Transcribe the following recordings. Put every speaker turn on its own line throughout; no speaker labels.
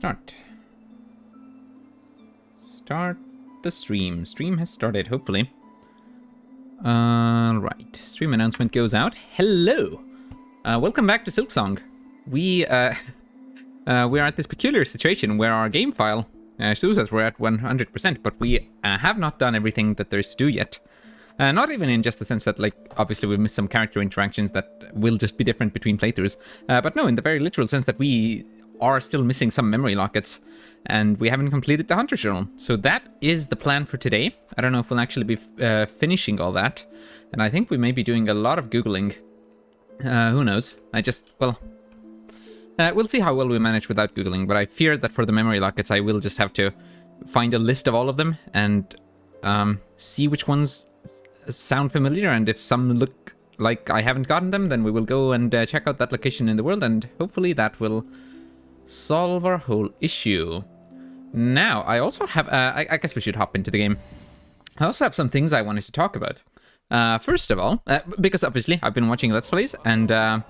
Start. Start the stream. Stream has started, hopefully. Right. Stream announcement goes out. Hello! Welcome back to Silksong. We are at this peculiar situation where our game file shows us we're at 100%, but we have not done everything that there is to do yet. Not even in just the sense that, like, obviously we've missed some character interactions that will just be different between playthroughs. But no, in the very literal sense that we are still missing some memory lockets, and we haven't completed the Hunter's Journal. So that is the plan for today. I don't know if we'll actually be finishing all that, and I think we may be doing a lot of Googling. Who knows? We'll see how well we manage without Googling, but I fear that for the memory lockets, I will just have to find a list of all of them and see which ones sound familiar, and if some look like I haven't gotten them, then we will go and check out that location in the world, and hopefully that will solve our whole issue. Now, I also have, I guess we should hop into the game. I also have some things I wanted to talk about. First of all, because obviously I've been watching Let's Plays, and it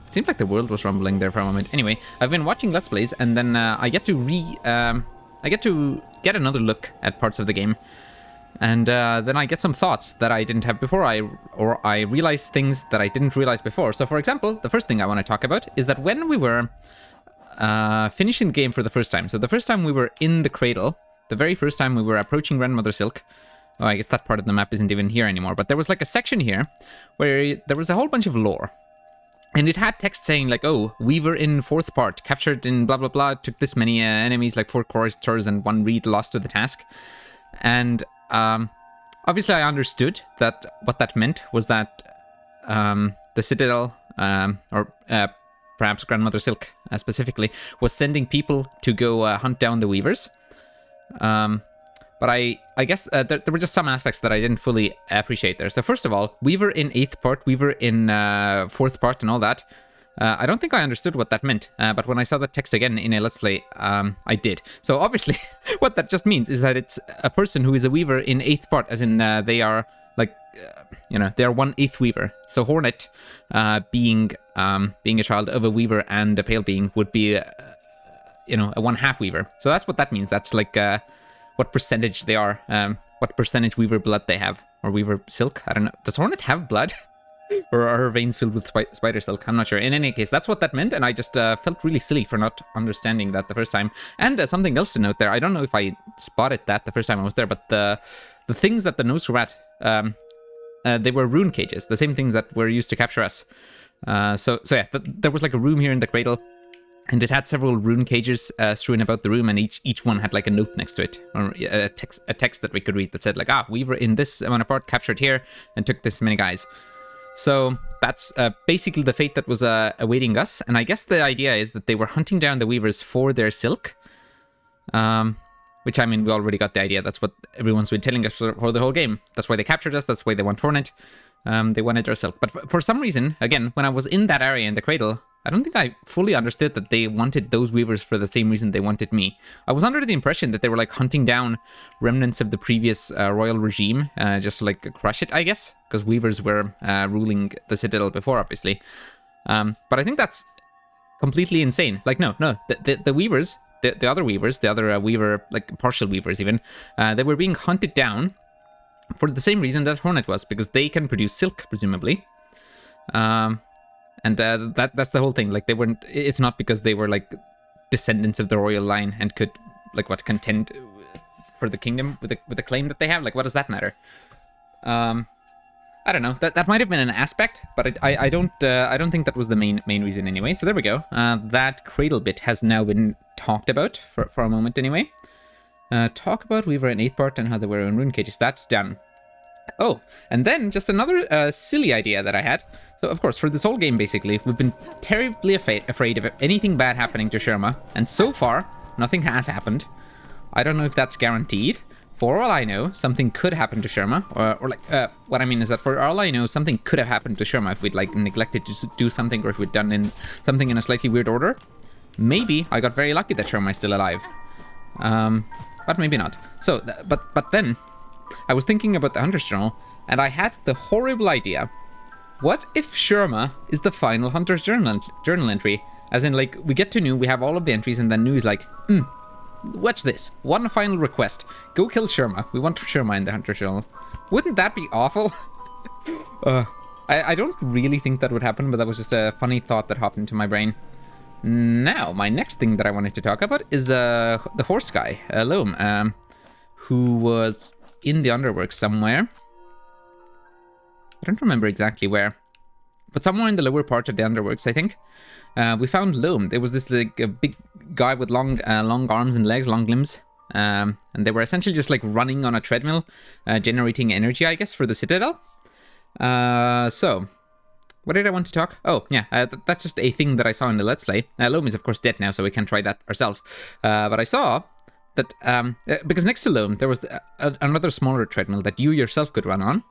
seemed like the world was rumbling there for a moment. Anyway, I've been watching Let's Plays, and then I get to get another look at parts of the game. And then I get some thoughts that I didn't have before, or I realize things that I didn't realize before. So for example, the first thing I want to talk about is that when we were finishing the game for the first time, so the first time we were in the cradle, the very first time we were approaching Grandmother Silk, oh, I guess that part of the map isn't even here anymore, but there was like a section here where there was a whole bunch of lore. And it had text saying like, oh, Weaver in 4th part, captured in blah blah blah, took this many enemies, like 4 choristers and 1 reed lost to the task. And obviously I understood that what that meant was that the Citadel, or perhaps Grandmother Silk specifically, was sending people to go hunt down the Weavers. But I guess there were just some aspects that I didn't fully appreciate there. So first of all, Weaver in 8th part, Weaver in 4th part and all that. I don't think I understood what that meant, but when I saw that text again in a Let's Play, I did. So obviously, what that just means is that it's a person who is a Weaver in 8th part, as in they are, like, they are 1/8 Weaver. So Hornet, being a child of a Weaver and a Pale Being, would be, a 1/2 Weaver. So that's what that means. That's like what percentage they are, what percentage Weaver blood they have, or Weaver silk. I don't know. Does Hornet have blood? Or are her veins filled with spider silk? I'm not sure. In any case, that's what that meant, and I just felt really silly for not understanding that the first time. And something else to note there, I don't know if I spotted that the first time I was there, but the things that the notes were at, they were rune cages, the same things that were used to capture us. So yeah, there was like a room here in the cradle, and it had several rune cages strewn about the room, and each one had like a note next to it, or a text that we could read that said like, Weaver in this amount of part, captured here, and took this many guys. So that's basically the fate that was awaiting us, and I guess the idea is that they were hunting down the Weavers for their silk, which, I mean, we already got the idea. That's what everyone's been telling us for the whole game. That's why they captured us, that's why they want Hornet. They wanted our silk. But for some reason, again, when I was in that area in the cradle, I don't think I fully understood that they wanted those Weavers for the same reason they wanted me. I was under the impression that they were like hunting down remnants of the previous royal regime, just to like crush it, I guess, because Weavers were ruling the Citadel before, obviously. But I think that's completely insane. Like, no, the Weavers, the other Weavers, the other Weaver, like partial Weavers even, they were being hunted down for the same reason that Hornet was, because they can produce silk, presumably. And that's the whole thing. Like, they weren't. It's not because they were like descendants of the royal line and could contend for the kingdom with the claim that they have. Like, what does that matter? I don't know. That might have been an aspect, but I don't think that was the main reason anyway. So there we go. That cradle bit has now been talked about for a moment anyway. Talk about Weaver in 8th part and how they were in rune cages. That's done. Oh, and then just another silly idea that I had. So, of course, for this whole game, basically, we've been terribly afraid of anything bad happening to Sherma, and so far, nothing has happened. I don't know if that's guaranteed. For all I know, something could happen to Sherma, what I mean is that for all I know, something could have happened to Sherma if we'd, neglected to do something, or if we'd done something in a slightly weird order. Maybe I got very lucky that Sherma is still alive. But maybe not. So, but then, I was thinking about the Hunter's Journal, and I had the horrible idea. What if Sherma is the final Hunter's Journal entry? As in, like, we get to New, we have all of the entries, and then New is like, watch this. One final request. Go kill Sherma. We want Sherma in the Hunter Journal. Wouldn't that be awful? I don't really think that would happen, but that was just a funny thought that hopped into my brain. Now, my next thing that I wanted to talk about is the horse guy, Loam, who was in the Underworks somewhere. I don't remember exactly where, but somewhere in the lower part of the Underworks, I think. We found Loam. There was this like a big guy with long arms and legs, long limbs, and they were essentially just like running on a treadmill, generating energy, I guess, for the Citadel. So, what did I want to talk? Oh, yeah, that's just a thing that I saw in the Let's Play. Loam is, of course, dead now, so we can't try that ourselves. But I saw that, because next to Loam, there was another smaller treadmill that you yourself could run on.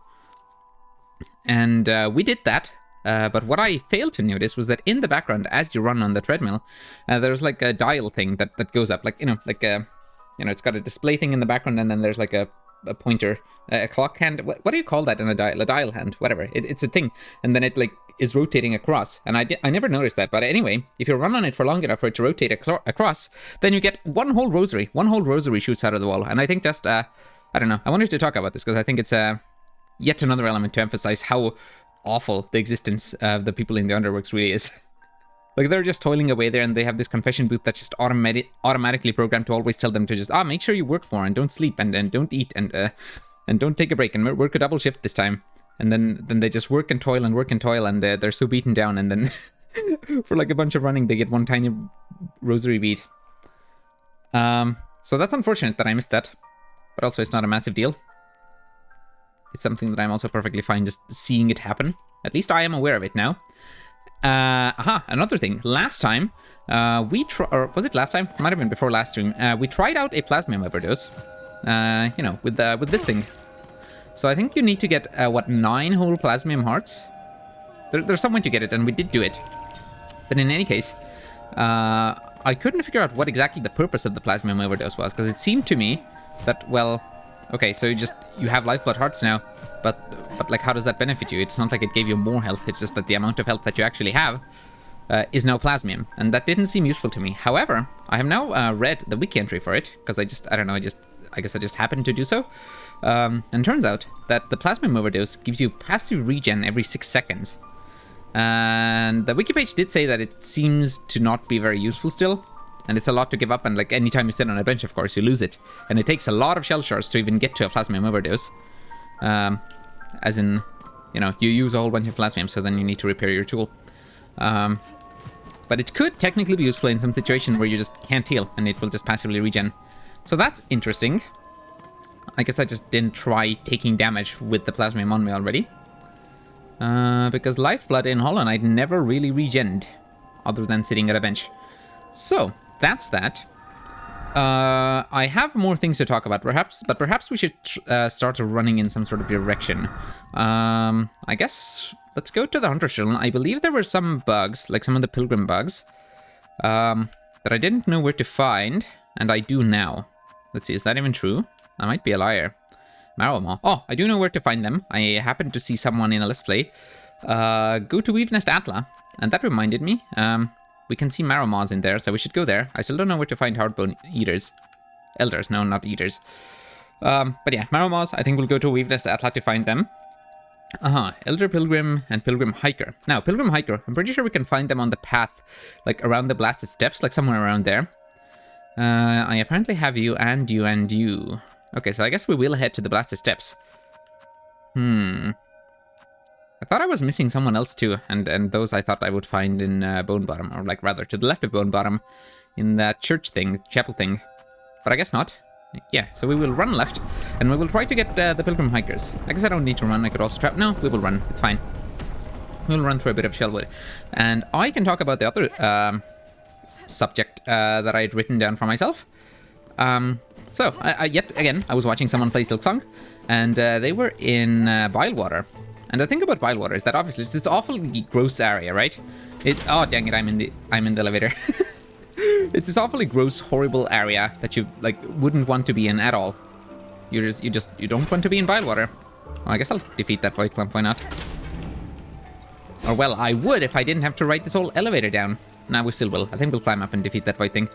And we did that. But what I failed to notice was that in the background, as you run on the treadmill, there's like a dial thing that goes up, like, it's got a display thing in the background, and then there's like a pointer, a clock hand. What do you call that in a dial hand? Whatever. It's a thing, and then it like is rotating across. And I never noticed that. But anyway, if you run on it for long enough for it to rotate across, then you get one whole rosary. One whole rosary shoots out of the wall. And I think just I don't know. I wanted to talk about this because I think it's yet another element to emphasize how awful the existence of the people in the Underworks really is. Like, they're just toiling away there, and they have this confession booth that's just automatically programmed to always tell them to just, make sure you work more, and don't sleep, and don't eat, and don't take a break, and work a double shift this time. And then they just work and toil, and they're so beaten down, and then for like a bunch of running, they get one tiny rosary bead. So that's unfortunate that I missed that, but also it's not a massive deal. It's something that I'm also perfectly fine just seeing it happen. At least I am aware of it now. Another thing. Last time, or was it last time? It might have been before last stream. We tried out a plasmium overdose. With this thing. So I think you need to get, 9 whole plasmium hearts? There's some way to get it, and we did do it. But in any case, I couldn't figure out what exactly the purpose of the plasmium overdose was, because it seemed to me that, well, okay, so you have lifeblood hearts now, but like, how does that benefit you? It's not like it gave you more health, it's just that the amount of health that you actually have is now plasmium, and that didn't seem useful to me. However, I have now read the wiki entry for it, because I guess I just happened to do so. And turns out that the plasmium overdose gives you passive regen every 6 seconds. And the wiki page did say that it seems to not be very useful still. And it's a lot to give up, and like anytime you sit on a bench, of course, you lose it. And it takes a lot of shell shards to even get to a plasmium overdose. As in, you use a whole bunch of plasmium, so then you need to repair your tool. But it could technically be useful in some situation where you just can't heal, and it will just passively regen. So that's interesting. I guess I just didn't try taking damage with the plasmium on me already. Because lifeblood in Hollow Knight never really regened, other than sitting at a bench. So, that's that. I have more things to talk about, perhaps we should start running in some sort of direction. I guess let's go to the Hunter's Journal. I believe there were some bugs, like some of the Pilgrim bugs, that I didn't know where to find, and I do now. Let's see, is that even true? I might be a liar. Marrow. Oh, I do know where to find them. I happened to see someone in a Let's Play go to Weave Nest Atla, and that reminded me. We can see Marrow Maws in there, so we should go there. I still don't know where to find Hardbone Eaters. Elders, no, not Eaters. But yeah, Marrow Maws, I think we'll go to Weave Nest Atla to find them. Elder Pilgrim and Pilgrim Hiker. Now, Pilgrim Hiker, I'm pretty sure we can find them on the path, like around the Blasted Steps, like somewhere around there. I apparently have you and you and you. Okay, so I guess we will head to the Blasted Steps. I thought I was missing someone else too, and those I thought I would find in Bone Bottom, or like rather to the left of Bone Bottom, in that church thing, chapel thing. But I guess not. Yeah, so we will run left, and we will try to get the Pilgrim Hikers. I guess I don't need to run, I could also trap. No, we will run, it's fine. We'll run through a bit of Shellwood. And I can talk about the other subject that I had written down for myself. So, yet again, I was watching someone play Silksong, and they were in Bilewater. And the thing about Bilewater is that obviously it's this awfully gross area, right? Oh dang it, I'm in the elevator. It's this awfully gross, horrible area that you like wouldn't want to be in at all. You don't want to be in Bilewater. Well, I guess I'll defeat that Void Clump, why not? Or well, I would if I didn't have to write this whole elevator down. Nah, we still will. I think we'll climb up and defeat that white thing.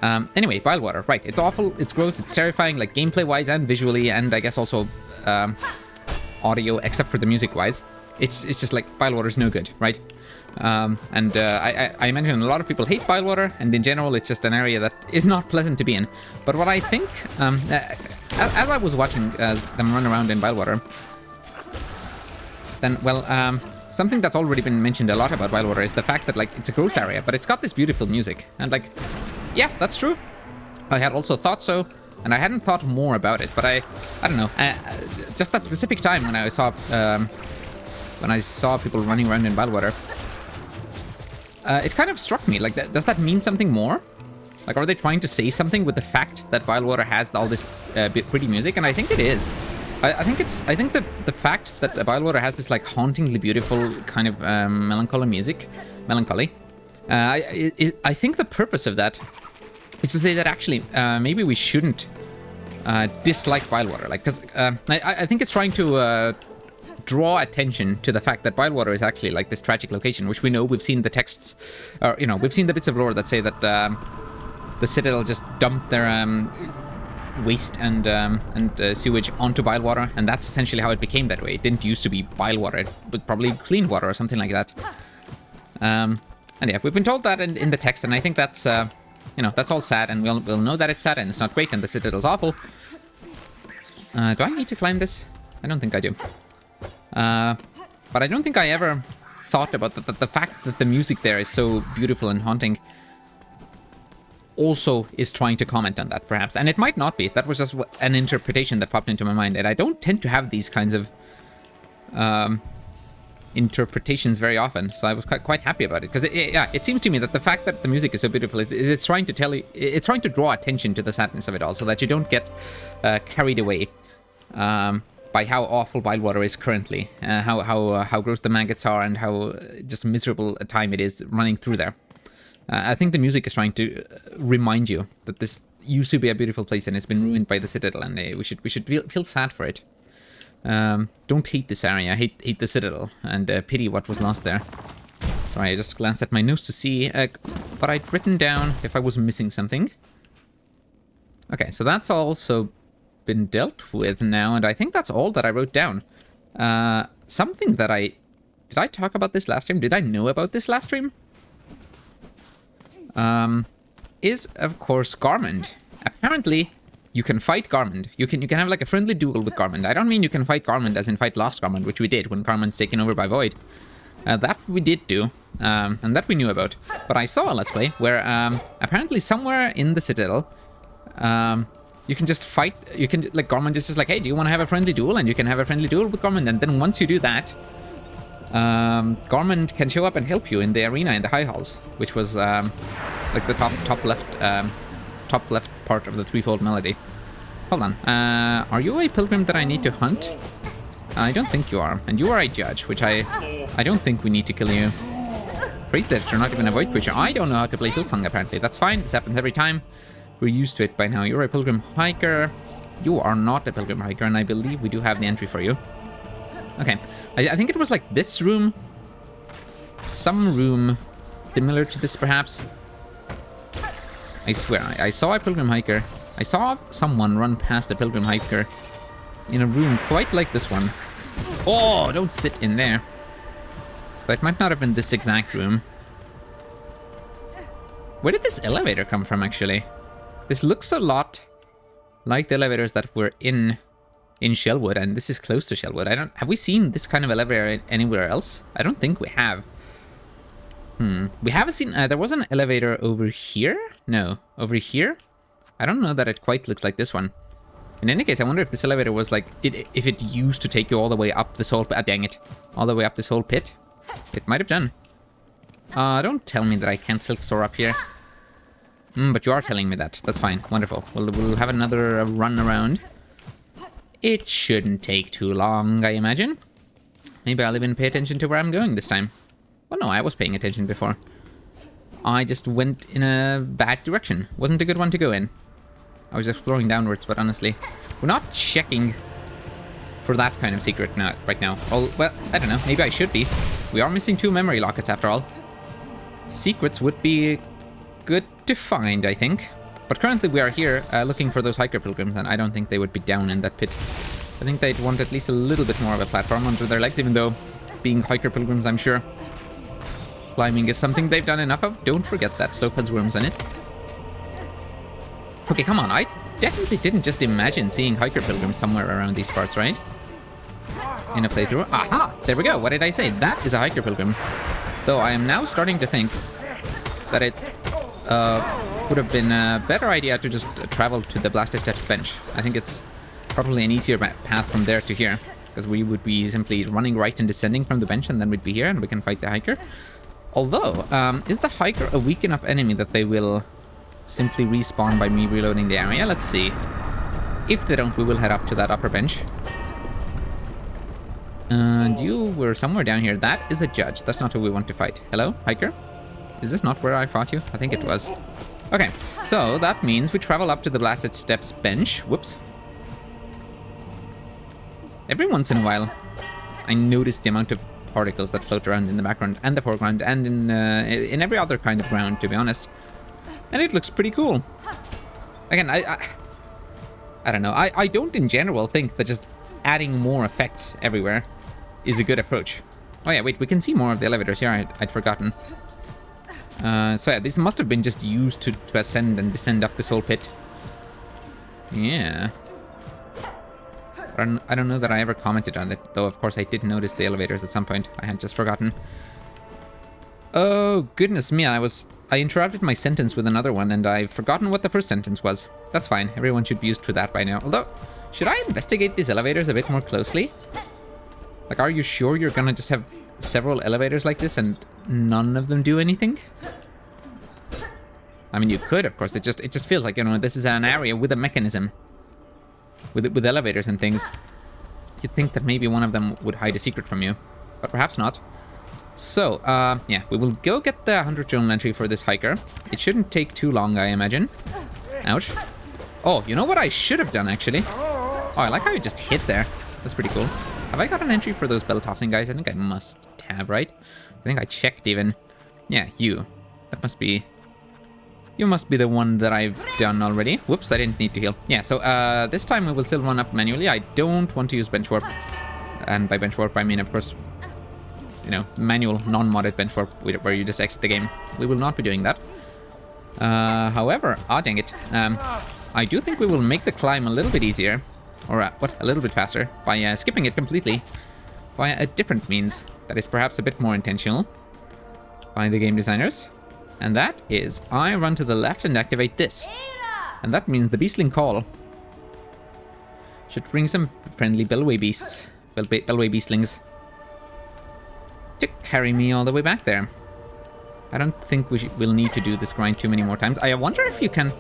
Anyway, Bilewater. Right, it's awful, it's gross, it's terrifying, like gameplay-wise and visually, and I guess also audio, except for the music-wise. It's just like, Bilewater's no good, right? I imagine a lot of people hate Bilewater, and in general, it's just an area that is not pleasant to be in. But what I think, as I was watching them run around in Bilewater, then, well, something that's already been mentioned a lot about Bilewater is the fact that, like, it's a gross area, but it's got this beautiful music. And, like, yeah, that's true. I had also thought so, and I hadn't thought more about it, but I don't know. Just that specific time when I saw people running around in Bilewater, it kind of struck me, like, does that mean something more? Like, are they trying to say something with the fact that Bilewater has all this pretty music? And I think it is. I think the fact that Bilewater has this, like, hauntingly beautiful kind of melancholy. I think the purpose of that is to say that actually maybe we shouldn't dislike Bilewater, like, because I think it's trying to draw attention to the fact that Bilewater is actually like this tragic location, which we know. We've seen the texts, or we've seen the bits of lore that say that the Citadel just dumped their waste and sewage onto Bilewater, and that's essentially how it became that way. It didn't used to be Bilewater; it was probably clean water or something like that. And yeah, we've been told that in the text, and I think that's that's all sad, and we'll know that it's sad and it's not great, and the Citadel's awful. Do I need to climb this? I don't think I do. But I don't think I ever thought about the fact that the music there is so beautiful and haunting also is trying to comment on that, perhaps. And it might not be. That was just an interpretation that popped into my mind. And I don't tend to have these kinds of interpretations very often. So I was quite happy about it. Because, it seems to me that the fact that the music is so beautiful, it's trying to tell you, it's trying to draw attention to the sadness of it all, so that you don't get carried away by how awful Bilewater is currently, how gross the maggots are, and how just miserable a time it is running through there. I think the music is trying to remind you that this used to be a beautiful place and it's been ruined by the Citadel, and we should feel sad for it. Don't hate this area, hate the Citadel, and pity what was lost there. Sorry, I just glanced at my notes to see what I'd written down, if I was missing something. Okay, so that's also been dealt with now, and I think that's all that I wrote down. Something that did I talk about this last stream? Did I know about this last stream? Is of course Garmund. Apparently, you can fight Garmund. You can have like a friendly duel with Garmund. I don't mean you can fight Garmund as in fight Lost Garmund, which we did when Garmund's taken over by Void. That we did do, and that we knew about. But I saw a Let's Play where apparently somewhere in the Citadel, you can just fight. You can, like, Garmund is just like, hey, do you want to have a friendly duel? And you can have a friendly duel with Garmund, and then once you do that, Garmund can show up and help you in the arena in the High Halls, which was like the top left part of the threefold melody. Hold on, are you a pilgrim that I need to hunt? I don't think you are, and you are a judge, which I don't think we need to kill you. Great that you're not even a void creature. I don't know how to play Silksong, apparently. That's fine, this happens every time. We're used to it by now. You're a pilgrim hiker. You are not a pilgrim hiker, and I believe we do have the entry for you. Okay, I think it was like this room. Some room similar to this, perhaps. I swear, I saw a pilgrim hiker. I saw someone run past a pilgrim hiker in a room quite like this one. Oh, don't sit in there. But it might not have been this exact room. Where did this elevator come from, actually? This looks a lot like the elevators that were in Shellwood, and this is close to Shellwood. Have we seen this kind of elevator anywhere else? I don't think we have. We haven't seen... there was an elevator over here? No, over here? I don't know that it quite looks like this one. In any case, I wonder if this elevator was like... if it used to take you all the way up this whole... dang it. All the way up this whole pit. It might have done. Don't tell me that I can't silk soar up here. But you are telling me that. That's fine. Wonderful. We'll have another run around. It shouldn't take too long, I imagine. Maybe I'll even pay attention to where I'm going this time. Well, no, I was paying attention before. I just went in a bad direction. Wasn't a good one to go in. I was exploring downwards, but honestly, we're not checking for that kind of secret now, right now. Oh, well, I don't know. Maybe I should be. We are missing 2 memory lockets after all.
secrets would be good to find, I think. But currently we are here looking for those hiker pilgrims, and I don't think they would be down in that pit. I think they'd want at least a little bit more of a platform under their legs, even though being hiker pilgrims, I'm sure climbing is something they've done enough of. Don't forget that slope has worms in it. Okay, come on. I definitely didn't just imagine seeing hiker pilgrims somewhere around these parts, right? In a playthrough. Aha! There we go. What did I say? That is a hiker pilgrim. Though I am now starting to think that it would have been a better idea to just travel to the Blasted Steps bench. I think it's probably an easier path from there to here, because we would be simply running right and descending from the bench, and then we'd be here and we can fight the hiker. Although, is the hiker a weak enough enemy that they will simply respawn by me reloading the area? Let's see. If they don't, we will head up to that upper bench. And you were somewhere down here. That is a judge. That's not who we want to fight. Hello, hiker? Is this not where I fought you? I think it was. Okay, so that means we travel up to the Blasted Steps bench. Whoops. Every once in a while, I notice the amount of particles that float around in the background and the foreground and in every other kind of ground, to be honest. And it looks pretty cool. Again, I don't know. I don't in general think that just adding more effects everywhere is a good approach. Oh yeah, wait, we can see more of the elevators here. I'd forgotten. So yeah, this must have been just used to ascend and descend up this whole pit. Yeah. I don't know that I ever commented on it, though of course I did notice the elevators at some point. I had just forgotten. Oh, goodness me, I interrupted my sentence with another one, and I've forgotten what the first sentence was. That's fine, everyone should be used to that by now. Although, should I investigate these elevators a bit more closely? Like, are you sure you're gonna just have several elevators like this and none of them do anything? I mean, you could, of course. It just feels like, you know, this is an area with a mechanism. With elevators and things. You'd think that maybe one of them would hide a secret from you. But perhaps not. So, yeah, we will go get the 100 journal entry for this hiker. It shouldn't take too long, I imagine. Ouch. Oh, you know what I should have done, actually? Oh, I like how you just hit there. That's pretty cool. Have I got an entry for those bell tossing guys? I think I must have, right? I think I checked even. Yeah, you. That must be... You must be the one that I've done already. Whoops, I didn't need to heal. Yeah, so this time we will still run up manually. I don't want to use bench warp. And by bench warp, I mean, of course, you know, manual, non-modded bench warp, where you just exit the game. We will not be doing that. However, dang it. I do think we will make the climb a little bit easier. Or, a little bit faster. By skipping it completely. Via a different means that is perhaps a bit more intentional. By the game designers. And that is, I run to the left and activate this. And that means the Beastling Call should bring some friendly Bellway Beasts, Bellway Beastlings, to carry me all the way back there. I don't think we'll need to do this grind too many more times. I wonder if you can...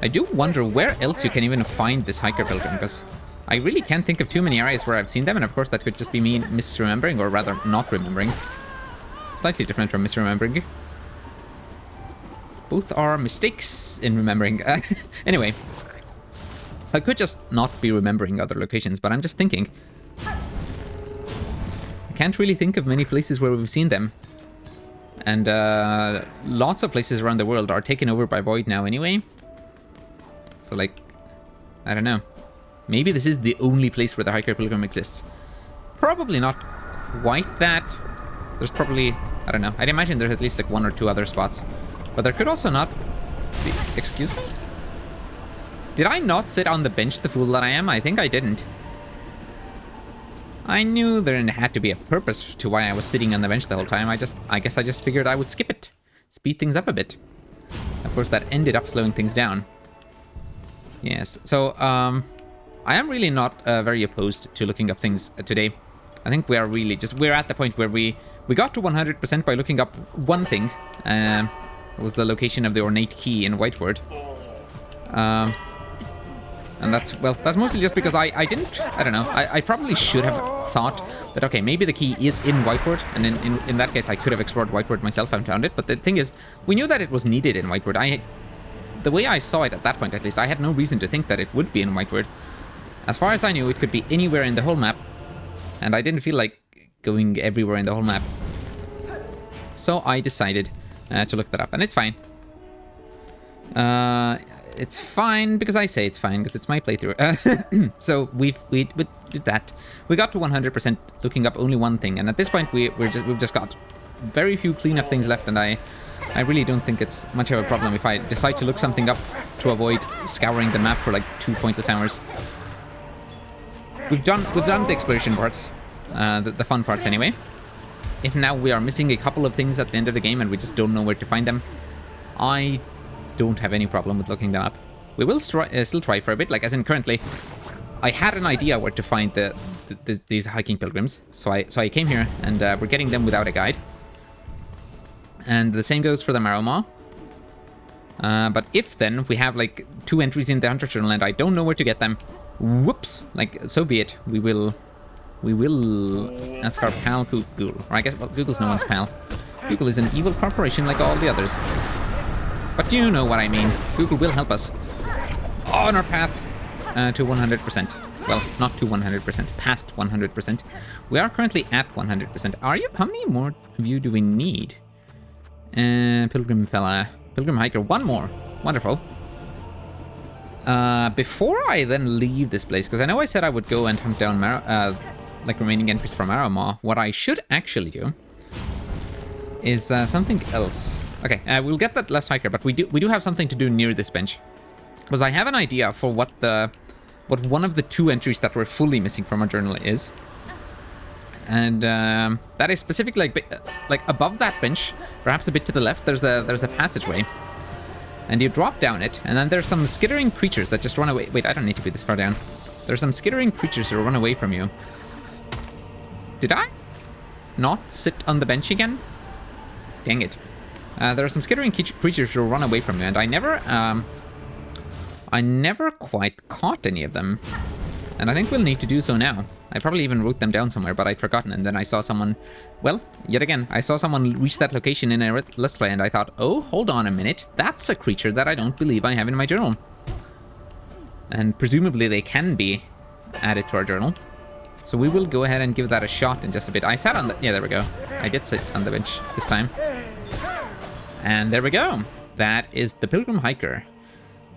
I do wonder where else you can even find this hiker pilgrim, because I really can't think of too many areas where I've seen them, and of course that could just be me misremembering, or rather not remembering. Slightly different from misremembering. Both are mistakes in remembering. Anyway, I could just not be remembering other locations, but I'm just thinking. I can't really think of many places where we've seen them. And lots of places around the world are taken over by Void now anyway. So like, I don't know. Maybe this is the only place where the hiker pilgrim exists. Probably not quite that. There's probably, I don't know, I'd imagine there's at least like one or two other spots. But there could also not be... Excuse me? Did I not sit on the bench, the fool that I am? I think I didn't. I knew there had to be a purpose to why I was sitting on the bench the whole time. I guess I just figured I would skip it. Speed things up a bit. Of course, that ended up slowing things down. Yes, so, I am really not very opposed to looking up things today. I think we are really just... We're at the point where we got to 100% by looking up one thing. It was the location of the ornate key in Whiteward. And that's, well, that's mostly just because I don't know, I probably should have thought that, okay, maybe the key is in Whiteward, and in that case I could have explored Whiteward myself and found it, but the thing is, we knew that it was needed in Whiteward. The way I saw it at that point, at least, I had no reason to think that it would be in Whiteward. As far as I knew, it could be anywhere in the whole map, and I didn't feel like going everywhere in the whole map. So I decided to look that up, and it's fine. It's fine because I say it's fine because it's my playthrough. So we did that. We got to 100% looking up only one thing, and at this point we've just got very few cleanup things left, and I really don't think it's much of a problem if I decide to look something up to avoid scouring the map for like 2 pointless hours. We've done the exploration parts, the fun parts anyway. If now we are missing a couple of things at the end of the game and we just don't know where to find them, I don't have any problem with looking them up. We will still try for a bit, like as in currently, I had an idea where to find these hiking pilgrims, so I came here and we're getting them without a guide. And the same goes for the Marrow Maw. But if then we have like 2 entries in the Hunter Journal and I don't know where to get them, whoops, like so be it. We will ask our pal Google, or I guess, well, Google's no one's pal. Google is an evil corporation like all the others. But you know what I mean. Google will help us on our path to 100%. Well, not to 100%, past 100%. We are currently at 100%. Are you? How many more of you do we need? Pilgrim fella. Pilgrim hiker. 1 more. Wonderful. Before I then leave this place, because I know I said I would go and hunt down like remaining entries from Marrow Maw, what I should actually do is something else. Okay, we'll get that last hiker, but we do have something to do near this bench, because I have an idea for what one of the 2 entries that were fully missing from our journal is, and that is specifically like above that bench, perhaps a bit to the left. There's a passageway, and you drop down it, and then there's some skittering creatures that just run away. Wait, I don't need to be this far down. There's some skittering creatures that run away from you. Did I not sit on the bench again? Dang it. There are some skittering creatures who run away from you, and I never quite caught any of them. And I think we'll need to do so now. I probably even wrote them down somewhere, but I'd forgotten, and then I saw someone... Well, yet again, I saw someone reach that location in a Let's Play, and I thought, oh, hold on a minute. That's a creature that I don't believe I have in my journal. And presumably they can be added to our journal. So we will go ahead and give that a shot in just a bit. I sat on the... Yeah, there we go. I did sit on the bench this time. And there we go. That is the Pilgrim Hiker.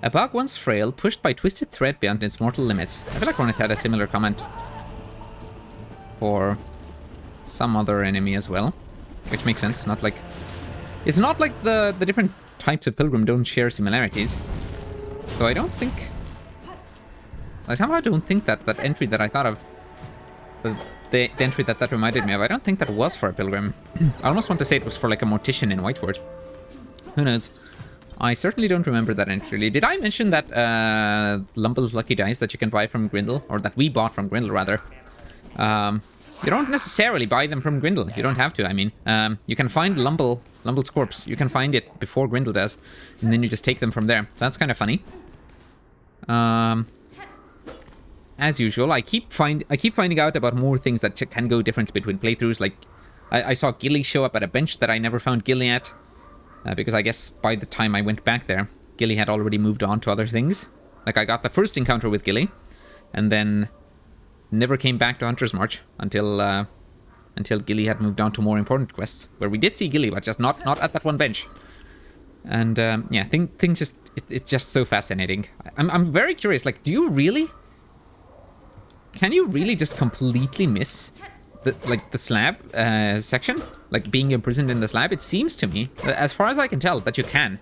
A bug once frail, pushed by twisted thread beyond its mortal limits. I feel like Hornet had a similar comment for some other enemy as well, which makes sense. Not like... It's not like the different types of Pilgrim don't share similarities. Though I don't think... I somehow don't think that entry that I thought of, the entry that reminded me of, I don't think that was for a Pilgrim. I almost want to say it was for like a Mortician in Whiteford. Who knows? I certainly don't remember that entry. Did I mention that Lumble's Lucky Dice that you can buy from Grindle, or that we bought from Grindle rather? You don't necessarily buy them from Grindle. You don't have to, I mean. You can find Lumble's corpse. You can find it before Grindle does, and then you just take them from there. So that's kind of funny. As usual, I keep finding out about more things that can go different between playthroughs. Like, I saw Gilly show up at a bench that I never found Gilly at. Because I guess by the time I went back there, Gilly had already moved on to other things. Like, I got the first encounter with Gilly, and then never came back to Hunter's March until Gilly had moved on to more important quests, where we did see Gilly, but just not at that one bench. And yeah, things just it's just so fascinating. I'm very curious. Like, can you really just completely miss the slab section, like being imprisoned in the slab? It seems to me, as far as I can tell, that you can.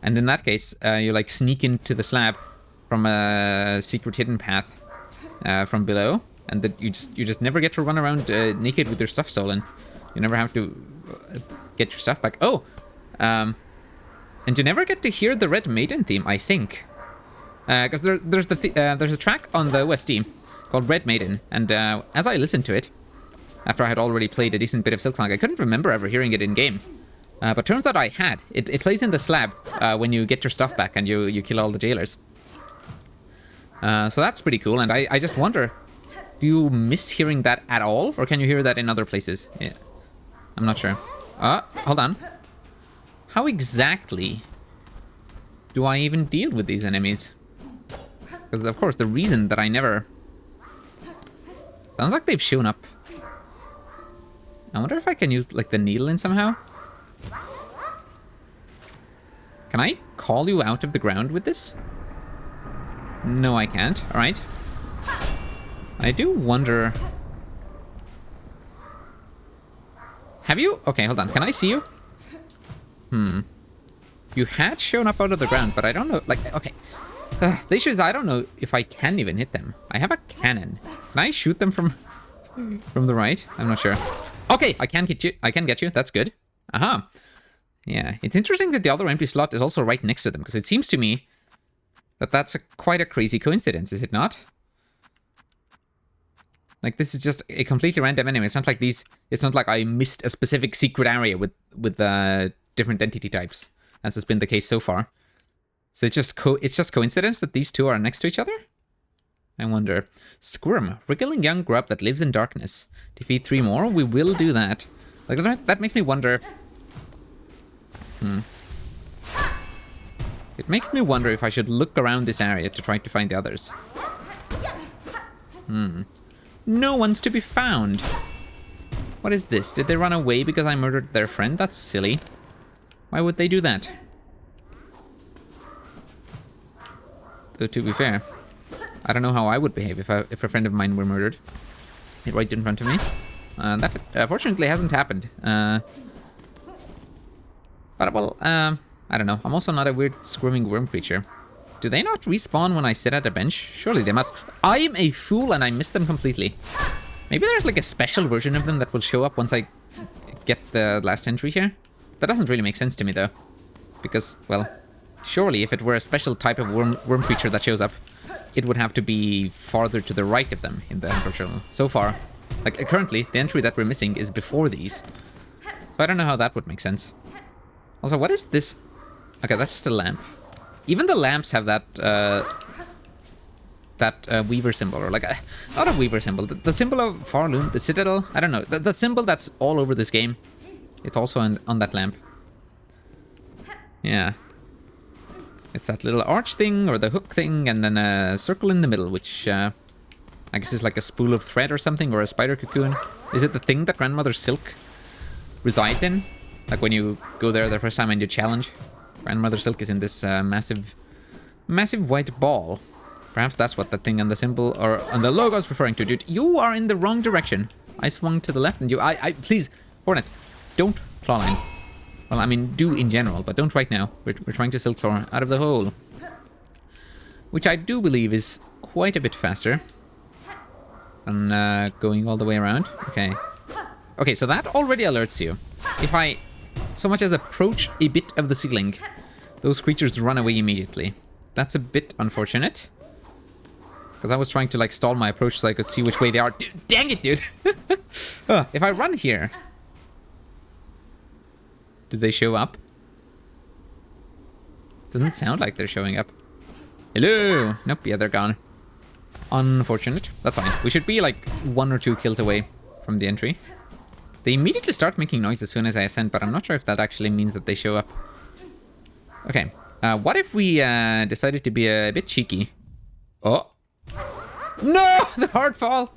And in that case, you like sneak into the slab from a secret hidden path from below, and that you just never get to run around naked with your stuff stolen. You never have to get your stuff back. Oh, and you never get to hear the Red Maiden theme, I think, because there's a track on the OST called Red Maiden, and as I listened to it, after I had already played a decent bit of Silksong, I couldn't remember ever hearing it in-game. But turns out I had. It plays in the slab when you get your stuff back and you kill all the jailers. So that's pretty cool, and I just wonder, do you miss hearing that at all? Or can you hear that in other places? Yeah, I'm not sure. Hold on. How exactly do I even deal with these enemies? Because, of course, the reason that I never... Sounds like they've shown up
I wonder if I can use, like, the needle in somehow. Can I call you out of the ground with this? No, I can't. Alright. I do wonder... Have you? Okay, hold on. Can I see you? You had shown up out of the ground, but I don't know... Like, okay. The issue is I don't know if I can even hit them. I have a cannon. Can I shoot them from the right? I'm not sure. Okay, I can get you. I can get you. That's good. Aha. Yeah, it's interesting that the other empty slot is also right next to them, because it seems to me that that's quite a crazy coincidence, is it not? Like, this is just a completely random enemy. It's not like these... It's not like I missed a specific secret area with different entity types, as has been the case so far. So it's just coincidence that these two are next to each other? I wonder. Squirm, wriggling young grub that lives in darkness. Defeat 3 more? We will do that. Like, that makes me wonder... It makes me wonder if I should look around this area to try to find the others. No one's to be found. What is this? Did they run away because I murdered their friend? That's silly. Why would they do that? Though, to be fair, I don't know how I would behave if a friend of mine were murdered right in front of me. That fortunately hasn't happened. But, well, I don't know. I'm also not a weird squirming worm creature. Do they not respawn when I sit at a bench? Surely they must. I'm a fool and I missed them completely. Maybe there's like a special version of them that will show up once I get the last entry here. That doesn't really make sense to me, though. Because, well, surely if it were a special type of worm creature that shows up, it would have to be farther to the right of them in the Emperor Journal. So far, like, currently, the entry that we're missing is before these. So I don't know how that would make sense. Also, what is this? Okay, that's just a lamp. Even the lamps have that weaver symbol, or like not a weaver symbol, the symbol of Farloom, the citadel. I don't know, the symbol that's all over this game. It's also on that lamp. Yeah, it's that little arch thing or the hook thing, and then a circle in the middle, which I guess is like a spool of thread or something, or a spider cocoon. Is it the thing that Grandmother Silk resides in? Like when you go there the first time and you challenge, Grandmother Silk is in this massive white ball. Perhaps that's what that thing on the symbol or on the logo is referring to. Dude, you are in the wrong direction. I swung to the left and please, Hornet, don't clawline. Well, I mean, do in general, but don't right now. We're trying to Silksong out of the hole. Which I do believe is quite a bit faster than going all the way around. Okay. Okay, so that already alerts you. If I so much as approach a bit of the ceiling, those creatures run away immediately. That's a bit unfortunate. Because I was trying to like stall my approach so I could see which way they are. Dude, dang it, dude! If I run here... Do they show up? Doesn't sound like they're showing up. Hello! Nope, yeah, they're gone. Unfortunate. That's fine. We should be like 1 or 2 kills away from the entry. They immediately start making noise as soon as I ascend, but I'm not sure if that actually means that they show up. Okay. What if we decided to be a bit cheeky? Oh. No! The hard fall!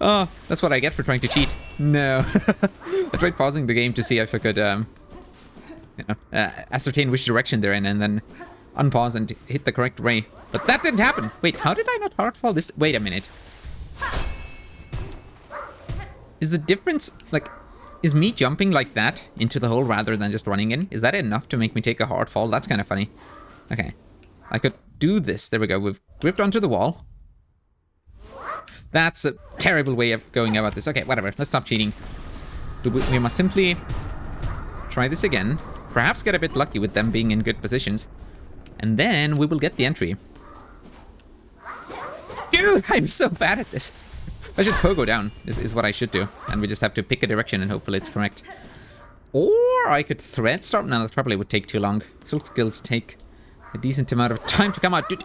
Oh, that's what I get for trying to cheat. No. I tried pausing the game to see if I could, ascertain which direction they're in and then unpause and hit the correct way. But that didn't happen. Wait, how did I not hard fall this? Wait a minute. Is the difference, like... Is me jumping like that into the hole rather than just running in? Is that enough to make me take a hard fall? That's kind of funny. Okay. I could do this. There we go. We've gripped onto the wall. That's a terrible way of going about this. Okay, whatever. Let's stop cheating. We must simply try this again. Perhaps get a bit lucky with them being in good positions. And then we will get the entry. Dude, I'm so bad at this. I should pogo down, is what I should do. And we just have to pick a direction and hopefully it's correct. Or I could thread start. No, that probably would take too long. Silk skills take a decent amount of time to come out. Dude,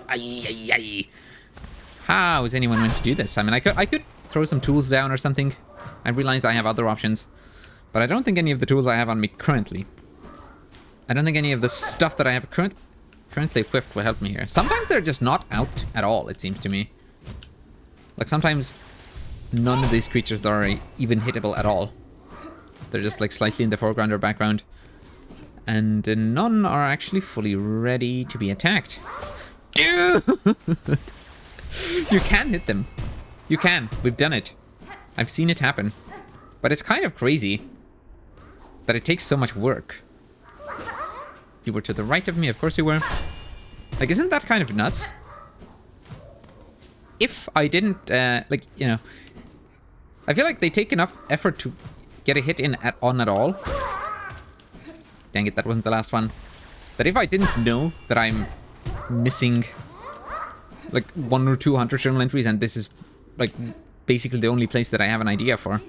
how is anyone meant to do this? I mean, I could throw some tools down or something. I realize I have other options. But I don't think any of the tools I have on me currently. I don't think any of the stuff that I have currently equipped will help me here. Sometimes they're just not out at all, it seems to me. Like sometimes... None of these creatures are even hittable at all. They're just like slightly in the foreground or background. And none are actually fully ready to be attacked. Dude! You can hit them. You can. We've done it. I've seen it happen. But it's kind of crazy that it takes so much work. You were to the right of me, of course you were. Like, isn't that kind of nuts? If I didn't, like, you know... I feel like they take enough effort to get a hit in at all. Dang it, that wasn't the last one. That if I didn't know that I'm missing like 1 or 2 hunter journal entries and this is like basically the only place that I have an idea for,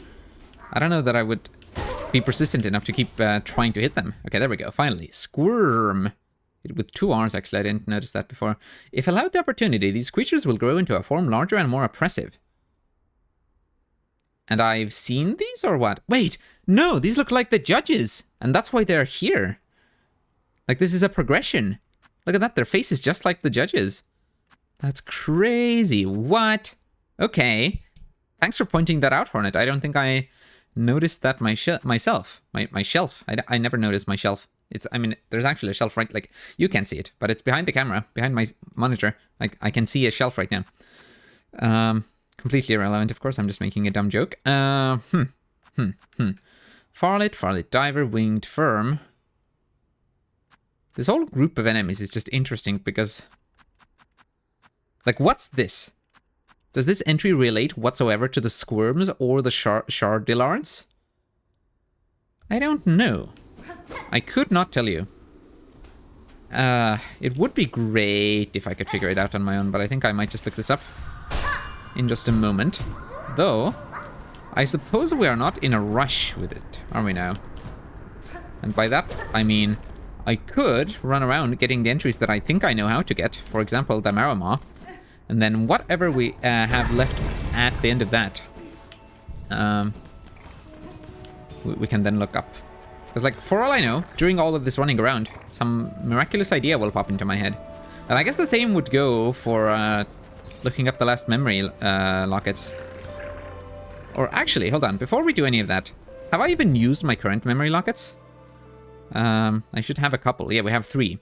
I don't know that I would be persistent enough to keep trying to hit them. Okay, there we go. Finally, squirm. With 2 R's, actually, I didn't notice that before. If allowed the opportunity, these creatures will grow into a form larger and more oppressive. And I've seen these, or what? Wait, no, these look like the judges. And that's why they're here. Like, this is a progression. Look at that, their face is just like the judges. That's crazy. What? Okay. Thanks for pointing that out, Hornet. I don't think I noticed that myself. My shelf. I never noticed my shelf. I mean, there's actually a shelf right, like, you can't see it, but it's behind the camera, behind my monitor. I can see a shelf right now. Completely irrelevant, of course, I'm just making a dumb joke. Farlet, diver, winged, firm. This whole group of enemies is just interesting because... Like, what's this? Does this entry relate whatsoever to the squirms or the shardillards? I don't know. I could not tell you. It would be great if I could figure it out on my own, but I think I might just look this up in just a moment. Though, I suppose we are not in a rush with it, are we now? And by that, I mean, I could run around getting the entries that I think I know how to get. For example, the Maramaw. And then whatever we have left at the end of that, we can then look up. Because, like, for all I know, during all of this running around, some miraculous idea will pop into my head. And I guess the same would go for looking up the last memory lockets. Or actually, hold on, before we do any of that, have I even used my current memory lockets? I should have a couple. Yeah, we have 3.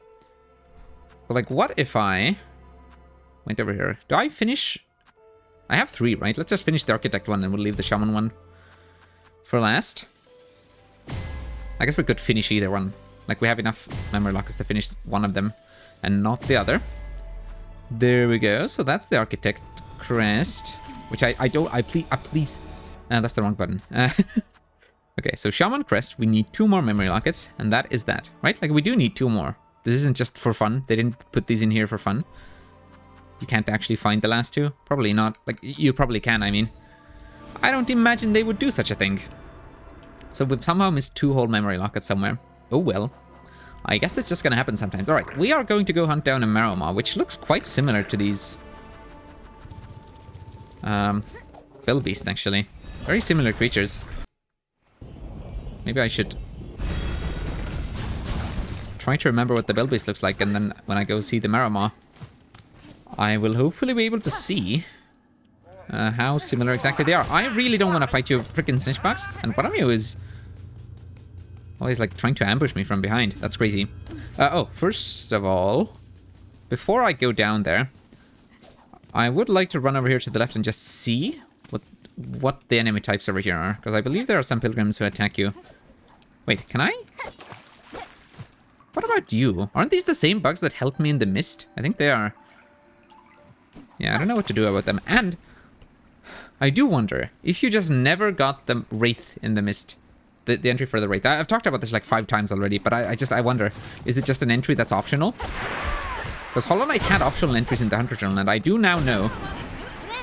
But, like, what if I went over here? Do I finish? I have 3, right? Let's just finish the architect one and we'll leave the shaman one for last. I guess we could finish either one. Like, we have enough memory lockers to finish one of them and not the other. There we go. So that's the architect crest, which please. That's the wrong button. Okay, so shaman crest, we need 2 more memory lockets, and that is that, right? Like, we do need 2 more. This isn't just for fun. They didn't put these in here for fun. You can't actually find the last 2. Probably not. Like, you probably can, I mean. I don't imagine they would do such a thing. So we've somehow missed 2 whole memory lockets somewhere. Oh well. I guess it's just gonna happen sometimes. Alright, we are going to go hunt down a Maramaw, which looks quite similar to these Bilbeasts, actually. Very similar creatures. Maybe I should try to remember what the Bilbeast looks like, and then when I go see the Maramaw, I will hopefully be able to see how similar exactly they are. I really don't want to fight you freaking Snitchbox, and one of you is always like trying to ambush me from behind. That's crazy. Oh, first of all, before I go down there, I would like to run over here to the left and just see what the enemy types over here are, because I believe there are some pilgrims who attack you. Wait, can I? What about you? Aren't these the same bugs that helped me in the mist? I think they are. Yeah, I don't know what to do about them. And I do wonder if you just never got the Wraith in the mist. The entry for the Wraith. I've talked about this like 5 times already, but I wonder, is it just an entry that's optional? Because Hollow Knight had optional entries in the Hunter Journal, and I do now know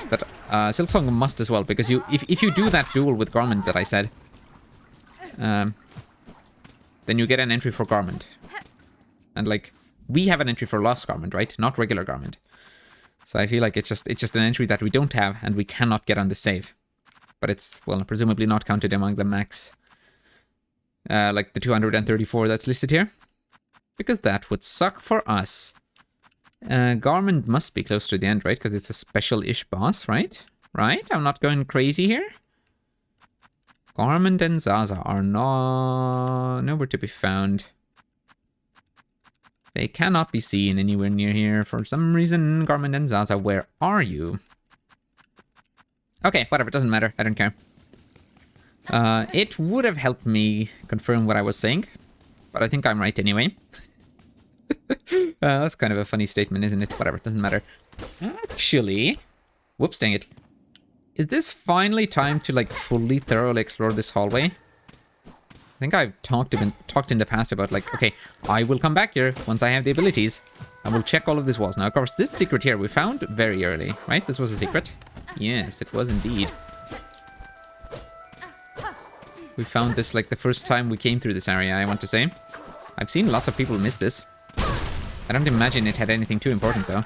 that Silksong must as well, because if you do that duel with Garment that I said, then you get an entry for Garment. And like, we have an entry for Lost Garment, right? Not regular Garment. So I feel like it's just an entry that we don't have and we cannot get on the save. But it's, well, presumably not counted among the max. Like the 234 that's listed here. Because that would suck for us. Garment must be close to the end, right? Because it's a special-ish boss, right? Right? I'm not going crazy here? Garmund and Zaza are nowhere to be found. They cannot be seen anywhere near here for some reason. Garmund and Zaza, where are you? Okay, whatever, it doesn't matter. I don't care. It would have helped me confirm what I was saying, but I think I'm right anyway. That's kind of a funny statement, isn't it? Whatever, it doesn't matter. Actually, whoops, dang it. Is this finally time to like fully thoroughly explore this hallway? I think I've talked in the past about like, okay, I will come back here once I have the abilities. I will check all of these walls. Now, of course, this secret here we found very early, right? This was a secret. Yes, it was indeed. We found this like the first time we came through this area, I want to say. I've seen lots of people miss this. I don't imagine it had anything too important, though.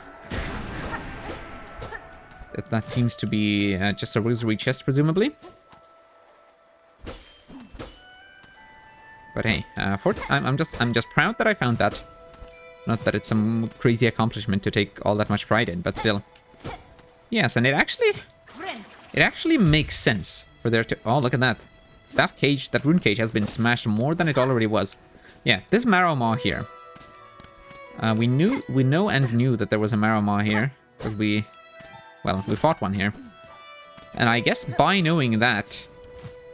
That seems to be just a rosary chest, presumably. But hey, I'm just proud that I found that. Not that it's some crazy accomplishment to take all that much pride in, but still. Yes, and it actually makes sense for there to... Oh, look at that. That cage, that rune cage has been smashed more than it already was. Yeah, this Marrow Maw here. We know and knew that there was a Marrow Maw here. Because we fought one here. And I guess by knowing that,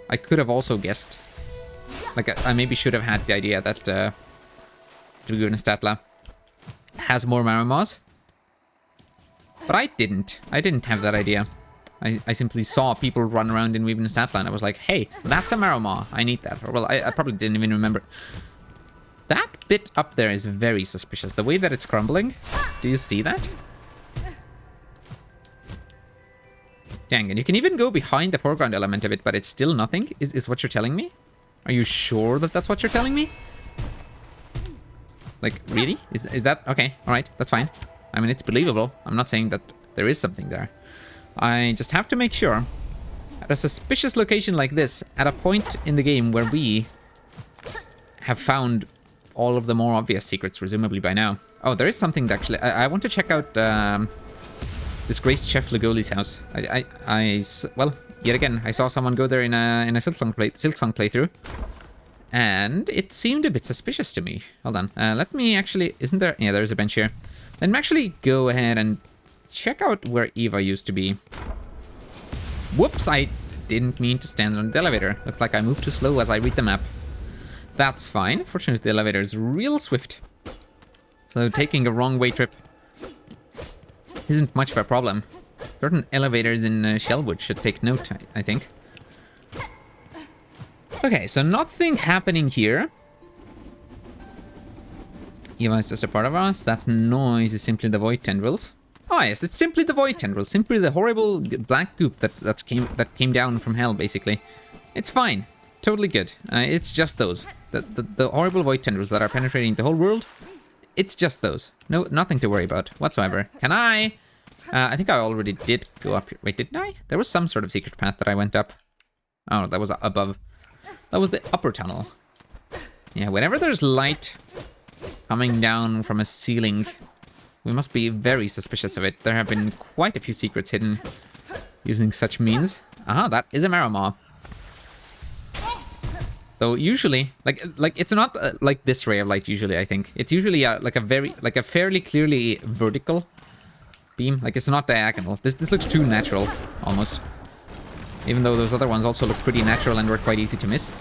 I could have also guessed. Like, I maybe should have had the idea that Statla has more Marrow Maws. But I didn't. I didn't have that idea. I simply saw people run around in Statla and I was like, hey, that's a Marrow Maw. I need that. Or, well, I probably didn't even remember. That bit up there is very suspicious. The way that it's crumbling. Do you see that? Dang, and you can even go behind the foreground element of it, but it's still nothing, is what you're telling me? Are you sure that that's what you're telling me? Like, really? Is that... Okay, alright, that's fine. I mean, it's believable. I'm not saying that there is something there. I just have to make sure, at a suspicious location like this, at a point in the game where we have found all of the more obvious secrets, presumably by now. Oh, there is something that actually... I want to check out Disgraced Chef Legoli's house. Well, yet again, I saw someone go there in a Silksong playthrough. And it seemed a bit suspicious to me. Hold on. Let me actually... Isn't there... Yeah, there's a bench here. Let me actually go ahead and check out where Eva used to be. Whoops, I didn't mean to stand on the elevator. Looks like I moved too slow as I read the map. That's fine. Fortunately, the elevator is real swift. So taking a wrong way trip isn't much of a problem. Certain elevators in Shellwood should take note, I think. Okay, so nothing happening here. Eva is just a part of us. That noise is simply the void tendrils. Oh yes, it's simply the void tendrils. Simply the horrible black goop that came down from hell, basically. It's fine. Totally good. It's just those. The horrible void tendrils that are penetrating the whole world. It's just those. No, nothing to worry about whatsoever. Can I? I think I already did go up here. Wait, didn't I? There was some sort of secret path that I went up. Oh, that was above. That was the upper tunnel. Yeah, whenever there's light coming down from a ceiling, we must be very suspicious of it. There have been quite a few secrets hidden using such means. Aha, that is a Marrow Maw. Though usually, like it's not like this ray of light. Usually, I think it's usually like a fairly clearly vertical beam. Like it's not diagonal. This looks too natural, almost. Even though those other ones also look pretty natural and were quite easy to miss.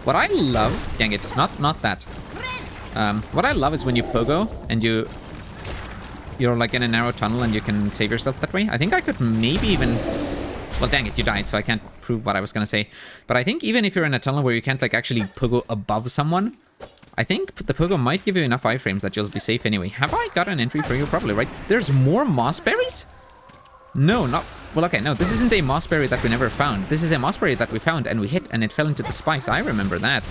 What I love, dang it, not that. What I love is when you pogo and you're like in a narrow tunnel and you can save yourself that way. I think I could maybe even... Well, dang it, you died, so I can't prove what I was going to say. But I think even if you're in a tunnel where you can't like actually pogo above someone, I think the pogo might give you enough iframes that you'll be safe anyway. Have I got an entry for you? Probably, right? There's more mossberries? No, not... Well, okay, no, this isn't a mossberry that we never found. This is a mossberry that we found and we hit and it fell into the spikes. I remember that.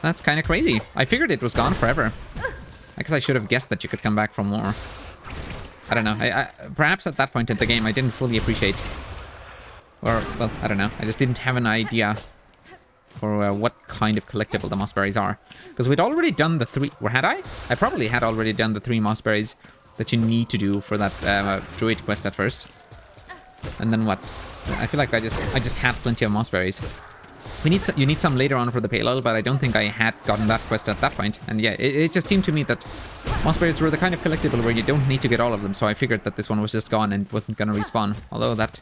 That's kind of crazy. I figured it was gone forever. I guess I should have guessed that you could come back for more. I don't know. Perhaps at that point in the game I didn't fully appreciate... Or, well, I don't know. I just didn't have an idea for what kind of collectible the mossberries are. Because we'd already done the 3... Or had I? I probably had already done the 3 mossberries that you need to do for that druid quest at first. And then what? I feel like I just had plenty of moss berries. You need some later on for the pale ale, but I don't think I had gotten that quest at that point. And yeah, it just seemed to me that moss berries were the kind of collectible where you don't need to get all of them, so I figured that this one was just gone and wasn't gonna respawn. Although that,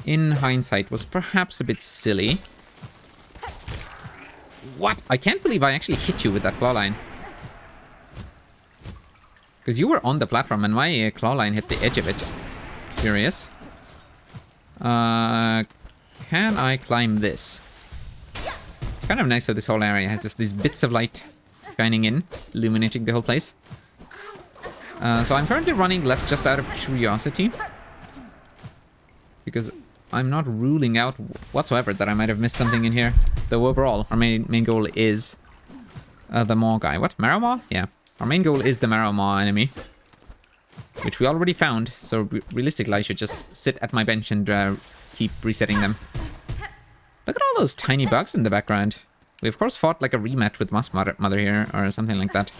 in hindsight, was perhaps a bit silly. What? I can't believe I actually hit you with that claw line. Because you were on the platform and my claw line hit the edge of it. Curious. Can I climb this? It's kind of nice how this whole area has just these bits of light shining in, illuminating the whole place. So I'm currently running left just out of curiosity. Because I'm not ruling out whatsoever that I might have missed something in here. Though overall, our main goal is the Maw guy. What? Marrow Maw? Yeah. Our main goal is the Marrow Maw enemy. Which we already found. So realistically, I should just sit at my bench and keep resetting them. Look at all those tiny bugs in the background. We of course fought like a rematch with Moss Mother here, or something like that.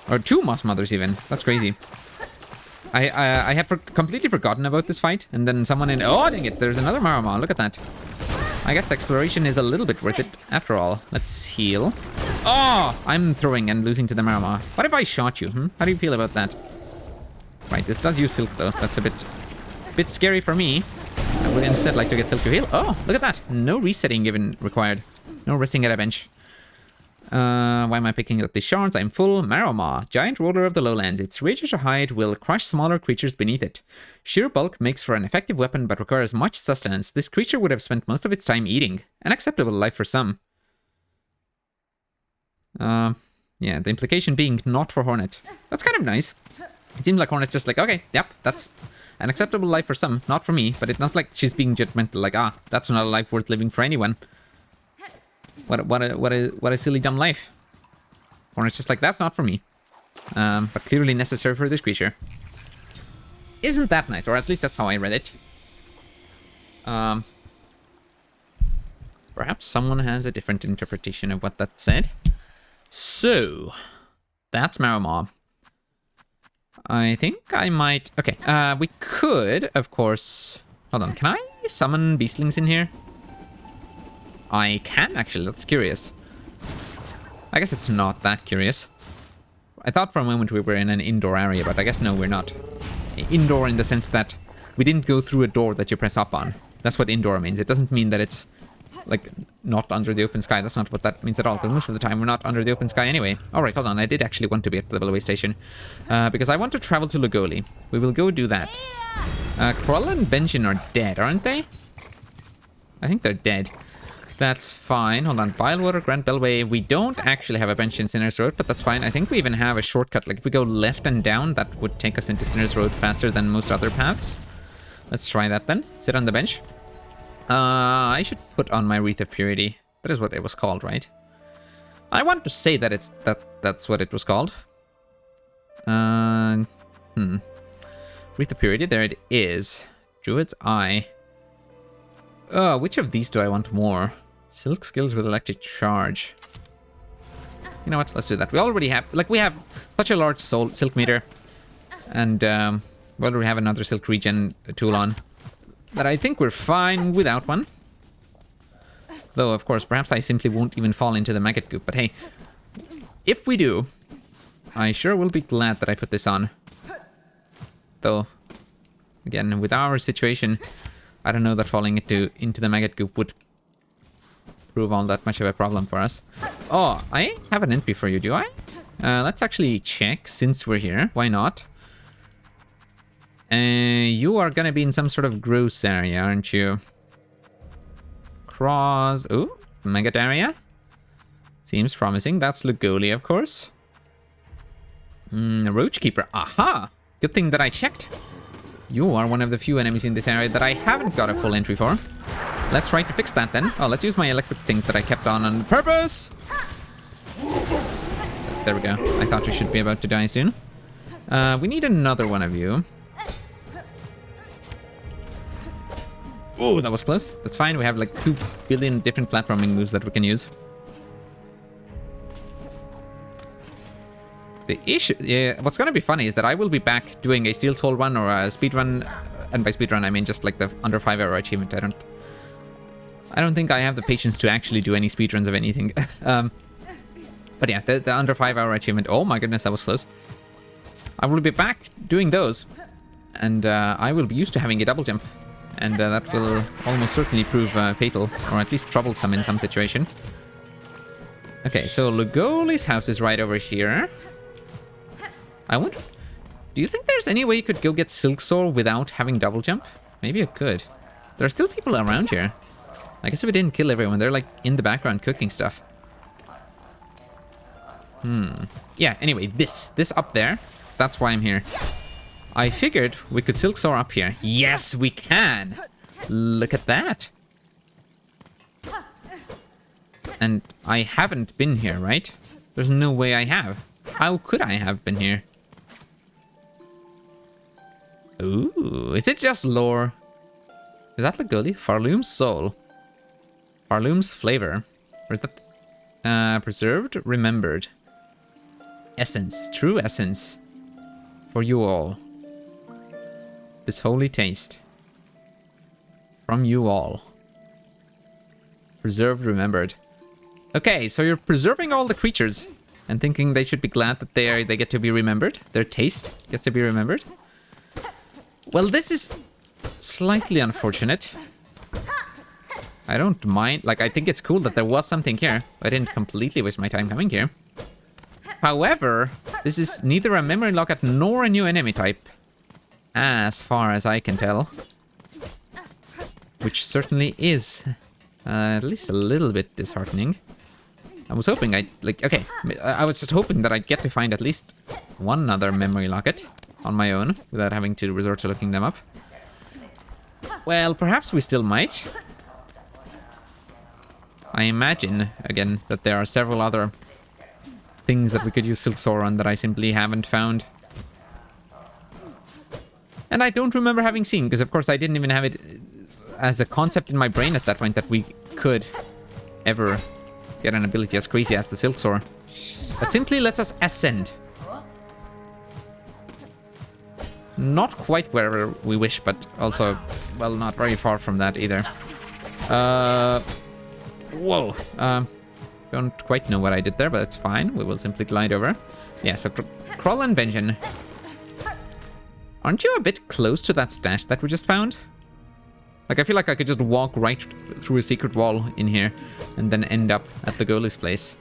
Or 2 Moss Mothers even. That's crazy. I had completely forgotten about this fight, and then someone in... Oh, dang it, there's another Marrow Maw. Look at that. I guess the exploration is a little bit worth it after all. Let's heal. Oh, I'm throwing and losing to the Marrow Maw. What if I shot you? How do you feel about that? Right, this does use Silk though. That's a bit scary for me. I would instead like to get Silk to heal. Oh, look at that. No resetting even required. No resting at a bench. Why am I picking up these shards? I'm full. Marrow Maw, giant roller of the lowlands. Its reaches a height will crush smaller creatures beneath it. Sheer bulk makes for an effective weapon but requires much sustenance. This creature would have spent most of its time eating. An acceptable life for some. Yeah, the implication being not for Hornet. That's kind of nice. It seems like Hornet's just like, okay, yep, that's an acceptable life for some, not for me. But it's not like she's being judgmental, like, that's not a life worth living for anyone. What a silly dumb life. Hornet's just like, that's not for me. But clearly necessary for this creature. Isn't that nice? Or at least that's how I read it. Perhaps someone has a different interpretation of what that said. So, that's Marrow Maw. I think I might... Okay, we could, of course... Hold on, can I summon beastlings in here? I can, actually. That's curious. I guess it's not that curious. I thought for a moment we were in an indoor area, but I guess no, we're not. Indoor in the sense that we didn't go through a door that you press up on. That's what indoor means. It doesn't mean that it's, like, not under the open sky. That's not what that means at all, because most of the time we're not under the open sky anyway. Alright, hold on. I did actually want to be at the railway station, because I want to travel to Lugoli. We will go do that. Krull and Benjin are dead, aren't they? I think they're dead. That's fine. Hold on. Bilewater, Grand Bellway. We don't actually have a bench in Sinner's Road, but that's fine. I think we even have a shortcut. Like, if we go left and down, that would take us into Sinner's Road faster than most other paths. Let's try that then. Sit on the bench. I should put on my Wreath of Purity. That is what it was called, right? I want to say that that's what it was called. Wreath of Purity. There it is. Druid's Eye. Which of these do I want more? Silk skills with electric charge. You know what? Let's do that. We already have... Like, we have such a large silk meter. And, we already have another silk regen tool on. That I think we're fine without one. Though, of course, perhaps I simply won't even fall into the maggot goop. But hey, if we do, I sure will be glad that I put this on. Though, again, with our situation, I don't know that falling into the maggot goop would prove all that much of a problem for us. Oh, I have an entry for you, do I? Let's actually check since we're here. Why not? You are gonna be in some sort of gross area, aren't you? Cross... Ooh, maggot area? Seems promising. That's Lugoli, of course. Roach Keeper. Aha! Good thing that I checked. You are one of the few enemies in this area that I haven't got a full entry for. Let's try to fix that then. Oh, let's use my electric things that I kept on purpose! There we go. I thought you should be about to die soon. We need another one of you. Oh, that was close. That's fine. We have like 2 billion different platforming moves that we can use. The issue... Yeah, what's gonna be funny is that I will be back doing a Steel Soul run or a speed run and by speedrun I mean just like the under 5 hour achievement. I don't think I have the patience to actually do any speedruns of anything. But yeah, the under 5 hour achievement. Oh my goodness, that was close. I will be back doing those, and I will be used to having a double jump, and that will almost certainly prove fatal, or at least troublesome in some situation. Okay, so Lugoli's house is right over here. I wonder, do you think there's any way you could go get Silksong without having double jump? Maybe you could. There are still people around here. I guess if we didn't kill everyone, they're like in the background cooking stuff. Yeah, anyway, this up there, that's why I'm here. I figured we could Silksong up here. Yes, we can! Look at that! And I haven't been here, right? There's no way I have. How could I have been here? Ooh, is it just lore? Is that Lugoli? Farloom's soul. Farloom's flavor. Or is that... preserved? Remembered. Essence. True essence. For you all. This holy taste. From you all. Preserved, remembered. Okay, so you're preserving all the creatures and thinking they should be glad that they get to be remembered. Their taste gets to be remembered. Well, this is slightly unfortunate. I don't mind. Like, I think it's cool that there was something here. I didn't completely waste my time coming here. However, this is neither a memory locket nor a new enemy type, as far as I can tell. Which certainly is at least a little bit disheartening. I was hoping I was just hoping that I'd get to find at least one other memory locket on my own without having to resort to looking them up. Well, perhaps we still might. I imagine, again, that there are several other things that we could use Silksong on that I simply haven't found. And I don't remember having seen, because of course I didn't even have it as a concept in my brain at that point that we could ever get an ability as crazy as the Silksong. That simply lets us ascend. Not quite where we wish, but also, well, not very far from that either. Whoa. Don't quite know what I did there, but it's fine. We will simply glide over. Yeah, so Kroll and Benjen. Aren't you a bit close to that stash that we just found? Like, I feel like I could just walk right through a secret wall in here and then end up at Lugoli's place.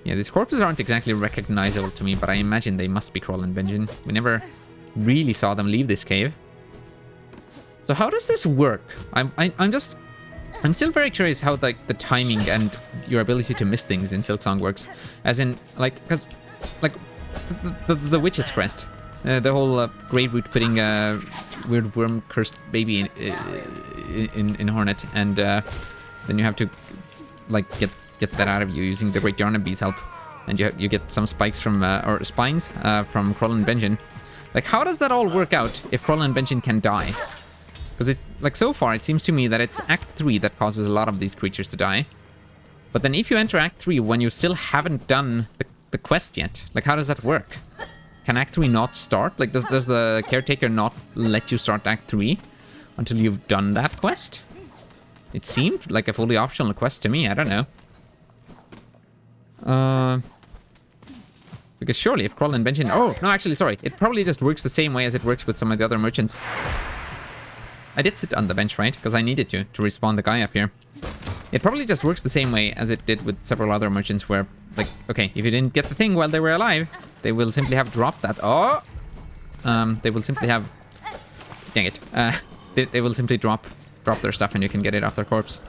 Yeah, these corpses aren't exactly recognizable to me, but I imagine they must be Kroll and Benjen. We never really saw them leave this cave. So how does this work? I'm still very curious how like the timing and your ability to miss things in Silksong works. As in, like, because, like, the Witch's Crest. The whole Grey Root putting a weird worm-cursed baby in Hornet, and then you have to, like, get that out of you using the Great Yarna Bee's help. And you get some spikes from, or spines from Kroll and Benjen. Like, how does that all work out if Kroll and Benjen can die? Because like, so far, it seems to me that it's Act 3 that causes a lot of these creatures to die. But then if you enter Act 3 when you still haven't done the quest yet, like, how does that work? Can Act 3 not start? Like, does the caretaker not let you start Act 3 until you've done that quest? It seemed like a fully optional quest to me, I don't know. Because surely if Kroll and Benjen... Oh, no, actually, sorry. It probably just works the same way as it works with some of the other merchants. I did sit on the bench, right? Because I needed to respawn the guy up here. It probably just works the same way as it did with several other merchants where, like, okay, if you didn't get the thing while they were alive, they will simply have dropped that. Oh! They will simply have... Dang it. They will simply drop their stuff and you can get it off their corpse.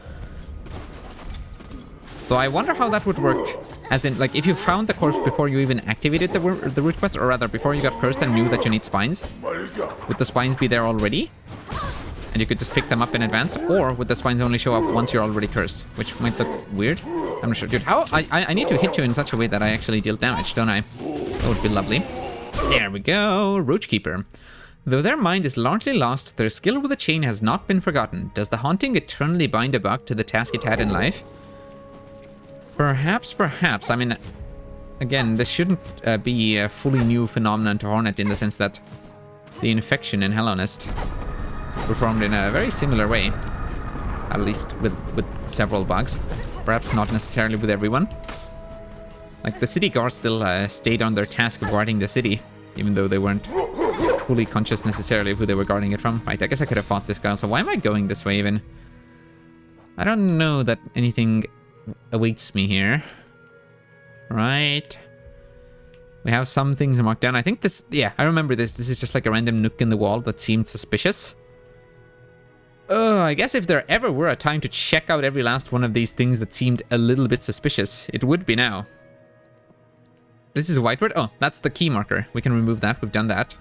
So I wonder how that would work. As in, like, if you found the corpse before you even activated the root quest, or rather, before you got cursed and knew that you need spines, would the spines be there already? And you could just pick them up in advance? Or would the spines only show up once you're already cursed? Which might look weird. I'm not sure. Dude, how? I need to hit you in such a way that I actually deal damage, don't I? That would be lovely. There we go. Roachkeeper. Though their mind is largely lost, their skill with the chain has not been forgotten. Does the haunting eternally bind a bug to the task it had in life? Perhaps. I mean, again, this shouldn't be a fully new phenomenon to Hornet in the sense that the infection in Hellonest performed in a very similar way. At least with several bugs. Perhaps not necessarily with everyone. Like, the city guards still stayed on their task of guarding the city, even though they weren't fully conscious necessarily of who they were guarding it from. Right, I guess I could have fought this guy. So why am I going this way even? I don't know that anything awaits me here. Right. We have some things marked down. I think this... Yeah, I remember this. This is just like a random nook in the wall that seemed suspicious. I guess if there ever were a time to check out every last one of these things that seemed a little bit suspicious, it would be now. This is a whiteboard. Oh, that's the key marker. We can remove that. We've done that.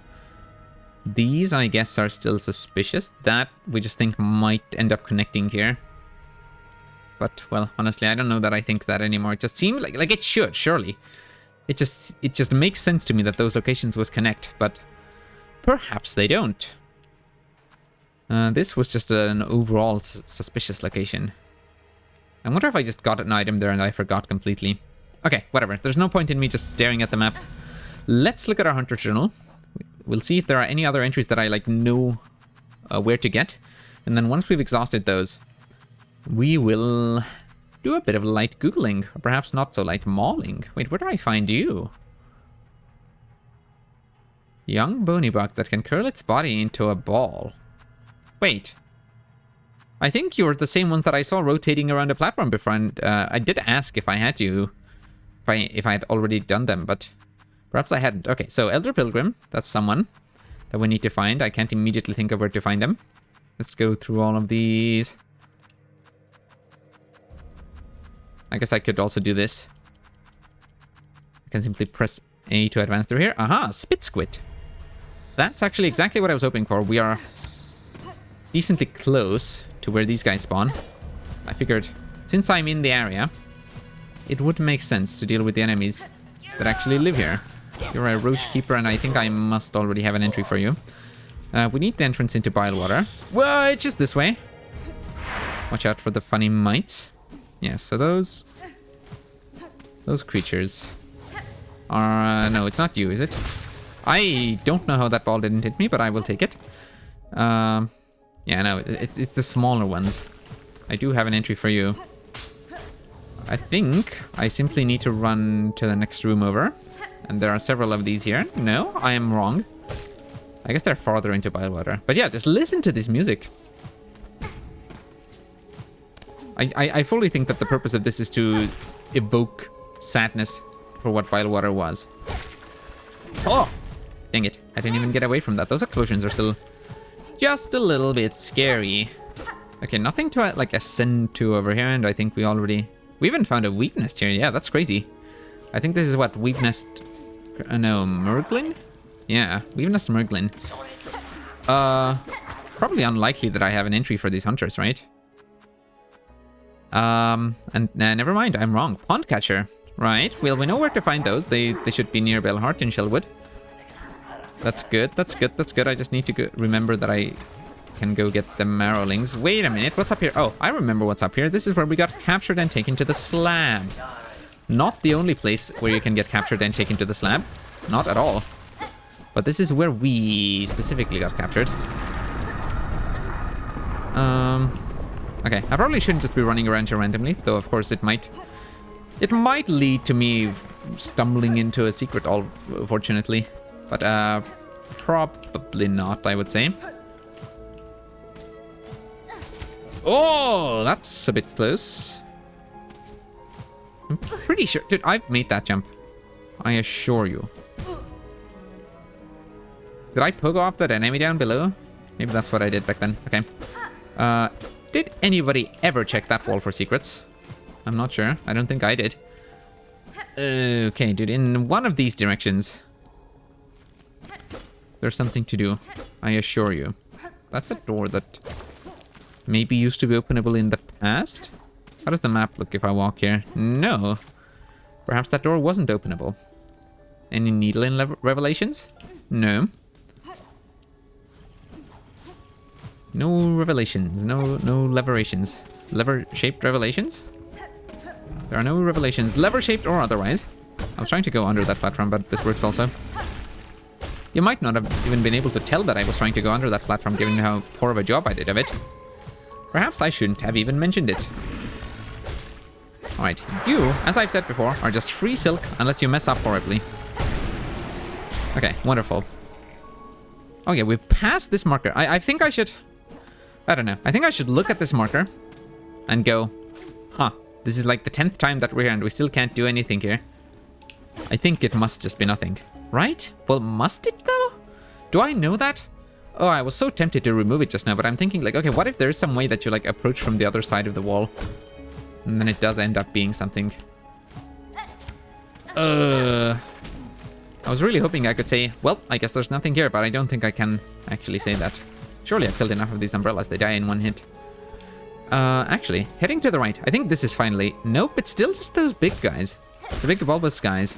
These, I guess, are still suspicious. That we just think might end up connecting here. But, well, honestly, I don't know that I think that anymore. It just seemed like it should, surely. It just makes sense to me that those locations would connect, but perhaps they don't. This was just an overall suspicious location. I wonder if I just got an item there and I forgot completely. Okay, whatever. There's no point in me just staring at the map. Let's look at our Hunter Journal. We'll see if there are any other entries that I know where to get. And then once we've exhausted those, we will do a bit of light Googling. Or perhaps not so light mauling. Wait, where do I find you? Young bony bug that can curl its body into a ball. Wait. I think you're the same ones that I saw rotating around the platform before, and I did ask if I had you, if I had already done them, but perhaps I hadn't. Okay, so Elder Pilgrim, that's someone that we need to find. I can't immediately think of where to find them. Let's go through all of these. I guess I could also do this. I can simply press A to advance through here. Aha, Spit Squid. That's actually exactly what I was hoping for. We are decently close to where these guys spawn. I figured, since I'm in the area, it would make sense to deal with the enemies that actually live here. You're a Roach Keeper, and I think I must already have an entry for you. We need the entrance into Bilewater. Well, it's just this way. Watch out for the funny mites. Yeah, so those creatures are... no, it's not you, is it? I don't know how that ball didn't hit me, but I will take it. Yeah, no, it's the smaller ones. I do have an entry for you. I think I simply need to run to the next room over. And there are several of these here. No, I am wrong. I guess they're farther into Bilewater. But yeah, just listen to this music. I fully think that the purpose of this is to evoke sadness for what Bilewater was. Oh! Dang it. I didn't even get away from that. Those explosions are still just a little bit scary. Okay, nothing to like ascend to over here, and I think we even found a weave nest here. Yeah, that's crazy. I think this is what weave nest... no, Merglin? Yeah, weave nest Merglin. Probably unlikely that I have an entry for these hunters, right? And never mind, I'm wrong. Pond Catcher. Right, well, we know where to find those. They should be near Bellheart in Shellwood. That's good, that's good, that's good. I just need to remember that I can go get the Marrowlings. Wait a minute, what's up here? Oh, I remember what's up here. This is where we got captured and taken to the slab. Not the only place where you can get captured and taken to the slab. Not at all. But this is where we specifically got captured. Okay, I probably shouldn't just be running around here randomly, though of course it might lead to me stumbling into a secret, fortunately. But probably not, I would say. Oh, that's a bit close. I'm pretty sure, dude, I've made that jump. I assure you. Did I pogo off that enemy down below? Maybe that's what I did back then. Okay. Did anybody ever check that wall for secrets? I'm not sure. I don't think I did. Okay, dude, in one of these directions, there's something to do. I assure you. That's a door that maybe used to be openable in the past? How does the map look if I walk here? No. Perhaps that door wasn't openable. Any needle in revelations? No. No revelations. No leverations. Lever-shaped revelations? There are no revelations. Lever-shaped or otherwise. I was trying to go under that platform, but this works also. You might not have even been able to tell that I was trying to go under that platform, given how poor of a job I did of it. Perhaps I shouldn't have even mentioned it. Alright, you, as I've said before, are just free silk unless you mess up horribly. Okay, wonderful. Oh yeah, we've passed this marker. I think I should... I don't know. I think I should look at this marker and go, huh, this is like the 10th time that we're here and we still can't do anything here. I think it must just be nothing. Right? Well, must it though? Do I know that? Oh, I was so tempted to remove it just now, but I'm thinking like, okay, what if there's some way that you like approach from the other side of the wall? And then it does end up being something. I was really hoping I could say, well, I guess there's nothing here, but I don't think I can actually say that. Surely I've killed enough of these umbrellas, they die in one hit. Actually, heading to the right. I think this is finally... Nope, it's still just those big guys. The big bulbous guys.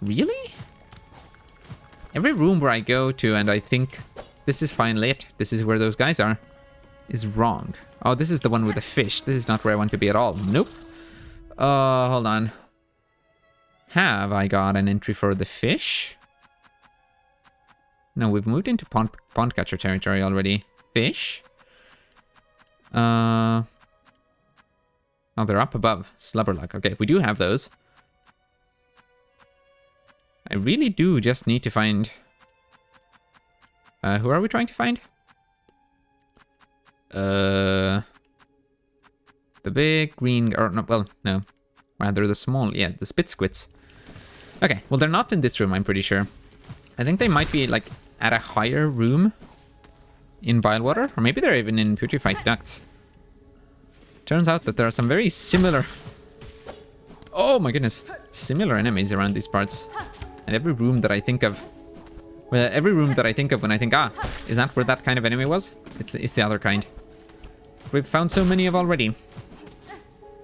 Really? Every room where I go to and I think this is finally it, this is where those guys are, is wrong. Oh, this is the one with the fish. This is not where I want to be at all. Nope. Hold on. Have I got an entry for the fish? No, we've moved into pond catcher territory already. Fish? Oh, they're up above. Slubberluck. Okay, we do have those. I really do just need to find... who are we trying to find? The big green... Or, no, well, no. Rather the small... Yeah, the spitsquits. Okay, well, they're not in this room, I'm pretty sure. I think they might be, like, at a higher room in Bilewater. Or maybe they're even in Putrefied Ducts. Turns out that there are some very similar... Oh my goodness. Similar enemies around these parts. And every room that I think of... Well, every room that I think of when I think, ah, is that where that kind of enemy was? It's the other kind. We've found so many of already.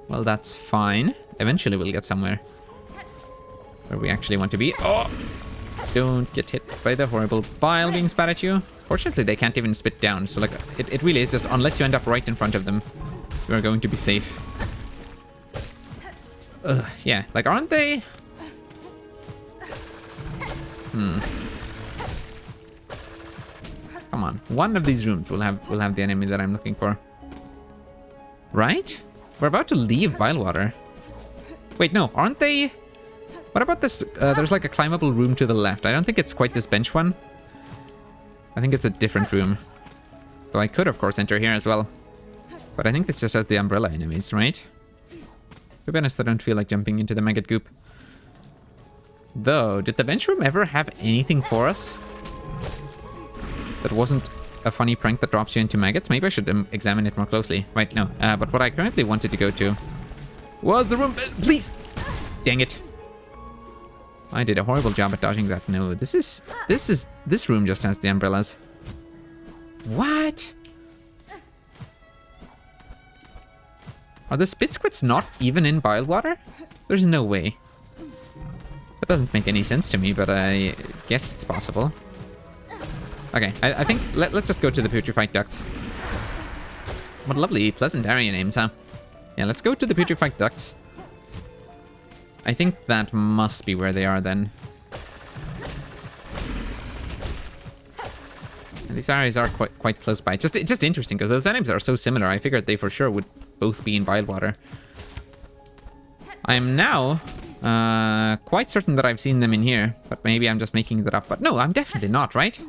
Well, that's fine. Eventually we'll get somewhere where we actually want to be. Oh! Don't get hit by the horrible bile being spat at you. Fortunately, they can't even spit down. So, like, it really is just, unless you end up right in front of them, you are going to be safe. Yeah, like, aren't they? Come on, one of these rooms will have the enemy that I'm looking for. Right? We're about to leave Bilewater. Wait, no, aren't they? What about this? There's like a climbable room to the left. I don't think it's quite this bench one. I think it's a different room. Though I could, of course, enter here as well. But I think this just has the umbrella enemies, right? To be honest, I don't feel like jumping into the maggot goop. Though, did the bench room ever have anything for us that wasn't a funny prank that drops you into maggots? Maybe I should examine it more closely. Right, no. But what I currently wanted to go to was the room... Please! Dang it. I did a horrible job at dodging that. No, this room just has the umbrellas. What? Are the spitsquits not even in Bilewater? There's no way. That doesn't make any sense to me, but I guess it's possible. Okay, I think let's just go to the Putrefied Ducts. What lovely, pleasant area names, huh? Yeah, let's go to the Putrefied Ducts. I think that must be where they are then. And these areas are quite close by. It's just interesting because those enemies are so similar. I figured they for sure would both be in Bilewater. I am now quite certain that I've seen them in here, but maybe I'm just making that up. But no, I'm definitely not, right?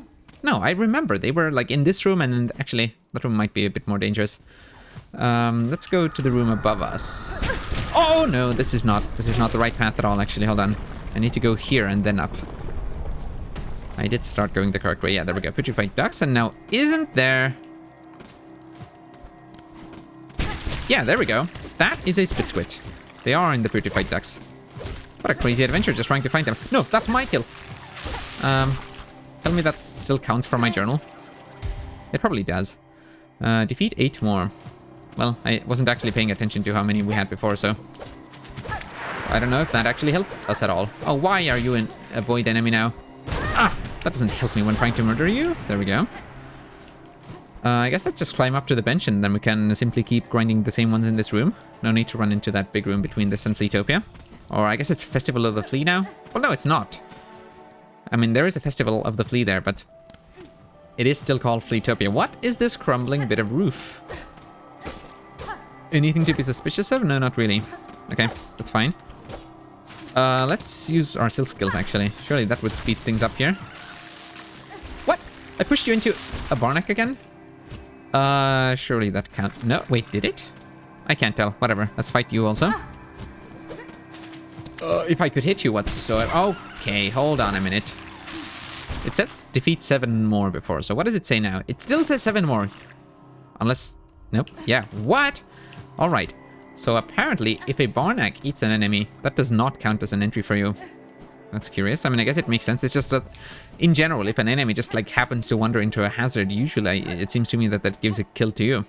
No, I remember they were like in this room, and actually that room might be a bit more dangerous. Let's go to the room above us. Oh no, this is not the right path at all. Actually, hold on. I need to go here and then up. I did start going the correct way. Yeah, there we go. Putrefied Ducts, and now isn't there? Yeah, there we go. That is a spitsquit. They are in the Putrefied Ducts. What a crazy adventure just trying to find them. No, that's my kill. Tell me that still counts for my journal. It probably does. Defeat 8 more. Well, I wasn't actually paying attention to how many we had before, so I don't know if that actually helped us at all. Oh, why are you a void enemy now? Ah, that doesn't help me when trying to murder you. There we go. I guess let's just climb up to the bench and then we can simply keep grinding the same ones in this room. No need to run into that big room between this and Fleetopia. Or I guess it's Festival of the Flea now? Well, no, it's not. I mean, there is a Festival of the Flea there, but it is still called Fleetopia. What is this crumbling bit of roof? Anything to be suspicious of? No, not really. Okay, that's fine. Let's use our silk skills, actually. Surely that would speed things up here. What? I pushed you into a Barnack again? Surely that can't... No, wait, did it? I can't tell. Whatever. Let's fight you also. If I could hit you whatsoever... Okay, hold on a minute. It says defeat 7 more before, so what does it say now? It still says 7 more. Unless... Nope. Yeah. What? Alright. So apparently, if a Barnack eats an enemy, that does not count as an entry for you. That's curious. I mean, I guess it makes sense. It's just that, in general, if an enemy just like happens to wander into a hazard, usually it seems to me that that gives a kill to you.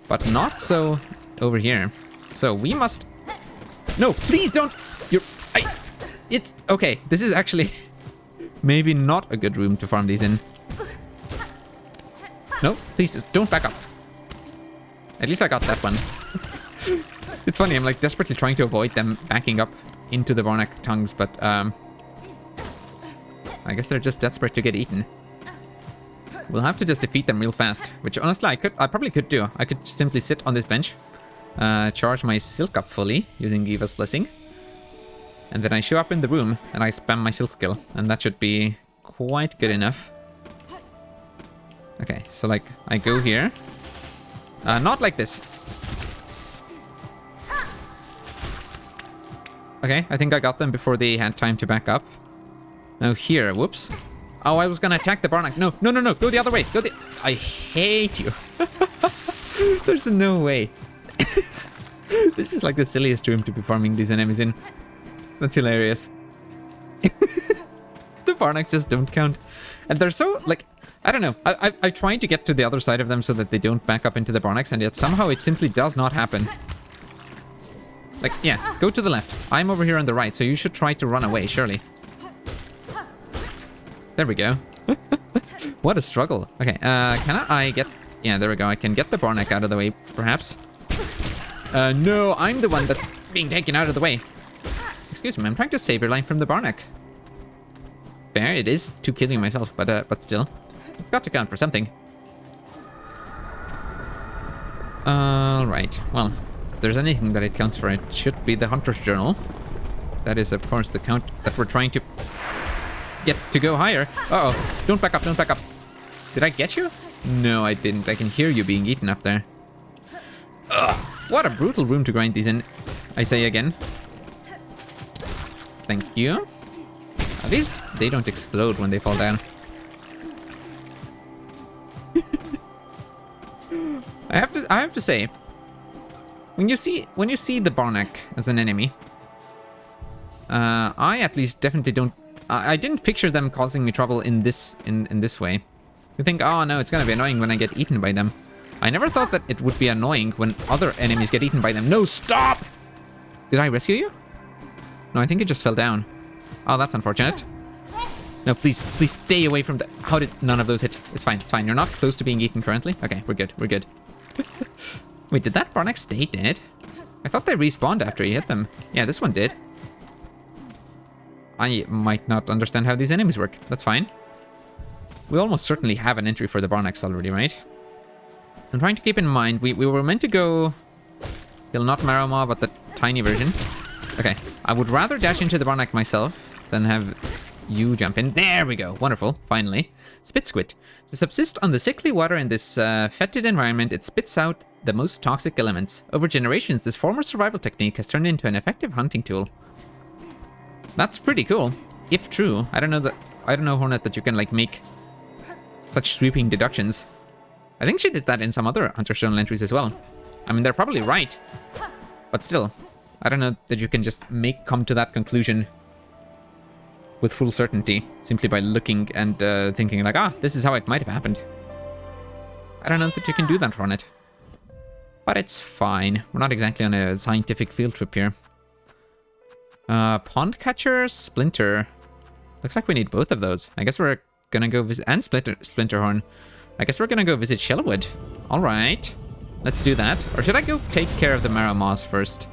But not so over here. So we must... No, please don't... It's... Okay, this is actually maybe not a good room to farm these in. No, please just don't back up. At least I got that one. It's funny, I'm like desperately trying to avoid them backing up into the Barnack tongues, but I guess they're just desperate to get eaten. We'll have to just defeat them real fast, which honestly I probably could do. I could simply sit on this bench, charge my silk up fully using Giva's Blessing, and then I show up in the room and I spam my silk skill, and that should be quite good enough. Okay, so like I go here. Not like this. Okay, I think I got them before they had time to back up. Now here, whoops. Oh, I was gonna attack the Barnack. No, no, no, no, go the other way. Go the... I hate you. There's no way. This is like the silliest room to be farming these enemies in. That's hilarious. The Barnack just don't count. And they're so, like... I don't know. I tried to get to the other side of them so that they don't back up into the Barnacks, and yet somehow it simply does not happen. Like, yeah, go to the left. I'm over here on the right, so you should try to run away, surely. There we go. What a struggle. Okay, can I get... Yeah, there we go. I can get the Barnack out of the way, perhaps. No, I'm the one that's being taken out of the way. Excuse me, I'm trying to save your life from the Barnack. Fair, it is to killing myself, but still. It's got to count for something. Alright, well, if there's anything that it counts for, it should be the Hunter's Journal. That is, of course, the count that we're trying to get to go higher. Uh-oh, don't back up, don't back up. Did I get you? No, I didn't. I can hear you being eaten up there. Ugh, what a brutal room to grind these in, I say again. Thank you. At least they don't explode when they fall down. I have to say, when you see the Barnack as an enemy, I at least definitely don't. I didn't picture them causing me trouble in this way. You think, oh no, it's gonna be annoying when I get eaten by them. I never thought that it would be annoying when other enemies get eaten by them. No, stop! Did I rescue you? No, I think it just fell down. Oh, that's unfortunate. No, please stay away from the... How did none of those hit? It's fine, it's fine. You're not close to being eaten currently. Okay, we're good, we're good. Wait, did that Barnack stay dead? I thought they respawned after you hit them. Yeah, this one did. I might not understand how these enemies work. That's fine. We almost certainly have an entry for the Barnacks already, right? I'm trying to keep in mind, we were meant to go... Kill not Marrow, but the tiny version. Okay, I would rather dash into the Barnack myself than have you jump in. There we go. Wonderful. Finally. Spit squid. To subsist on the sickly water in this fetid environment, it spits out the most toxic elements. Over generations, this former survival technique has turned into an effective hunting tool. That's pretty cool. If true. I don't know, Hornet, that you can like make such sweeping deductions. I think she did that in some other Hunter's Journal entries as well. I mean, they're probably right. But still, I don't know that you can just come to that conclusion with full certainty, simply by looking and thinking like, this is how it might have happened. I don't know that you can do that on it. But it's fine. We're not exactly on a scientific field trip here. Pond catcher, splinter. Looks like we need both of those. I guess we're gonna go visit... And splinterhorn. I guess we're gonna go visit Shellwood. Alright. Let's do that. Or should I go take care of the Marrow Moss first?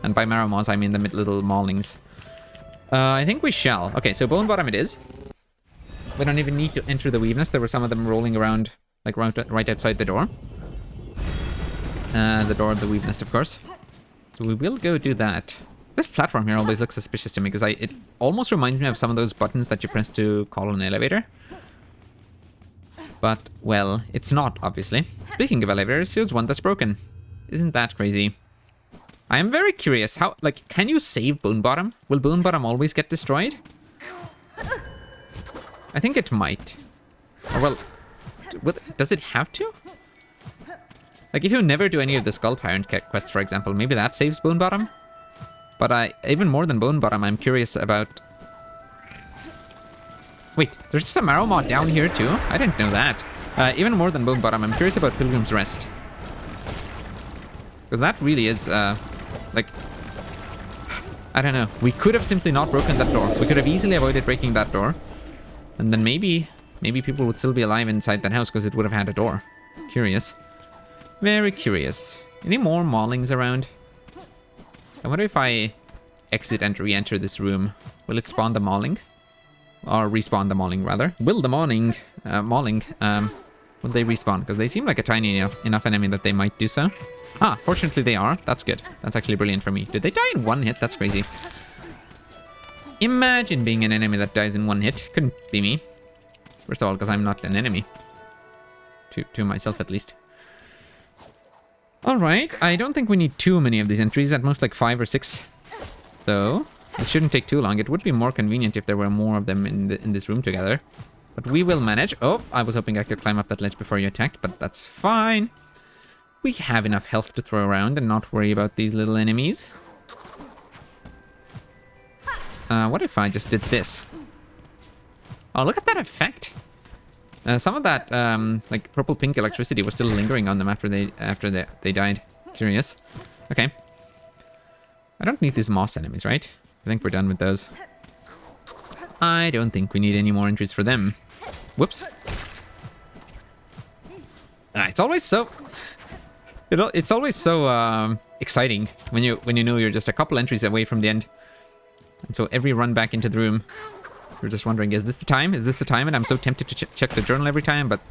And by marrow maws, I mean the little maulings. I think we shall. Okay, so bone bottom it is. We don't even need to enter the weaveness. There were some of them rolling around, like right outside the door. The door of the weaveness, of course. So we will go do that. This platform here always looks suspicious to me, because it almost reminds me of some of those buttons that you press to call an elevator. But, well, it's not, obviously. Speaking of elevators, here's one that's broken. Isn't that crazy? I am very curious, how, like, can you save Bone Bottom? Will Bone Bottom always get destroyed? I think it might. Or, well, does it have to? Like, if you never do any of the Skull Tyrant quests, for example, maybe that saves Bone Bottom? But even more than Bone Bottom, I'm curious about... Wait, there's just a Marrow Maw down here too? I didn't know that. Even more than Bone Bottom, I'm curious about Pilgrim's Rest. Because that really is, like... I don't know. We could have simply not broken that door. We could have easily avoided breaking that door. And then maybe people would still be alive inside that house because it would have had a door. Curious. Very curious. Any more maulings around? I wonder if I exit and re-enter this room. Will it spawn the mauling? Or respawn the mauling, rather. Will the mauling, will they respawn? Because they seem like a tiny enough enemy that they might do so. Ah, fortunately they are. That's good. That's actually brilliant for me. Did they die in one hit? That's crazy. Imagine being an enemy that dies in one hit. Couldn't be me. First of all, because I'm not an enemy. To myself, at least. Alright, I don't think we need too many of these entries, at most like 5 or 6. So, this shouldn't take too long. It would be more convenient if there were more of them in this room together. But we will manage. Oh, I was hoping I could climb up that ledge before you attacked, but that's fine. We have enough health to throw around and not worry about these little enemies. What if I just did this? Oh, look at that effect. Some of that, like, purple-pink electricity was still lingering on them after they died. Curious. Okay. I don't need these moss enemies, right? I think we're done with those. I don't think we need any more entries for them. Whoops. It's always so... It's always so exciting when you know you're just a couple entries away from the end. And so every run back into the room... You're just wondering, is this the time? Is this the time? And I'm so tempted to check the journal every time, but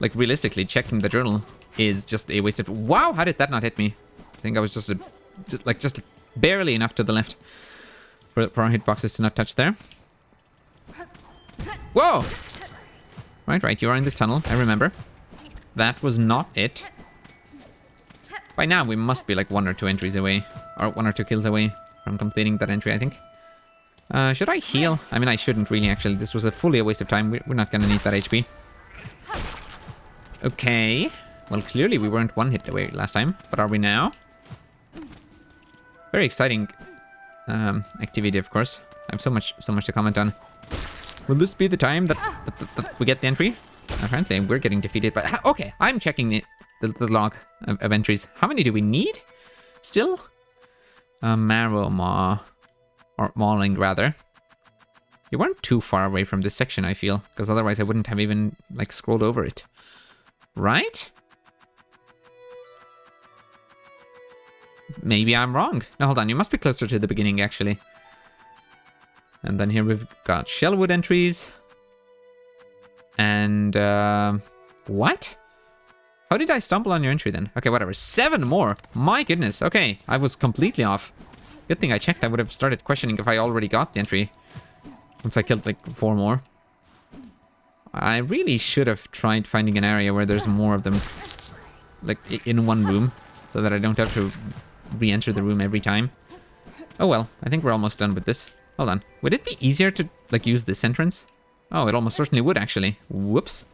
like realistically, checking the journal is just a waste of... Wow, how did that not hit me? I think I was just barely enough to the left for our hitboxes to not touch there. Whoa! Right, you are in this tunnel, I remember. That was not it. By now, we must be like 1 or 2 entries away, or 1 or 2 kills away from completing that entry, I think. Should I heal? I mean, I shouldn't really, actually. This was fully a waste of time. We're not gonna need that HP. Okay. Well, clearly we weren't 1 hit away last time, but are we now? Very exciting activity, of course. I have so much to comment on. Will this be the time that we get the entry? Apparently, we're getting defeated, but... Okay, I'm checking the log of entries. How many do we need? Still? Marrow Maw. Or mauling, rather. You weren't too far away from this section, I feel. Because otherwise I wouldn't have even, like, scrolled over it. Right? Maybe I'm wrong. No, hold on. You must be closer to the beginning, actually. And then here we've got Shellwood entries. And, what? How did I stumble on your entry, then? Okay, whatever. 7 more! My goodness. Okay, I was completely off. Good thing I checked. I would have started questioning if I already got the entry. Once I killed like 4 more. I really should have tried finding an area where there's more of them. Like in one room. So that I don't have to re-enter the room every time. Oh well, I think we're almost done with this. Hold on. Would it be easier to like use this entrance? Oh, it almost certainly would actually. Whoops.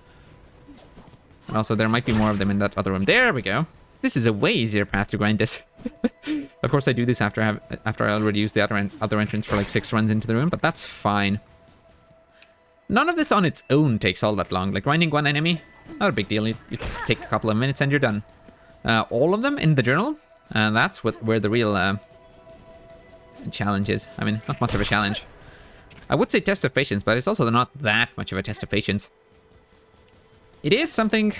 And also there might be more of them in that other room. There we go. This is a way easier path to grind this. Of course, I do this after I already used the other entrance for like 6 runs into the room, but that's fine. None of this on its own takes all that long. Like grinding 1 enemy, not a big deal. You take a couple of minutes and you're done. All of them in the journal, that's where the real challenge is. I mean, not much of a challenge. I would say test of patience, but it's also not that much of a test of patience. It is something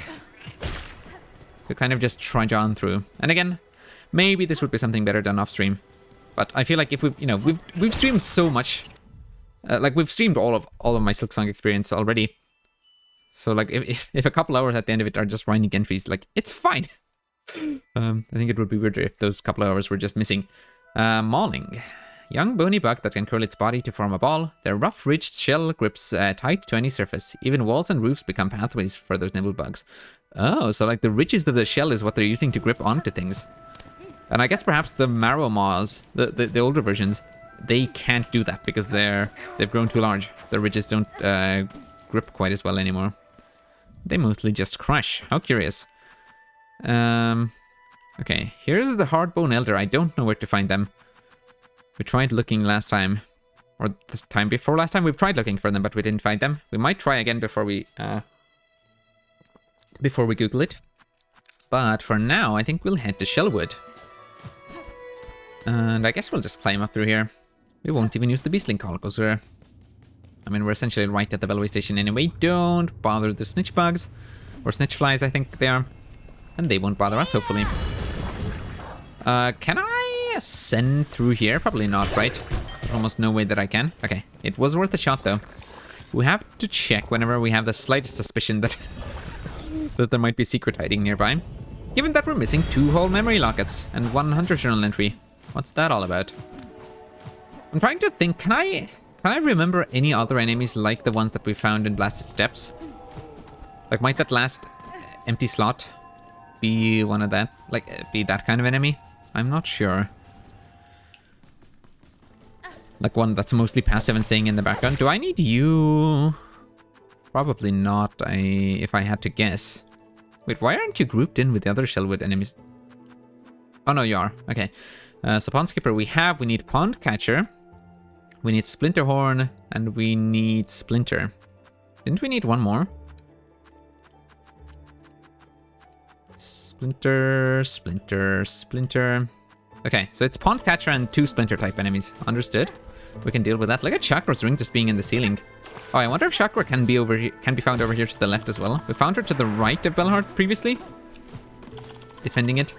to kind of just trudge on through. And again, maybe this would be something better done off stream. But I feel like if we've, you know, we've streamed so much. Like, we've streamed all of my Silksong experience already. So, like, if a couple hours at the end of it are just grinding entries, like, it's fine. I think it would be weirder if those couple hours were just missing. Mauling. Young bony bug that can curl its body to form a ball. Their rough, ridged shell grips tight to any surface. Even walls and roofs become pathways for those nibble bugs. Oh, so like the ridges of the shell is what they're using to grip onto things. And I guess perhaps the marrow maws, the older versions, they can't do that because they've grown too large. The ridges don't grip quite as well anymore. They mostly just crush. How curious. Okay, here's the hardbone elder. I don't know where to find them. We tried looking last time, or the time before last time. We've tried looking for them, but we didn't find them. We might try again before we Google it. But for now, I think we'll head to Shellwood. And I guess we'll just climb up through here. We won't even use the beastling call because we're essentially right at the bellway station anyway. Don't bother the snitch bugs, or snitch flies, I think they are, and they won't bother us, hopefully. Can I ascend through here? Probably not, right? There's almost no way that I can. Okay, it was worth a shot though. We have to check whenever we have the slightest suspicion that that there might be secret hiding nearby. Given that we're missing 2 whole memory lockets and 1 hunter journal entry. What's that all about? I'm trying to think, can I remember any other enemies like the ones that we found in Blasted Steppes? Like, might that last empty slot be one of that? Like, be that kind of enemy? I'm not sure. Like one that's mostly passive and staying in the background. Do I need you? Probably not, if I had to guess. Wait, why aren't you grouped in with the other Shellwood enemies? Oh, no, you are. Okay. So Pond Skipper we need Pond Catcher. We need Splinter Horn, and we need Splinter. Didn't we need one more? Splinter, Splinter, Splinter. Okay, so it's Pond Catcher and 2 Splinter type enemies. Understood. We can deal with that. Look at Chakra's ring just being in the ceiling. Oh, I wonder if Chakra can be found over here to the left as well. We found her to the right of Bellheart previously, defending it.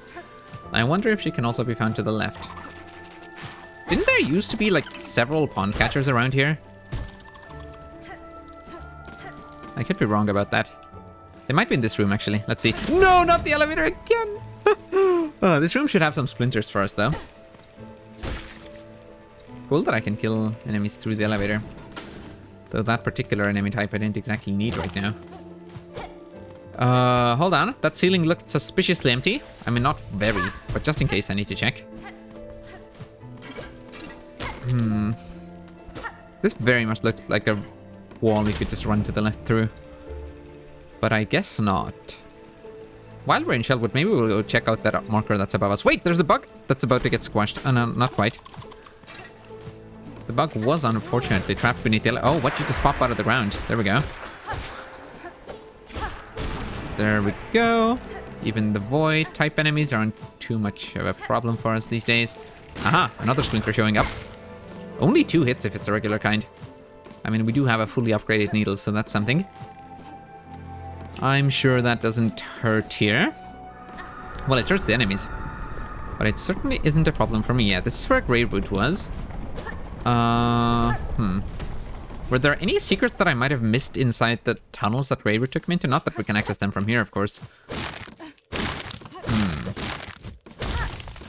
I wonder if she can also be found to the left. Didn't there used to be like several pond catchers around here? I could be wrong about that. They might be in this room actually. Let's see. No, not the elevator again. Oh, this room should have some splinters for us though. Cool that I can kill enemies through the elevator. Though that particular enemy type I didn't exactly need right now. Hold on. That ceiling looked suspiciously empty. I mean, not very, but just in case I need to check. This very much looks like a wall you could just run to the left through. But I guess not. While we're in Shellwood, maybe we'll go check out that marker that's above us. Wait, there's a bug that's about to get squashed. Oh, no, not quite. The bug was unfortunately trapped beneath the... Oh, what? You just pop out of the ground. There we go. There we go. Even the void type enemies aren't too much of a problem for us these days. Aha, another Splinter showing up. Only 2 hits if it's a regular kind. I mean, we do have a fully upgraded needle, so that's something. I'm sure that doesn't hurt here. Well, it hurts the enemies. But it certainly isn't a problem for me. Yeah, this is where Grey Root was. Were there any secrets that I might have missed inside the tunnels that Grey Root took me into? Not that we can access them from here, of course.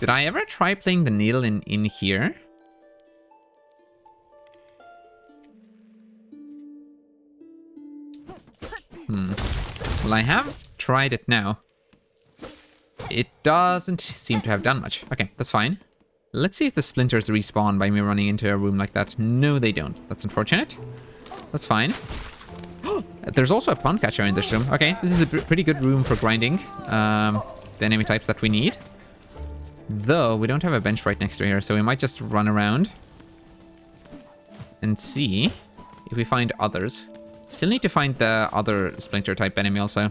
Did I ever try playing the needle in here? Well, I have tried it now. It doesn't seem to have done much. Okay, that's fine. Let's see if the splinters respawn by me running into a room like that. No, they don't. That's unfortunate. That's fine. There's also a pond catcher in this room. Okay, this is a pretty good room for grinding the enemy types that we need. Though, we don't have a bench right next to here, so we might just run around and see if we find others. Still need to find the other splinter type enemy also.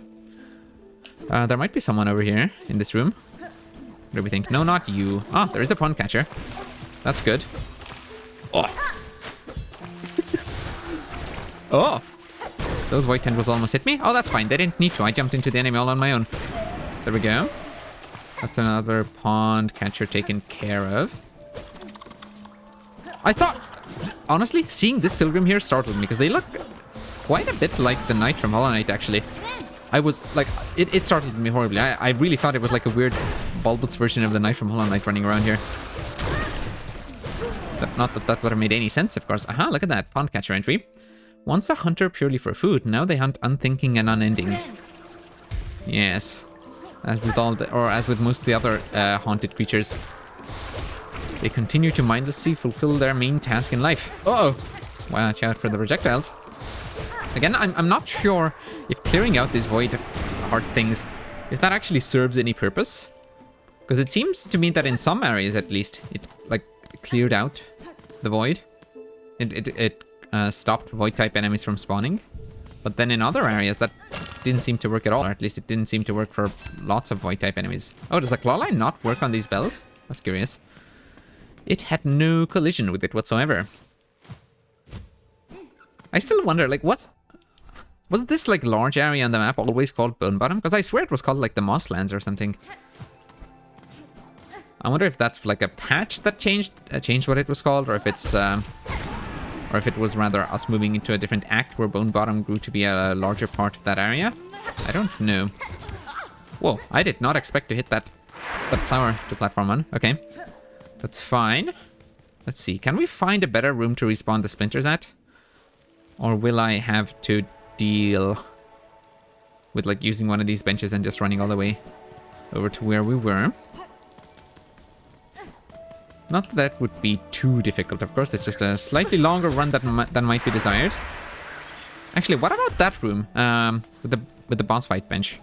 There might be someone over here in this room. What do we think? No, not you. Ah, there is a pond catcher. That's good. Oh. Oh. Those white tendrils almost hit me. Oh, that's fine. They didn't need to. I jumped into the enemy all on my own. There we go. That's another pond catcher taken care of. I thought... Honestly, seeing this pilgrim here startled me, because they look quite a bit like the knight from Hollow Knight, actually. I was like... It startled me horribly. I really thought it was like a weird bulbous version of the knight from Hollow Knight running around here. Not that that would have made any sense, of course. Aha, look at that. Pond catcher entry. Once a hunter purely for food, now they hunt unthinking and unending. Yes. As with all the... Or as with most of the other haunted creatures. They continue to mindlessly fulfill their main task in life. Uh-oh! Watch out for the projectiles. Again, I'm not sure if clearing out these void heart things, if that actually serves any purpose. Because it seems to me that in some areas, at least, it, like, cleared out the void. It stopped void-type enemies from spawning. But then in other areas, that didn't seem to work at all. Or at least it didn't seem to work for lots of void-type enemies. Oh, does the clawline not work on these bells? That's curious. It had no collision with it whatsoever. I still wonder, like, was this, like, large area on the map always called Bone Bottom? Because I swear it was called, like, the Mosslands or something. I wonder if that's, like, a patch that changed what it was called, or if it's, or if it was rather us moving into a different act where Bone Bottom grew to be a larger part of that area. I don't know. Whoa, I did not expect to hit that flower to platform on. Okay. That's fine. Let's see. Can we find a better room to respawn the splinters at? Or will I have to deal with, like, using one of these benches and just running all the way over to where we were? Not that that would be too difficult, of course. It's just a slightly longer run than might be desired. Actually, what about that room with the boss fight bench?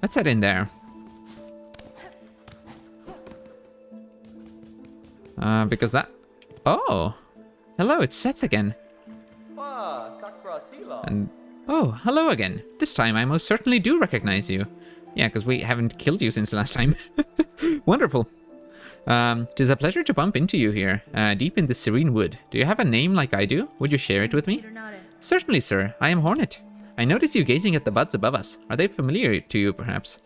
Let's head in there. Because that... Oh! Hello, it's Seth again. And... Oh, hello again. This time I most certainly do recognize you. Yeah, because we haven't killed you since the last time. Wonderful. Tis a pleasure to bump into you here, deep in the serene wood. Do you have a name like I do? Would you share it with me? Certainly, sir. I am Hornet. I notice you gazing at the buds above us. Are they familiar to you, perhaps?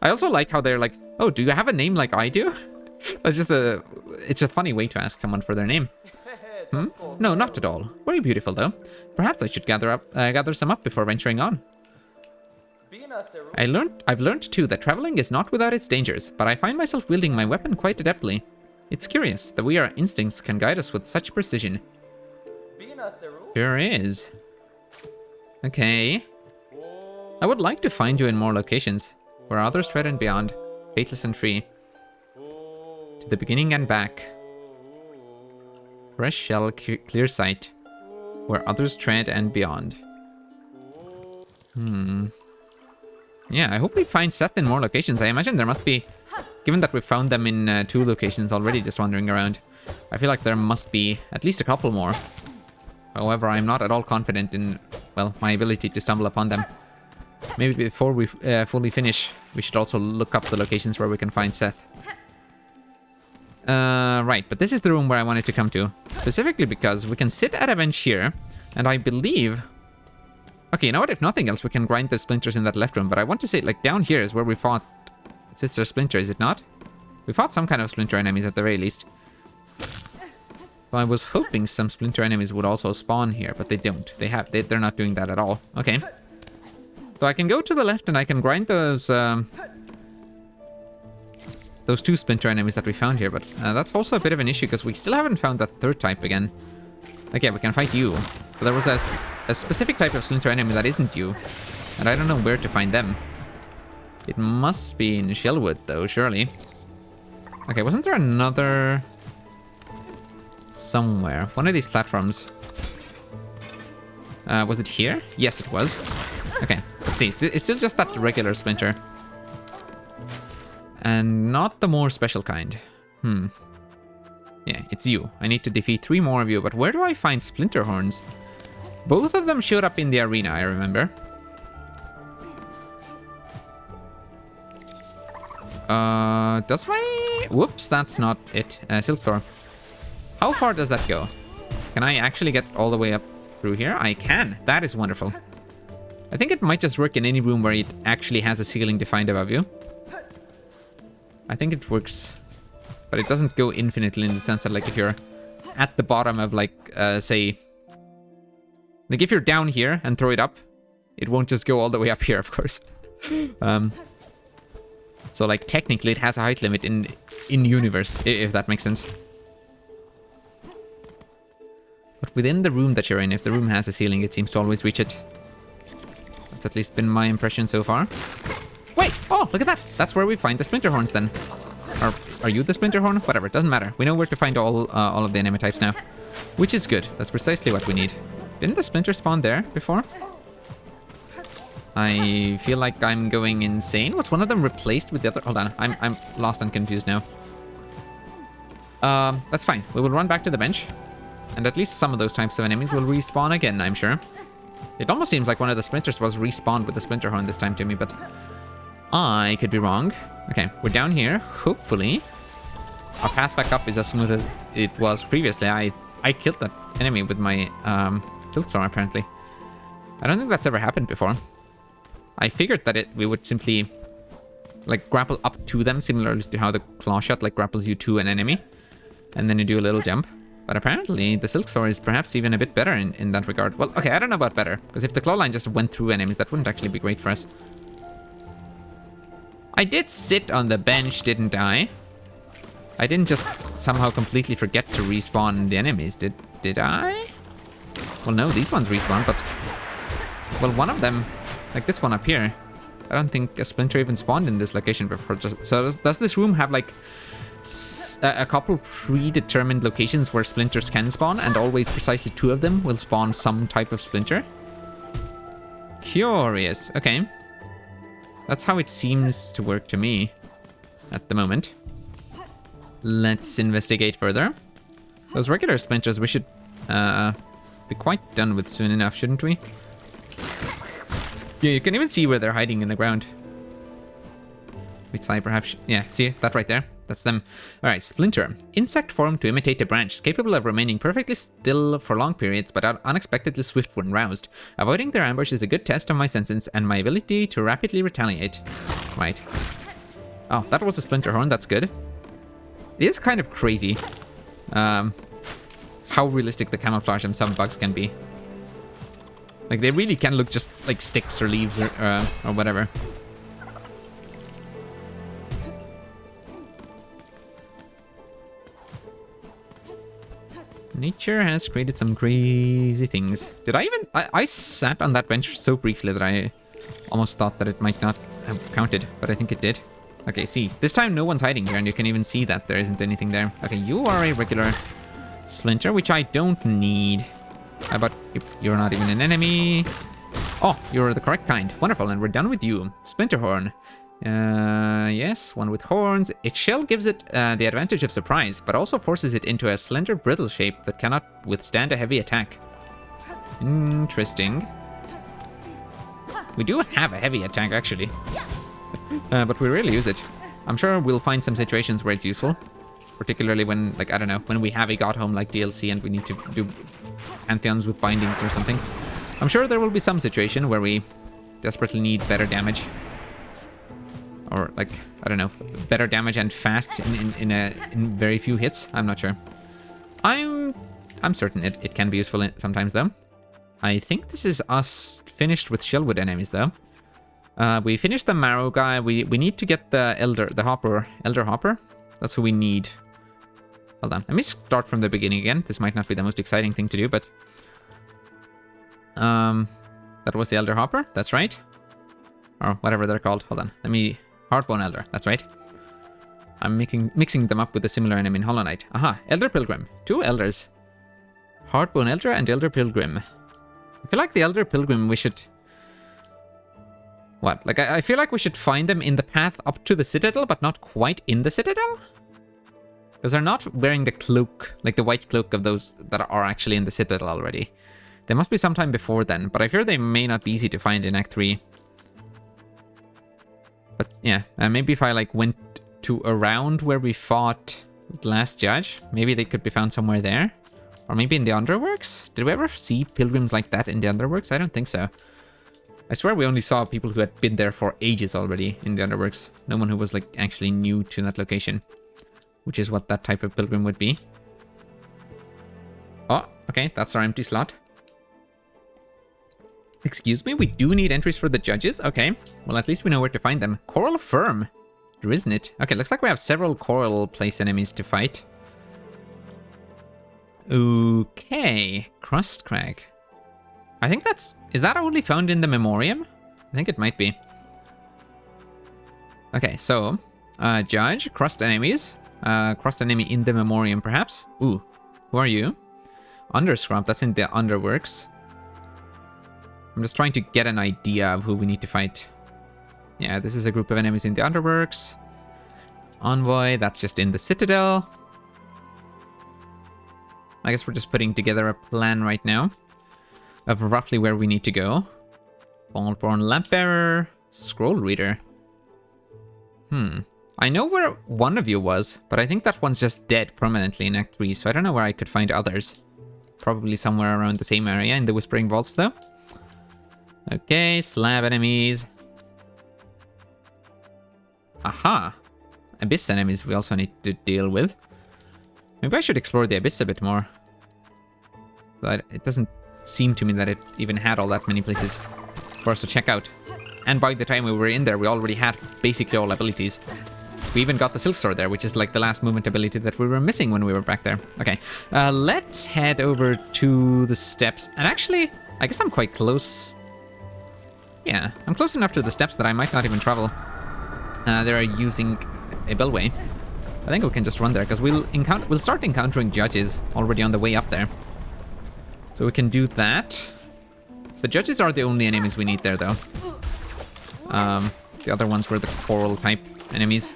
I also like how they're like, oh, do you have a name like I do? That's just it's a funny way to ask someone for their name. Hmm? No, not at all. Very beautiful, though. Perhaps I should gather some up before venturing on. I've learned too that traveling is not without its dangers, but I find myself wielding my weapon quite adeptly. It's curious the way our instincts can guide us with such precision. Sure is. Okay. I would like to find you in more locations, where others tread and beyond, fateless and free. To the beginning and back. Fresh shell, clear sight, where others tread and beyond. Yeah, I hope we find Seth in more locations. I imagine there must be, given that we found them in 2 locations already just wandering around, I feel like there must be at least a couple more. However, I'm not at all confident in, well, my ability to stumble upon them. Maybe before we fully finish, we should also look up the locations where we can find Seth. Right, but this is the room where I wanted to come to. Specifically because we can sit at a bench here, and I believe... Okay, you know what? If nothing else, we can grind the splinters in that left room. But I want to say, like, down here is where we fought Sister Splinter, is it not? We fought some kind of splinter enemies at the very least. Well, I was hoping some splinter enemies would also spawn here, but they don't. They're not doing that at all. Okay. So I can go to the left and I can grind those 2 splinter enemies that we found here, but that's also a bit of an issue because we still haven't found that 3rd type again. Like, yeah, we can fight you. But there was a specific type of splinter enemy that isn't you, and I don't know where to find them. It must be in Shellwood, though, surely. Okay, wasn't there another... somewhere? One of these platforms. Was it here? Yes, it was. Okay, let's see. It's still just that regular splinter. And not the more special kind. Yeah, it's you. I need to defeat 3 more of you, but where do I find splinter horns? Both of them showed up in the arena, I remember. Does my... Whoops, that's not it. Silksong. How far does that go? Can I actually get all the way up through here? I can. That is wonderful. I think it might just work in any room where it actually has a ceiling defined above you. I think it works. But it doesn't go infinitely in the sense that, like, if you're at the bottom of, like, say... Like, if you're down here and throw it up, it won't just go all the way up here, of course. So, like, technically it has a height limit in universe, if that makes sense. But within the room that you're in, if the room has a ceiling, it seems to always reach it. That's at least been my impression so far. Wait! Oh, look at that! That's where we find the splinter horns then. Or are you the splinter horn? Whatever, it doesn't matter. We know where to find all of the enemy types now. Which is good. That's precisely what we need. Didn't the splinter spawn there before? I feel like I'm going insane. Was one of them replaced with the other? Hold on, I'm lost and confused now. That's fine. We will run back to the bench. And at least some of those types of enemies will respawn again, I'm sure. It almost seems like one of the splinters was respawned with the splinter horn this time to me, but I could be wrong. Okay, we're down here. Hopefully, our path back up is as smooth as it was previously. I killed that enemy with my Silksong, apparently. I don't think that's ever happened before. I figured that we would simply like grapple up to them, similarly to how the claw shot like grapples you to an enemy, and then you do a little jump. But apparently the Silksong is perhaps even a bit better in that regard. Well, okay, I don't know about better, because if the claw line just went through enemies, that wouldn't actually be great for us. I did sit on the bench, didn't I? I didn't just somehow completely forget to respawn the enemies, did I? Well, no, these ones respawn, but... Well, one of them, like this one up here, I don't think a splinter even spawned in this location before. So does this room have like a couple predetermined locations where splinters can spawn, and always precisely 2 of them will spawn some type of splinter? Curious. Okay. That's how it seems to work to me at the moment. Let's investigate further. Those regular splinters we should be quite done with soon enough, shouldn't we? Yeah, you can even see where they're hiding in the ground. Which I perhaps... Yeah, see that right there? That's them. Alright, splinter. Insect formed to imitate a branch, capable of remaining perfectly still for long periods, but are unexpectedly swift when roused. Avoiding their ambush is a good test of my senses and my ability to rapidly retaliate. Right. Oh, that was a splinter horn, that's good. It is kind of crazy how realistic the camouflage and some bugs can be. Like, they really can look just like sticks or leaves or whatever. Nature has created some crazy things. Did I even... I sat on that bench so briefly that I almost thought that it might not have counted, but I think it did. Okay, see. This time no one's hiding here, and you can even see that there isn't anything there. Okay, you are a regular splinter, which I don't need. But you're not even an enemy. Oh, you're the correct kind. Wonderful, and we're done with you. Splinter horn. Yes, one with horns. Its shell gives it the advantage of surprise, but also forces it into a slender brittle shape that cannot withstand a heavy attack. Interesting. We do have a heavy attack, actually. But we rarely use it. I'm sure we'll find some situations where it's useful. Particularly when, like, I don't know, when we have a Got Home like DLC and we need to do Pantheons with bindings or something. I'm sure there will be some situation where we desperately need better damage. Or, like, I don't know, better damage and fast in very few hits. I'm not sure. I'm certain it can be useful sometimes, though. I think this is us finished with Shellwood enemies, though. We finished the Marrow guy. We need to get the Elder Hopper. That's who we need. Hold on. Let me start from the beginning again. This might not be the most exciting thing to do, but... that was the Elder Hopper. That's right. Or whatever they're called. Hold on. Let me... Heartbone Elder. That's right. I'm mixing them up with a similar enemy in Hollow Knight. Aha. Elder Pilgrim. 2 Elders. Heartbone Elder and Elder Pilgrim. I feel like the Elder Pilgrim we should... What? Like, I feel like we should find them in the path up to the Citadel, but not quite in the Citadel? Because they're not wearing the cloak, like the white cloak of those that are actually in the Citadel already. They must be sometime before then, but I fear they may not be easy to find in Act 3. But yeah, maybe if I like went to around where we fought Last Judge, maybe they could be found somewhere there. Or maybe in the Underworks? Did we ever see pilgrims like that in the Underworks? I don't think so. I swear we only saw people who had been there for ages already in the Underworks. No one who was like actually new to that location. Which is what that type of pilgrim would be. Okay, that's our empty slot. Excuse me, we do need entries for the judges? Okay, well, at least we know where to find them. Coral Firm. There isn't it? Okay, looks like we have several coral place enemies to fight. Okay, Crust Crag. I think that's... Is that only found in the Memoriam? I think it might be. Okay, so... Judge, Crust enemies. Crust enemy in the Memoriam, perhaps? Ooh, who are you? Underscrub, that's in the Underworks. I'm just trying to get an idea of who we need to fight. Yeah, this is a group of enemies in the Underworks. Envoy, that's just in the Citadel. I guess we're just putting together a plan right now of roughly where we need to go. Baldborn Lampbearer, Scroll Reader. I know where one of you was, but I think that one's just dead permanently in Act 3, so I don't know where I could find others. Probably somewhere around the same area in the Whispering Vaults, though. Okay, slab enemies. Aha! Abyss enemies we also need to deal with. Maybe I should explore the Abyss a bit more. But it doesn't seem to me that it even had all that many places for us to check out. And by the time we were in there, we already had basically all abilities. We even got the Silk Sword there, which is like the last movement ability that we were missing when we were back there. Okay, let's head over to the steps. And actually, I guess I'm quite close. Yeah, I'm close enough to the steps that I might not even travel. They're using a bellway. I think we can just run there, because we'll start encountering judges already on the way up there. So we can do that. The judges are the only enemies we need there, though. The other ones were the coral type enemies,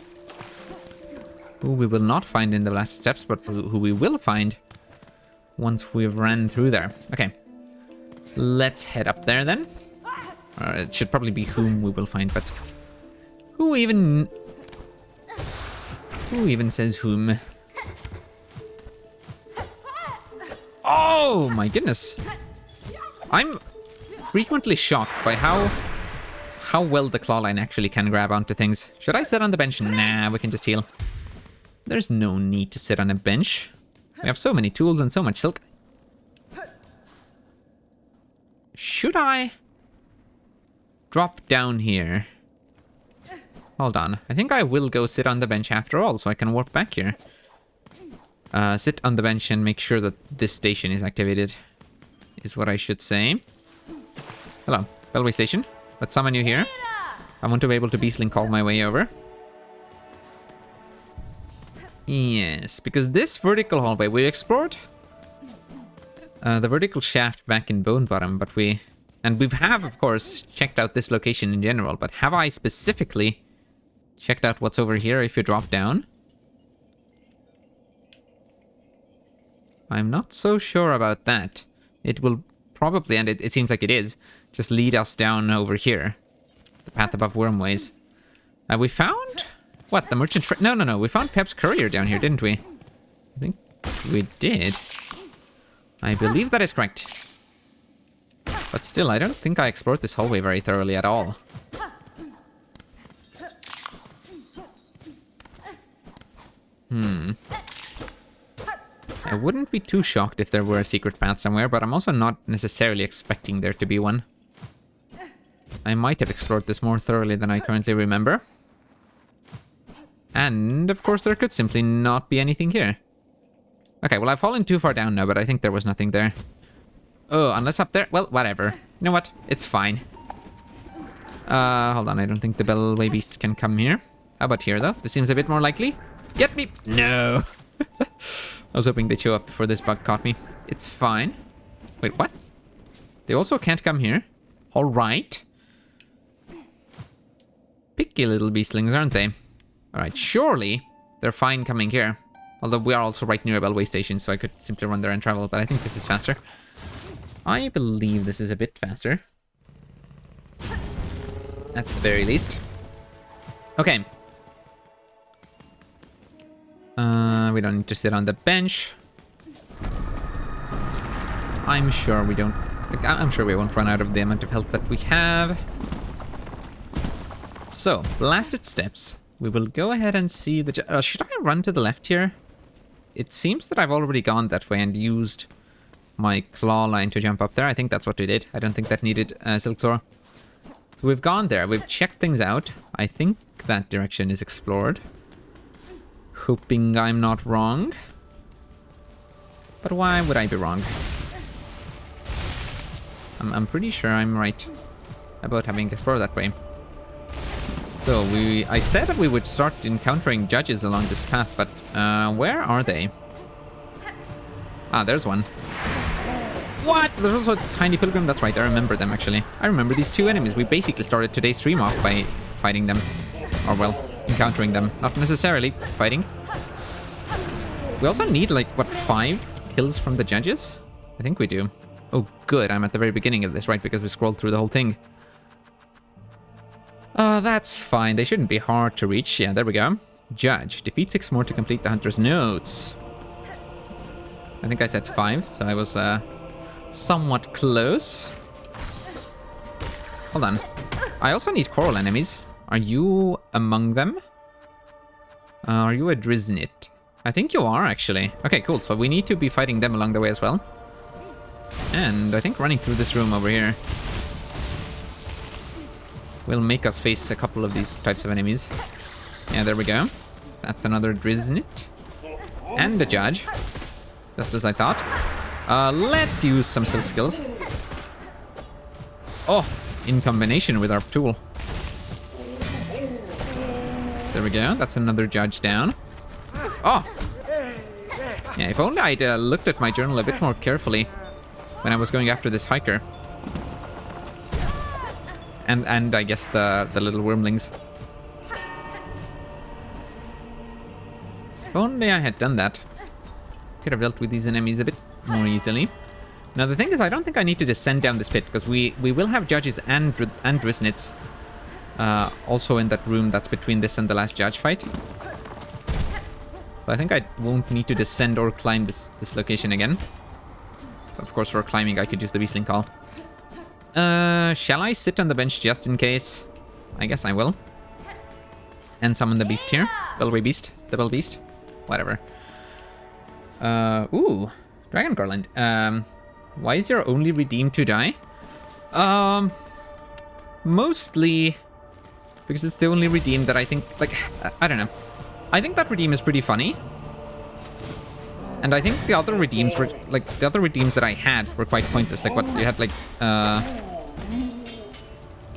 who we will not find in the last steps, but who we will find once we've ran through there. Okay, let's head up there then. It should probably be whom we will find, but who even says whom? Oh my goodness! I'm frequently shocked by how well the clawline actually can grab onto things. Should I sit on the bench? Nah, we can just heal. There's no need to sit on a bench. We have so many tools and so much silk. Should I drop down here? Hold on. I think I will go sit on the bench after all, so I can warp back here. Sit on the bench and make sure that this station is activated, is what I should say. Hello, Bellway Station. Let's summon you here. I want to be able to beastling call my way over. Yes, because this vertical hallway, we explored the vertical shaft back in Bone Bottom, but we have, of course, checked out this location in general, but have I specifically checked out what's over here if you drop down? I'm not so sure about that. It will probably, and it seems like it is, just lead us down over here. The path above Wormways. We found... What, the merchant... No. We found Pep's courier down here, didn't we? I think we did. I believe that is correct. But still, I don't think I explored this hallway very thoroughly at all. I wouldn't be too shocked if there were a secret path somewhere, but I'm also not necessarily expecting there to be one. I might have explored this more thoroughly than I currently remember. And, of course, there could simply not be anything here. Okay, well, I've fallen too far down now, but I think there was nothing there. Oh, unless up there... Well, whatever. You know what? It's fine. Hold on, I don't think the Bellway Beasts can come here. How about here, though? This seems a bit more likely. Get me! No! I was hoping they'd show up before this bug caught me. It's fine. Wait, what? They also can't come here? Alright. Picky little beastlings, aren't they? Alright, surely they're fine coming here. Although we are also right near a Bellway Station, so I could simply run there and travel, but I think this is faster. I believe this is a bit faster. At the very least. Okay. We don't need to sit on the bench. I'm sure we don't... I'm sure we won't run out of the amount of health that we have. So, blasted steps. We will go ahead and see the... should I run to the left here? It seems that I've already gone that way and used my claw line to jump up there. I think that's what we did. I don't think that needed Silksong. So we've gone there. We've checked things out. I think that direction is explored. Hoping I'm not wrong. But why would I be wrong? I'm pretty sure I'm right about having explored that way. So I said that we would start encountering judges along this path, but where are they? Ah, there's one. What? There's also a tiny pilgrim. That's right, I remember them actually. I remember these two enemies. We basically started today's stream off by fighting them. Or well, encountering them. Not necessarily fighting. We also need like, what, 5 kills from the judges? I think we do. Oh good, I'm at the very beginning of this, right? Because we scrolled through the whole thing. Oh, that's fine. They shouldn't be hard to reach. Yeah, there we go. Judge. Defeat 6 more to complete the Hunter's Notes. I think I said 5, so I was somewhat close. Hold on. I also need coral enemies. Are you among them? Are you a Driznit? I think you are, actually. Okay, cool. So we need to be fighting them along the way as well. And I think running through this room over here will make us face a couple of these types of enemies. Yeah, there we go. That's another Driznit. And a judge. Just as I thought. Let's use some silk skills. Oh, in combination with our tool. There we go. That's another judge down. Oh! Yeah, if only I'd looked at my journal a bit more carefully when I was going after this hiker. And I guess the little wormlings. If only I had done that. Could have dealt with these enemies a bit more easily. Now the thing is, I don't think I need to descend down this pit, because we will have judges and Driznits also in that room that's between this and the last judge fight. But I think I won't need to descend or climb this location again. Of course, for climbing, I could use the Beastling Call. Shall I sit on the bench just in case? I guess I will. And summon the beast here. Bellway Beast. The Bell Beast. Whatever. Ooh. Dragon Garland. Why is your only redeem to die? Mostly because it's the only redeem that I think, like, I don't know. I think that redeem is pretty funny. And I think the other redeems were, like, the other redeems that I had were quite pointless. Like, what, you had, like, I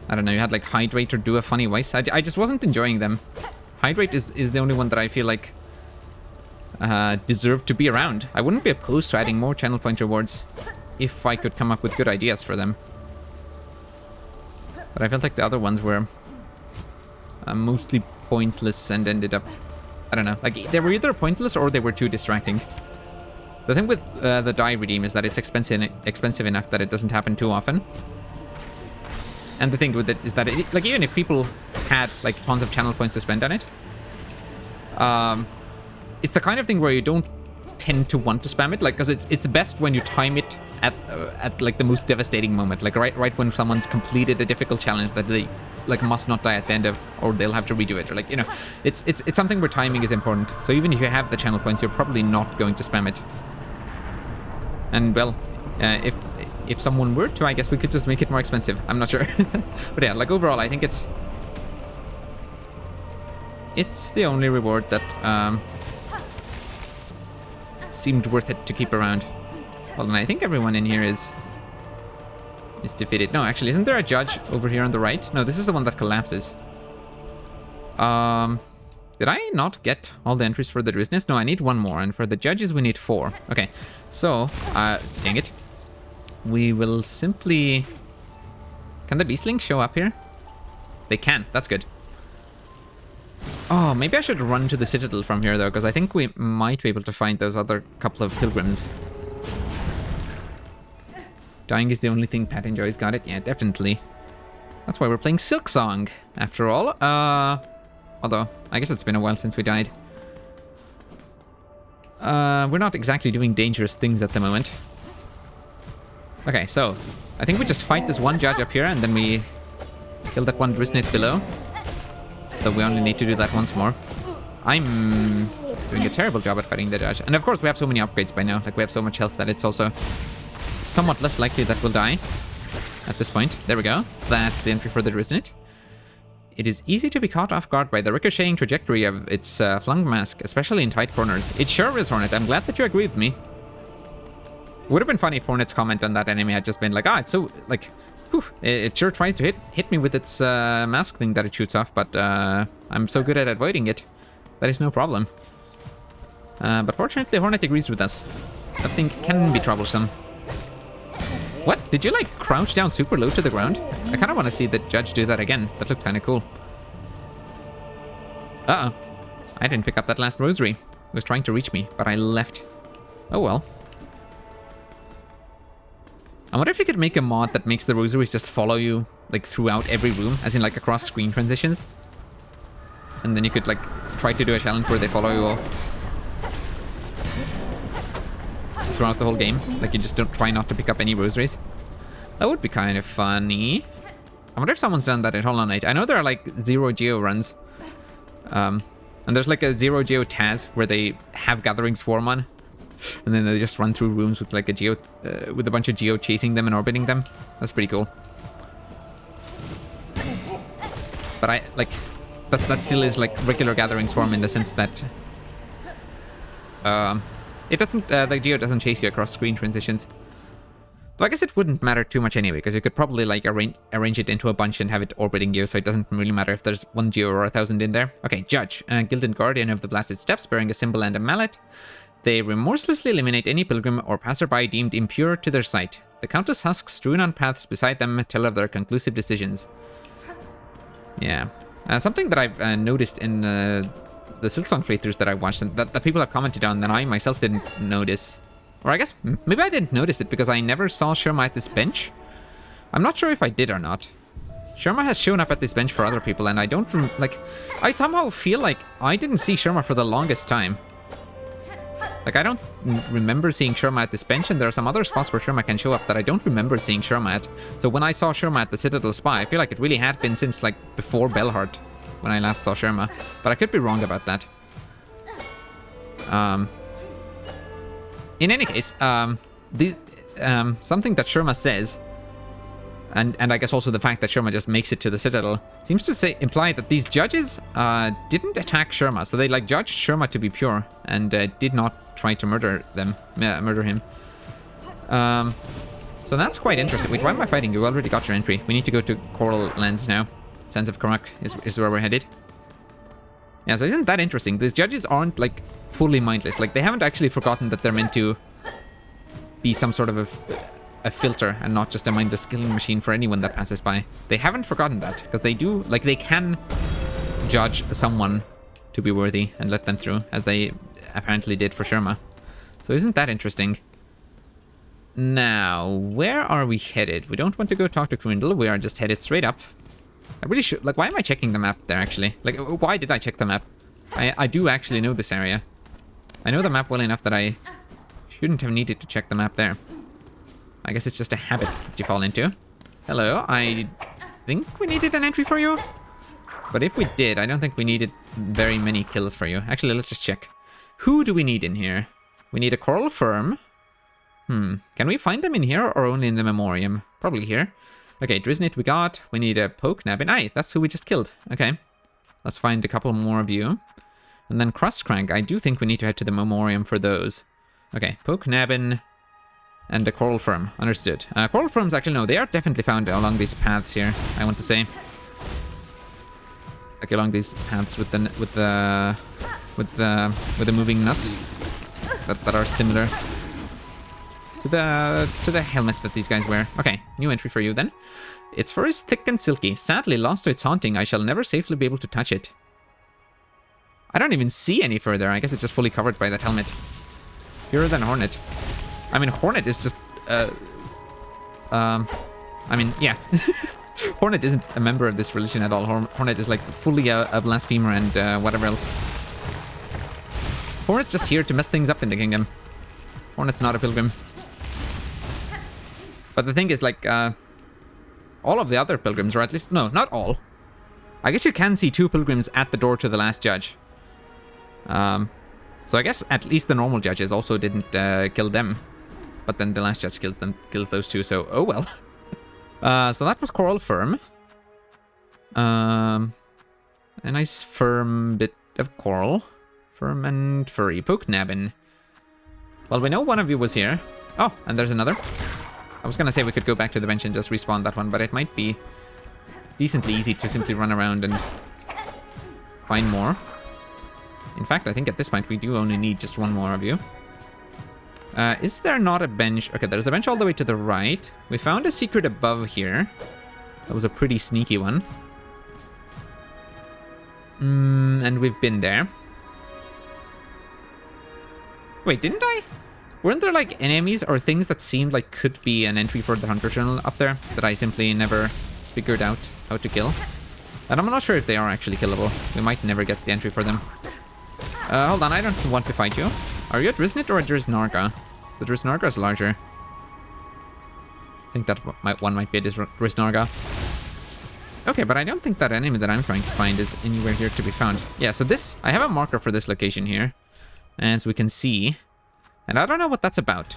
don't know, you had, like, Hydrate or Do a Funny Voice. I just wasn't enjoying them. Hydrate is the only one that I feel like deserved to be around. I wouldn't be opposed to adding more channel point rewards if I could come up with good ideas for them. But I felt like the other ones were mostly pointless and ended up, I don't know, like they were either pointless or they were too distracting. The thing with the die redeem is that it's expensive enough that it doesn't happen too often. And the thing with it is that it, like, even if people had like tons of channel points to spend on it, it's the kind of thing where you don't tend to want to spam it, like, because it's best when you time it at like the most devastating moment, like right when someone's completed a difficult challenge that they like must not die at the end of, or they'll have to redo it, or like, you know, it's something where timing is important. So even if you have the channel points, you're probably not going to spam it. And well, if someone were to, I guess we could just make it more expensive. I'm not sure. But yeah, like overall, I think it's the only reward that seemed worth it to keep around. Well, then I think everyone in here is defeated. No, actually, isn't there a judge over here on the right? No, this is the one that collapses. Did I not get all the entries for the Driznits? No, I need one more, and for the judges we need 4. Okay, so, dang it. We will simply... Can the Beastlings show up here? They can, that's good. Oh, maybe I should run to the Citadel from here, though, because I think we might be able to find those other couple of pilgrims. Dying is the only thing Pat enjoys, got it? Yeah, definitely. That's why we're playing Silksong, after all. Although, I guess it's been a while since we died. We're not exactly doing dangerous things at the moment. Okay, so, I think we just fight this one judge up here, and then we kill that one Driznit below. So we only need to do that once more. I'm doing a terrible job at fighting the judge. And of course, we have so many upgrades by now. Like, we have so much health that it's also somewhat less likely that we'll die at this point. There we go. That's the entry for the isn't it? It is easy to be caught off guard by the ricocheting trajectory of its flung mask, especially in tight corners. It sure is, Hornet. I'm glad that you agree with me. Would have been funny if Hornet's comment on that enemy had just been like, it's so, like, whew, it sure tries to hit me with its mask thing that it shoots off, but I'm so good at avoiding it. That is no problem. But fortunately, Hornet agrees with us. That thing can be troublesome. What? Did you, like, crouch down super low to the ground? I kind of want to see the judge do that again. That looked kind of cool. Uh-oh. I didn't pick up that last rosary. It was trying to reach me, but I left. Oh, well. I wonder if you could make a mod that makes the rosaries just follow you, like, throughout every room, as in, like, across screen transitions. And then you could, like, try to do a challenge where they follow you all throughout the whole game. Like, you just don't try not to pick up any rosaries. That would be kind of funny. I wonder if someone's done that in Hollow Knight. I know there are, like, Zero Geo runs. And there's, like, a Zero Geo Taz where they have Gathering Swarm on. And then they just run through rooms with, like, a Geo... with a bunch of Geo chasing them and orbiting them. That's pretty cool. But I, like... That still is, like, regular Gathering Swarm in the sense that... it doesn't, the Geo doesn't chase you across screen transitions. Though I guess it wouldn't matter too much anyway, because you could probably, like, arrange it into a bunch and have it orbiting you, so it doesn't really matter if there's 1 Geo or 1,000 in there. Okay, Judge, Gilded Guardian of the Blasted Steps, bearing a symbol and a mallet. They remorselessly eliminate any pilgrim or passerby deemed impure to their sight. The countless husks strewn on paths beside them tell of their conclusive decisions. Yeah. Something that I've noticed in the Silksong playthroughs that I watched and that people have commented on that I myself didn't notice. Or I guess maybe I didn't notice it because I never saw Sherma at this bench. I'm not sure if I did or not. Sherma has shown up at this bench for other people and I don't I somehow feel like I didn't see Sherma for the longest time. Like, I don't remember seeing Sherma at this bench, and there are some other spots where Sherma can show up that I don't remember seeing Sherma at. So when I saw Sherma at the Citadel Spa, I feel like it really had been since, like, before Belhart, when I last saw Sherma. But I could be wrong about that. In any case, something that Sherma says, and I guess also the fact that Sherma just makes it to the Citadel, seems to imply that these judges didn't attack Sherma. So they, like, judged Sherma to be pure and did not try to murder him. So that's quite interesting. Wait, why am I fighting? You already got your entry. We need to go to Coral Lands now. Sands of Karak is where we're headed. Yeah, so isn't that interesting? These judges aren't, like, fully mindless. Like, they haven't actually forgotten that they're meant to be some sort of a filter and not just a mindless killing machine for anyone that passes by. They haven't forgotten that, because they do, like, they can judge someone to be worthy and let them through, as they apparently did for Sherma. So isn't that interesting? Now, where are we headed? We don't want to go talk to Crindle. We are just headed straight up. I really should... Like, why am I checking the map there, actually? Like, why did I check the map? I do actually know this area. I know the map well enough that I shouldn't have needed to check the map there. I guess it's just a habit that you fall into. Hello, I think we needed an entry for you. But if we did, I don't think we needed very many kills for you. Actually, let's just check. Who do we need in here? We need a Coral Firm. Can we find them in here or only in the Memoriam? Probably here. Okay, Driznit we got. We need a Poke Nabbin. Aye, that's who we just killed. Okay. Let's find a couple more of you. And then Crustcrank. I do think we need to head to the Memoriam for those. Okay, Poke Nabbin and a Coral Firm. Understood. Coral Firms, actually, no, they are definitely found along these paths here, I want to say. Like along these paths with the moving nuts that are similar to the helmet that these guys wear. Okay, new entry for you then. Its fur is thick and silky. Sadly lost to its haunting, I shall never safely be able to touch it. I don't even see any further. I guess it's just fully covered by that helmet. Purer than Hornet. I mean, Hornet is just I mean, yeah. Hornet isn't a member of this religion at all. Hornet is like fully a blasphemer and whatever else. Hornet's just here to mess things up in the kingdom. Hornet's not a pilgrim. But the thing is, like, all of the other pilgrims, or at least, no, not all. I guess you can see 2 pilgrims at the door to the last judge. So I guess at least the normal judges also didn't kill them. but then the last judge kills those two, so oh well. So that was Coral Firm. A nice firm bit of coral. Firm and furry. Poke nabbin. Well, we know one of you was here. Oh, and there's another. I was gonna say we could go back to the bench and just respawn that one, but it might be decently easy to simply run around and find more. In fact, I think at this point we do only need just one more of you. Is there not a bench? Okay, there's a bench all the way to the right. We found a secret above here. That was a pretty sneaky one. And we've been there. Wait, didn't I? Weren't there like enemies or things that seemed like could be an entry for the Hunter Journal up there that I simply never figured out how to kill? And I'm not sure if they are actually killable. We might never get the entry for them. Hold on, I don't want to fight you. Are you a Drisnit or a Drisnarga? The Drisnarga is larger. I think that one might be a Drisnarga. Okay, but I don't think that enemy that I'm trying to find is anywhere here to be found. Yeah, so this, I have a marker for this location here, as we can see. And I don't know what that's about.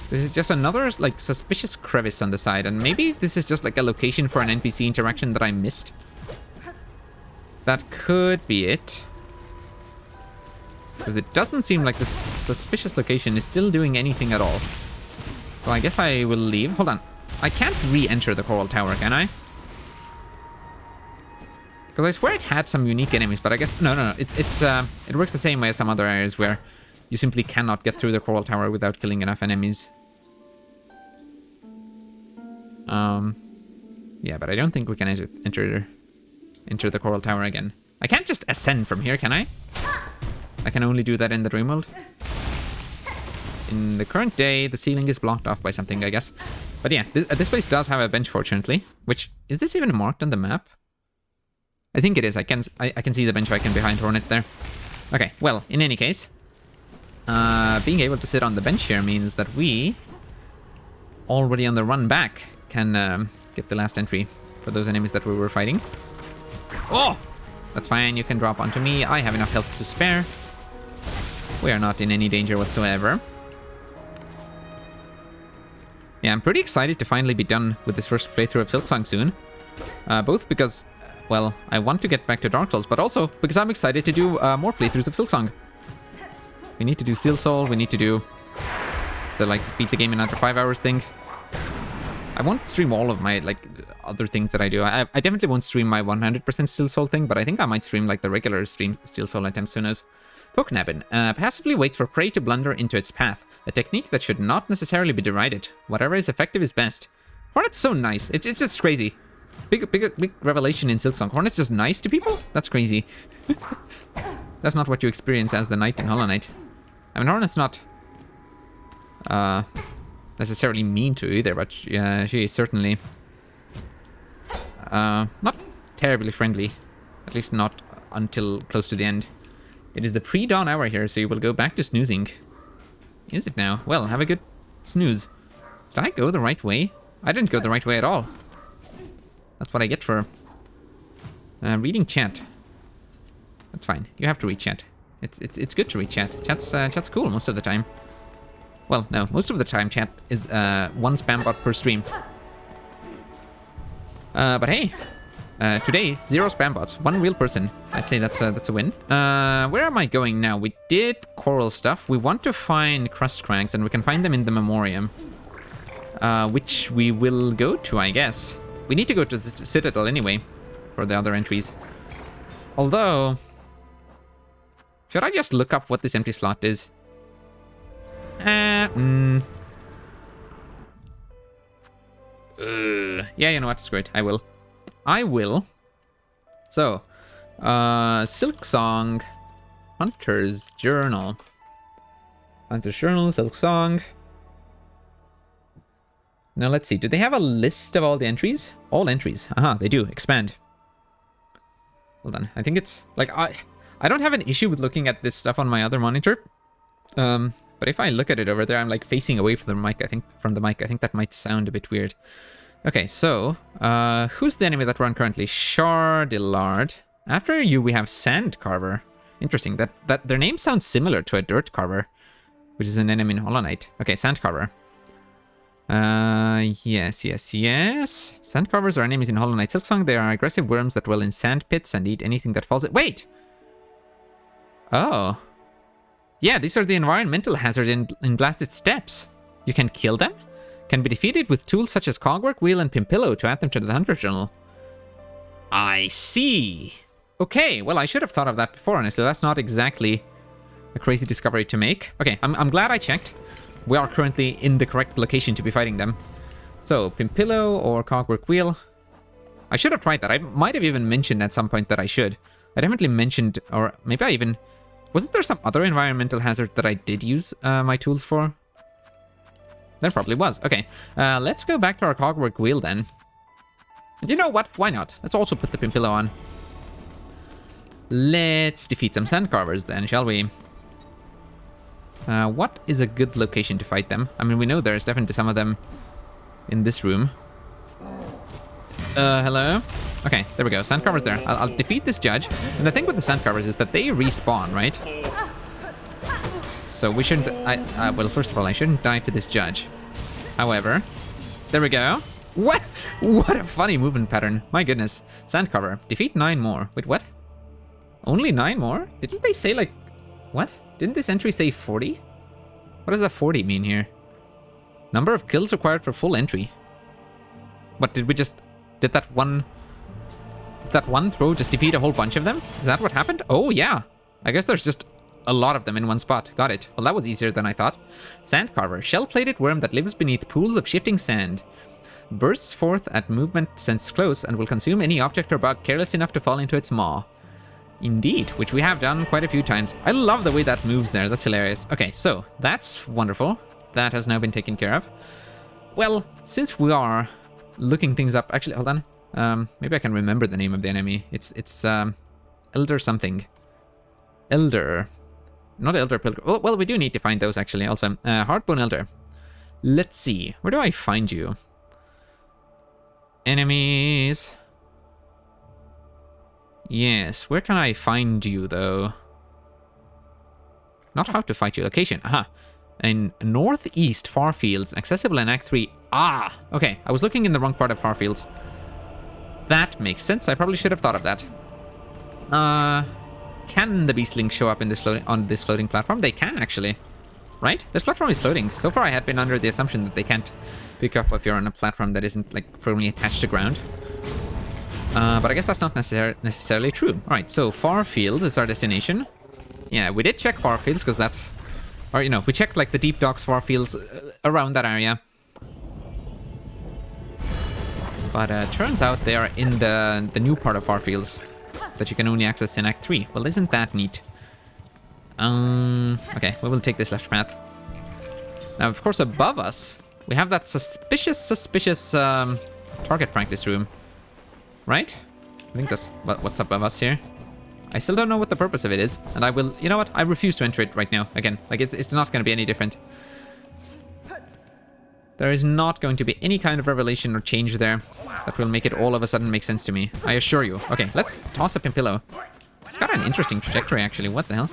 This is just another, like, suspicious crevice on the side. And maybe this is just, like, a location for an NPC interaction that I missed. That could be it. Because it doesn't seem like this suspicious location is still doing anything at all. So I guess I will leave. Hold on. I can't re-enter the Coral Tower, can I? Because I swear it had some unique enemies, but I guess... No. It works the same way as some other areas where you simply cannot get through the Coral Tower without killing enough enemies. Yeah, but I don't think we can enter the Coral Tower again. I can't just ascend from here, can I? I can only do that in the dream world. In the current day, the ceiling is blocked off by something, I guess. But yeah, this place does have a bench, fortunately. Which, is this even marked on the map? I think it is. I can see the bench icon behind Hornet there. Okay, well, in any case, being able to sit on the bench here means that we, already on the run back, can get the last entry for those enemies that we were fighting. Oh! That's fine, you can drop onto me. I have enough health to spare. We are not in any danger whatsoever. Yeah, I'm pretty excited to finally be done with this first playthrough of Silksong soon. Both because, well, I want to get back to Dark Souls, but also because I'm excited to do more playthroughs of Silksong. We need to do Seal Soul, we need to do the, like, beat the game in under 5 hours thing. I won't stream all of my, like, other things that I do. I definitely won't stream my 100% Steel Soul thing, but I think I might stream, like, the regular Steel Soul attempts, who knows. Pokenabbin. Passively waits for prey to blunder into its path. A technique that should not necessarily be derided. Whatever is effective is best. Hornet's so nice. It's just crazy. Big revelation in Silksong. Hornet's just nice to people? That's crazy. That's not what you experience as the knight in Hollow Knight. I mean, Hornet's not necessarily mean to either, but she is certainly not terribly friendly. At least not until close to the end. It is the pre-dawn hour here, so you will go back to snoozing. Is it now? Well, have a good snooze. Did I go the right way? I didn't go the right way at all. That's what I get for reading chat. That's fine. You have to read chat. It's good to read chat. Chat's cool most of the time. Well, no, most of the time chat is one spam bot per stream. But hey, today 0 spam bots, 1 real person. I'd say that's a win. Where am I going now? We did coral stuff. We want to find crust cranks, and we can find them in the memoriam, which we will go to, I guess. We need to go to the Citadel anyway for the other entries. Although, should I just look up what this empty slot is? Yeah, you know what? Screw it. I will. So, Silksong, Hunter's Journal. Hunter's Journal, Silksong. Now let's see. Do they have a list of all the entries? All entries. Aha, they do. Expand. Hold on. I think it's like I don't have an issue with looking at this stuff on my other monitor. But if I look at it over there, I'm like facing away from the mic. I think that might sound a bit weird. Okay, so who's the enemy that we're on currently? Shardillard. After you, we have Sand Carver. Interesting. That their name sounds similar to a dirt carver. which is an enemy in Hollow Knight. Okay, Sandcarver. Yes. Sandcarvers are enemies in Hollow Knight Silksong. They are aggressive worms that dwell in sand pits and eat anything that falls. Wait! Oh. Yeah, these are the environmental hazards in Blasted Steppes. You can kill them? Can be defeated with tools such as Cogwork, Wheel, and Pimpillo to add them to the Hunter's Journal. I see. Okay, well, I should have thought of that before, honestly. That's not exactly a crazy discovery to make. Okay, I'm glad I checked. We are currently in the correct location to be fighting them. So, Pimpillo or Cogwork Wheel. I should have tried that. I might have even mentioned at some point that I should. I definitely mentioned, or maybe I even... Wasn't there some other environmental hazard that I did use my tools for? There probably was. Okay, let's go back to our Cogwork Wheel then. And you know what? Why not? Let's also put the Pimpillo on. Let's defeat some Sandcarvers then, shall we? What is a good location to fight them? I mean, we know there's definitely some of them in this room. Hello? Okay, there we go. Sandcarvers there. I'll defeat this judge. And the thing with the Sandcarvers is that they respawn, right? So we shouldn't... well, first of all, I shouldn't die to this judge. However, there we go. What? What a funny movement pattern. My goodness. Sandcarver. Defeat 9 more. Wait, what? Only 9 more? Didn't they say, like... What? Didn't this entry say 40? What does that 40 mean here? Number of kills required for full entry. What, did we just... Did that one throw just defeat a whole bunch of them? Is that what happened? Oh, yeah. I guess there's just a lot of them in one spot. Got it. Well, that was easier than I thought. Sandcarver. Shell-plated worm that lives beneath pools of shifting sand. Bursts forth at movement sensed close and will consume any object or bug careless enough to fall into its maw. Indeed, which we have done quite a few times. I love the way that moves there. That's hilarious. Okay, so that's wonderful. That has now been taken care of. Well, since we are looking things up... Actually, hold on. Maybe I can remember the name of the enemy. It's Elder something. Elder. Not Elder Pilgrim. Well, we do need to find those, actually, also. Hardbone Elder. Let's see. Where do I find you? Enemies. Yes, where can I find you, though? Not how to fight you. Location. Aha. In northeast Farfields. Accessible in Act 3. Ah! Okay, I was looking in the wrong part of Farfields. That makes sense. I probably should have thought of that. Can the Beastlings show up in this on this floating platform? They can, actually. Right? This platform is floating. So far, I had been under the assumption that they can't pick up if you're on a platform that isn't, like, firmly attached to ground. But I guess that's not necessarily true. Alright, so Farfields is our destination. Yeah, we did check Farfields, because that's... Or, you know, we checked, like, the deep docks Farfields around that area. But turns out they are in the new part of Farfields that you can only access in Act 3. Well, isn't that neat? Okay, we will take this left path. Now, of course, above us, we have that suspicious target practice room. Right? I think that's what's above us here. I still don't know what the purpose of it is, and I will... You know what? I refuse to enter it right now. Again, like, it's not going to be any different. There is not going to be any kind of revelation or change there that will make it all of a sudden make sense to me. I assure you. Okay, let's toss a Pimpillo. It's got an interesting trajectory, actually. What the hell?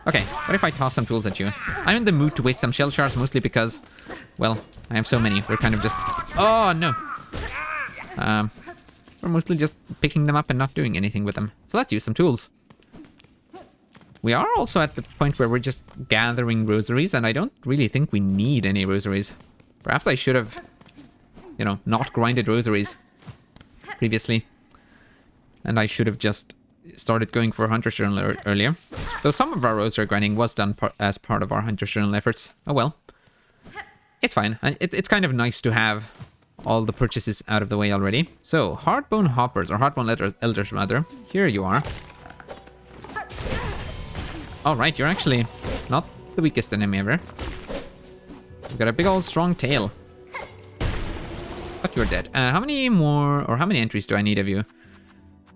Okay, what if I toss some tools at you? I'm in the mood to waste some shell shards, mostly because... Well, I have so many. We're kind of just... Oh, no. We're mostly just picking them up and not doing anything with them. So let's use some tools. We are also at the point where we're just gathering rosaries, and I don't really think we need any rosaries. Perhaps I should have, you know, not grinded rosaries previously. And I should have just started going for Hunter's Journal earlier. Though some of our rosary grinding was done as part of our Hunter's Journal efforts. Oh well. It's fine. It's kind of nice to have all the purchases out of the way already. So, Hardbone Hoppers, or Hardbone Elders rather. Here you are. Alright, you're actually not the weakest enemy ever. You've got a big old strong tail. But you're dead. How many more, or how many entries do I need of you?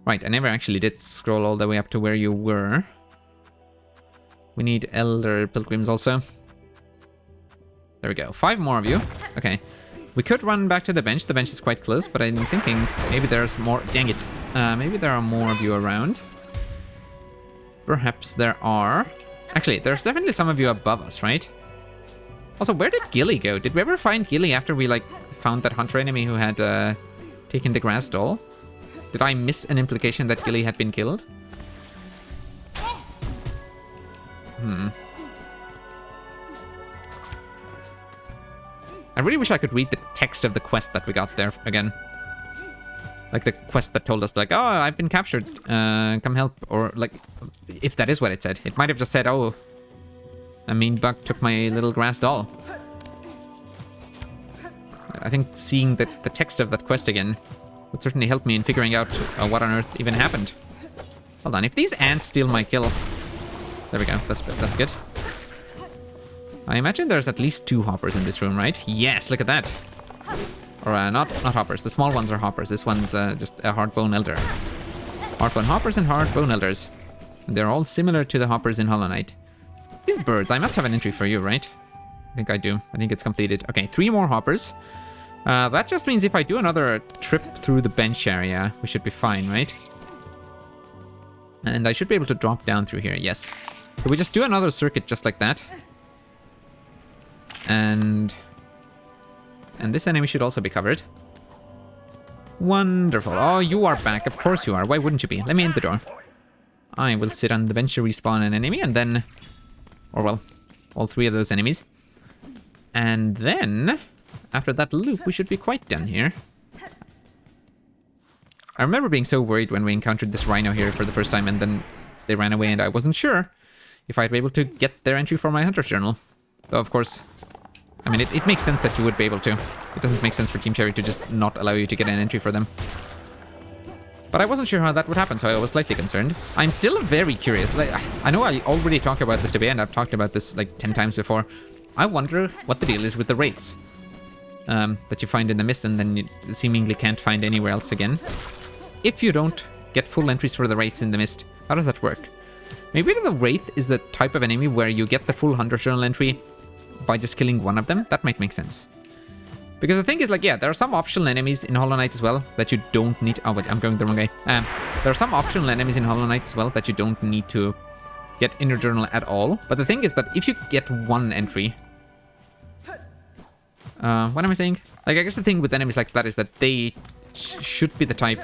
Right, I never actually did scroll all the way up to where you were. We need Elder Pilgrims also. There we go. 5 more of you. Okay. We could run back to the bench. The bench is quite close, but I'm thinking maybe there's more... Dang it. Maybe there are more of you around. Perhaps there are... Actually, there's definitely some of you above us, right? Also, where did Gilly go? Did we ever find Gilly after we, like, found that hunter enemy who had taken the grass doll? Did I miss an implication that Gilly had been killed? I really wish I could read the text of the quest that we got there again. Like the quest that told us, like, oh, I've been captured, come help. Or, like, if that is what it said. It might have just said, oh, a mean bug took my little grass doll. I think seeing the text of that quest again would certainly help me in figuring out what on earth even happened. Hold on, if these ants steal my kill... There we go, that's good. I imagine there's at least 2 hoppers in this room, right? Yes, look at that. Or not hoppers. The small ones are hoppers. This one's just a hardbone elder. Hardbone hoppers and hardbone elders. They're all similar to the hoppers in Hollow Knight. These birds, I must have an entry for you, right? I think I do. I think it's completed. Okay, 3 more hoppers. That just means if I do another trip through the bench area, we should be fine, right? And I should be able to drop down through here, yes. So we just do another circuit just like that. And this enemy should also be covered. Wonderful. Oh, you are back. Of course you are. Why wouldn't you be? Let me in the door. I will sit on the bench to respawn an enemy and then... Or well, all 3 of those enemies. And then, after that loop, we should be quite done here. I remember being so worried when we encountered this rhino here for the first time and then they ran away and I wasn't sure if I'd be able to get their entry for my Hunter's Journal. Though, of course... I mean, it makes sense that you would be able to. It doesn't make sense for Team Cherry to just not allow you to get an entry for them. But I wasn't sure how that would happen, so I was slightly concerned. I'm still very curious. Like, I know I already talked about this today, and I've talked about this like 10 times before. I wonder what the deal is with the wraiths that you find in the mist and then you seemingly can't find anywhere else again. If you don't get full entries for the wraiths in the mist, how does that work? Maybe the wraith is the type of enemy where you get the full Hunter's Journal entry by just killing one of them. That might make sense. Because the thing is, like, yeah, there are some optional enemies in Hollow Knight as well that you don't need... Oh, wait, I'm going the wrong way. There are some optional enemies in Hollow Knight as well that you don't need to get Inner Journal at all. But the thing is that if you get one entry... what am I saying? Like, I guess the thing with enemies like that is that they should be the type...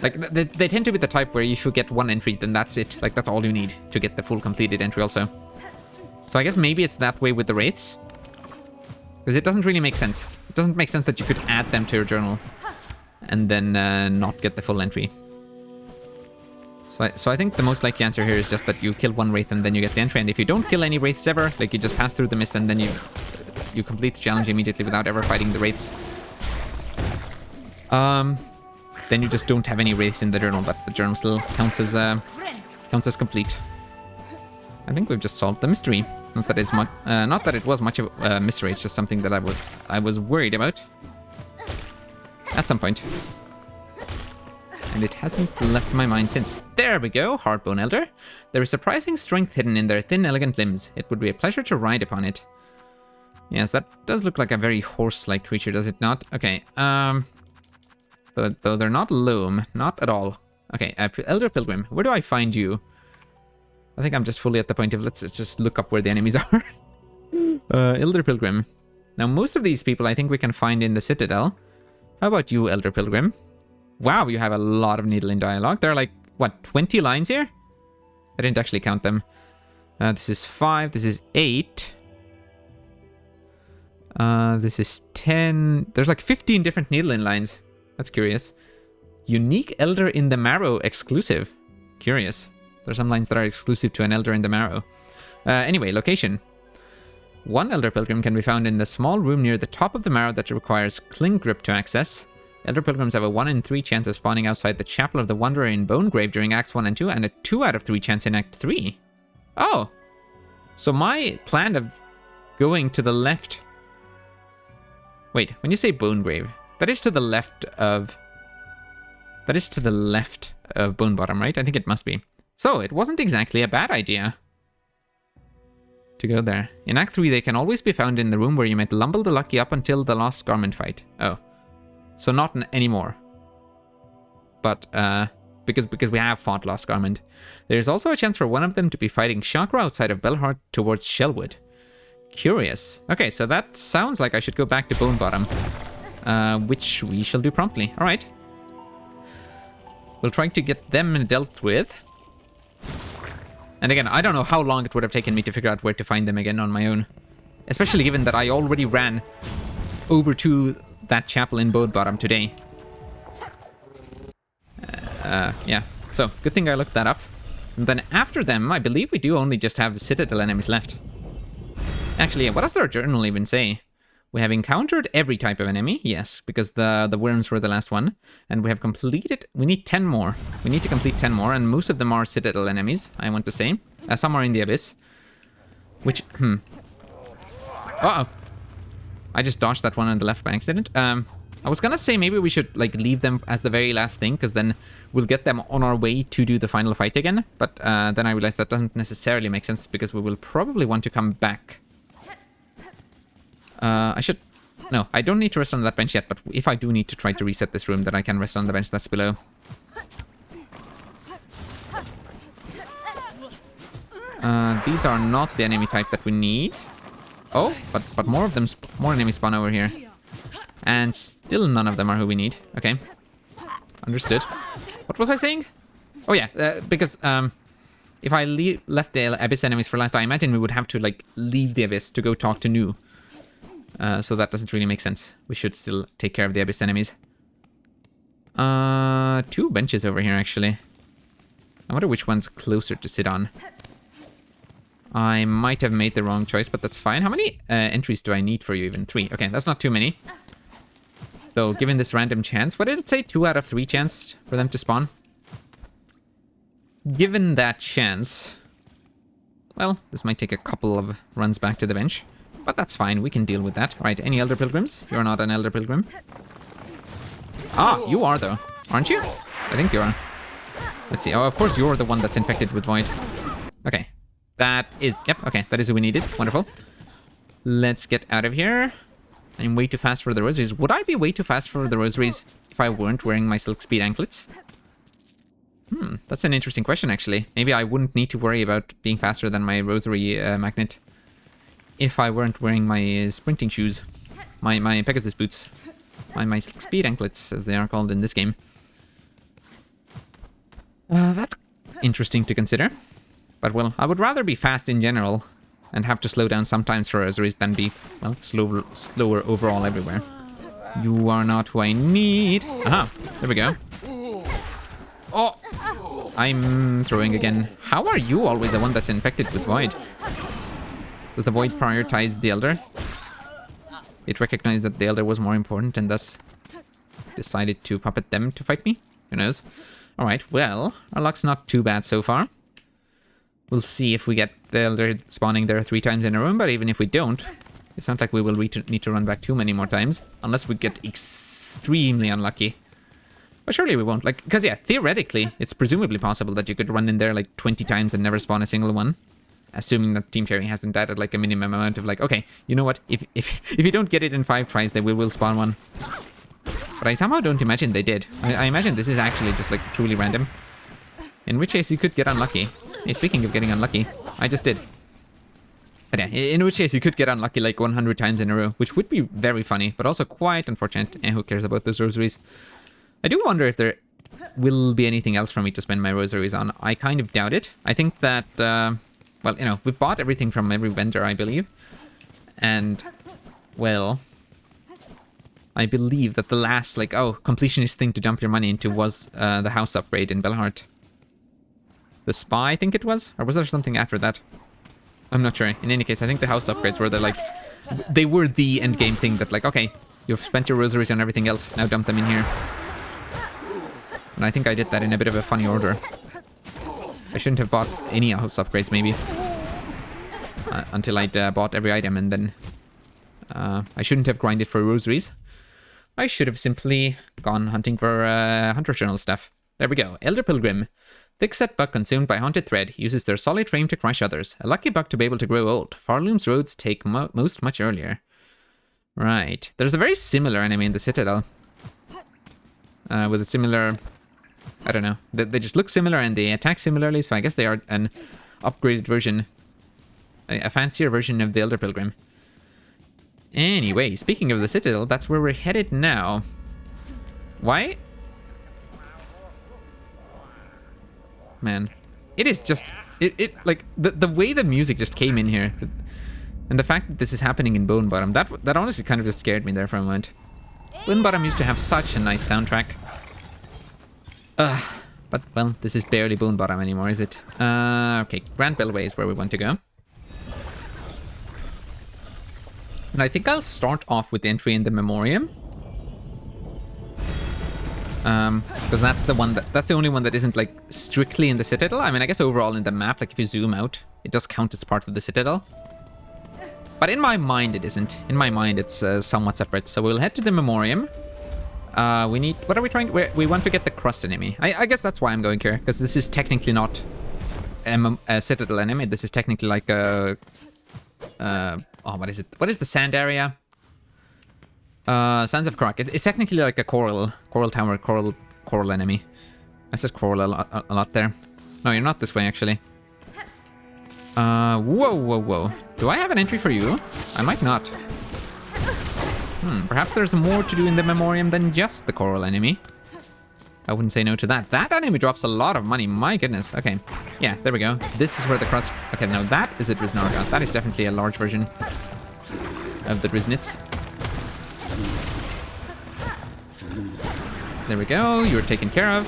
Like, they tend to be the type where if you get one entry, then that's it. Like, that's all you need to get the full completed entry also. So I guess maybe it's that way with the wraiths. Because it doesn't really make sense. It doesn't make sense that you could add them to your journal and then not get the full entry. So I think the most likely answer here is just that you kill one wraith and then you get the entry. And if you don't kill any wraiths ever, like you just pass through the mist and then you complete the challenge immediately without ever fighting the wraiths. Then you just don't have any wraiths in the journal, but the journal still counts as complete. I think we've just solved the mystery. Not that it was much of a mystery. It's just something that I was worried about at some point, and it hasn't left my mind since. There we go, Hardbone Elder. There is surprising strength hidden in their thin, elegant limbs. It would be a pleasure to ride upon it. Yes, that does look like a very horse-like creature, does it not? Okay. Though they're not loam, not at all. Okay, Elder Pilgrim, where do I find you? I think I'm just fully at the point of let's just look up where the enemies are. Elder Pilgrim. Now, most of these people I think we can find in the Citadel. How about you, Elder Pilgrim? Wow, you have a lot of needling dialogue. There are like, what, 20 lines here? I didn't actually count them. This is 5, this is 8. This is 10. There's like 15 different needling lines. That's curious. Unique Elder in the Marrow exclusive. Curious. There's some lines that are exclusive to an Elder in the Marrow. Anyway, location. One Elder Pilgrim can be found in the small room near the top of the Marrow that requires Cling Grip to access. Elder Pilgrims have a 1 in 3 chance of spawning outside the Chapel of the Wanderer in Bonegrave during Acts 1 and 2, and a 2 out of 3 chance in Act 3. Oh! So my plan of going to the left... Wait, when you say Bonegrave, that is to the left of... That is to the left of Bonebottom, right? I think it must be. So, it wasn't exactly a bad idea to go there. In Act 3, they can always be found in the room where you met Lumble the Lucky up until the Lost Garment fight. Oh. So not anymore. But, because we have fought Lost Garment. There's also a chance for one of them to be fighting Chakra outside of Belhart towards Shellwood. Curious. Okay, so that sounds like I should go back to Bone Bottom, which we shall do promptly. All right. We'll try to get them dealt with. And again, I don't know how long it would have taken me to figure out where to find them again on my own. Especially given that I already ran over to that chapel in Bone Bottom today. Yeah. So, good thing I looked that up. And then after them, I believe we do only just have Citadel enemies left. Actually, what does their journal even say? We have encountered every type of enemy, yes, because the worms were the last one. And we have completed... We need 10 more. We need to complete 10 more, and most of them are Citadel enemies, I want to say. Some are in the Abyss. Which, Uh-oh. I just dodged that one on the left by accident. I was gonna say maybe we should, like, leave them as the very last thing, because then we'll get them on our way to do the final fight again. But then I realized that doesn't necessarily make sense, because we will probably want to come back. I should... No, I don't need to rest on that bench yet, but if I do need to try to reset this room, then I can rest on the bench that's below. These are not the enemy type that we need. Oh, but more of them, more enemies spawn over here. And still none of them are who we need. Okay. Understood. What was I saying? Oh yeah, because if I left the Abyss enemies for last, I imagine we would have to, like, leave the Abyss to go talk to Nu. So that doesn't really make sense. We should still take care of the Abyss enemies. 2 benches over here, actually. I wonder which one's closer to sit on. I might have made the wrong choice, but that's fine. How many entries do I need for you even? 3. Okay, that's not too many. Though, given this random chance, what did it say? 2 out of 3 chance for them to spawn? Given that chance... Well, this might take a couple of runs back to the bench. But that's fine, we can deal with that. Right, any Elder Pilgrims? You're not an Elder Pilgrim. Ah, you are though, aren't you? I think you are. Let's see, oh, of course you're the one that's infected with Void. Okay, that is, yep, okay, that is who we needed. Wonderful. Let's get out of here. I'm way too fast for the rosaries. Would I be way too fast for the rosaries if I weren't wearing my Silk Speed anklets? That's an interesting question, actually. Maybe I wouldn't need to worry about being faster than my rosary magnet if I weren't wearing my sprinting shoes, my Pegasus boots, my speed anklets, as they are called in this game. That's interesting to consider. But, well, I would rather be fast in general and have to slow down sometimes for rosaries than be, well, slower overall everywhere. You are not who I need. Aha, there we go. Oh, I'm throwing again. How are you always the one that's infected with Void? Does the Void prioritize the Elder? It recognized that the Elder was more important and thus decided to puppet them to fight me? Who knows? Alright, well, our luck's not too bad so far. We'll see if we get the Elder spawning there 3 times in a row, but even if we don't, it's not like we will need to run back too many more times, unless we get extremely unlucky. But surely we won't, like, because yeah, theoretically, it's presumably possible that you could run in there like 20 times and never spawn a single one. Assuming that Team Cherry hasn't added like a minimum amount of like, okay, you know what, if you don't get it in 5 tries, then we will spawn one. But I somehow don't imagine they did. I imagine this is actually just like truly random. In which case you could get unlucky. Hey, speaking of getting unlucky, I just did. But yeah, in which case you could get unlucky like 100 times in a row, which would be very funny, but also quite unfortunate. Who cares about those rosaries? I do wonder if there will be anything else for me to spend my rosaries on. I kind of doubt it. I think that... well, you know, we've bought everything from every vendor, I believe. And, well, I believe that the last, like, completionist thing to dump your money into was the house upgrade in Belhart. The spa, I think it was? Or was there something after that? I'm not sure. In any case, I think the house upgrades were they were the end game thing that, like, okay, you've spent your rosaries on everything else, now dump them in here. And I think I did that in a bit of a funny order. I shouldn't have bought any house upgrades, maybe. Until I'd bought every item, and then... I shouldn't have grinded for rosaries. I should have simply gone hunting for Hunter Journal stuff. There we go. Elder Pilgrim. Thick-set bug consumed by haunted thread uses their solid frame to crush others. A lucky bug to be able to grow old. Farloom's roads take most much earlier. Right. There's a very similar enemy in the Citadel. With a similar... I don't know. They just look similar and they attack similarly, so I guess they are an upgraded version a fancier version of the Elder Pilgrim. Anyway, speaking of the Citadel, that's where we're headed now. Why? Man, it is just it like the way the music just came in here, and the fact that this is happening in Bone Bottom, that honestly kind of just scared me there for a moment. Bone Bottom used to have such a nice soundtrack. But well, this is barely Bone Bottom anymore, is it? Okay, Grand Bellway is where we want to go. And I think I'll start off with the entry in the Memoriam. Because that's the only one that isn't like strictly in the Citadel. I mean, I guess overall in the map, like if you zoom out, it does count as part of the Citadel. But in my mind, it isn't. In my mind, it's somewhat separate. So we'll head to the Memoriam. We need... What are we trying... We want to get the Crust enemy. I guess that's why I'm going here. Because this is technically not a Citadel enemy. This is technically like a... oh, what is it? What is the sand area? Sands of Karak. It's technically like a coral tower, coral enemy. I said coral a lot there. No, you're not this way, actually. Whoa. Do I have an entry for you? I might not. Perhaps there's more to do in the Memoriam than just the coral enemy. I wouldn't say no to that. That enemy drops a lot of money, my goodness. Okay, yeah, there we go. This is where the crust... Okay, now that is a Driznarga. That is definitely a large version of the Driznits. There we go, you're taken care of.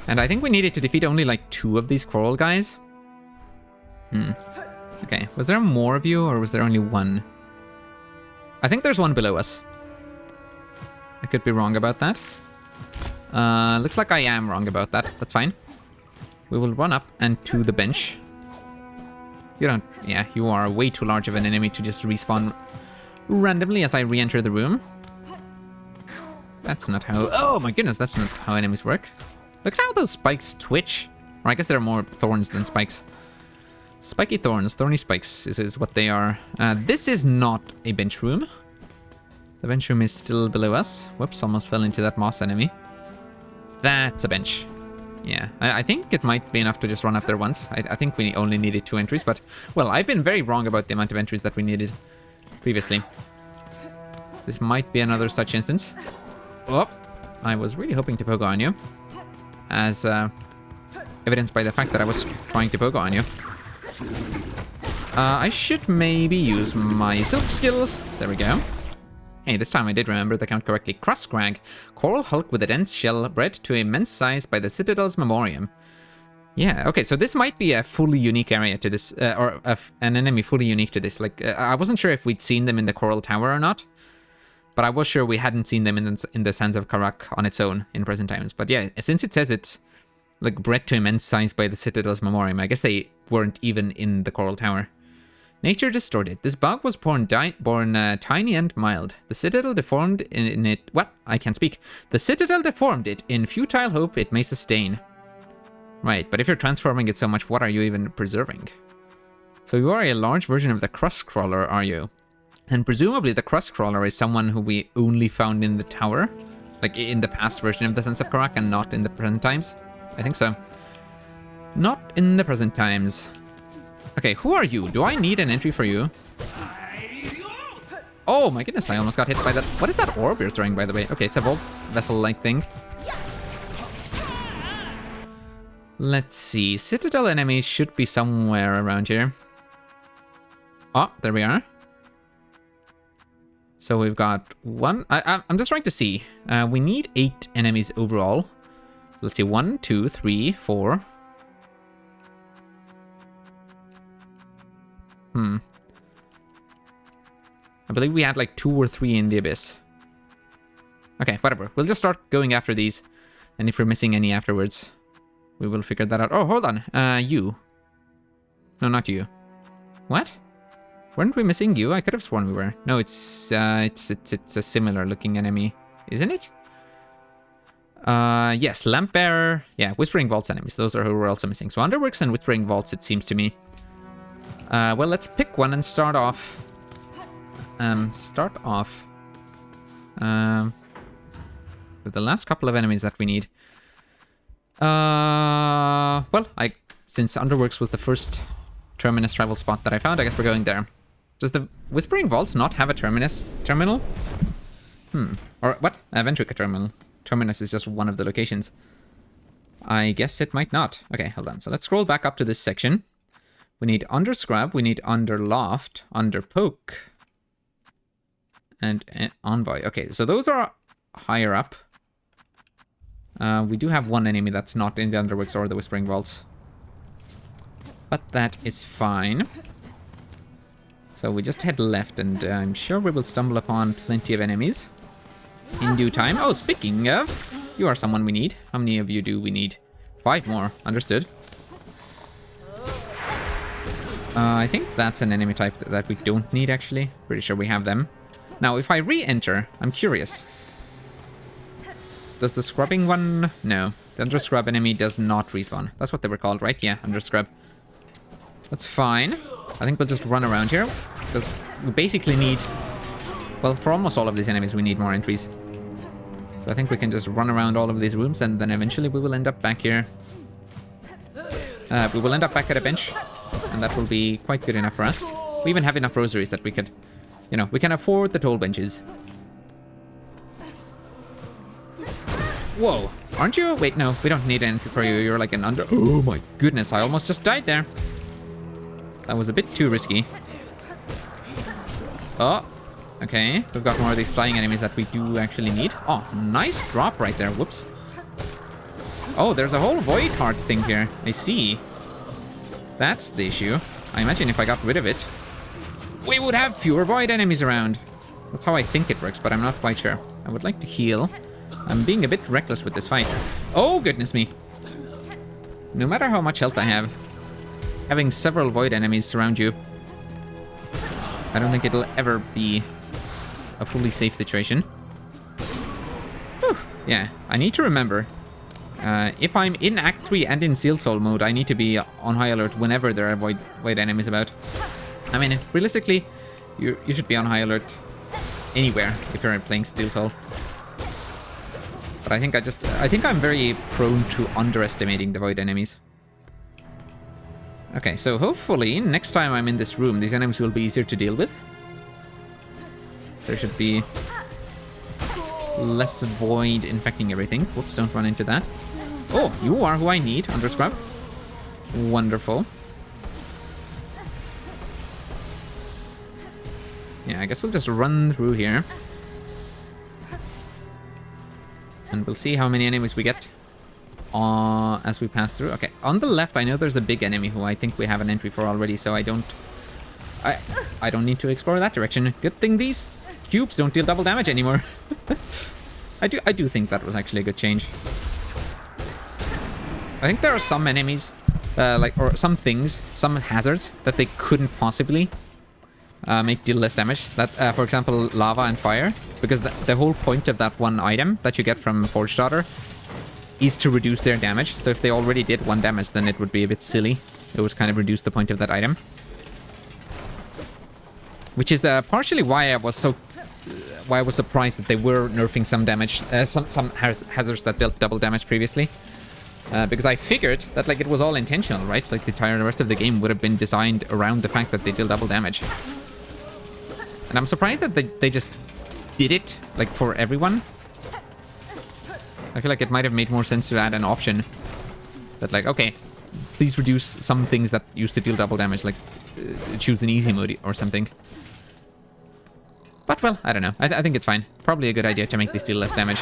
And I think we needed to defeat only like 2 of these coral guys. Okay, was there more of you or was there only 1? I think there's 1 below us. I could be wrong about that. Looks like I am wrong about that. That's fine. We will run up and to the bench. You don't... Yeah, you are way too large of an enemy to just respawn randomly as I re-enter the room. That's not how... Oh my goodness, that's not how enemies work. Look at how those spikes twitch. Or I guess there are more thorns than spikes. Spiky thorns, thorny spikes is what they are. This is not a bench room. The bench room is still below us. Whoops, almost fell into that moss enemy. That's a bench. Yeah, I think it might be enough to just run up there once. I think we only needed 2 entries, but... Well, I've been very wrong about the amount of entries that we needed previously. This might be another such instance. Oh, I was really hoping to pogo on you. As evidenced by the fact that I was trying to pogo on you. I should maybe use my silk skills. There we go. Hey, this time I did remember the count correctly. Crust Crag. Coral hulk with a dense shell bred to immense size by the Citadel's Memoriam. Yeah, okay, so this might be a fully unique area to this, or an enemy fully unique to this. Like, I wasn't sure if we'd seen them in the Coral Tower or not. But I was sure we hadn't seen them in the Sands of Karak on its own in present times. But yeah, since it says it's like bred to immense size by the Citadel's Memoriam, I guess they weren't even in the Coral Tower. Nature distorted. This bug was born tiny and mild. The Citadel deformed in it... What? I can't speak. The Citadel deformed it in futile hope it may sustain. Right, but if you're transforming it so much, what are you even preserving? So you are a large version of the Crust Crawler, are you? And presumably the Crust Crawler is someone who we only found in the tower. Like in the past version of the Sands of Karak and not in the present times. I think so. Not in the present times. Okay, who are you? Do I need an entry for you? Oh my goodness, I almost got hit by that. What is that orb you're throwing, by the way? Okay, it's a vault vessel-like thing. Let's see. Citadel enemies should be somewhere around here. Oh, there we are. So we've got 1. I'm just trying to see. We need 8 enemies overall. So let's see. 1, 2, 3, 4. I believe we had like 2 or 3 in the Abyss. Okay, whatever. We'll just start going after these. And if we're missing any afterwards, we will figure that out. Oh, hold on. You. No, not you. What? Weren't we missing you? I could have sworn we were. No, it's a similar looking enemy, isn't it? Yes, Lamp Bearer. Yeah, Whispering Vaults enemies. Those are who we're also missing. So Underworks and Whispering Vaults, it seems to me. Well, let's pick one and start off. With the last couple of enemies that we need. Well, since Underworks was the first terminus travel spot that I found. I guess we're going there. Does the Whispering Vaults not have a terminal? Or what? A Ventrica terminal. Terminus is just one of the locations. I guess it might not. Okay, hold on. So let's scroll back up to this section. We need under Scrub, we need under Loft, under Poke, and Envoy. Okay, so those are higher up. We do have one enemy that's not in the Underworks or the Whispering Vaults. But that is fine. So we just head left, and I'm sure we will stumble upon plenty of enemies in due time. Oh, speaking of, you are someone we need. How many of you do we need? 5 more. Understood. I think that's an enemy type that we don't need, actually. Pretty sure we have them. Now, if I re-enter, I'm curious. Does the scrubbing one... No. The under scrub enemy does not respawn. That's what they were called, right? Yeah, under scrub. That's fine. I think we'll just run around here. Because we basically need... Well, for almost all of these enemies, we need more entries. So I think we can just run around all of these rooms, and then eventually we will end up back here. We will end up back at a bench. And that will be quite good enough for us. We even have enough rosaries that we could... You know, we can afford the toll benches. Whoa, aren't you? Wait, no, we don't need an entry for you. You're like an under... Oh my goodness, I almost just died there. That was a bit too risky. Oh, okay. We've got more of these flying enemies that we do actually need. Oh, nice drop right there. Whoops. Oh, there's a whole void heart thing here. I see. That's the issue. I imagine if I got rid of it, we would have fewer void enemies around. That's how I think it works, but I'm not quite sure. I would like to heal. I'm being a bit reckless with this fight. Oh, goodness me. No matter how much health I have, having several void enemies surround you, I don't think it'll ever be a fully safe situation. Whew. Yeah, I need to remember. If I'm in Act 3 and in Silksong mode, I need to be on high alert whenever there are void enemies about. I mean, realistically, you should be on high alert anywhere if you're playing Silksong. But I think I'm very prone to underestimating the void enemies. Okay, so hopefully next time I'm in this room, these enemies will be easier to deal with. There should be less void infecting everything. Whoops, don't run into that. Oh, you are who I need, under Scrub. Wonderful. Yeah, I guess we'll just run through here. And we'll see how many enemies we get as we pass through. Okay, on the left, I know there's a big enemy who I think we have an entry for already, so I don't need to explore that direction. Good thing these cubes don't deal double damage anymore. I do think that was actually a good change. I think there are some enemies, or some things, some hazards that they couldn't possibly make deal less damage. That, for example, lava and fire, because the whole point of that one item that you get from Forge Daughter is to reduce their damage. So if they already did 1 damage, then it would be a bit silly. It would kind of reduce the point of that item. Which is partially why I was surprised that they were nerfing some damage, some hazards that dealt double damage previously. Because I figured that like it was all intentional, right? Like the entire rest of the game would have been designed around the fact that they deal double damage. And I'm surprised that they just did it like for everyone. I feel like it might have made more sense to add an option that like, okay, please reduce some things that used to deal double damage, like choose an easy mode or something. But well, I don't know. I think it's fine. Probably a good idea to make this deal less damage.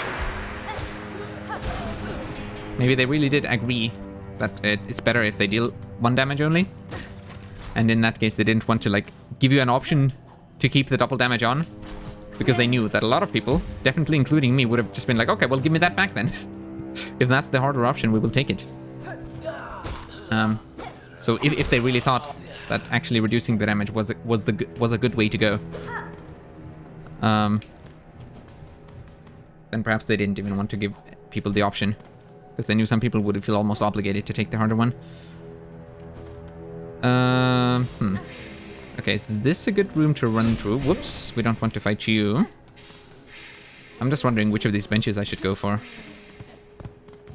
Maybe they really did agree that it's better if they deal 1 damage only. And in that case, they didn't want to like give you an option to keep the double damage on. Because they knew that a lot of people, definitely including me, would have just been like, okay, well, give me that back then. If that's the harder option, we will take it. So if they really thought that actually reducing the damage was a good way to go, then perhaps they didn't even want to give people the option. Because they knew some people would feel almost obligated to take the harder one. Okay, is this a good room to run through? Whoops, we don't want to fight you. I'm just wondering which of these benches I should go for.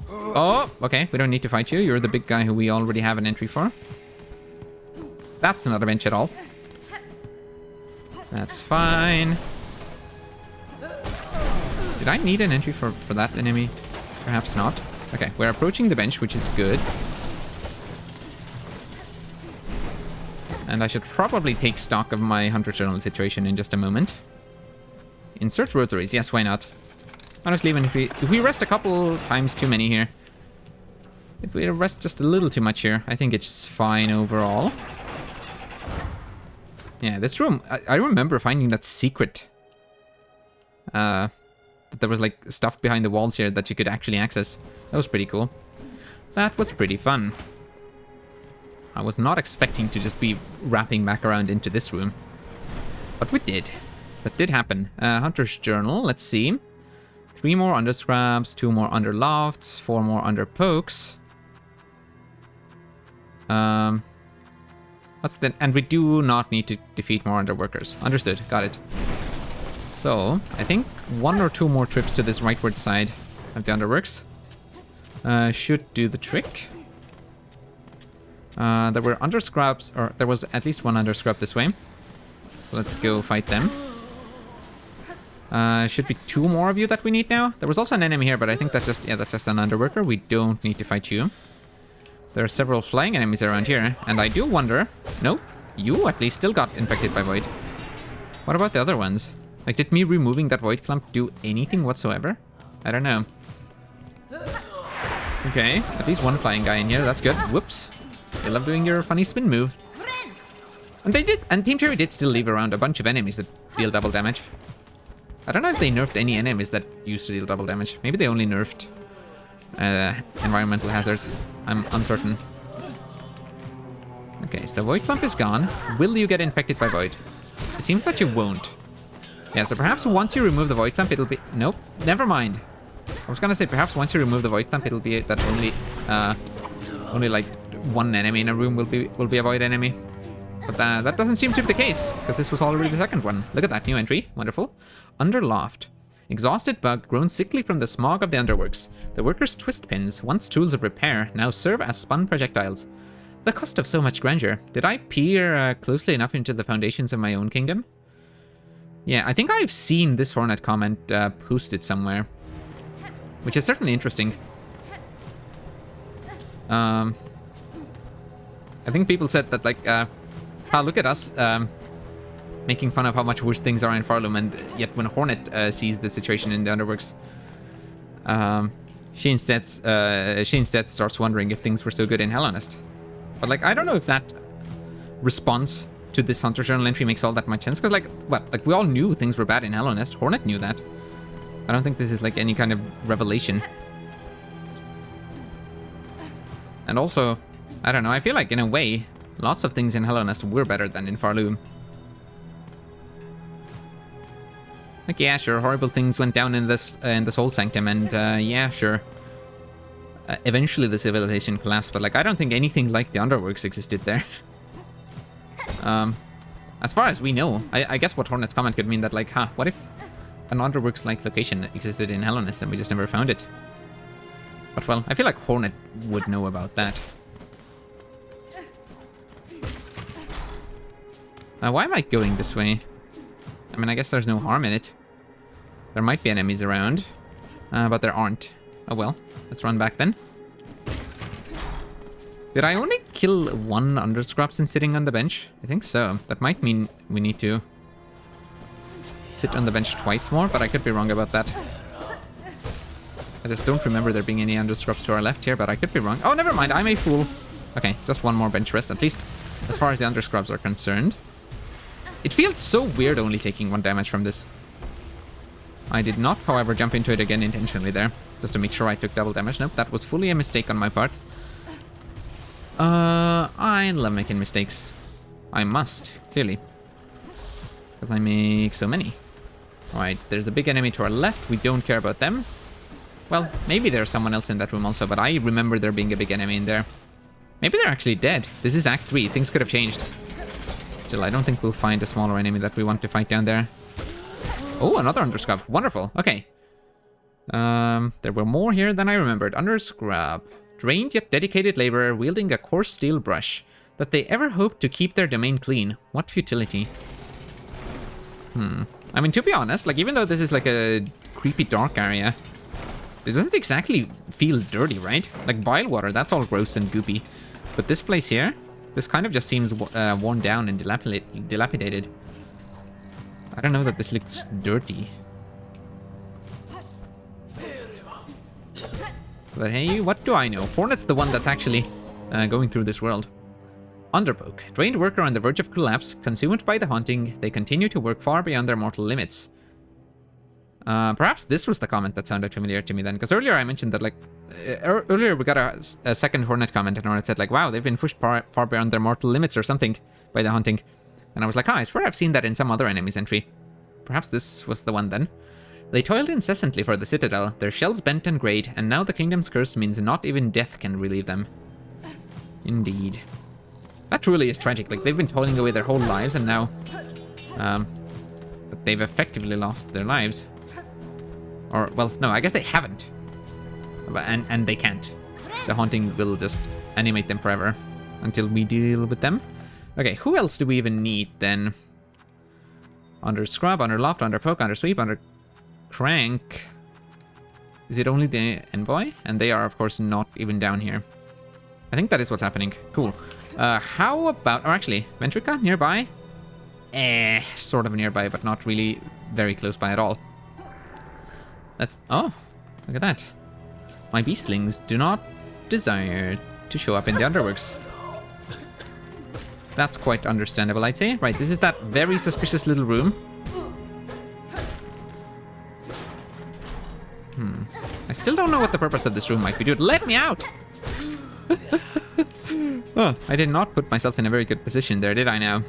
Oh, okay, we don't need to fight you. You're the big guy who we already have an entry for. That's not a bench at all. That's fine. Did I need an entry for that enemy? Perhaps not. Okay, we're approaching the bench, which is good. And I should probably take stock of my Hunter Journal situation in just a moment. Insert rotaries. Yes, why not? Honestly, even if we rest a couple times too many here. If we rest just a little too much here, I think it's fine overall. Yeah, this room, I remember finding that secret. That there was like stuff behind the walls here that you could actually access. That was pretty cool. That was pretty fun. I was not expecting to just be wrapping back around into this room. But we did. That did happen. Hunter's Journal, let's see. 3 more underscrabs, 2 more underlofts, 4 more underpokes. What's the... And we do not need to defeat more underworkers. Understood, got it. So, I think 1 or 2 more trips to this rightward side of the underworks should do the trick. There were underscrubs, or there was at least 1 underscrub this way. Let's go fight them. Should be 2 more of you that we need now. There was also an enemy here, but I think that's just, yeah, that's just an underworker. We don't need to fight you. There are several flying enemies around here, and I do wonder... Nope, you at least still got infected by Void. What about the other ones? Like, did me removing that Void Clump do anything whatsoever? I don't know. Okay, at least 1 flying guy in here, that's good. Whoops. They love doing your funny spin move. And they did, and Team Cherry did still leave around a bunch of enemies that deal double damage. I don't know if they nerfed any enemies that used to deal double damage. Maybe they only nerfed environmental hazards. I'm uncertain. Okay, so Void Clump is gone. Will you get infected by Void? It seems that you won't. Yeah, so perhaps once you remove the Void Clump, it'll be... Nope, never mind. I was gonna say, perhaps once you remove the Void Clump, it'll be that only like 1 enemy in a room will be a Void enemy. But that doesn't seem to be the case, because this was already the second one. Look at that, new entry. Wonderful. Underloft. Exhausted bug, grown sickly from the smog of the underworks. The workers' twist pins, once tools of repair, now serve as spun projectiles. The cost of so much grandeur. Did I peer closely enough into the foundations of my own kingdom? Yeah, I think I've seen this Hornet comment posted somewhere. Which is certainly interesting. I think people said that, like, look at us, making fun of how much worse things are in Farloom, and yet when Hornet sees the situation in the Underworks, she instead starts wondering if things were so good in Hellonest. But, like, I don't know if that response to this Hunter Journal entry makes all that much sense, because, like, what? Like, we all knew things were bad in Hellonest. Hornet knew that. I don't think this is, like, any kind of revelation. And also, I don't know, I feel like, in a way, lots of things in Hellonest were better than in Farloom. Like, yeah, sure, horrible things went down in this Soul Sanctum, and yeah, sure. Eventually the civilization collapsed, but, like, I don't think anything like the Underworks existed there. As far as we know, I guess what Hornet's comment could mean that, like, what if an Underworks-like location existed in Hellonest and we just never found it? But, well, I feel like Hornet would know about that. Why am I going this way? I mean, I guess there's no harm in it. There might be enemies around, but there aren't. Oh well, let's run back then. Did I only kill 1 underscrub since sitting on the bench? I think so. That might mean we need to sit on the bench twice more, but I could be wrong about that. I just don't remember there being any underscrubs to our left here, but I could be wrong. Oh, never mind, I'm a fool. Okay, just 1 more bench rest, at least as far as the underscrubs are concerned. It feels so weird only taking 1 damage from this. I did not, however, jump into it again intentionally there, just to make sure I took double damage. Nope, that was fully a mistake on my part. I love making mistakes. I must, clearly. Because I make so many. Alright, there's a big enemy to our left. We don't care about them. Well, maybe there's someone else in that room also, but I remember there being a big enemy in there. Maybe they're actually dead. This is Act 3. Things could have changed. Still, I don't think we'll find a smaller enemy that we want to fight down there. Oh, another underscrub. Wonderful. Okay. There were more here than I remembered. Underscrub. Drained yet dedicated laborer wielding a coarse steel brush. That they ever hope to keep their domain clean. What futility. I mean, to be honest, like, even though this is like a creepy dark area, it doesn't exactly feel dirty, right? Like, Bilewater, that's all gross and goopy. But this place here, this kind of just seems worn down and dilapidated. I don't know that this looks dirty. But hey, what do I know? Hornet's the one that's actually going through this world. Underpoke. Trained worker on the verge of collapse. Consumed by the haunting, they continue to work far beyond their mortal limits. Perhaps this was the comment that sounded familiar to me then. Because earlier I mentioned that, like... earlier we got a second Hornet comment, and Hornet said, like, wow, they've been pushed far beyond their mortal limits or something by the haunting. And I was like, I swear I've seen that in some other enemy's entry. Perhaps this was the one then. They toiled incessantly for the citadel, their shells bent and greyed, and now the kingdom's curse means not even death can relieve them. Indeed. That truly is tragic. Like, they've been toiling away their whole lives, and now... but they've effectively lost their lives. Or, well, no, I guess they haven't. And they can't. The haunting will just animate them forever until we deal with them. Okay, who else do we even need, then? Under Scrub, under Loft, under Poke, under Sweep, under Crank. Is it only the Envoy? And they are, of course, not even down here. I think that is what's happening. Cool. How about... Or actually, Ventrica, nearby? Sort of nearby, but not really very close by at all. That's... Oh, look at that. My beastlings do not desire to show up in the underworks. That's quite understandable, I'd say. Right, this is that very suspicious little room. I still don't know what the purpose of this room might be. Dude, let me out! Oh, I did not put myself in a very good position there, did I now?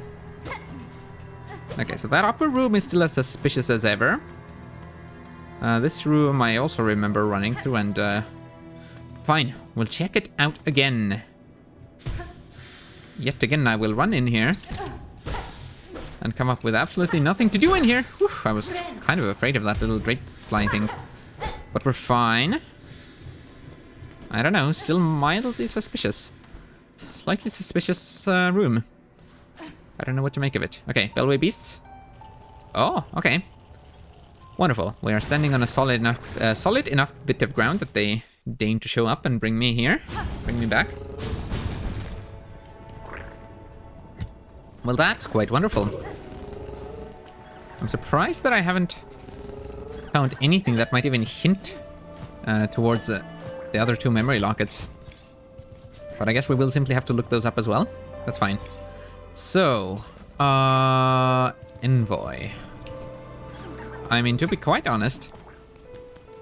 Okay, so that upper room is still as suspicious as ever. This room I also remember running through, and fine, we'll check it out again. Yet again, I will run in here and come up with absolutely nothing to do in here. Whew, I was kind of afraid of that little drake flying thing. But we're fine. I don't know, still mildly suspicious. Slightly suspicious room. I don't know what to make of it. Okay, Bellway Beasts. Oh, okay. Wonderful. We are standing on a solid enough bit of ground that they deign to show up and bring me here. Bring me back. Well, that's quite wonderful. I'm surprised that I haven't found anything that might even hint towards the other two memory lockets. But I guess we will simply have to look those up as well. That's fine. So, Envoy. I mean, to be quite honest,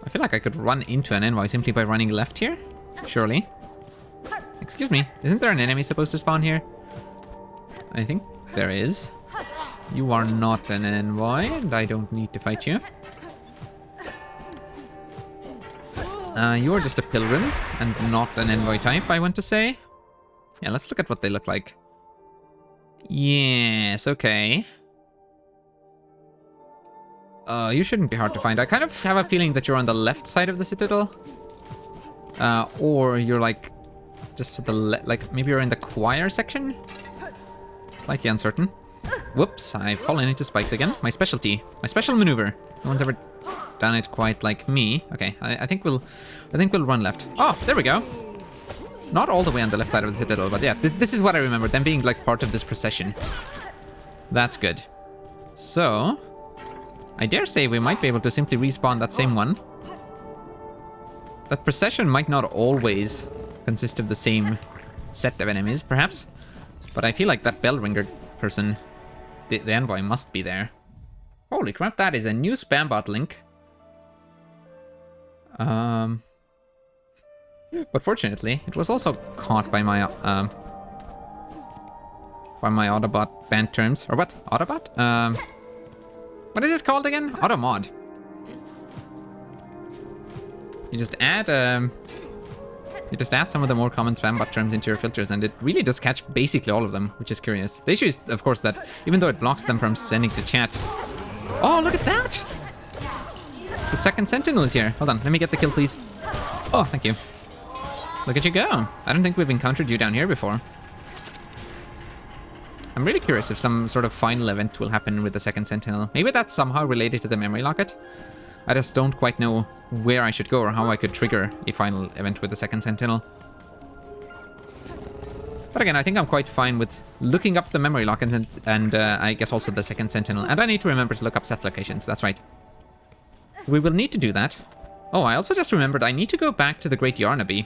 I feel like I could run into an Envoy simply by running left here. Surely. Excuse me, isn't there an enemy supposed to spawn here? I think there is. You are not an Envoy, and I don't need to fight you. You are just a Pilgrim, and not an Envoy type, I want to say. Yeah, let's look at what they look like. Yes, okay. You shouldn't be hard to find. I kind of have a feeling that you're on the left side of the Citadel. Or you're like, just to the left, like maybe you're in the choir section? Slightly uncertain. Whoops, I've fallen into spikes again. My specialty, my special maneuver. No one's ever done it quite like me. Okay, I think we'll run left. Oh, there we go. Not all the way on the left side of the Citadel, but yeah, this is what I remember, them being like part of this procession. That's good. So, I dare say we might be able to simply respawn that same one. That procession might not always consist of the same set of enemies, perhaps. But I feel like that bell ringer person, the Envoy, must be there. Holy crap, that is a new spam bot link. But fortunately, it was also caught by my Autobot banned terms. Or what? Autobot? What is it called again? Automod. You just add some of the more common spam bot terms into your filters, and it really does catch basically all of them, which is curious. The issue is, of course, that even though it blocks them from sending to chat. Oh, look at that! The second Sentinel is here. Hold on, let me get the kill, please. Oh, thank you. Look at you go. I don't think we've encountered you down here before. I'm really curious if some sort of final event will happen with the second Sentinel. Maybe that's somehow related to the memory locket. I just don't quite know where I should go or how I could trigger a final event with the second Sentinel. But again, I think I'm quite fine with looking up the memory lock and I guess also the second Sentinel. And I need to remember to look up set locations, that's right. So we will need to do that. Oh, I also just remembered I need to go back to the Great Yarnaby.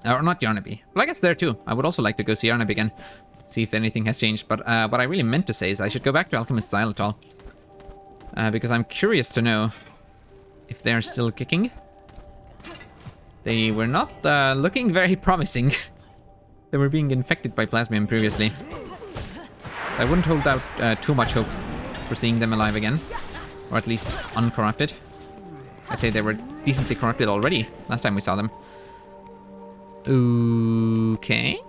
Or not Yarnaby. Well, I guess there too. I would also like to go see Yarnaby again. See if anything has changed. But what I really meant to say is I should go back to Alchemist's Xylitol. Because I'm curious to know if they're still kicking. They were not looking very promising. They were being infected by Plasmium previously. I wouldn't hold out too much hope for seeing them alive again. Or at least uncorrupted. I'd say they were decently corrupted already last time we saw them. Okay.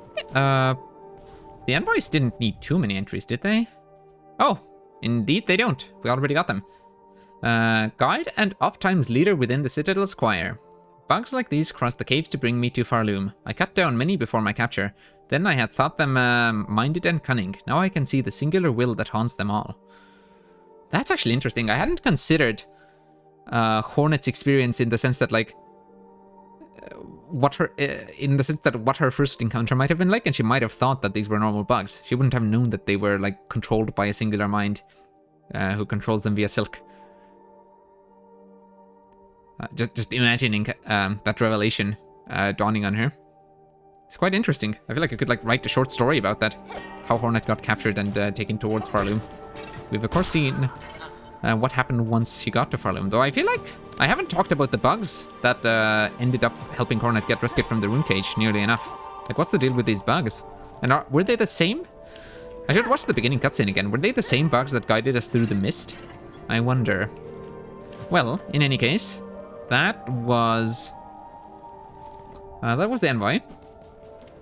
The envoys didn't need too many entries, did they? Oh, indeed they don't. We already got them. Guide and oft-times leader within the Citadel's choir. Bugs like these crossed the caves to bring me to Farloom. I cut down many before my capture. Then I had thought them minded and cunning. Now I can see the singular will that haunts them all. That's actually interesting. I hadn't considered Hornet's experience in the sense that, like, what her first encounter might have been like, and she might have thought that these were normal bugs. She wouldn't have known that they were, like, controlled by a singular mind who controls them via Silk. Just imagining that revelation dawning on her. It's quite interesting. I feel like I could, like, write a short story about that. How Hornet got captured and taken towards Farloom. We've of course seen what happened once she got to Farloom, though I feel like I haven't talked about the bugs that ended up helping Hornet get rescued from the rune cage nearly enough. Like, what's the deal with these bugs? And were they the same? I should watch the beginning cutscene again. Were they the same bugs that guided us through the mist? I wonder. Well, in any case, that was the envoy.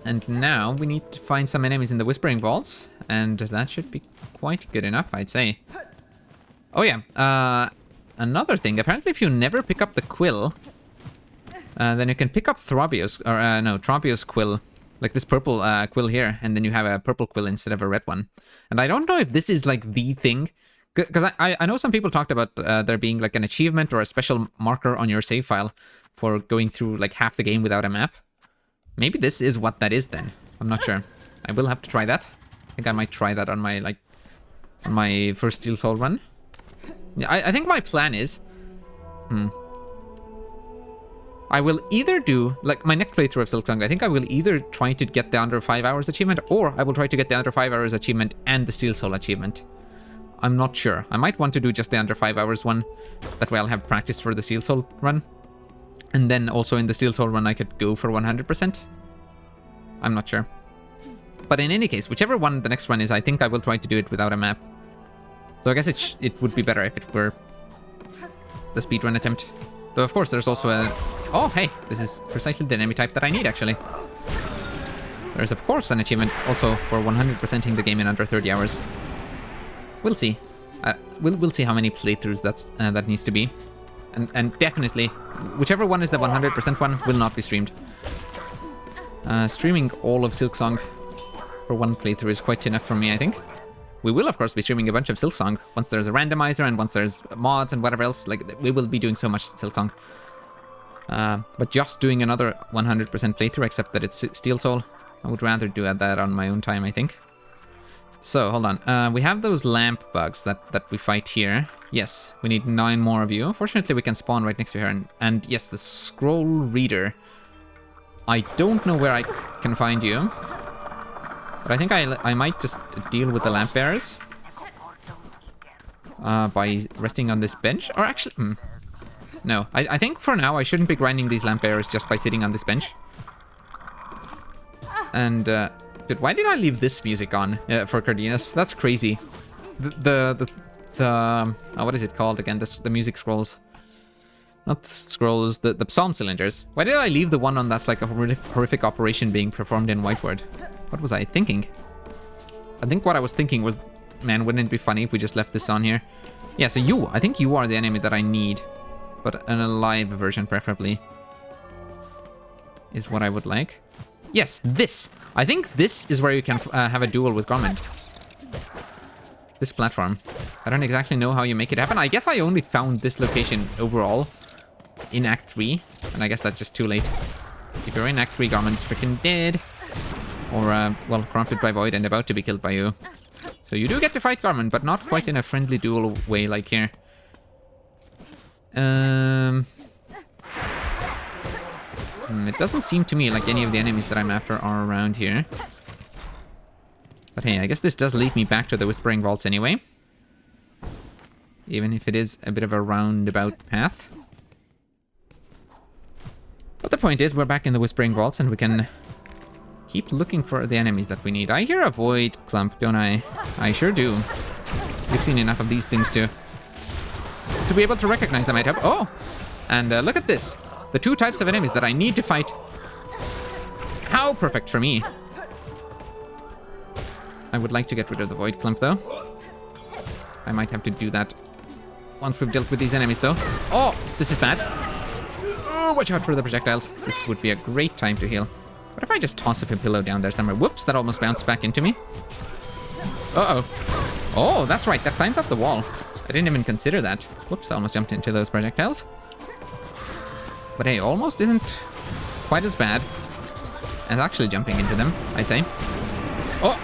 And now we need to find some enemies in the Whispering Vaults, and that should be quite good enough, I'd say. Oh yeah, another thing. Apparently, if you never pick up the quill, then you can pick up Tropio's quill, like this purple quill here, and then you have a purple quill instead of a red one. And I don't know if this is like the thing, because I know some people talked about there being like an achievement or a special marker on your save file for going through like half the game without a map. Maybe this is what that is then. I'm not sure. I will have to try that. I think I might try that on my first Steel Soul run. Yeah, I think my plan is... I will either do... Like, my next playthrough of Silksong, I think I will either try to get the under 5 hours achievement, or I will try to get the under 5 hours achievement and the Steel Soul achievement. I'm not sure. I might want to do just the under 5 hours one. That way I'll have practice for the Steel Soul run. And then also in the Steel Soul run I could go for 100%. I'm not sure. But in any case, whichever one the next one is, I think I will try to do it without a map. So I guess it would be better if it were the speedrun attempt. Though of course there's also a... Oh hey, this is precisely the enemy type that I need actually. There's of course an achievement also for 100%ing the game in under 30 hours. We'll see. We'll see how many playthroughs that needs to be. And definitely, whichever one is the 100% one will not be streamed. Streaming all of Silksong for one playthrough is quite enough for me, I think. We will, of course, be streaming a bunch of Silksong once there's a randomizer and once there's mods and whatever else. Like, we will be doing so much Silksong. But just doing another 100% playthrough, except that it's Steel Soul, I would rather do that on my own time, I think. So, hold on. We have those lamp bugs that we fight here. Yes, we need 9 more of you. Fortunately, we can spawn right next to her. And yes, the scroll reader. I don't know where I can find you. But I think I might just deal with the lamp bearers. By resting on this bench. Or actually... No, I think for now I shouldn't be grinding these lamp bearers just by sitting on this bench. And... Dude, why did I leave this music on for Cardenas? That's crazy. What is it called again? The music scrolls. Not scrolls, the psalm cylinders. Why did I leave the one on that's like a horrific operation being performed in Whiteward? What was I thinking? I think what I was thinking was, man, wouldn't it be funny if we just left this on here? Yeah, so I think you are the enemy that I need. But an alive version, preferably, is what I would like. Yes, this. I think this is where you can have a duel with Grommet. this platform. I don't exactly know how you make it happen. I guess I only found this location overall in Act 3. And I guess that's just too late. If you're in Act 3, Garmin's freaking dead. Or, well, corrupted by Void and about to be killed by you. So you do get to fight Garmin, but not quite in a friendly duel way like here. It doesn't seem to me like any of the enemies that I'm after are around here. But hey, I guess this does lead me back to the Whispering Vaults anyway. Even if it is a bit of a roundabout path. But the point is, we're back in the Whispering Vaults and we can keep looking for the enemies that we need. I hear a Void Clump, don't I? I sure do. We've seen enough of these things to be able to recognize them. Oh! And look at this. The two types of enemies that I need to fight. How perfect for me. I would like to get rid of the Void Clump, though. I might have to do that once we've dealt with these enemies, though. Oh, this is bad. Oh, watch out for the projectiles. This would be a great time to heal. What if I just toss up a pillow down there somewhere? Whoops, that almost bounced back into me. Uh-oh. Oh, that's right. That climbs up the wall. I didn't even consider that. Whoops, I almost jumped into those projectiles. But hey, almost isn't quite as bad as actually jumping into them, I'd say. Oh!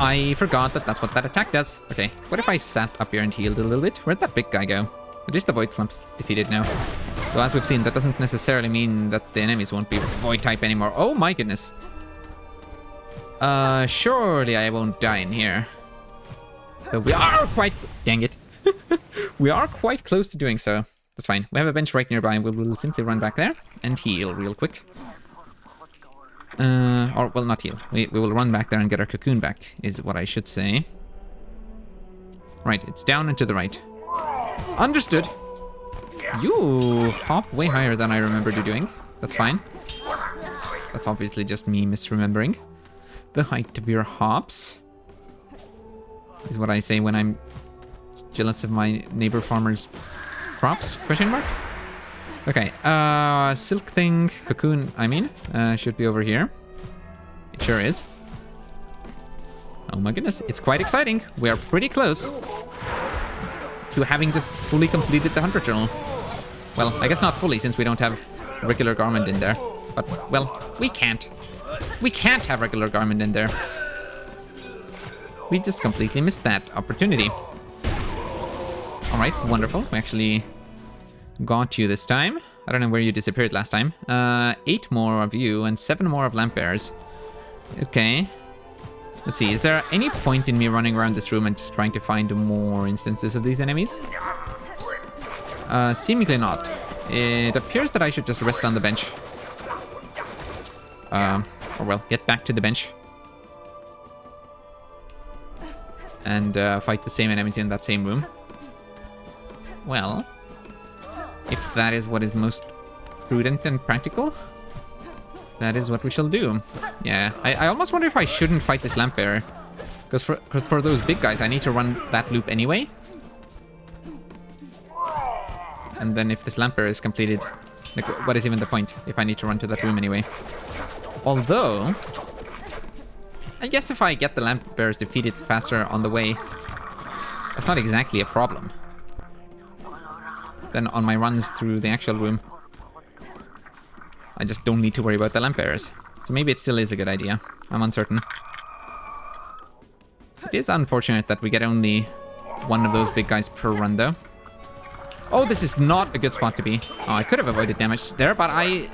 I forgot that that's what that attack does. Okay, what if I sat up here and healed a little bit? Where'd that big guy go? At least the Void Clump's defeated now. So as we've seen, that doesn't necessarily mean that the enemies won't be Void type anymore. Oh my goodness. Surely I won't die in here. But we are quite... Dang it. We are quite close to doing so. That's fine. We have a bench right nearby and we'll simply run back there and heal real quick. Or, well, not heal. We will run back there and get our cocoon back, is what I should say. Right, it's down and to the right. Understood. You hop way higher than I remembered you doing. That's fine. That's obviously just me misremembering. The height of your hops is what I say when I'm jealous of my neighbor farmer's crops? Question mark? Okay, silk thing, cocoon, I mean, should be over here. It sure is. Oh my goodness, it's quite exciting. We are pretty close to having just fully completed the Hunter Journal. Well, I guess not fully since we don't have regular garment in there. But, well, we can't. We can't have regular garment in there. We just completely missed that opportunity. Alright, wonderful. We actually got you this time. I don't know where you disappeared last time. 8 more of you and 7 more of lamp bearers. Okay. Let's see, is there any point in me running around this room and just trying to find more instances of these enemies? Seemingly not. It appears that I should just rest on the bench. Or well, get back to the bench. And fight the same enemies in that same room. Well, if that is what is most prudent and practical, that is what we shall do. Yeah, I almost wonder if I shouldn't fight this lamp bearer. Because for those big guys, I need to run that loop anyway. And then if this lamp bearer is completed, like, what is even the point if I need to run to that room anyway? Although, I guess if I get the lamp bearers defeated faster on the way, that's not exactly a problem. Then on my runs through the actual room, I just don't need to worry about the lamp bearers. So maybe it still is a good idea. I'm uncertain. It is unfortunate that we get only one of those big guys per run though. Oh, this is not a good spot to be. Oh, I could have avoided damage there, but I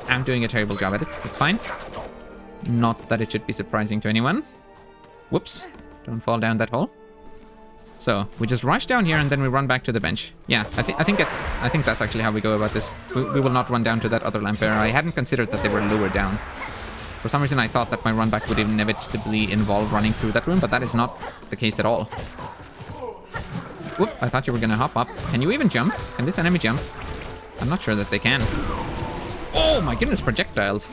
am doing a terrible job at it. It's fine. Not that it should be surprising to anyone. Whoops. Don't fall down that hole. So, we just rush down here and then we run back to the bench. Yeah, I think that's actually how we go about this. We will not run down to that other lamp bearer. I hadn't considered that they were lower down. For some reason I thought that my run back would inevitably involve running through that room, but that is not the case at all. Whoop, I thought you were gonna hop up. Can you even jump? Can this enemy jump? I'm not sure that they can. Oh my goodness, projectiles.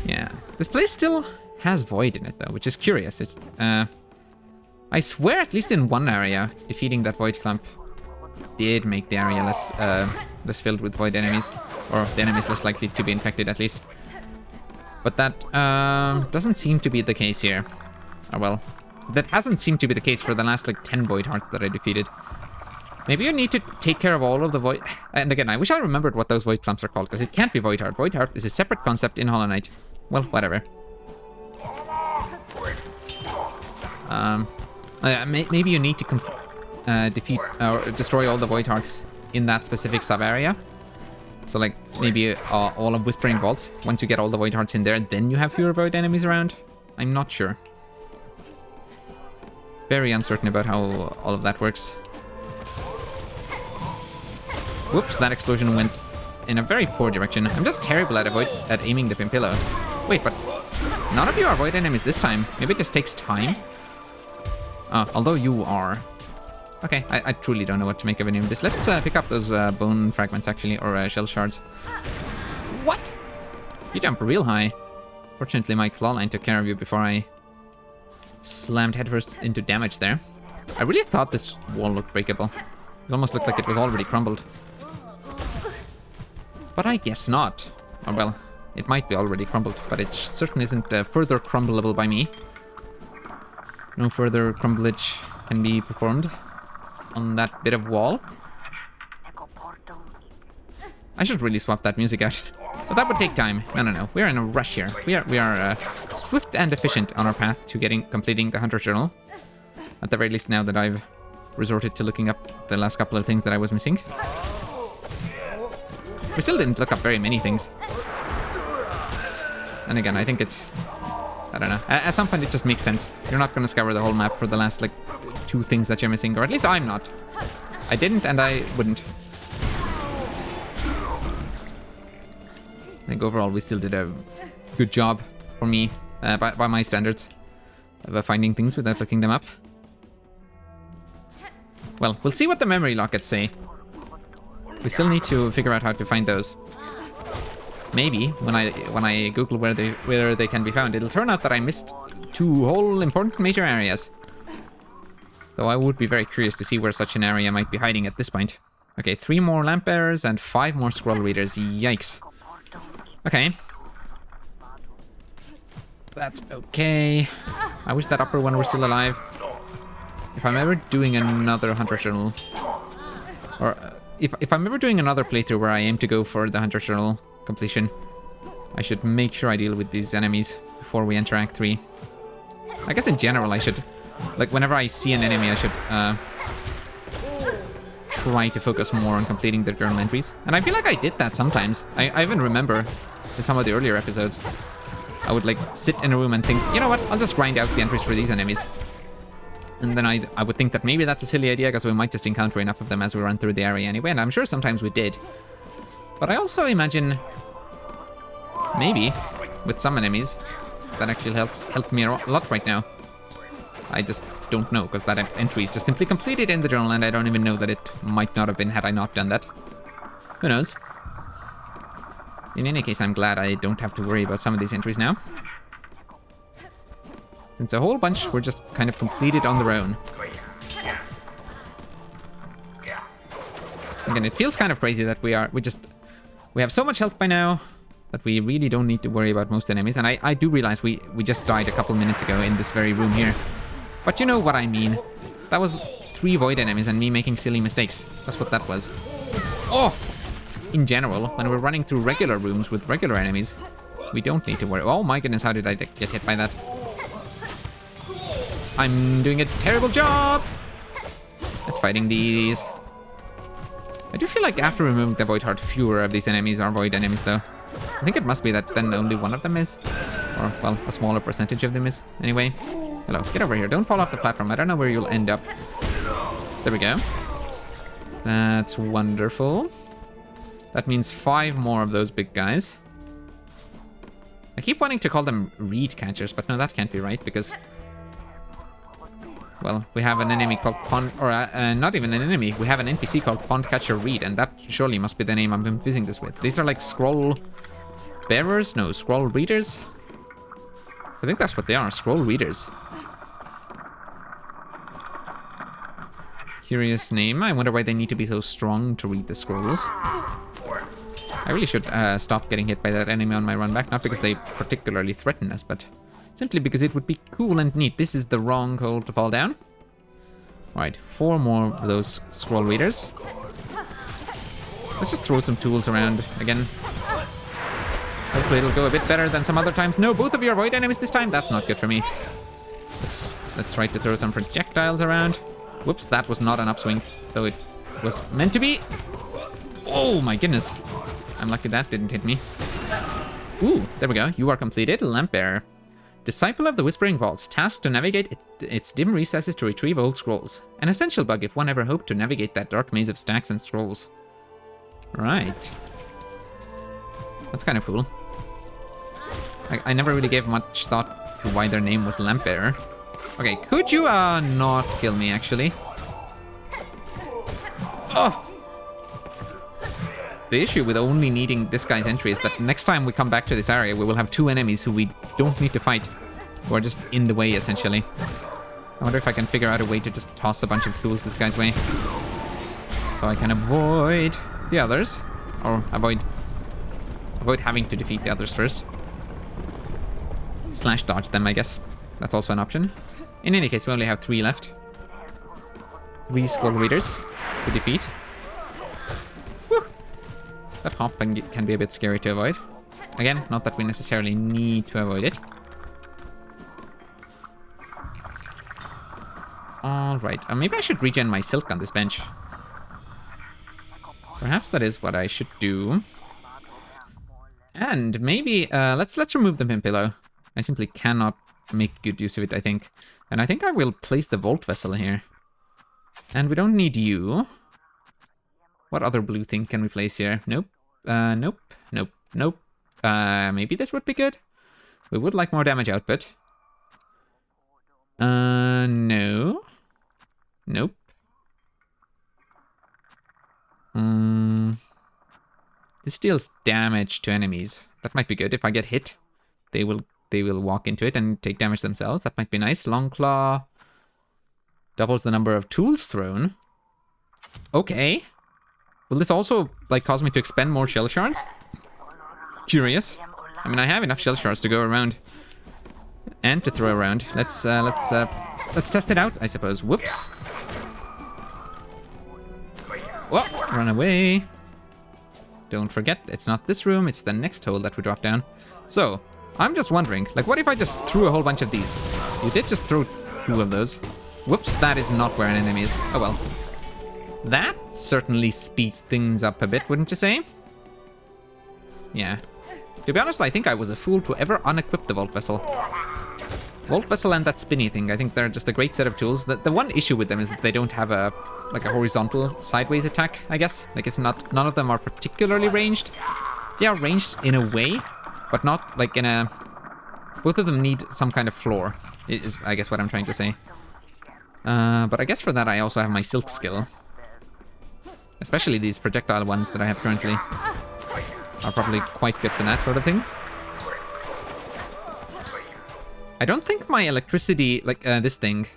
Yeah, this place still has void in it though, which is curious. It's, I swear at least in one area, defeating that void clump did make the area less filled with void enemies. Or the enemies less likely to be infected at least. But that doesn't seem to be the case here. Oh well, that hasn't seemed to be the case for the last like 10 Void Hearts that I defeated. Maybe you need to take care of all of the Void... And again, I wish I remembered what those Void Clumps are called, because it can't be Void Heart. Void Heart is a separate concept in Hollow Knight. Well, whatever. Maybe you need to defeat or destroy all the Void Hearts in that specific sub-area. So like, maybe all of Whispering Vaults. Once you get all the Void Hearts in there, then you have fewer Void enemies around. I'm not sure. Very uncertain about how all of that works. Whoops, that explosion went in a very poor direction. I'm just terrible at aiming the Pimpillo. Wait, but none of you are Void enemies this time. Maybe it just takes time? Although you are. Okay, I truly don't know what to make of any of this. Let's pick up those bone fragments, actually, or shell shards. What? You jump real high. Fortunately, my claw line took care of you before I slammed headfirst into damage there. I really thought this wall looked breakable. It almost looked like it was already crumbled. But I guess not. Or well, it might be already crumbled, but it certainly isn't further crumbleable by me. No further crumblage can be performed on that bit of wall. I should really swap that music out. But that would take time. No. We're in a rush here. We are swift and efficient on our path to completing the Hunter's Journal. At the very least now that I've resorted to looking up the last couple of things that I was missing. We still didn't look up very many things. And again, I think it's... I don't know. At some point it just makes sense. You're not going to scour the whole map for the last, like, 2 things that you're missing. Or at least I'm not. I didn't and I wouldn't. I think overall we still did a good job for me, by my standards, of finding things without looking them up. Well, we'll see what the memory lockets say. We still need to figure out how to find those. Maybe when I Google where they can be found, it'll turn out that I missed 2 whole important major areas. Though I would be very curious to see where such an area might be hiding at this point. Okay, 3 more lamp bearers and 5 more scroll readers. Yikes. Okay. That's okay. I wish that upper one were still alive. If I'm ever doing another Hunter's Journal, or if I'm ever doing another playthrough where I aim to go for the Hunter's Journal completion, I should make sure I deal with these enemies before we enter Act 3. I guess in general I should, like whenever I see an enemy, I should try to focus more on completing the journal entries. And I feel like I did that sometimes. I even remember in some of the earlier episodes, I would like sit in a room and think, you know what, I'll just grind out the entries for these enemies. And then I would think that maybe that's a silly idea because we might just encounter enough of them as we run through the area anyway, and I'm sure sometimes we did. But I also imagine, maybe, with some enemies, that actually helped me a lot right now. I just don't know, because that entry is just simply completed in the journal, and I don't even know that it might not have been had I not done that. Who knows? In any case, I'm glad I don't have to worry about some of these entries now. Since a whole bunch were just kind of completed on their own. Again, it feels kind of crazy that we have so much health by now that we really don't need to worry about most enemies. And I do realize we just died a couple minutes ago in this very room here. But you know what I mean. That was 3 void enemies and me making silly mistakes. That's what that was. Oh! In general, when we're running through regular rooms with regular enemies, we don't need to worry. Oh my goodness, how did I get hit by that? I'm doing a terrible job at fighting these. I do feel like after removing the Void Heart, fewer of these enemies are void enemies though. I think it must be that then only one of them is. Or, well, a smaller percentage of them is. Anyway, hello, get over here. Don't fall off the platform. I don't know where you'll end up. There we go. That's wonderful. That means 5 more of those big guys. I keep wanting to call them reed catchers, but no, that can't be right because... Well, we have an enemy called Pond... Or, not even an enemy. We have an NPC called Pond Catcher Reed, and that surely must be the name I'm confusing this with. These are like scroll... bearers? No, scroll readers? I think that's what they are, scroll readers. Curious name. I wonder why they need to be so strong to read the scrolls. I really should stop getting hit by that enemy on my run back. Not because they particularly threaten us, but simply because it would be cool and neat. This is the wrong hole to fall down. Alright, 4 more of those scroll readers. Let's just throw some tools around again. Hopefully it'll go a bit better than some other times. No, both of you are void enemies this time. That's not good for me. Let's try to throw some projectiles around. Whoops, that was not an upswing, though it was meant to be. Oh my goodness. I'm lucky that didn't hit me. Ooh, there we go. You are completed. Lamp bearer. Disciple of the Whispering Vaults, tasked to navigate its dim recesses to retrieve old scrolls. An essential bug if one ever hoped to navigate that dark maze of stacks and scrolls. Right. That's kind of cool. I never really gave much thought to why their name was Lamp Bearer. Okay, could you not kill me, actually? Oh! The issue with only needing this guy's entry is that next time we come back to this area, we will have 2 enemies who we don't need to fight, who are just in the way, essentially. I wonder if I can figure out a way to just toss a bunch of tools this guy's way, so I can avoid the others, or avoid having to defeat the others first. Slash dodge them, I guess. That's also an option. In any case, we only have 3 left. 3 scroll readers to defeat. That hop can be a bit scary to avoid. Again, not that we necessarily need to avoid it. Alright, maybe I should regen my silk on this bench. Perhaps that is what I should do. And maybe, let's remove the pin pillow. I simply cannot make good use of it, I think. And I think I will place the vault vessel here. And we don't need you. What other blue thing can we place here? Nope. Nope. Nope. Nope. Maybe this would be good. We would like more damage output. No. Nope. This deals damage to enemies. That might be good. If I get hit, they will walk into it and take damage themselves. That might be nice. Long claw doubles the number of tools thrown. Okay. Will this also like cause me to expend more shell shards? Curious. I mean, I have enough shell shards to go around and to throw around. Let's test it out, I suppose. Whoops. Whoa, run away. Don't forget, it's not this room, it's the next hole that we drop down. So, I'm just wondering, like, what if I just threw a whole bunch of these? You did just throw 2 of those. Whoops, that is not where an enemy is. Oh well. That certainly speeds things up a bit, wouldn't you say? Yeah. To be honest, I think I was a fool to ever unequip the Vault Vessel. Vault Vessel and that spinny thing, I think they're just a great set of tools. The one issue with them is that they don't have a horizontal sideways attack, I guess. Like, it's not, none of them are particularly ranged. They are ranged in a way, but not like in a... Both of them need some kind of floor, is I guess what I'm trying to say. But I guess for that I also have my silk skill. Especially these projectile ones that I have currently are probably quite good for that sort of thing. I don't think my electricity, like this thing...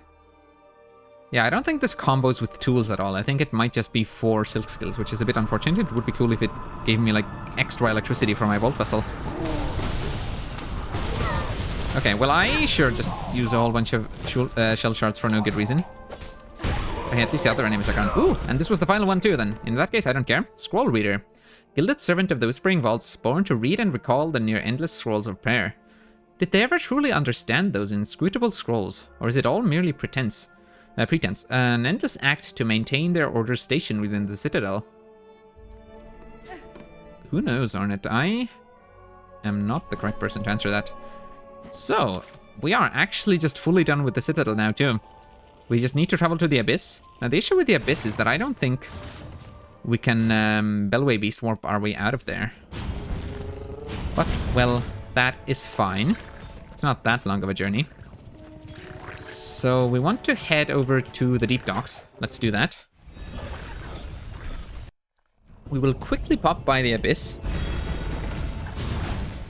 Yeah, I don't think this combos with tools at all. I think it might just be for silk skills, which is a bit unfortunate. It would be cool if it gave me like extra electricity for my Vault Vessel. Okay, well I sure just use a whole bunch of shell shards for no good reason. Okay, at least the other enemies are gone. Ooh, and this was the final one too then. In that case, I don't care. Scroll Reader. Gilded servant of the Whispering Vaults, born to read and recall the near endless scrolls of prayer. Did they ever truly understand those inscrutable scrolls, or is it all merely pretense? An endless act to maintain their order's station within the Citadel. Who knows, Arnett? I am not the correct person to answer that. So, we are actually just fully done with the Citadel now too. We just need to travel to the Abyss. Now the issue with the Abyss is that I don't think we can Bellway Beast Warp our way out of there. But, well, that is fine. It's not that long of a journey. So we want to head over to the Deep Docks. Let's do that. We will quickly pop by the Abyss.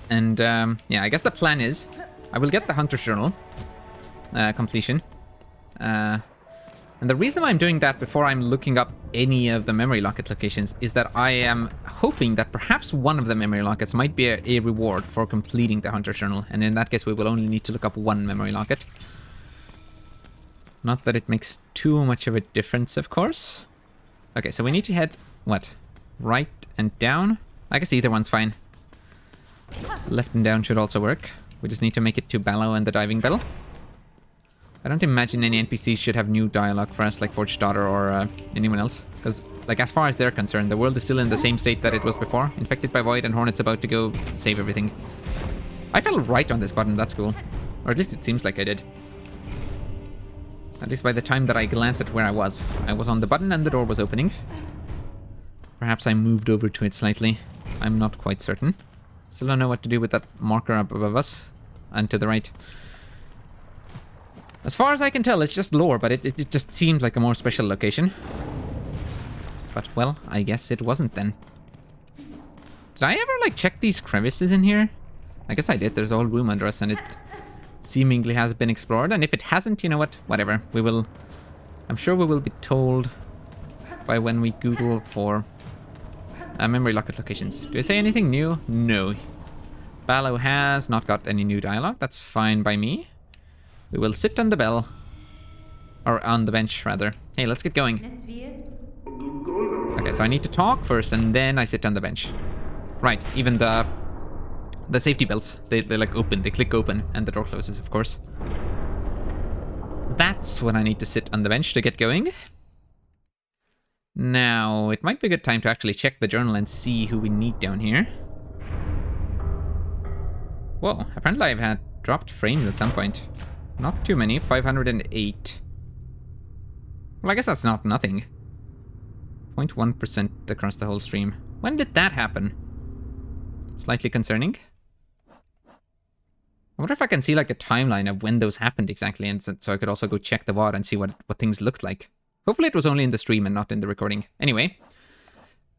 And yeah, I guess the plan is I will get the Hunter's Journal completion. And the reason I'm doing that before I'm looking up any of the memory locket locations is that I am hoping that perhaps one of the memory lockets might be a reward for completing the Hunter's Journal, and in that case we will only need to look up one memory locket. Not that it makes too much of a difference, of course. Okay, so we need to head, what? Right and down? I guess either one's fine. Left and down should also work. We just need to make it to Ballo and the Diving Bell. I don't imagine any NPCs should have new dialogue for us, like Forged Daughter or anyone else. Because, like, as far as they're concerned, the world is still in the same state that it was before. Infected by Void, and Hornet's about to go save everything. I fell right on this button, that's cool. Or at least it seems like I did. At least by the time that I glanced at where I was on the button and the door was opening. Perhaps I moved over to it slightly. I'm not quite certain. Still don't know what to do with that marker up above us and to the right. As far as I can tell, it's just lore, but it just seemed like a more special location. But, well, I guess it wasn't then. Did I ever, like, check these crevices in here? I guess I did. There's a whole room under us, and it seemingly has been explored. And if it hasn't, you know what? Whatever. We will... I'm sure we will be told by when we Google for memory locket locations. Do I say anything new? No. Ballo has not got any new dialogue. That's fine by me. We will sit on the bell. Or on the bench, rather. Hey, let's get going. Okay, so I need to talk first, and then I sit on the bench. Right, even the safety belts, they like open, they click open, and the door closes, of course. That's when I need to sit on the bench to get going. Now, it might be a good time to actually check the journal and see who we need down here. Whoa, apparently I've had dropped frames at some point. Not too many, 508. Well, I guess that's not nothing. 0.1% across the whole stream. When did that happen? Slightly concerning. I wonder if I can see like a timeline of when those happened exactly, and so I could also go check the VOD and see what things looked like. Hopefully it was only in the stream and not in the recording. Anyway.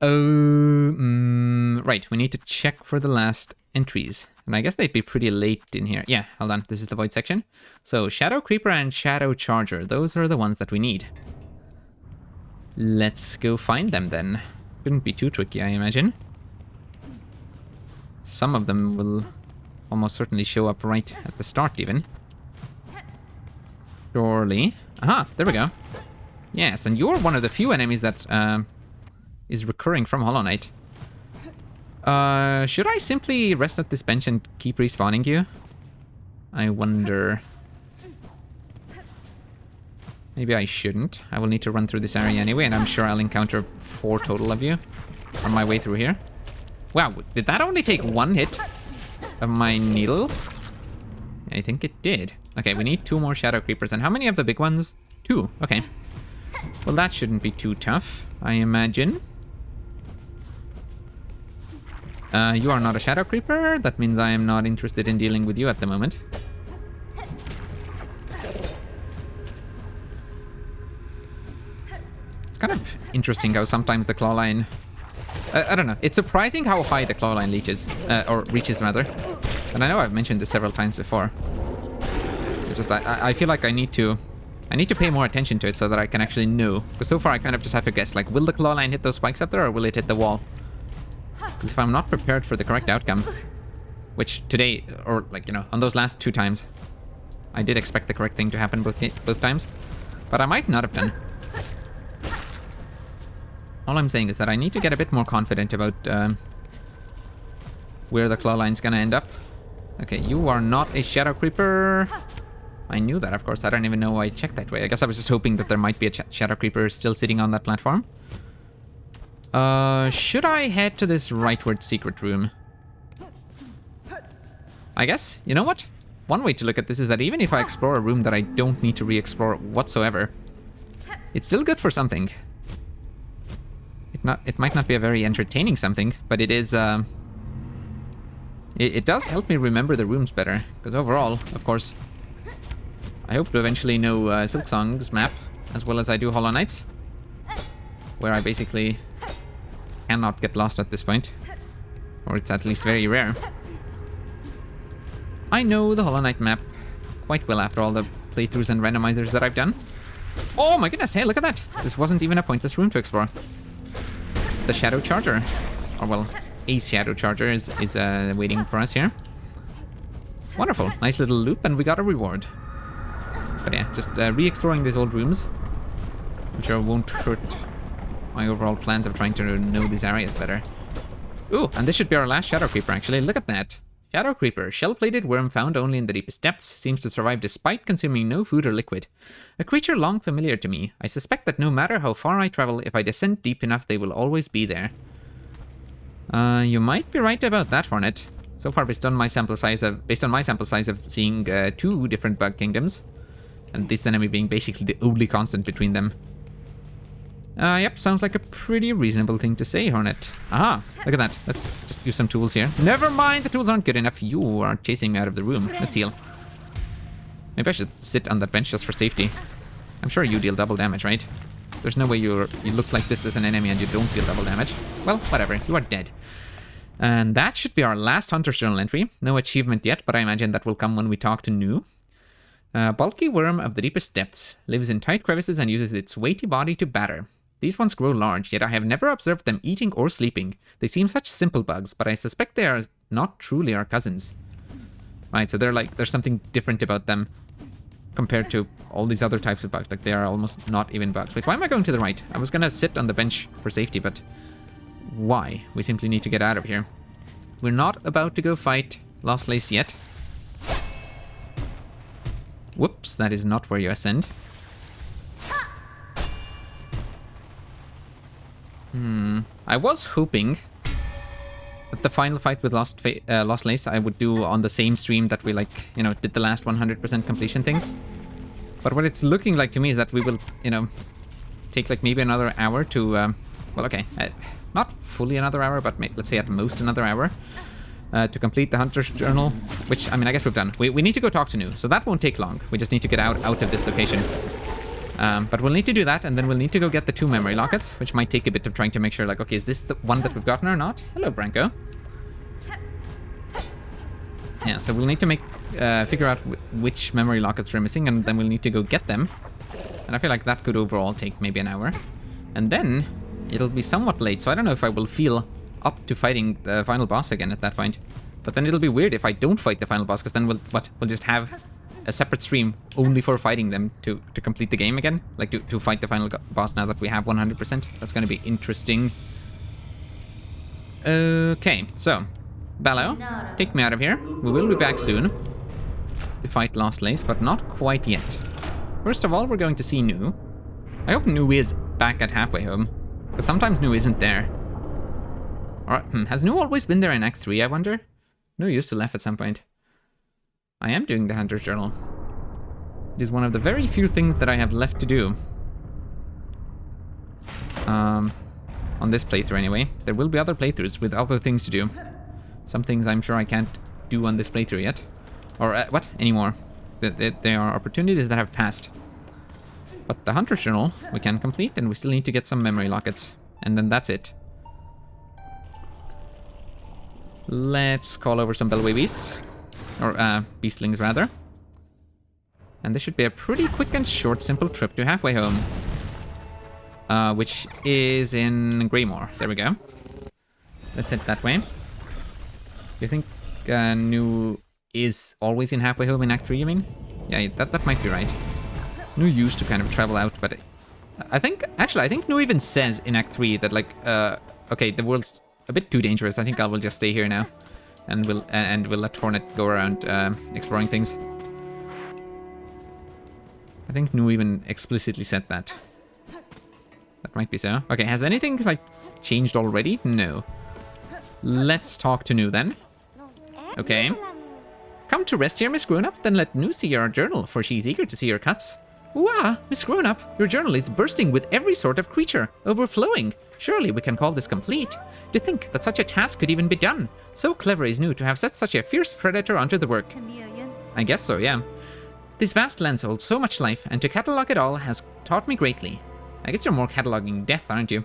Right, we need to check for the last entries. And I guess they'd be pretty late in here. Yeah, hold on, this is the Void section. So, Shadow Creeper and Shadow Charger, those are the ones that we need. Let's go find them then. Shouldn't be too tricky, I imagine. Some of them will almost certainly show up right at the start even. Surely. Aha, there we go. Yes, and you're one of the few enemies that is recurring from Hollow Knight. Should I simply rest at this bench and keep respawning you? I wonder. Maybe I shouldn't. I will need to run through this area anyway, and I'm sure I'll encounter 4 total of you on my way through here. Wow, did that only take 1 hit of my needle? I think it did. Okay, we need 2 more Shadow Creepers. And how many of the big ones? 2. Okay. Well, that shouldn't be too tough, I imagine. You are not a Shadow Creeper. That means I am not interested in dealing with you at the moment. It's kind of interesting how sometimes the claw line... I don't know. It's surprising how high the claw line reaches, rather. And I know I've mentioned this several times before. It's just I feel like I need to pay more attention to it so that I can actually know. Because so far I kind of just have to guess, like, will the claw line hit those spikes up there or will it hit the wall? Because if I'm not prepared for the correct outcome, which today, or like, you know, on those last 2 times, I did expect the correct thing to happen both times, but I might not have done. All I'm saying is that I need to get a bit more confident about where the claw line's gonna end up. Okay, you are not a Shadow Creeper. I knew that, of course. I don't even know why I checked that way. I guess I was just hoping that there might be a Shadow Creeper still sitting on that platform. Should I head to this rightward secret room? I guess, you know what? One way to look at this is that even if I explore a room that I don't need to re-explore whatsoever, it's still good for something. It might not be a very entertaining something, but it is, it does help me remember the rooms better. Because overall, of course, I hope to eventually know Silksong's map as well as I do Hollow Knight's, where I basically cannot get lost at this point, or it's at least very rare. I know the Hollow Knight map quite well after all the playthroughs and randomizers that I've done. Oh my goodness, hey, look at that! This wasn't even a pointless room to explore. The Shadow Charger. Or well, a shadow charger is waiting for us here. Wonderful. Nice little loop, and we got a reward. But yeah, just re-exploring these old rooms. I'm sure won't hurt my overall plans of trying to know these areas better. Ooh, and this should be our last Shadow Creeper, actually. Look at that. Shadow Creeper, shell-plated worm found only in the deepest depths, seems to survive despite consuming no food or liquid. A creature long familiar to me. I suspect that no matter how far I travel, if I descend deep enough, they will always be there. You might be right about that, Hornet. So far, based on my sample size of seeing 2 different bug kingdoms, and this enemy being basically the only constant between them. Yep, sounds like a pretty reasonable thing to say, Hornet. Aha, look at that. Let's just use some tools here. Never mind, the tools aren't good enough. You are chasing me out of the room. Let's heal. Maybe I should sit on that bench just for safety. I'm sure you deal double damage, right? There's no way you look like this as an enemy and you don't deal double damage. Well, whatever. You are dead. And that should be our last Hunter's Journal entry. No achievement yet, but I imagine that will come when we talk to Nu. Bulky worm of the deepest depths. Lives in tight crevices and uses its weighty body to batter. These ones grow large, yet I have never observed them eating or sleeping. They seem such simple bugs, but I suspect they are not truly our cousins. Right, so there's something different about them compared to all these other types of bugs. Like, they are almost not even bugs. Wait, why am I going to the right? I was gonna sit on the bench for safety, but why? We simply need to get out of here. We're not about to go fight Lost Lace yet. Whoops, that is not where you ascend. I was hoping that the final fight with Lost Lace I would do on the same stream that we, like, you know, did the last 100% completion things. But what it's looking like to me is that we will, you know, take like maybe another hour to, well, okay, not fully another hour, but let's say at most another hour to complete the Hunter's Journal, which, I mean, I guess we've done. We need to go talk to Nu, so that won't take long. We just need to get out of this location. But we'll need to do that, and then we'll need to go get the 2 memory lockets, which might take a bit of trying to make sure, like, okay, is this the one that we've gotten or not? Hello, Branko. Yeah, so we'll need to figure out which memory lockets we're missing, and then we'll need to go get them. And I feel like that could overall take maybe an hour. And then it'll be somewhat late, so I don't know if I will feel up to fighting the final boss again at that point. But then it'll be weird if I don't fight the final boss, because then we'll just have a separate stream only for fighting them to complete the game again. Like, to fight the final boss now that we have 100%. That's going to be interesting. Okay, so, Ballo, take me out of here. We will be back soon to fight Lost Lace, but not quite yet. First of all, we're going to see Nu. I hope Nu is back at Halfway Home, because sometimes Nu isn't there. Alright, has Nu always been there in Act 3, I wonder? Nu used to laugh at some point. I am doing the Hunter's Journal. It is one of the very few things that I have left to do. On this playthrough anyway. There will be other playthroughs with other things to do. Some things I'm sure I can't do on this playthrough yet. Or, what? Anymore. There are opportunities that have passed. But the Hunter's Journal we can complete, and we still need to get some memory lockets. And then that's it. Let's call over some Bellway Beasts. Or, Beastlings, rather. And this should be a pretty quick and short, simple trip to Halfway Home. Which is in Greymore. There we go. Let's head that way. Do you think Nu is always in Halfway Home in Act 3, you mean? Yeah, that might be right. Nu used to kind of travel out, but I think Nu even says in Act 3 that, like, okay, the world's a bit too dangerous. I think I will just stay here now. And we'll let Hornet go around exploring things. I think Nu even explicitly said that. That might be so. Okay, has anything, like, changed already? No. Let's talk to Nu then. Okay. Come to rest here, Miss Grown-Up? Then let Nu see your journal, for she's eager to see your cuts. Wah! Miss Grown-Up, your journal is bursting with every sort of creature, overflowing. Surely we can call this complete. To think that such a task could even be done. So clever is Nu to have set such a fierce predator onto the work. I guess so, yeah. This vast lands holds so much life, and to catalogue it all has taught me greatly. I guess you're more cataloguing death, aren't you?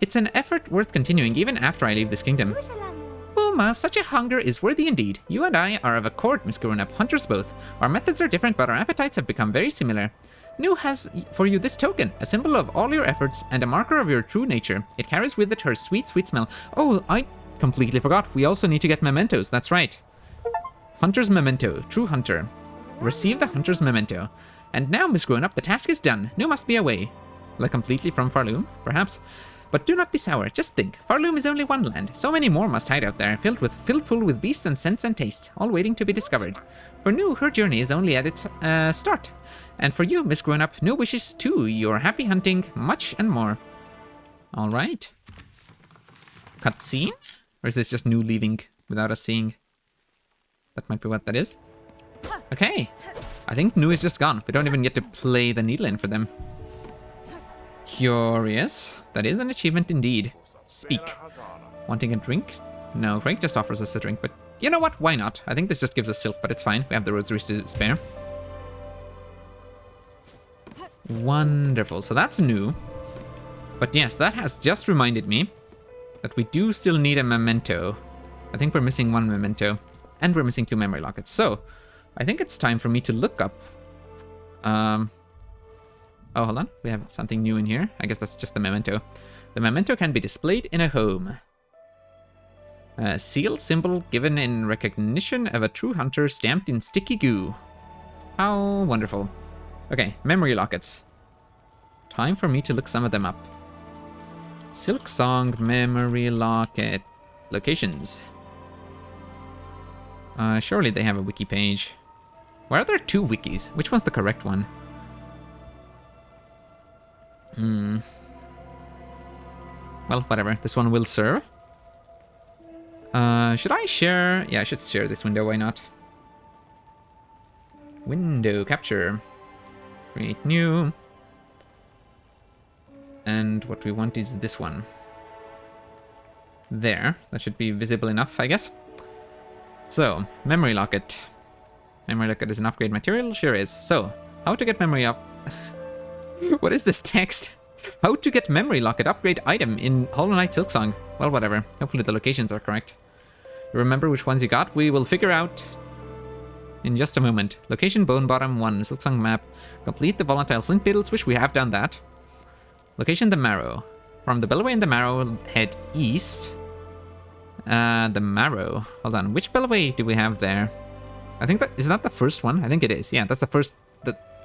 It's an effort worth continuing even after I leave this kingdom. Uma, such a hunger is worthy indeed. You and I are of accord, Miss Grown-Up, hunters both. Our methods are different, but our appetites have become very similar. Nu has for you this token, a symbol of all your efforts and a marker of your true nature. It carries with it her sweet, sweet smell. Oh, I completely forgot. We also need to get mementos. That's right. Hunter's memento. True hunter. Receive the hunter's memento. And now, Miss Grown-Up, the task is done. Nu must be away. Like completely from Farloom, perhaps. But do not be sour. Just think. Farloom is only one land. So many more must hide out there, filled full with beasts and scents and tastes, all waiting to be discovered. For Nu, her journey is only at its start. And for you, Miss Grown-Up, Nu wishes too. Your happy hunting, much and more. All right. Cutscene? Or is this just Nu leaving without us seeing? That might be what that is. Okay. I think Nu is just gone. We don't even get to play the needle in for them. Curious. That is an achievement indeed. Speak. Wanting a drink? No, Frank just offers us a drink, but you know what? Why not? I think this just gives us silk, but it's fine. We have the rosaries to spare. Wonderful. So that's new. But yes, that has just reminded me that we do still need a memento. I think we're missing one memento. And we're missing 2 memory lockets. So, I think it's time for me to look up... Oh, hold on. We have something new in here. I guess that's just the memento. The memento can be displayed in a home. Seal symbol given in recognition of a true hunter stamped in sticky goo. How wonderful. Okay, memory lockets. Time for me to look some of them up. Silksong memory locket. Locations. Surely they have a wiki page. Why are there 2 wikis? Which one's the correct one? Well, whatever. This one will serve. Should I share? Yeah, I should share this window. Why not? Window capture. Create new. And what we want is this one. There. That should be visible enough, I guess. So, memory locket. Memory locket is an upgrade material? Sure is. So, how to get memory up... What is this text? How to get memory locket upgrade item in Hollow Knight Silksong. Well, whatever. Hopefully the locations are correct. You remember which ones you got? We will figure out in just a moment. Location Bone Bottom 1, Silksong map. Complete the volatile flint beetles, which we have done that. Location the Marrow. From the Bellway in the Marrow, head east. The Marrow. Hold on. Which Bellway do we have there? I think that... Is that the first one? I think it is. Yeah, that's the first...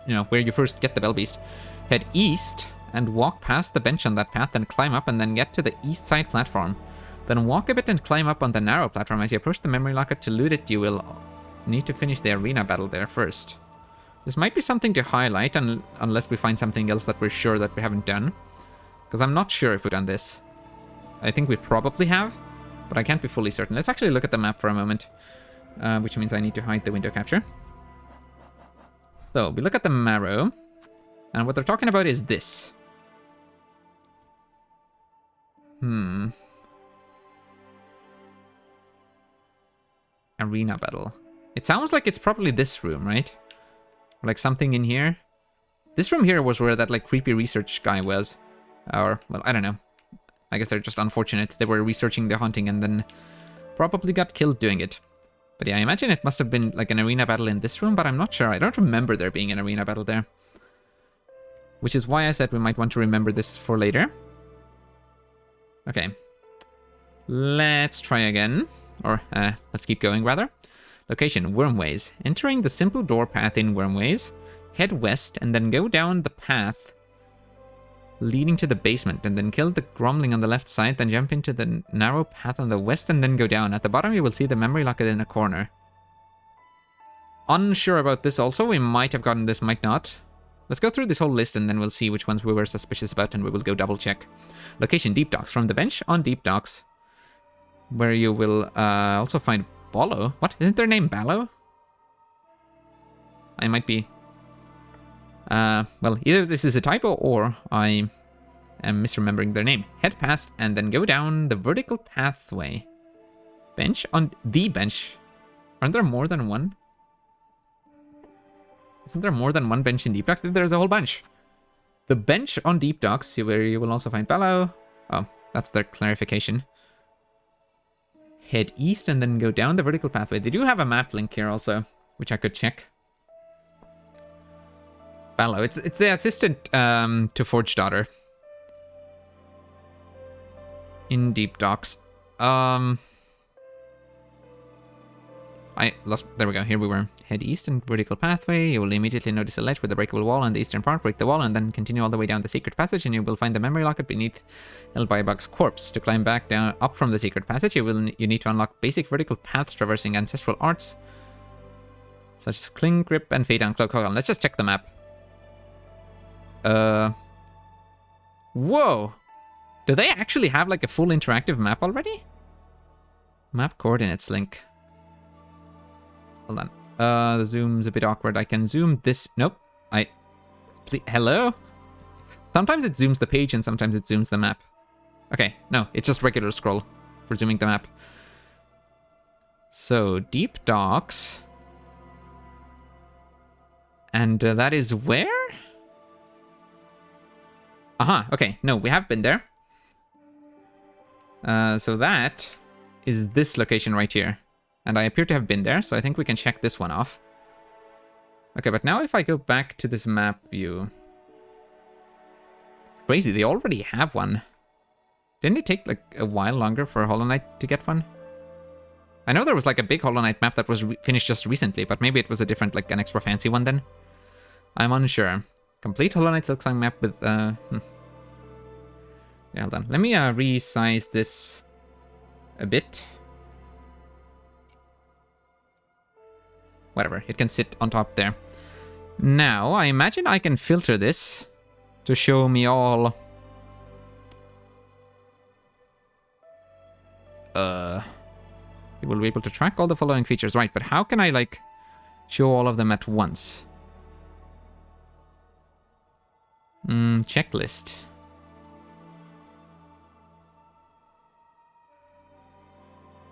where you first get the Bell Beast. Head east and walk past the bench on that path, then climb up and then get to the east side platform. Then walk a bit and climb up on the narrow platform. As you approach the memory locket to loot it, you will need to finish the arena battle there first. This might be something to highlight unless we find something else that we're sure that we haven't done. Because I'm not sure if we've done this. I think we probably have, but I can't be fully certain. Let's actually look at the map for a moment, which means I need to hide the window capture. So, we look at the Marrow, and what they're talking about is this. Arena battle. It sounds like it's probably this room, right? Or like something in here. This room here was where that like creepy research guy was. Or, well, I don't know. I guess they're just unfortunate. They were researching their hunting and then probably got killed doing it. But yeah, I imagine it must have been like an arena battle in this room, but I'm not sure. I don't remember there being an arena battle there. Which is why I said we might want to remember this for later. Okay. Let's try again. Or, let's keep going, rather. Location, Wormways. Entering the simple door path in Wormways. Head west and then go down the path leading to the basement, and then kill the Gromling on the left side, then jump into the narrow path on the west and then go down. At the bottom you will see the memory locket in a corner. Unsure about this also. We might have gotten this, might not. Let's go through this whole list and then we'll see which ones we were suspicious about and we will go double check. Location, Deep Docks. From the bench on Deep Docks, where you will also find Bollo. What? Isn't their name Ballo? I might be... well, either this is a typo or I am misremembering their name. Head past and then go down the vertical pathway. Bench on the bench. Aren't there more than one? Isn't there more than one bench in Deep Docks? There's a whole bunch. The bench on Deep Docks, where you will also find Ballo. Oh, that's their clarification. Head east and then go down the vertical pathway. They do have a map link here also, which I could check. Ballo. It's the assistant to Forge Daughter. In Deep Docks. I lost. There we go. Here we were. Head east and vertical pathway. You will immediately notice a ledge with a breakable wall on the eastern part. Break the wall and then continue all the way down the secret passage, and you will find the memory locket beneath Elbybug's corpse. To climb back down up from the secret passage, you need to unlock basic vertical paths traversing ancestral arts such as Cling, Grip, and Fade Down Cloak. Hold on, let's just check the map. Whoa! Do they actually have like a full interactive map already? Map coordinates link. Hold on. The zoom's a bit awkward. I can zoom this. Nope. Hello? Sometimes it zooms the page and sometimes it zooms the map. Okay, no, it's just regular scroll for zooming the map. So, Deep Docks. And that is where? Aha, okay. No, we have been there. So that is this location right here. And I appear to have been there, so I think we can check this one off. Okay, but now if I go back to this map view... It's crazy, they already have one. Didn't it take like a while longer for Hollow Knight to get one? I know there was like a big Hollow Knight map that was finished just recently, but maybe it was a different, like an extra fancy one then. I'm unsure. Complete Hollow Knight Silksong map with... Yeah, hold on. Let me resize this a bit. Whatever, it can sit on top there. Now, I imagine I can filter this to show me all... You will be able to track all the following features, right, but how can I, like, show all of them at once? Checklist.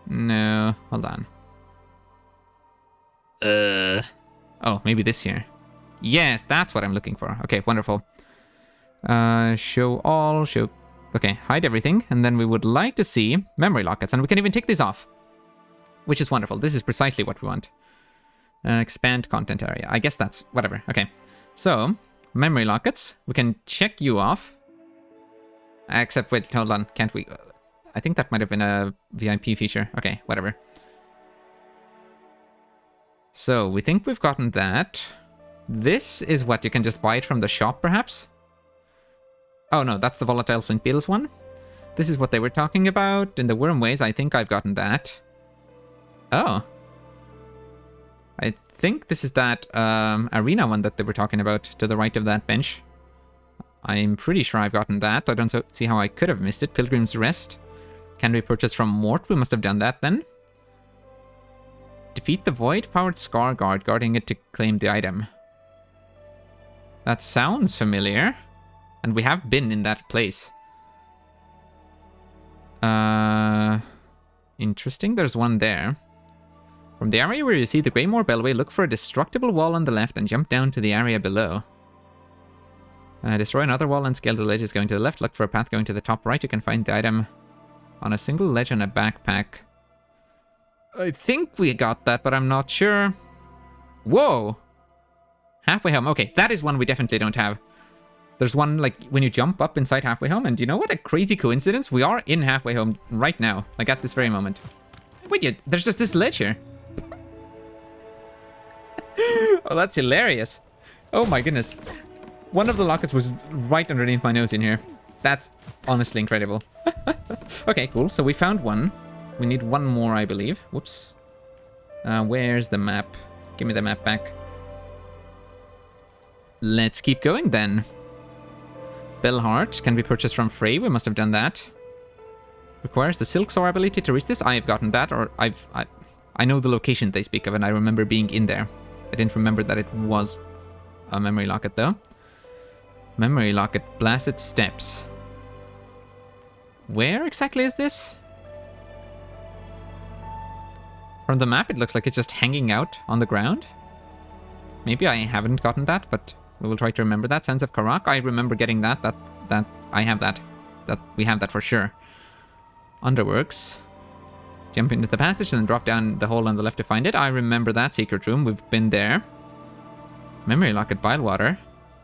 No, hold on. Oh, maybe this here. Yes, that's what I'm looking for. Okay, wonderful. Show all, show... Okay, hide everything. And then we would like to see memory lockets. And we can even take these off. Which is wonderful. This is precisely what we want. Expand content area. I guess that's... Whatever. Okay. So, memory lockets. We can check you off. Except, wait, hold on. Can't we... I think that might have been a VIP feature. Okay, whatever. So, we think we've gotten that. This is what you can just buy it from the shop, perhaps? Oh, no, that's the Volatile Flint Beetles one. This is what they were talking about. In the Wormways, I think I've gotten that. Oh. I think this is that arena one that they were talking about to the right of that bench. I'm pretty sure I've gotten that. I don't see how I could have missed it. Pilgrim's Rest. Can be purchased from Mort. We must have done that then. Defeat the Void-powered Scar Guard, guarding it to claim the item. That sounds familiar. And we have been in that place. Interesting. There's one there. From the area where you see the Greymore Bellway, look for a destructible wall on the left and jump down to the area below. Destroy another wall and scale the ledges going to the left. Look for a path going to the top right. You can find the item on a single ledge on a backpack. I think we got that, but I'm not sure. Whoa! Halfway Home. Okay, that is one we definitely don't have. There's one, like, when you jump up inside Halfway Home, and you know what a crazy coincidence? We are in Halfway Home right now, like at this very moment. Wait, there's just this ledge here. Oh, that's hilarious. Oh my goodness. One of the lockets was right underneath my nose in here. That's honestly incredible. Okay, cool. So we found one. We need one more, I believe. Whoops. Where's the map? Give me the map back. Let's keep going then. Bellheart can be purchased from Frey. We must have done that. Requires the Silksong ability to reach this. I have gotten that, or I know the location they speak of, and I remember being in there. I didn't remember that it was a memory locket, though. Memory locket, Blasted Steps. Where exactly is this? From the map, it looks like it's just hanging out on the ground. Maybe I haven't gotten that, but we will try to remember that. Sense of Karak, I remember getting that. That I have that. That we have that for sure. Underworks. Jump into the passage and then drop down the hole on the left to find it. I remember that secret room. We've been there. Memory locket, Bilewater.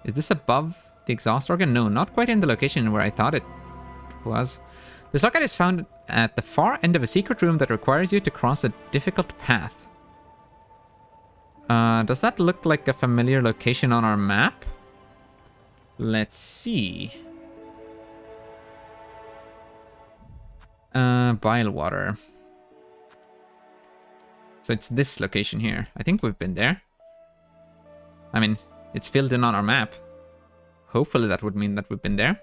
Is this above the exhaust organ? No, not quite in the location where I thought it was. This locket is found at the far end of a secret room that requires you to cross a difficult path. Does that look like a familiar location on our map? Let's see. Bile water. So it's this location here. I think we've been there. I mean, it's filled in on our map. Hopefully that would mean that we've been there.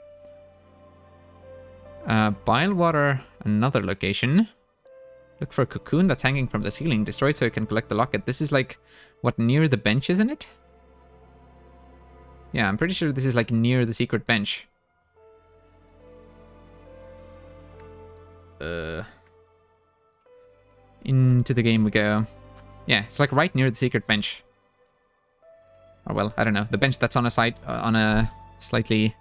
Bile water, another location. Look for a cocoon that's hanging from the ceiling. Destroy it so you can collect the locket. This is like, what, near the bench, isn't it? Yeah, I'm pretty sure this is like near the secret bench. Into the game we go. Yeah, it's like right near the secret bench. Or well, I don't know. The bench that's on a side, on a slightly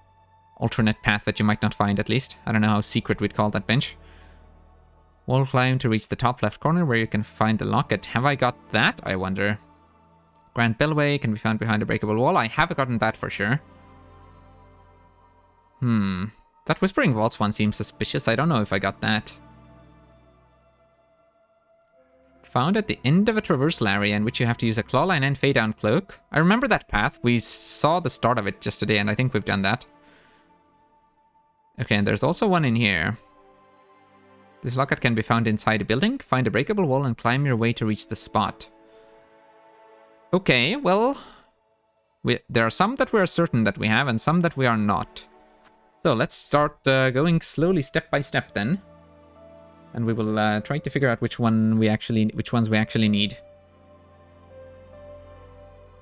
alternate path that you might not find, at least. I don't know how secret we'd call that bench. Wall climb to reach the top left corner where you can find the locket. Have I got that, I wonder? Grand Bellway can be found behind a breakable wall. I have gotten that for sure. That Whispering Vaults one seems suspicious. I don't know if I got that. Found at the end of a traversal area in which you have to use a clawline and fade down cloak. I remember that path. We saw the start of it just today, and I think we've done that. Okay, and there's also one in here. This locket can be found inside a building. Find a breakable wall and climb your way to reach the spot. Okay, well, there are some that we are certain that we have and some that we are not. So let's start going slowly step by step then. And we will try to figure out which ones we actually need.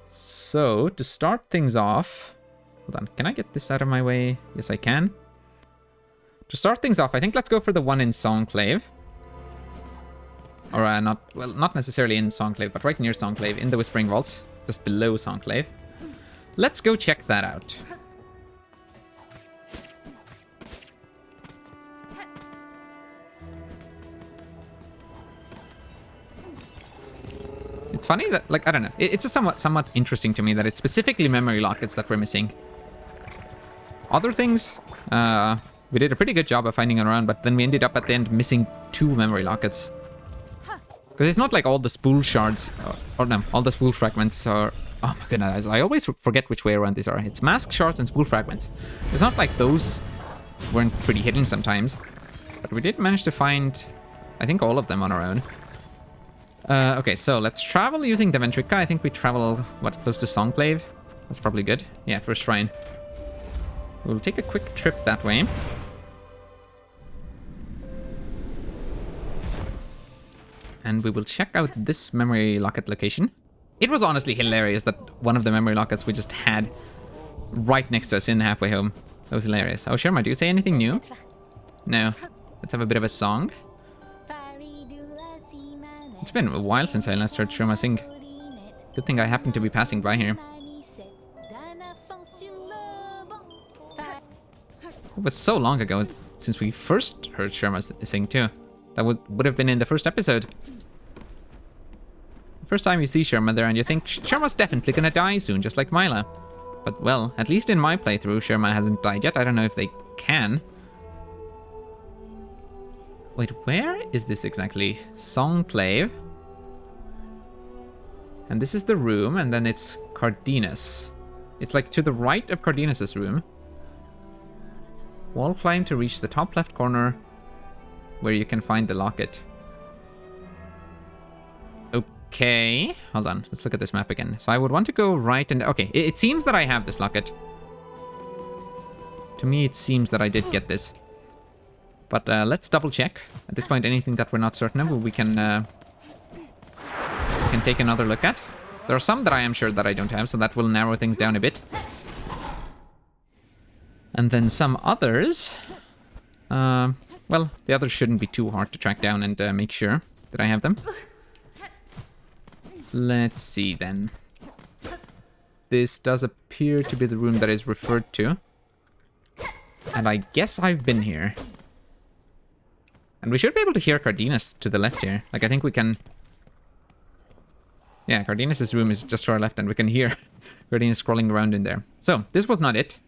So, to start things off... Hold on, can I get this out of my way? Yes, I can. To start things off, I think let's go for the one in Songclave. Or not necessarily in Songclave, but right near Songclave, in the Whispering Vaults, just below Songclave. Let's go check that out. It's funny that, like, I don't know. It's just somewhat interesting to me that it's specifically memory lockets that we're missing. Other things, we did a pretty good job of finding around, but then we ended up at the end missing 2 memory lockets. Because it's not like all the spool shards, or no, all the spool fragments are... Oh my goodness, I always forget which way around these are. It's mask shards and spool fragments. It's not like those weren't pretty hidden sometimes. But we did manage to find, I think, all of them on our own. Okay, so let's travel using the Ventrica. I think we travel, what, close to Songclave? That's probably good. Yeah, first shrine. We'll take a quick trip that way. And we will check out this memory locket location. It was honestly hilarious that one of the memory lockets we just had right next to us in Halfway Home. That was hilarious. Oh, Sherma, do you say anything new? No. Let's have a bit of a song. It's been a while since I last heard Sherma sing. Good thing I happened to be passing by here. It was so long ago since we first heard Sherma sing too. That would have been in the first episode. First time you see Sherma there and you think, Sherma's definitely gonna die soon, just like Mila. But well, at least in my playthrough, Sherma hasn't died yet. I don't know if they can. Wait, where is this exactly? Songclave. And this is the room, and then it's Cardenas. It's like to the right of Cardenas' room. Wall climb to reach the top left corner where you can find the locket. Okay, hold on. Let's look at this map again. So I would want to go right and... Okay, it seems that I have this locket. To me, it seems that I did get this. But let's double check. At this point, anything that we're not certain of, we can take another look at. There are some that I am sure that I don't have, so that will narrow things down a bit. And then some others... well, the others shouldn't be too hard to track down and make sure that I have them. Let's see then. This does appear to be the room that is referred to. And I guess I've been here. And we should be able to hear Cardenas to the left here. Like, I think we can... Yeah, Cardenas' room is just to our left, and we can hear Guardian is scrolling around in there. So, this was not it.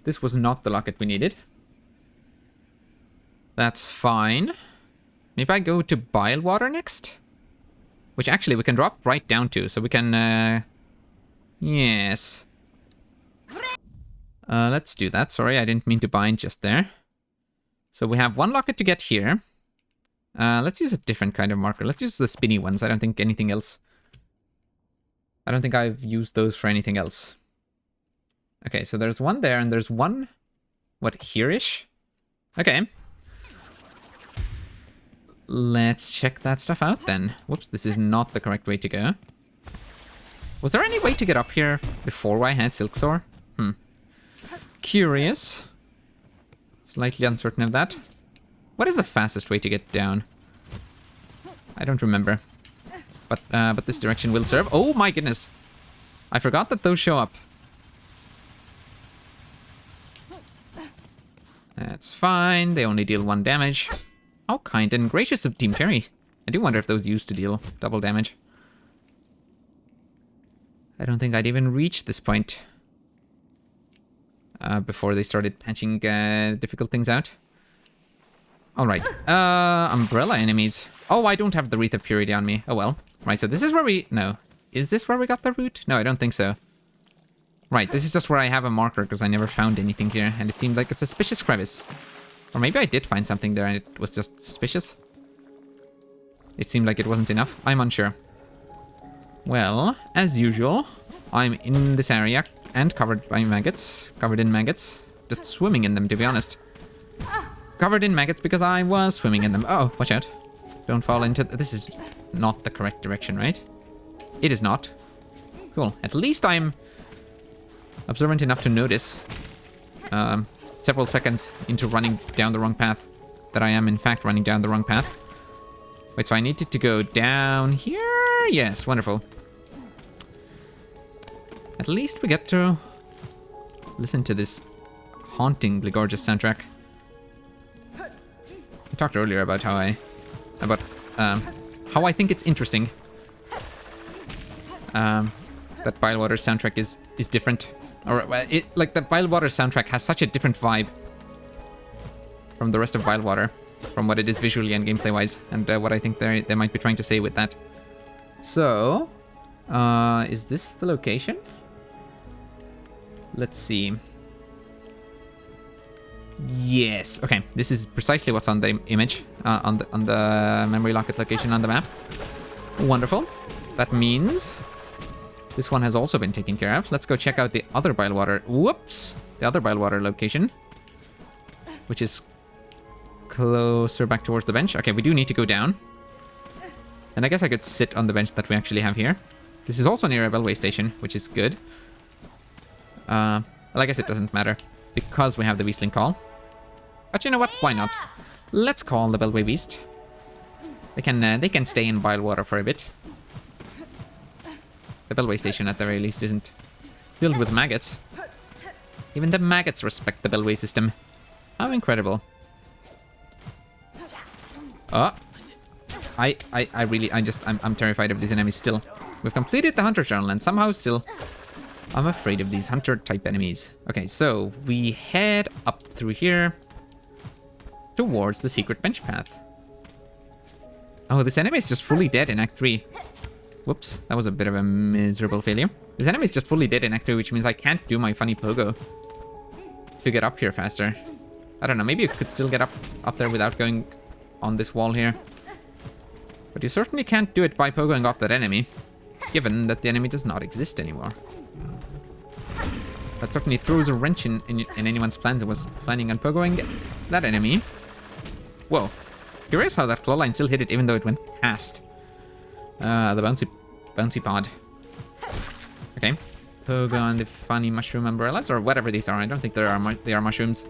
This was not the locket we needed. That's fine. Maybe I go to Bile Water next? Which actually we can drop right down to, so we can... yes. Let's do that. Sorry, I didn't mean to bind just there. So we have one locket to get here. Let's use a different kind of marker. Let's use the spinny ones. I don't think anything else... I don't think I've used those for anything else. Okay, so there's one there, and there's one... what, here-ish? Okay. Let's check that stuff out then. Whoops, this is not the correct way to go. Was there any way to get up here before I had Silksong? Curious. Slightly uncertain of that. What is the fastest way to get down? I don't remember. But this direction will serve. Oh my goodness. I forgot that those show up. That's fine. They only deal 1 damage. How kind and gracious of Team Cherry. I do wonder if those used to deal double damage. I don't think I'd even reached this point before they started patching difficult things out. Alright. Umbrella enemies. Oh, I don't have the Wreath of Purity on me. Oh well. Right, so this is where we... No. Is this where we got the root? No, I don't think so. Right, this is just where I have a marker because I never found anything here, and it seemed like a suspicious crevice. Or maybe I did find something there and it was just suspicious. It seemed like it wasn't enough. I'm unsure. Well, as usual, I'm in this area and covered by maggots. Covered in maggots. Just swimming in them, to be honest. Covered in maggots because I was swimming in them. Oh, watch out. Don't fall into... This is not the correct direction, right? It is not. Cool. At least I'm observant enough to notice several seconds into running down the wrong path that I am in fact running down the wrong path. Wait, so I needed to go down here? Yes, wonderful. At least we get to listen to this hauntingly gorgeous soundtrack. I talked earlier about how I think it's interesting that Bilewater's soundtrack is different. Or like the Bilewater soundtrack has such a different vibe from the rest of Bilewater, from what it is visually and gameplay wise, and what I think they might be trying to say with that. So, is this the location? Let's see. Yes. Okay, this is precisely what's on the image, on the memory locket location on the map. Wonderful. That means this one has also been taken care of. Let's go check out the other Bilewater. Whoops! The other Bilewater location, which is closer back towards the bench. Okay, we do need to go down. And I guess I could sit on the bench that we actually have here. This is also near a Bellway station, which is good. Well, I guess it doesn't matter, because we have the Beastling Call. But you know what? Why not? Let's call the Bellway Beast. They can stay in Bilewater for a bit. The Bellway station, at the very least, isn't filled with maggots. Even the maggots respect the Bellway system. How incredible. Oh. I'm terrified of these enemies still. We've completed the Hunter Journal, and somehow still I'm afraid of these Hunter-type enemies. Okay, so we head up through here towards the secret bench path. Oh, this enemy is just fully dead in Act 3. Whoops, that was a bit of a miserable failure. This enemy is just fully dead in Act 3, which means I can't do my funny pogo to get up here faster. I don't know, maybe you could still get up there without going on this wall here. But you certainly can't do it by pogoing off that enemy, given that the enemy does not exist anymore. That certainly throws a wrench in anyone's plans who was planning on pogoing that enemy. Whoa. Curious how that claw line still hit it even though it went past the bouncy pod. Okay. Pogo on the funny mushroom umbrellas, or whatever these are. I don't think they are mushrooms.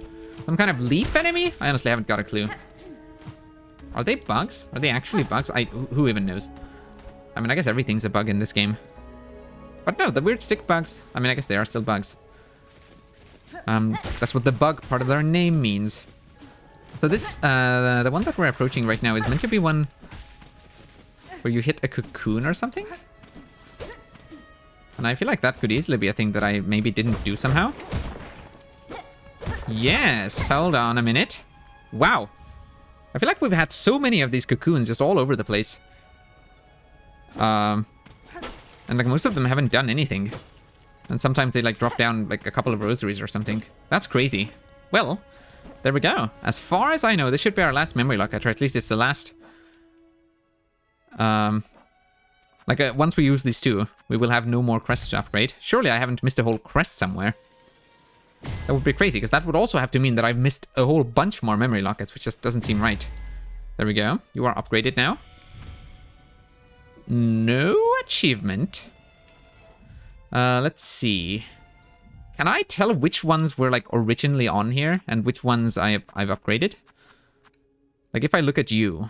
Some kind of leaf enemy? I honestly haven't got a clue. Are they bugs? Are they actually bugs? Who even knows? I mean, I guess everything's a bug in this game. But no, the weird stick bugs, I mean, I guess they are still bugs. That's what the bug part of their name means. So this, the one that we're approaching right now is meant to be one where you hit a cocoon or something? And I feel like that could easily be a thing that I maybe didn't do somehow. Yes, hold on a minute. Wow. I feel like we've had so many of these cocoons just all over the place. And like most of them haven't done anything. And sometimes they like drop down like a couple of rosaries or something. That's crazy. Well, there we go. As far as I know, this should be our last memory locket, or at least it's the last. Once we use these two, we will have no more crests to upgrade. Surely I haven't missed a whole crest somewhere. That would be crazy, because that would also have to mean that I've missed a whole bunch more memory lockets, which just doesn't seem right. There we go. You are upgraded now. No achievement. Let's see. Can I tell which ones were like originally on here and which ones I've upgraded? Like if I look at you.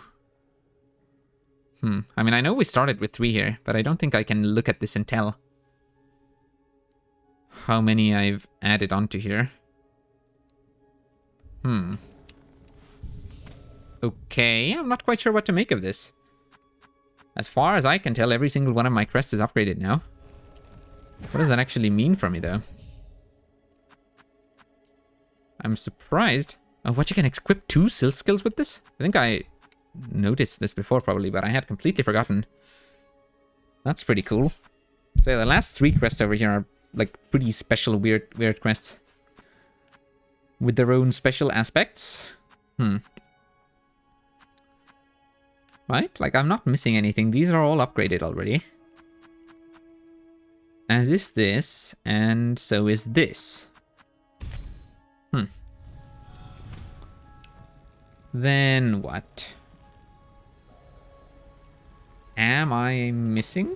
I mean, I know we started with 3 here, but I don't think I can look at this and tell how many I've added onto here. Okay, I'm not quite sure what to make of this. As far as I can tell, every single one of my crests is upgraded now. What does that actually mean for me, though? I'm surprised. Oh, what, you can equip 2 silk skills with this? I think I noticed this before, probably, but I had completely forgotten. That's pretty cool. So the last 3 crests over here are, like, pretty special, weird quests. With their own special aspects. Right? Like, I'm not missing anything. These are all upgraded already. As is this, and so is this. Then what? Am I missing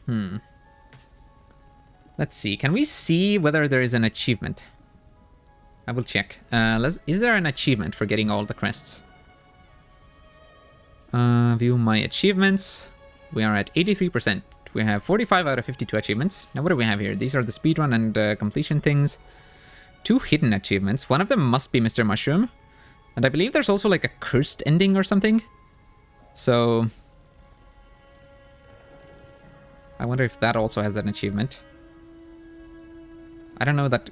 one? Let's see. Can we see whether there is an achievement? I will check. Is there an achievement for getting all the crests? View my achievements. We are at 83%. We have 45 out of 52 achievements. Now what do we have here? These are the speedrun and completion things. 2 hidden achievements. One of them must be Mr. Mushroom. And I believe there's also like a cursed ending or something. So I wonder if that also has an achievement. I don't know that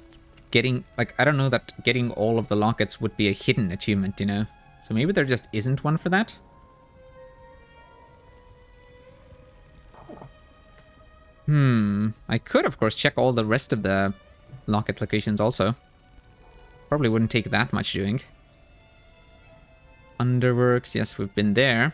getting all of the lockets would be a hidden achievement, you know? So maybe there just isn't one for that? I could, of course, check all the rest of the locket locations also. Probably wouldn't take that much doing. Underworks, yes, we've been there.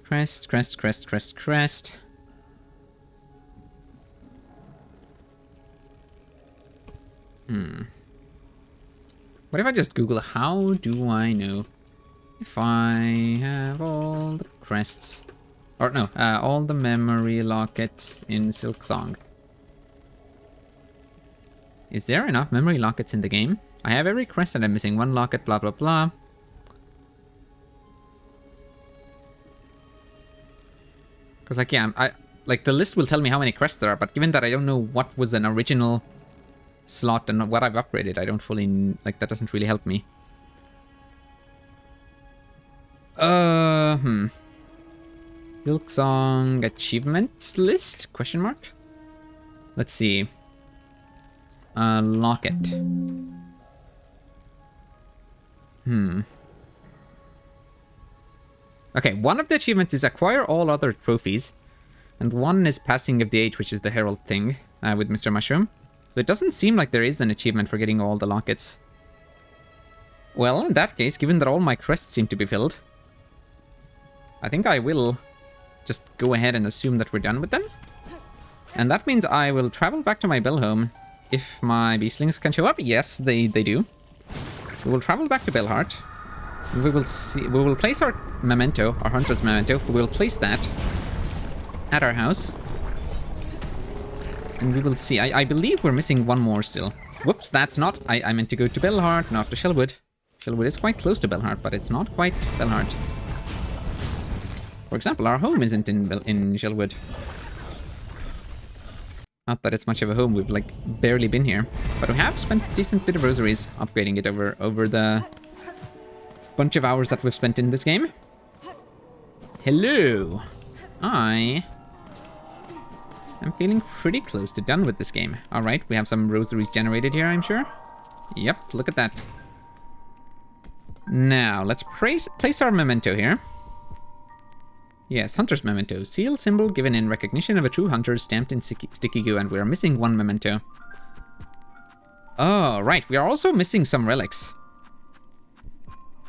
Crest. What if I just Google, how do I know if I have all the crests? Or no, all the memory lockets in Silksong. Is there enough memory lockets in the game? I have every crest and I'm missing 1 locket, blah blah blah. Because like, yeah, like the list will tell me how many crests there are, but given that I don't know what was an original slot and what I've upgraded, I don't fully, like, that doesn't really help me. Silksong achievements list? Question mark? Let's see. Locket. Okay, one of the achievements is acquire all other trophies, and one is passing of the age, which is the herald thing with Mr. Mushroom. So it doesn't seem like there is an achievement for getting all the lockets. Well, in that case, given that all my crests seem to be filled, I think I will just go ahead and assume that we're done with them. And that means I will travel back to my bell home if my beastlings can show up. Yes, they do. We will travel back to Bellheart. We will place our memento, our hunter's memento. We will place that at our house. And we will see. I believe we're missing one more still. Whoops, that's not. I meant to go to Bellheart, not to Shellwood. Shellwood is quite close to Bellheart, but it's not quite Bellheart. For example, our home isn't in Shellwood. Not that it's much of a home, we've like barely been here. But we have spent a decent bit of rosaries upgrading it over the bunch of hours that we've spent in this game. Hello! I'm feeling pretty close to done with this game. Alright, we have some rosaries generated here, I'm sure. Yep, look at that. Now, let's place our memento here. Yes, Hunter's Memento. Seal symbol given in recognition of a true hunter stamped in sticky goo, and we are missing one memento. Oh, right. We are also missing some relics.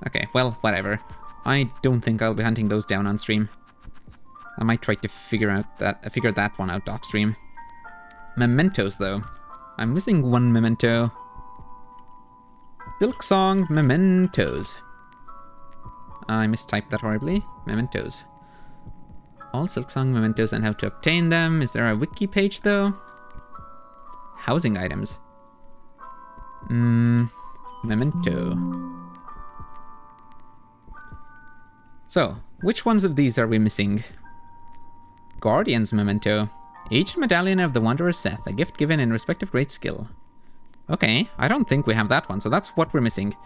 Okay, well, whatever. I don't think I'll be hunting those down on stream. I might try to figure that one out off stream. Mementos, though. I'm missing one memento. Silksong mementos. I mistyped that horribly. Mementos. All Silksong mementos and how to obtain them. Is there a wiki page though? Housing items. Memento. So, which ones of these are we missing? Guardian's memento. Aged medallion of the Wanderer Seth, a gift given in respect of great skill. Okay, I don't think we have that one, so that's what we're missing.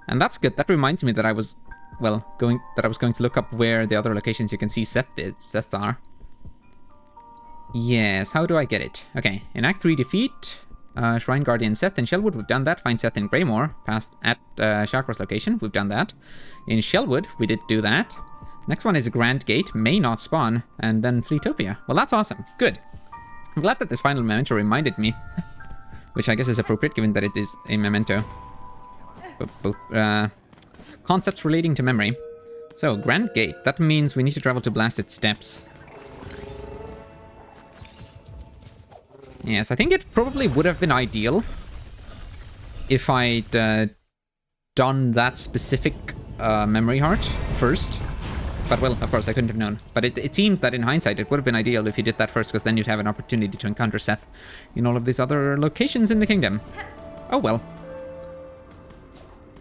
And that's good. That reminds me that I was going to look up where the other locations you can see Seths are. Yes, how do I get it? Okay, in Act 3, defeat Shrine Guardian Seth in Shellwood. We've done that. Find Seth in Greymore, past at Sharkro's location. We've done that. In Shellwood, we did do that. Next one is a Grand Gate, may not spawn, and then Fleetopia. Well, that's awesome. Good. I'm glad that this final memento reminded me, which I guess is appropriate given that it is a memento. Both concepts relating to memory. So, Grand Gate. That means we need to travel to Blasted Steps. Yes, I think it probably would have been ideal if I'd done that specific memory heart first. But, well, of course, I couldn't have known. But it seems that in hindsight, it would have been ideal if you did that first, because then you'd have an opportunity to encounter Seth in all of these other locations in the kingdom. Oh, well.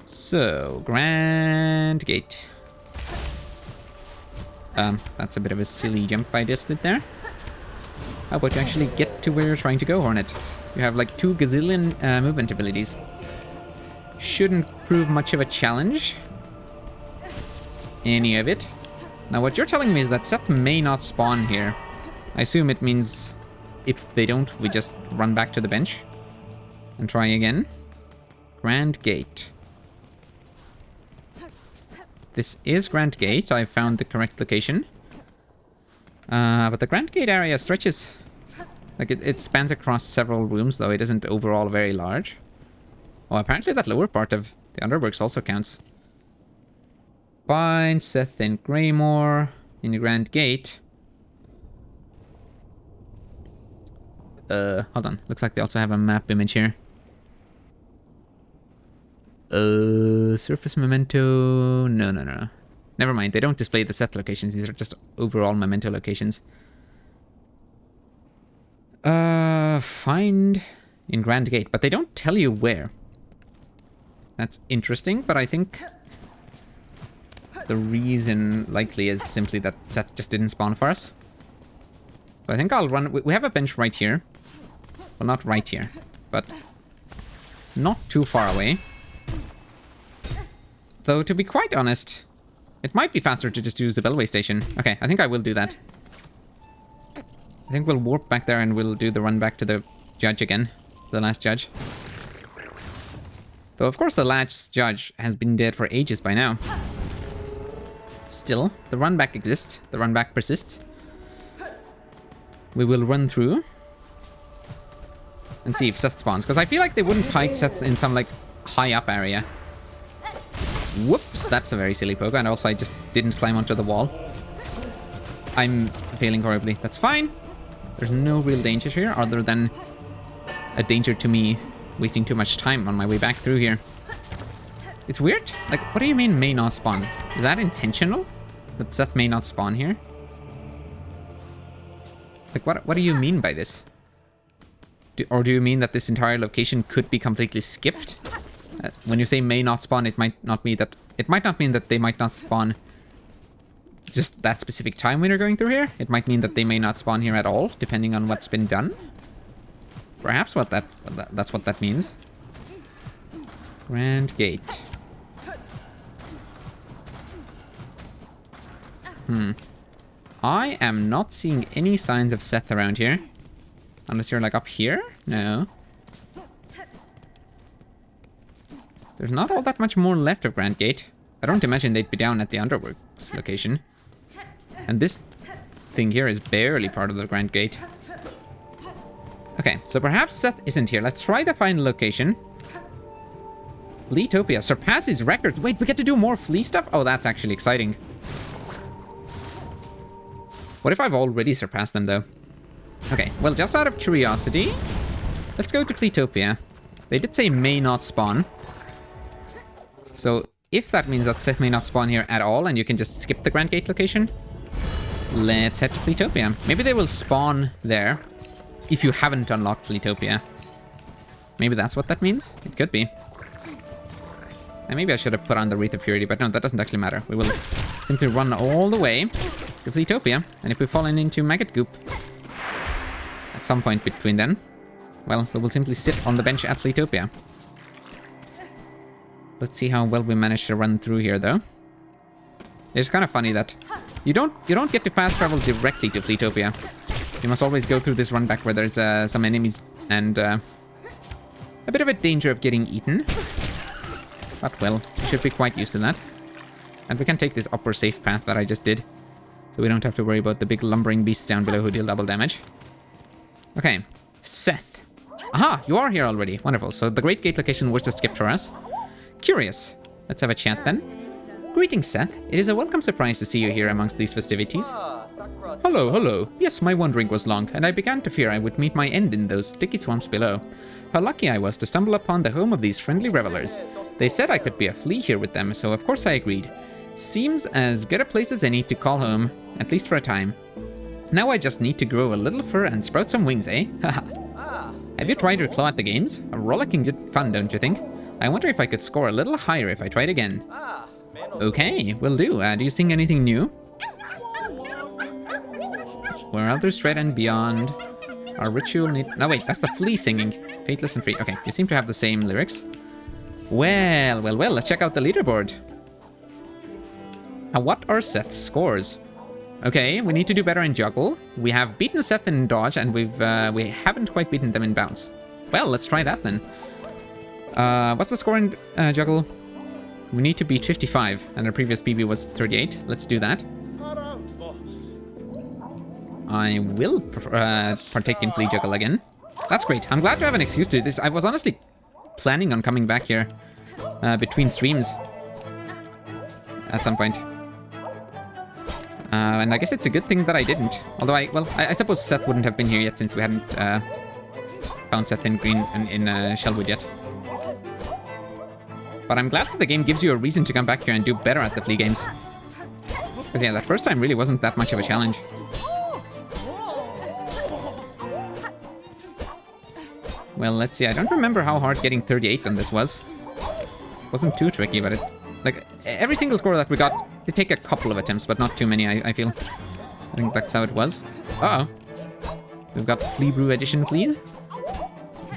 So, Grand Gate. That's a bit of a silly jump I just did there. How about you actually get to where you're trying to go, Hornet? You have like 2 gazillion movement abilities. Shouldn't prove much of a challenge. Any of it. Now what you're telling me is that Seth may not spawn here. I assume it means if they don't, we just run back to the bench and try again. Grand Gate. This is Grand Gate. I found the correct location. But the Grand Gate area stretches. Like, it spans across several rooms, though it isn't overall very large. Oh, apparently that lower part of the Underworks also counts. Find Seth in Greymore, in the Grand Gate. Hold on. Looks like they also have a map image here. Surface memento... No. Never mind, they don't display the Seth locations. These are just overall memento locations. Find in Grand Gate, but they don't tell you where. That's interesting, but I think the reason likely is simply that Seth just didn't spawn for us. So I think I'll run... We have a bench right here. Well, not right here, but not too far away. Though, to be quite honest, it might be faster to just use the Bellway station. Okay, I think I will do that. I think we'll warp back there and we'll do the run back to the judge again. The last judge. Though, of course, the last judge has been dead for ages by now. Still, the run back exists. The run back persists. We will run through and see if Seth spawns. Because I feel like they wouldn't fight Seth in some, like, high up area. Whoops, that's a very silly poke. And also, I just didn't climb onto the wall. I'm failing horribly. That's fine. There's no real danger here other than a danger to me wasting too much time on my way back through here. It's weird. Like, what do you mean may not spawn? Is that intentional? That Seth may not spawn here? Like, what do you mean by this? Or do you mean that this entire location could be completely skipped? When you say may not spawn, it might not mean that... It might not mean that they might not spawn just that specific time when you're going through here. It might mean that they may not spawn here at all, depending on what's been done. Perhaps that's what that means. Grand Gate. I am not seeing any signs of Seth around here. Unless you're like up here? No. There's not all that much more left of Grand Gate. I don't imagine they'd be down at the Underworks location. And this thing here is barely part of the Grand Gate. Okay, so perhaps Seth isn't here. Let's try to find the location. Fleetopia surpasses records. Wait, we get to do more flea stuff? Oh, that's actually exciting. What if I've already surpassed them, though? Okay, well, just out of curiosity, let's go to Fleetopia. They did say may not spawn. So, if that means that Seth may not spawn here at all, and you can just skip the Grand Gate location, let's head to Fleetopia. Maybe they will spawn there, if you haven't unlocked Fleetopia. Maybe that's what that means? It could be. And maybe I should have put on the Wreath of Purity, but no, that doesn't actually matter. We will simply run all the way to Fleetopia, and if we fall into Maggot Goop at some point between then, well, we will simply sit on the bench at Fleetopia. Let's see how well we manage to run through here, though. It's kind of funny that you don't get to fast travel directly to Fleetopia. You must always go through this run back where there's some enemies and a bit of a danger of getting eaten. But well, we should be quite used to that. And we can take this upper safe path that I just did. So we don't have to worry about the big lumbering beasts down below who deal double damage. Okay, Seth. Aha, you are here already. Wonderful. So the Great Gate location was just skipped for us. Curious. Let's have a chat then. Greetings, Seth. It is a welcome surprise to see you here amongst these festivities. Hello, hello. Yes, my wandering was long, and I began to fear I would meet my end in those sticky swamps below. How lucky I was to stumble upon the home of these friendly revelers. They said I could be a flea here with them, so of course I agreed. Seems as good a place as any to call home, at least for a time. Now I just need to grow a little fur and sprout some wings, eh? Haha. Have you tried your claw at the games? A rollicking good fun, don't you think? I wonder if I could score a little higher if I tried again. Okay, will do. Do you sing anything new? Where others tread and beyond. Our ritual need... No, wait, that's the flea singing. Fateless and free. Okay, you seem to have the same lyrics. Well, let's check out the leaderboard. What are Seth's scores? Okay, we need to do better in juggle. We have beaten Seth in dodge, and we haven't quite beaten them in bounce. Well, let's try that then. What's the score in juggle? We need to beat 55, and our previous PB was 38. Let's do that. I will partake in flea juggle again. That's great. I'm glad to have an excuse to do this. I was honestly planning on coming back here between streams at some point. And I guess it's a good thing that I didn't. Although I suppose Seth wouldn't have been here yet since we hadn't found Seth in Green and in Shellwood yet. But I'm glad that the game gives you a reason to come back here and do better at the flea games. Because yeah, that first time really wasn't that much of a challenge. Well, let's see. I don't remember how hard getting 38 on this was. Wasn't too tricky, but like every single score that we got, it take a couple of attempts, but not too many, I feel. I think that's how it was. Uh-oh. We've got Flea Brew Edition fleas.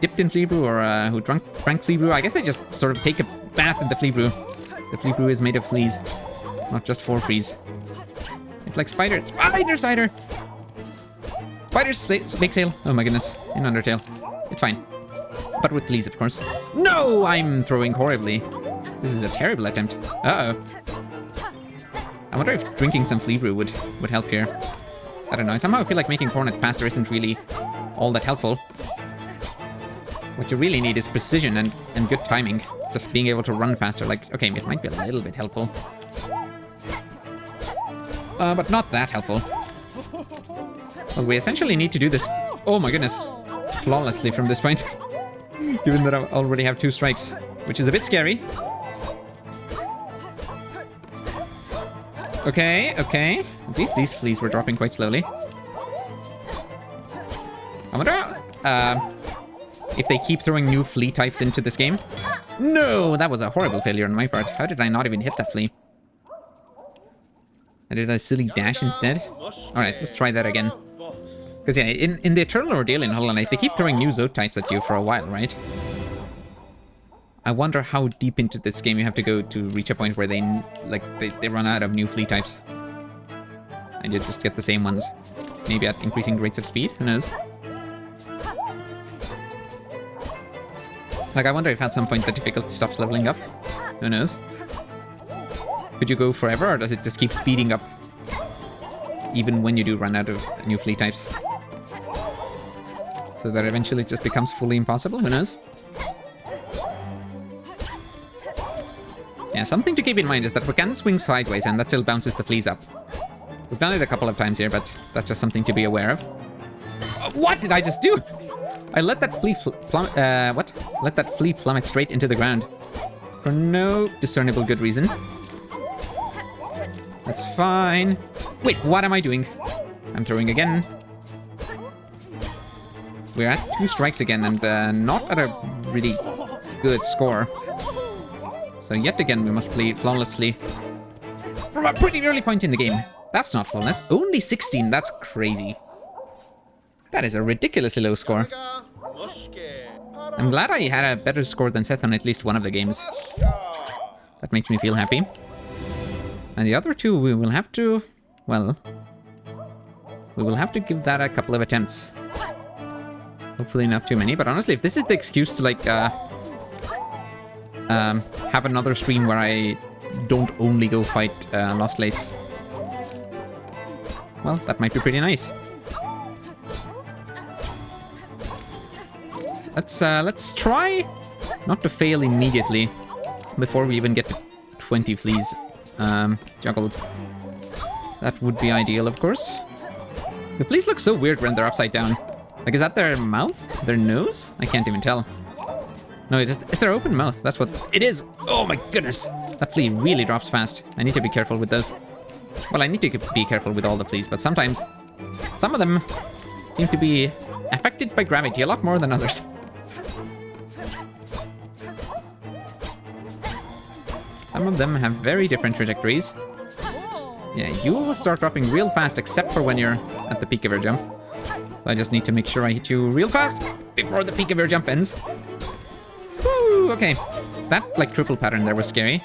Dipped in Flea Brew, or who drank Flea Brew. I guess they just sort of take a bath in the Flea Brew. The Flea Brew is made of fleas, not just for fleas. It's like Spider Cider! Spider Snake Sail. Oh my goodness. In Undertale. It's fine. But with fleas, of course. No! I'm throwing horribly. This is a terrible attempt. Uh-oh. I wonder if drinking some Flea Brew would help here. I don't know. I somehow feel like making Cornet faster isn't really all that helpful. What you really need is precision and good timing. Just being able to run faster. Like, okay, it might be a little bit helpful. But not that helpful. Well, we essentially need to do this, oh my goodness, flawlessly from this point. Given that I already have 2 strikes, which is a bit scary. Okay. At least these fleas were dropping quite slowly. I wonder if they keep throwing new flea types into this game. No, that was a horrible failure on my part. How did I not even hit that flea? I did a silly dash instead. Alright, let's try that again. Because yeah, in the Eternal Ordeal in Hollow Knight, they keep throwing new Zode types at you for a while, right? I wonder how deep into this game you have to go to reach a point where they run out of new flea types. And you just get the same ones. Maybe at increasing rates of speed, who knows? Like, I wonder if at some point the difficulty stops leveling up. Who knows? Could you go forever, or does it just keep speeding up? Even when you do run out of new flea types. So that eventually it just becomes fully impossible, who knows? Yeah, something to keep in mind is that we can swing sideways and that still bounces the fleas up. We've done it a couple of times here, but that's just something to be aware of. What did I just do? I let that flea Let that flea plummet straight into the ground. For no discernible good reason. That's fine. Wait, what am I doing? I'm throwing again. We're at 2 strikes again and not at a really good score. So yet again we must play flawlessly. From a pretty early point in the game. That's not flawless. Only 16, that's crazy. That is a ridiculously low score. I'm glad I had a better score than Seth on at least one of the games. That makes me feel happy. And the other 2 we will have to... Well... We will have to give that a couple of attempts. Hopefully not too many, but honestly, if this is the excuse to like... have another stream where I don't only go fight Lost Lace. Well, that might be pretty nice. Let's try not to fail immediately before we even get to 20 fleas juggled. That would be ideal, of course. The fleas look so weird when they're upside down. Like, is that their mouth? Their nose? I can't even tell. No, it's their open mouth. That's what it is. Oh my goodness. That flea really drops fast. I need to be careful with those. Well, I need to be careful with all the fleas, but sometimes some of them seem to be affected by gravity a lot more than others. Some of them have very different trajectories. Yeah, you will start dropping real fast except for when you're at the peak of your jump. So I just need to make sure I hit you real fast before the peak of your jump ends. Woo, okay. That, like, triple pattern there was scary.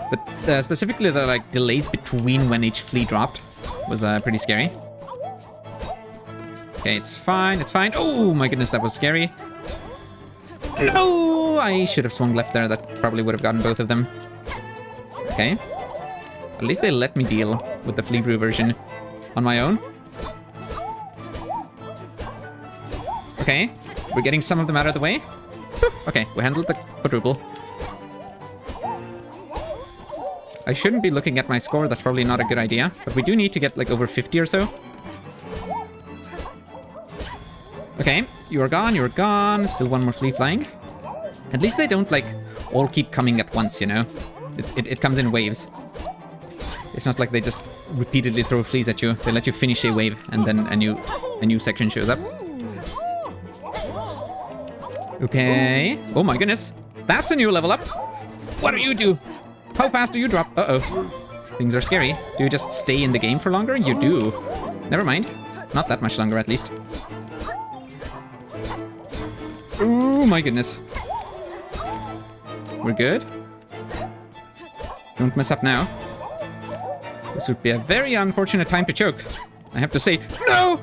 But specifically the, like, delays between when each flea dropped was pretty scary. Okay, it's fine, it's fine. Oh my goodness, that was scary. No! I should have swung left there. That probably would have gotten both of them. Okay. At least they let me deal with the flea brew version on my own. Okay, we're getting some of them out of the way. Okay, we handled the quadruple. I shouldn't be looking at my score, that's probably not a good idea. But we do need to get like over 50 or so. Okay, you're gone, you're gone. Still one more flea flying. At least they don't like all keep coming at once, you know? It comes in waves. It's not like they just repeatedly throw fleas at you. They let you finish a wave and then a new section shows up. Okay. Oh my goodness. That's a new level up. What do you do? How fast do you drop? Uh-oh. Things are scary. Do you just stay in the game for longer? You do. Never mind. Not that much longer, at least. Oh my goodness. We're good. Don't mess up now. This would be a very unfortunate time to choke. I have to say, no!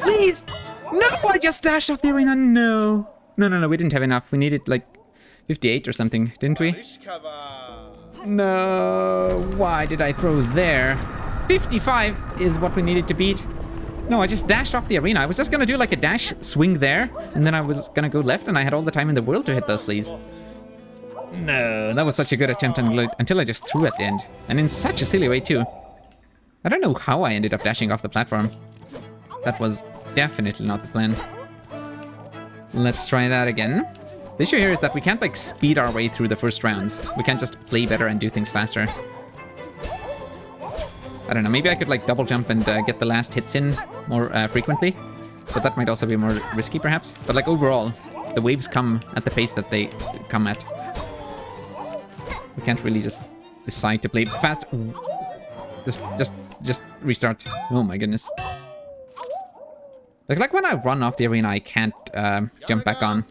Please! No, I just dashed off the arena, no! No, we didn't have enough. We needed like 58 or something, didn't we? No, why did I throw there? 55 is what we needed to beat. No, I just dashed off the arena. I was just gonna do like a dash swing there, and then I was gonna go left, and I had all the time in the world to hit those fleas. No, that was such a good attempt until I just threw at the end. And in such a silly way, too. I don't know how I ended up dashing off the platform. That was definitely not the plan. Let's try that again. The issue here is that we can't, like, speed our way through the first rounds. We can't just play better and do things faster. I don't know, maybe I could, like, double jump and get the last hits in more frequently. But that might also be more risky, perhaps. But, like, overall, the waves come at the pace that they come at. We can't really just decide to play fast. Just
just restart. Oh my goodness. Looks like when I run off the arena, I can't jump back on.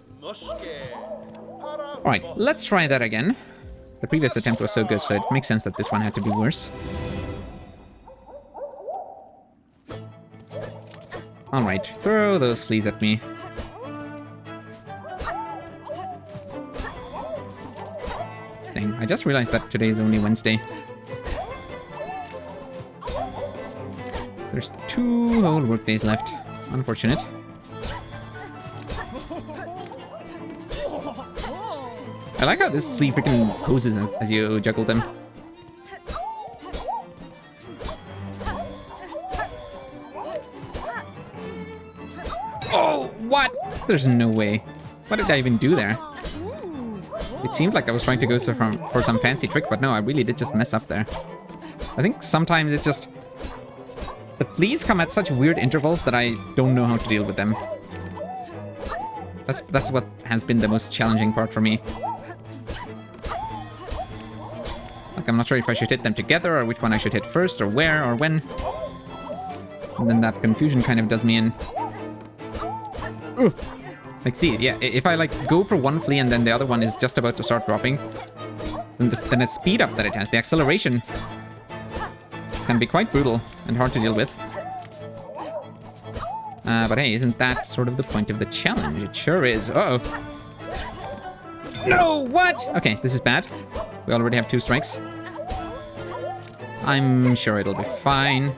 Alright, let's try that again. The previous attempt was so good, so it makes sense that this one had to be worse. Alright, throw those fleas at me. Dang, I just realized that today is only Wednesday. There's 2 whole workdays left. Unfortunate. I like how this flea freaking poses as you juggle them. Oh, what? There's no way. What did I even do there? It seemed like I was trying to go for some fancy trick, but no, I really did just mess up there. I think sometimes it's just... the fleas come at such weird intervals that I don't know how to deal with them. That's what has been the most challenging part for me. Like, I'm not sure if I should hit them together, or which one I should hit first, or where, or when. And then that confusion kind of does me in. Ooh. Like, see, yeah, if I, like, go for one flea and then the other one is just about to start dropping, then the speed up that it has, the acceleration, can be quite brutal and hard to deal with. But hey, isn't that sort of the point of the challenge? It sure is. Uh-oh. No, what? Okay, this is bad. We already have 2 strikes. I'm sure it'll be fine.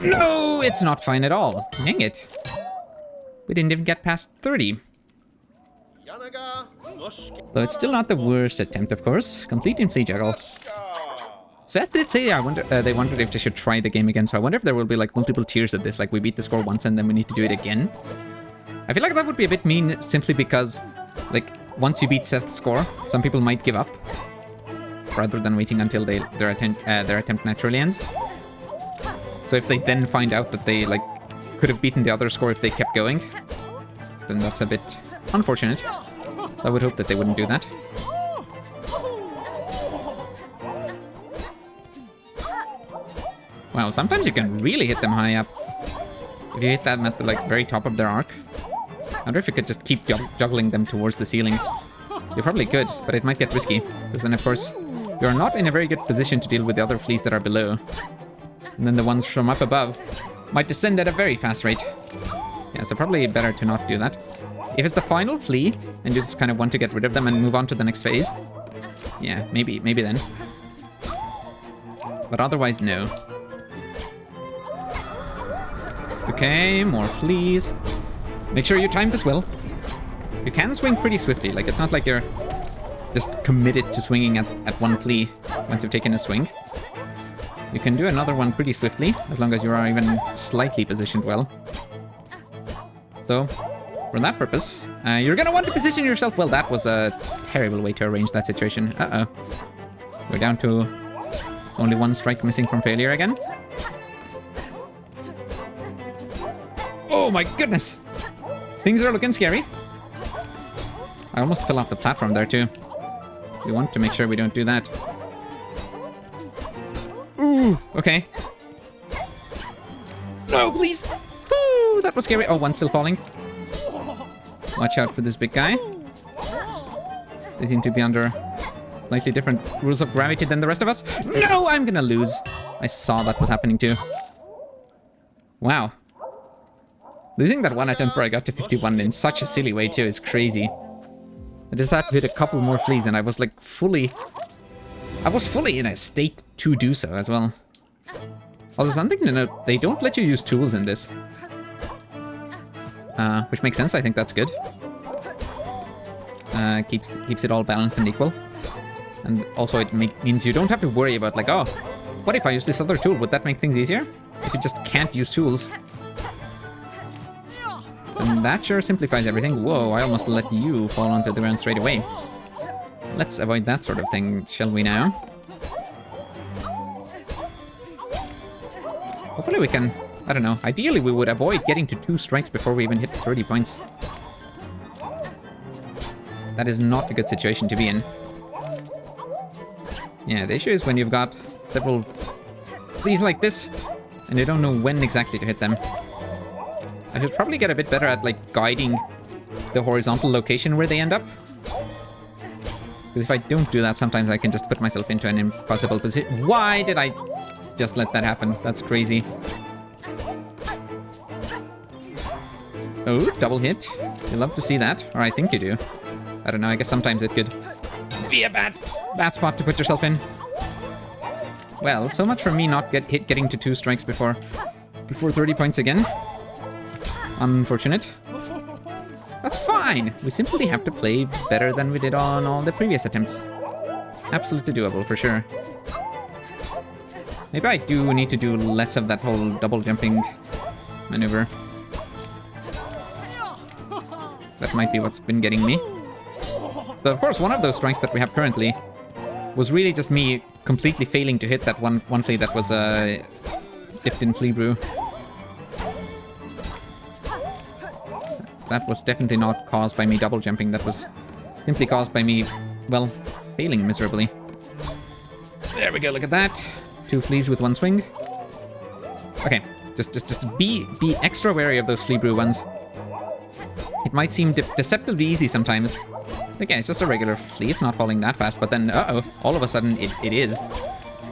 No, it's not fine at all. Dang it. We didn't even get past 30. Though it's still not the worst attempt, of course. Complete in flea juggle. Seth did say they wondered if they should try the game again, so I wonder if there will be like multiple tiers of this, like we beat the score once and then we need to do it again. I feel like that would be a bit mean simply because, like, once you beat Seth's score, some people might give up rather than waiting until their attempt naturally ends. So if they then find out that they, like, could have beaten the other score if they kept going, then that's a bit unfortunate. I would hope that they wouldn't do that. Wow, sometimes you can really hit them high up. If you hit them at the, like, very top of their arc. I wonder if you could just keep juggling them towards the ceiling. You probably could, but it might get risky. Because then, of course, you're not in a very good position to deal with the other fleas that are below. And then the ones from up above might descend at a very fast rate. Yeah, so probably better to not do that. If it's the final flea, and you just kind of want to get rid of them and move on to the next phase, yeah, maybe then. But otherwise, no. Okay, more fleas. Make sure you time this well. You can swing pretty swiftly, like it's not like you're just committed to swinging at one flea once you've taken a swing. You can do another one pretty swiftly, as long as you are even slightly positioned well. So, for that purpose, you're gonna want to position yourself well. That was a terrible way to arrange that situation. Uh-oh. We're down to only 1 strike missing from failure again. Oh my goodness! Things are looking scary. I almost fell off the platform there too. We want to make sure we don't do that. Ooh, okay. No, please! Ooh, that was scary. Oh, one's still falling. Watch out for this big guy. They seem to be under slightly different rules of gravity than the rest of us. No, I'm gonna lose. I saw that was happening too. Wow. Losing that one attempt where I got to 51 in such a silly way too is crazy. I just had to hit a couple more fleas and I was like fully in a state to do so as well. Also, something to note, they don't let you use tools in this. Which makes sense, I think that's good. Keeps it all balanced and equal. And also it means you don't have to worry about like, oh, what if I use this other tool? Would that make things easier? If you just can't use tools. And that sure simplifies everything. Whoa, I almost let you fall onto the ground straight away. Let's avoid that sort of thing, shall we now? Hopefully we can, I don't know, ideally we would avoid getting to 2 strikes before we even hit 30 points. That is not a good situation to be in. Yeah, the issue is when you've got
several fleas like this, and I don't know when exactly to hit them. I should probably get a bit better at like guiding the horizontal location where they end up. Because if I don't do that, sometimes I can just put myself into an impossible position. Why did I just let that happen? That's crazy. Oh, double hit. You love to see that. Or I think you do. I don't know, I guess sometimes it could be a bad spot to put yourself in. Well, so much for me not getting to 2 strikes before 30 points again. Unfortunate. That's fine. We simply have to play better than we did on all the previous attempts. Absolutely doable, for sure. Maybe I do need to do less of that whole double jumping maneuver. That might be what's been getting me. But of course, one of those strikes that we have currently was really just me completely failing to hit that one flea that was dipped in flea brew. That was definitely not caused by me double jumping. That was simply caused by me, well, failing miserably. There we go, look at that. 2 fleas with 1 swing. Okay, just be extra wary of those flea brew ones. It might seem deceptively easy sometimes. Again, it's just a regular flea, it's not falling that fast, but then, uh-oh, all of a sudden it is.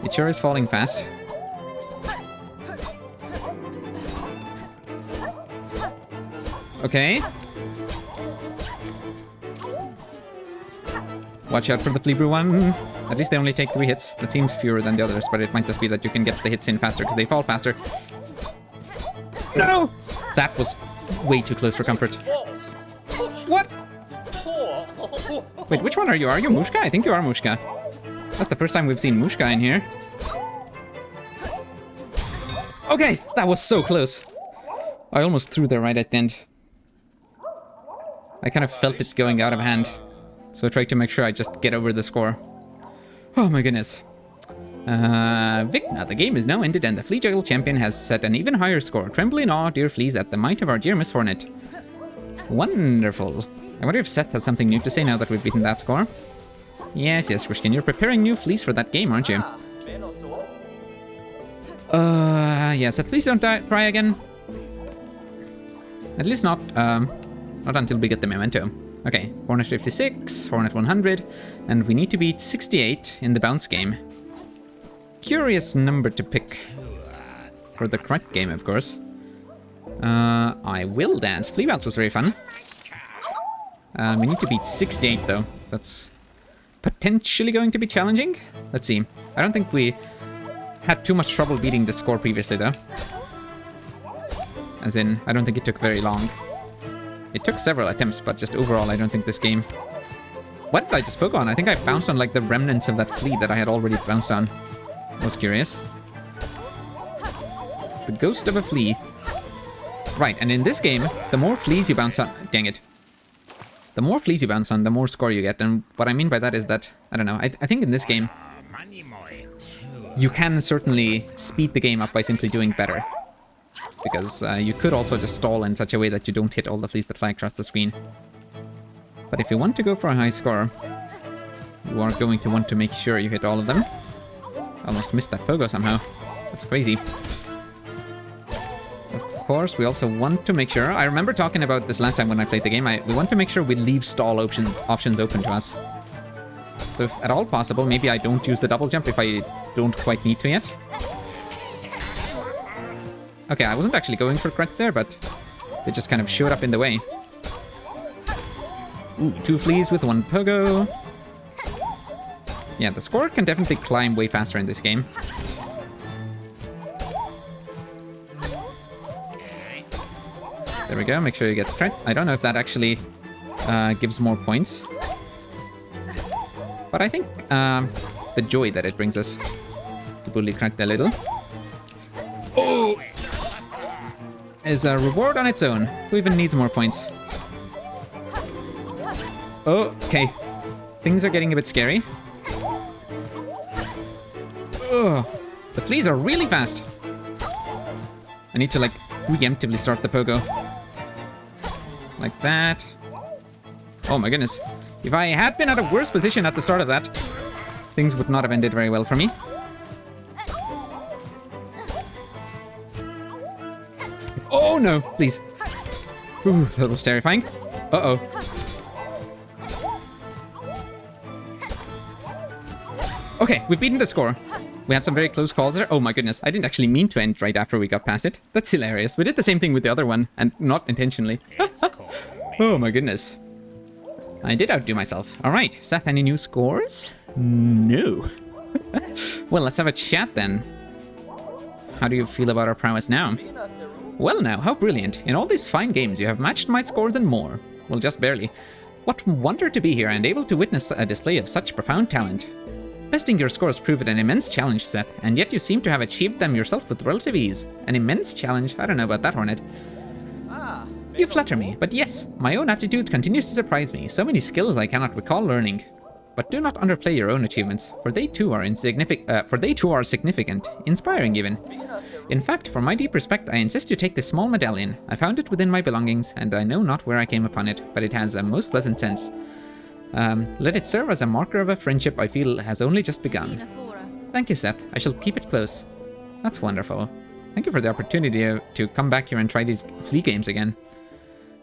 It sure is falling fast. Okay. Watch out for the flea brew one. At least they only take 3 hits. That seems fewer than the others, but it might just be that you can get the hits in faster because they fall faster. No! That was way too close for comfort. What? Wait, which one are you? Are you Mushka? I think you are Mushka. That's the first time we've seen Mushka in here. Okay, that was so close. I almost threw there right at the end. I kind of felt it going out of hand. So I tried to make sure I just get over the score. Oh my goodness. Vicna, the game is now ended and the Flea Juggle champion has set an even higher score. Tremble in awe, dear fleas, at the might of our dear Miss Hornet. Wonderful. I wonder if Seth has something new to say now that we've beaten that score. Yes, Wishkin, you're preparing new fleas for that game, aren't you? Yeah, Seth, please don't try again. At least not until we get the memento. Okay, Hornet 56, Hornet 100, and we need to beat 68 in the bounce game. Curious number to pick. For the correct game, of course. I will dance. Flea bounce was very fun. We need to beat 68 though. That's potentially going to be challenging. Let's see. I don't think we had too much trouble beating the score previously though. As in, I don't think it took very long. It took several attempts, but just overall, I don't think this game... What did I just poke on? I think I bounced on like the remnants of that flea that I had already bounced on. I was curious. The ghost of a flea. Right, and in this game, the more fleas you bounce on... Dang it. The more fleas you bounce on, the more score you get. And what I mean by that is that, I don't know, I think in this game, you can certainly speed the game up by simply doing better. Because you could also just stall in such a way that you don't hit all the fleas that fly across the screen. But if you want to go for a high score, you are going to want to make sure you hit all of them. Almost missed that pogo somehow. That's crazy. Of course, we also want to make sure... I remember talking about this last time when I played the game. We want to make sure we leave stall options open to us. So if at all possible, maybe I don't use the double jump if I don't quite need to yet. Okay, I wasn't actually going for correct there, but they just kind of showed up in the way. Ooh, 2 fleas with 1 pogo. Yeah, the score can definitely climb way faster in this game. There we go, make sure you get the crit. I don't know if that actually gives more points. But I think the joy that it brings us to bully crit a little. Oh! Is a reward on its own. Who even needs more points? Okay. Things are getting a bit scary. Ugh. The fleas are really fast. I need to, like, preemptively start the pogo. Like that. Oh my goodness. If I had been at a worse position at the start of that, things would not have ended very well for me. Oh no, please. Ooh, that was terrifying. Uh-oh. Okay, we've beaten the score. We had some very close calls there. Oh my goodness, I didn't actually mean to end right after we got past it. That's hilarious. We did the same thing with the other one, and not intentionally. Oh my goodness. I did outdo myself. Alright, Seth, any new scores? No. Well, let's have a chat then. How do you feel about our prowess now? Well now, how brilliant. In all these fine games, you have matched my scores and more. Well, just barely. What wonder to be here and able to witness a display of such profound talent. Besting your scores proved an immense challenge, Seth, and yet you seem to have achieved them yourself with relative ease. An immense challenge? I don't know about that, Hornet. You flatter me, but yes, my own aptitude continues to surprise me. So many skills I cannot recall learning. But do not underplay your own achievements, for they too are significant, inspiring even. In fact, for my deep respect, I insist you take this small medallion. I found it within my belongings, and I know not where I came upon it, but it has a most pleasant sense. Let it serve as a marker of a friendship I feel has only just begun. Thank you, Seth. I shall keep it close. That's wonderful. Thank you for the opportunity to come back here and try these flea games again.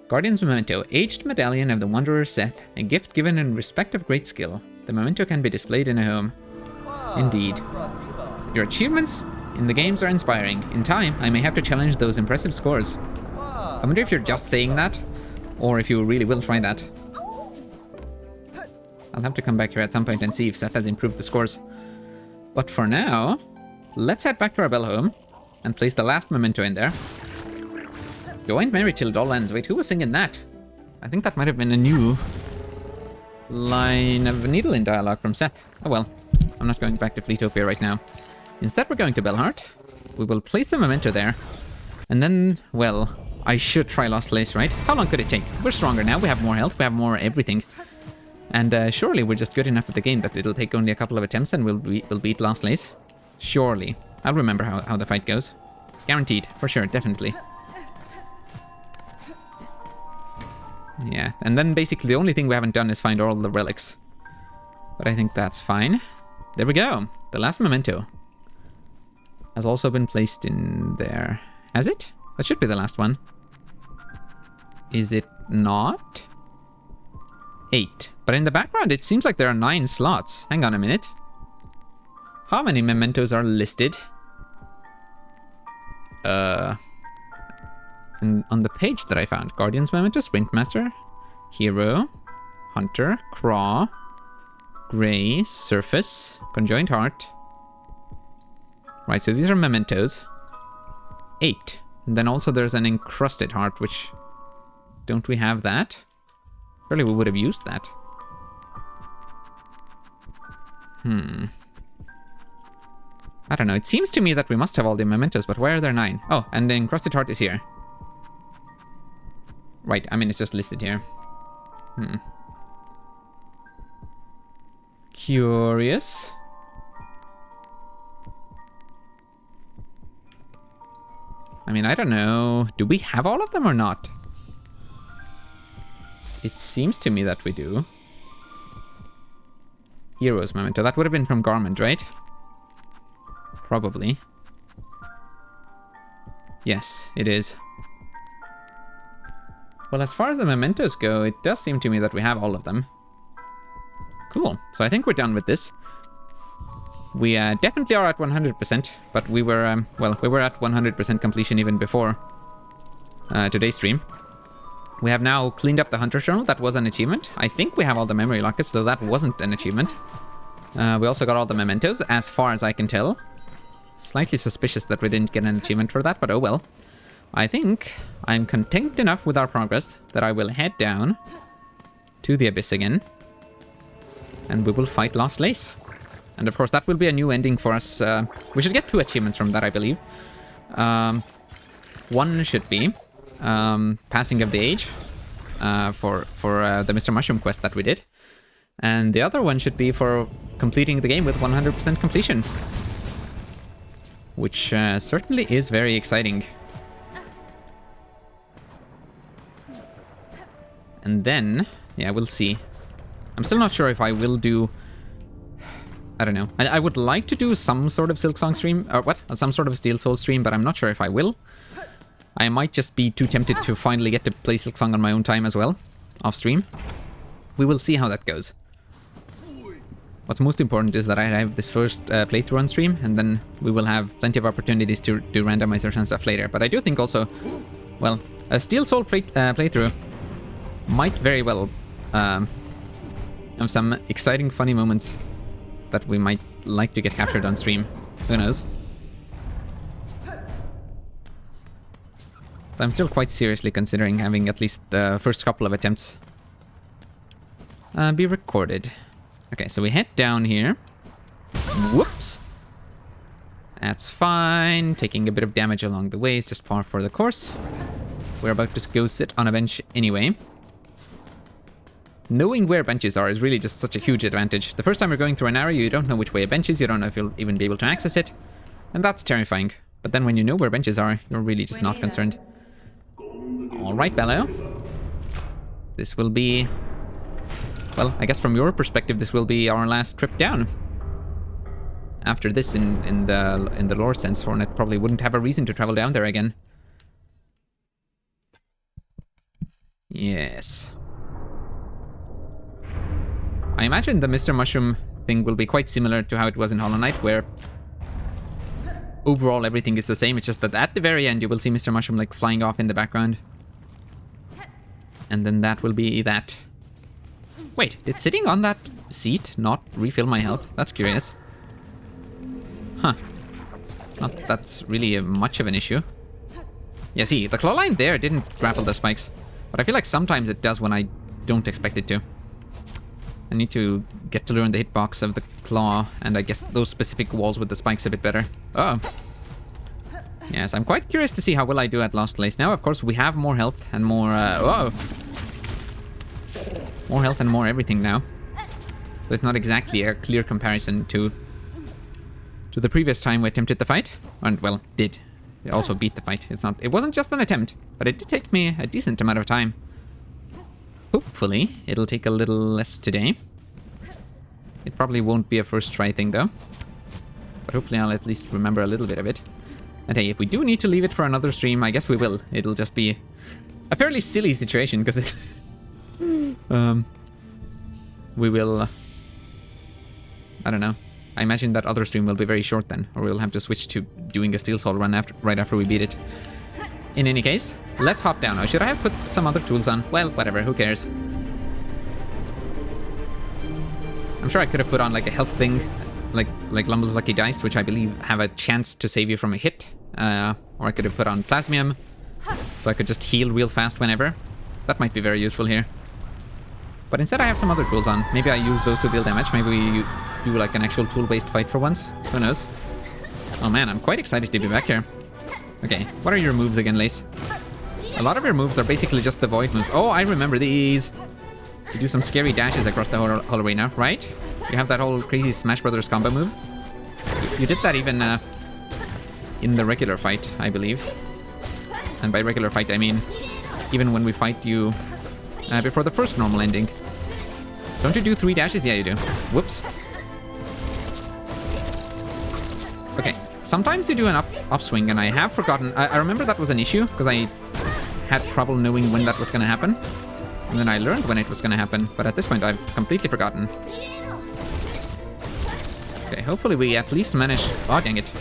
Guardian's Memento, aged medallion of the Wanderer Seth, a gift given in respect of great skill. The memento can be displayed in a home. Indeed. Your achievements in the games are inspiring. In time, I may have to challenge those impressive scores. I wonder if you're just saying that, or if you really will try that. I'll have to come back here at some point and see if Seth has improved the scores. But for now, let's head back to our bell home and place the last memento in there. Go ain't merry till dull ends. Wait, who was singing that? I think that might have been a new line of needle in dialogue from Seth. Oh well, I'm not going back to Fleetopia right now. Instead, we're going to Bellheart. We will place the memento there. And then, well, I should try Lost Lace, right? How long could it take? We're stronger now. We have more health. We have more everything. And surely we're just good enough at the game that it'll take only a couple of attempts and we'll beat Lost Lace. Surely. I'll remember how the fight goes. Guaranteed. For sure. Definitely. Yeah, and then basically the only thing we haven't done is find all the relics. But I think that's fine. There we go. The last memento has also been placed in there. Has it? That should be the last one. Is it not? 8. But in the background it seems like there are 9 slots. Hang on a minute. How many mementos are listed? And on the page that I found, Guardian's Memento, Sprintmaster, Hero, Hunter, Craw, Grey, Surface, Conjoined Heart. Right, so these are mementos. 8. And then also there's an Encrusted Heart, which... Don't we have that? Surely we would have used that. I don't know, it seems to me that we must have all the mementos, but why are there 9? Oh, and the Encrusted Heart is here. Right, I mean, it's just listed here. Curious. I mean, I don't know. Do we have all of them or not? It seems to me that we do. Heroes Memento. That would have been from Garment, right? Probably. Yes, it is. Well, as far as the mementos go, it does seem to me that we have all of them. Cool. So I think we're done with this. We definitely are at 100%, but we were, well, we were at 100% completion even before today's stream. We have now cleaned up the Hunter Journal. That was an achievement. I think we have all the memory lockets, though that wasn't an achievement. We also got all the mementos, as far as I can tell. Slightly suspicious that we didn't get an achievement for that, but oh well. I think I'm content enough with our progress that I will head down to the Abyss again. And we will fight Lost Lace. And of course that will be a new ending for us. We should get 2 achievements from that, I believe. One should be Passing of the Age for the Mr. Mushroom quest that we did. And the other one should be for completing the game with 100% completion. Which certainly is very exciting. And then, yeah, we'll see. I'm still not sure if I will do... I don't know. I would like to do some sort of Silksong stream, or what? Some sort of Steel Soul stream, but I'm not sure if I will. I might just be too tempted to finally get to play Silksong on my own time as well, off stream. We will see how that goes. What's most important is that I have this first playthrough on stream, and then we will have plenty of opportunities to do randomizers and stuff later. But I do think also, well, a Steel Soul playthrough might very well have some exciting, funny moments that we might like to get captured on stream. Who knows? So I'm still quite seriously considering having at least the first couple of attempts be recorded. Okay, so we head down here. Whoops. That's fine. Taking a bit of damage along the way is just par for the course. We're about to go sit on a bench anyway. Knowing where benches are is really just such a huge advantage. The first time you're going through an area, you don't know which way a bench is, you don't know if you'll even be able to access it. And that's terrifying. But then when you know where benches are, you're really just not concerned. Alright, Bello. This will be... well, I guess from your perspective, this will be our last trip down. After this, in the lore sense, Hornet probably wouldn't have a reason to travel down there again. Yes. I imagine the Mr. Mushroom thing will be quite similar to how it was in Hollow Knight, where overall everything is the same. It's just that at the very end you will see Mr. Mushroom like flying off in the background. And then that will be that. Wait, did sitting on that seat not refill my health? That's curious. Huh. Not that that's really much of an issue. Yeah, see, the claw line there didn't grapple the spikes. But I feel like sometimes it does when I don't expect it to. I need to get to learn the hitbox of the claw, and I guess those specific walls with the spikes a bit better. Uh oh. Yes, I'm quite curious to see how well I do at Lost Place. Now, of course, we have more health and more... more health and more everything now. So it's not exactly a clear comparison to the previous time we attempted the fight. And, well, did. We also beat the fight. It wasn't just an attempt, but it did take me a decent amount of time. Hopefully, it'll take a little less today. It probably won't be a first try thing, though. But hopefully I'll at least remember a little bit of it. And hey, if we do need to leave it for another stream, I guess we will. It'll just be a fairly silly situation, because it... we will... I don't know. I imagine that other stream will be very short then, or we'll have to switch to doing a Steel Soul run right after we beat it. In any case, let's hop down. Or should I have put some other tools on? Well, whatever, who cares? I'm sure I could have put on like a health thing, like Lumble's Lucky Dice, which I believe have a chance to save you from a hit. Or I could have put on Plasmium, so I could just heal real fast whenever. That might be very useful here. But instead I have some other tools on. Maybe I use those to deal damage. Maybe we do like an actual tool-based fight for once. Who knows? Oh man, I'm quite excited to be back here. Okay, what are your moves again, Lace? A lot of your moves are basically just the void moves. Oh, I remember these. You do some scary dashes across the whole arena, right? You have that whole crazy Smash Brothers combo move. You did that even in the regular fight, I believe. And by regular fight, I mean even when we fight you before the first normal ending. Don't you do 3 dashes? Yeah, you do. Whoops. Okay. Sometimes you do an upswing, and I have forgotten. I remember that was an issue, because I had trouble knowing when that was going to happen. And then I learned when it was going to happen, but at this point I've completely forgotten. Okay, hopefully we at least manage... Oh, dang it.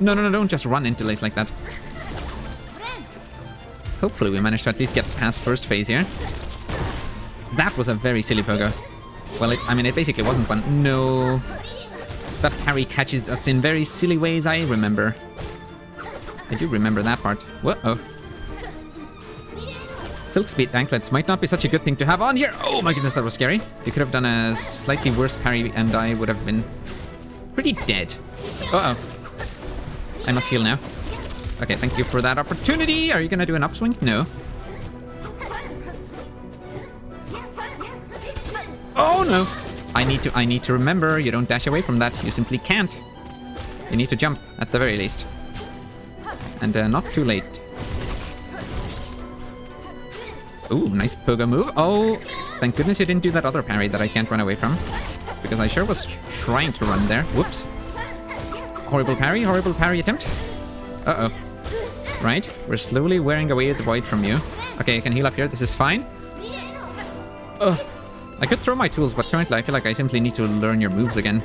No, don't just run into Lace like that. Hopefully we manage to at least get past first phase here. That was a very silly pogo. Well, it basically wasn't one. No... That parry catches us in very silly ways, I remember. I do remember that part. Whoa-oh. Silk Speed anklets might not be such a good thing to have on here. Oh my goodness, that was scary. You could have done a slightly worse parry and I would have been pretty dead. Uh-oh. I must heal now. Okay, thank you for that opportunity. Are you gonna do an upswing? No. Oh no! I need to remember, you don't dash away from that. You simply can't. You need to jump, at the very least. And not too late. Ooh, nice pogo move. Oh, thank goodness you didn't do that other parry that I can't run away from. Because I sure was trying to run there. Whoops. Horrible parry attempt. Uh-oh. Right? We're slowly wearing away the void from you. Okay, I can heal up here. This is fine. Ugh. I could throw my tools, but currently I feel like I simply need to learn your moves again.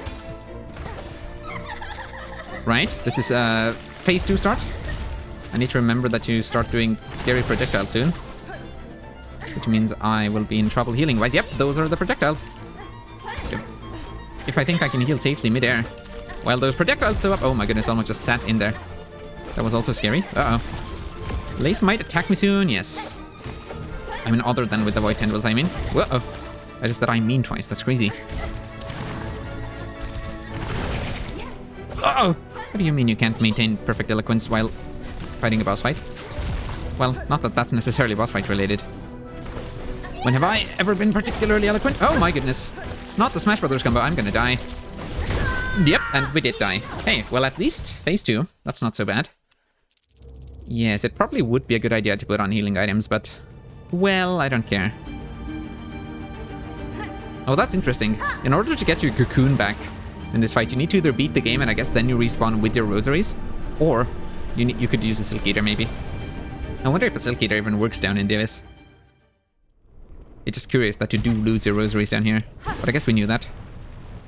Right? This is phase 2 start. I need to remember that you start doing scary projectiles soon. Which means I will be in trouble healing-wise. Yep, those are the projectiles. If I think I can heal safely mid-air. While those projectiles show up... Oh my goodness, almost just sat in there. That was also scary. Uh-oh. Lace might attack me soon, yes. I mean, other than with the void tendrils, I mean. Whoa. I just said I mean twice, that's crazy. Uh-oh! What do you mean you can't maintain perfect eloquence while fighting a boss fight? Well, not that that's necessarily boss fight related. When have I ever been particularly eloquent? Oh my goodness. Not the Smash Brothers combo, I'm gonna die. Yep, and we did die. Hey, well at least phase 2. That's not so bad. Yes, it probably would be a good idea to put on healing items, but... Well, I don't care. Oh, that's interesting. In order to get your cocoon back in this fight, you need to either beat the game and I guess then you respawn with your rosaries, or you could use a Silk Eater maybe. I wonder if a Silk Eater even works down in the abyss. It's just curious that you do lose your rosaries down here, but I guess we knew that.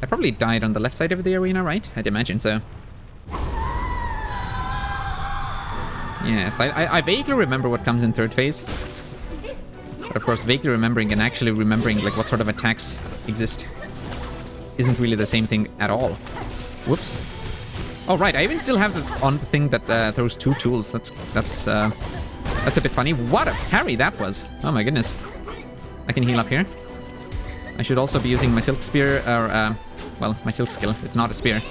I probably died on the left side of the arena, right? I'd imagine so. Yes, I vaguely remember what comes in third phase. But of course, vaguely remembering and actually remembering like what sort of attacks exist isn't really the same thing at all. Whoops. Oh right, I even still have on the thing that throws 2 tools. That's a bit funny. What a parry that was! Oh my goodness. I can heal up here. I should also be using my Silk Spear, or well, my Silk Skill. It's not a spear.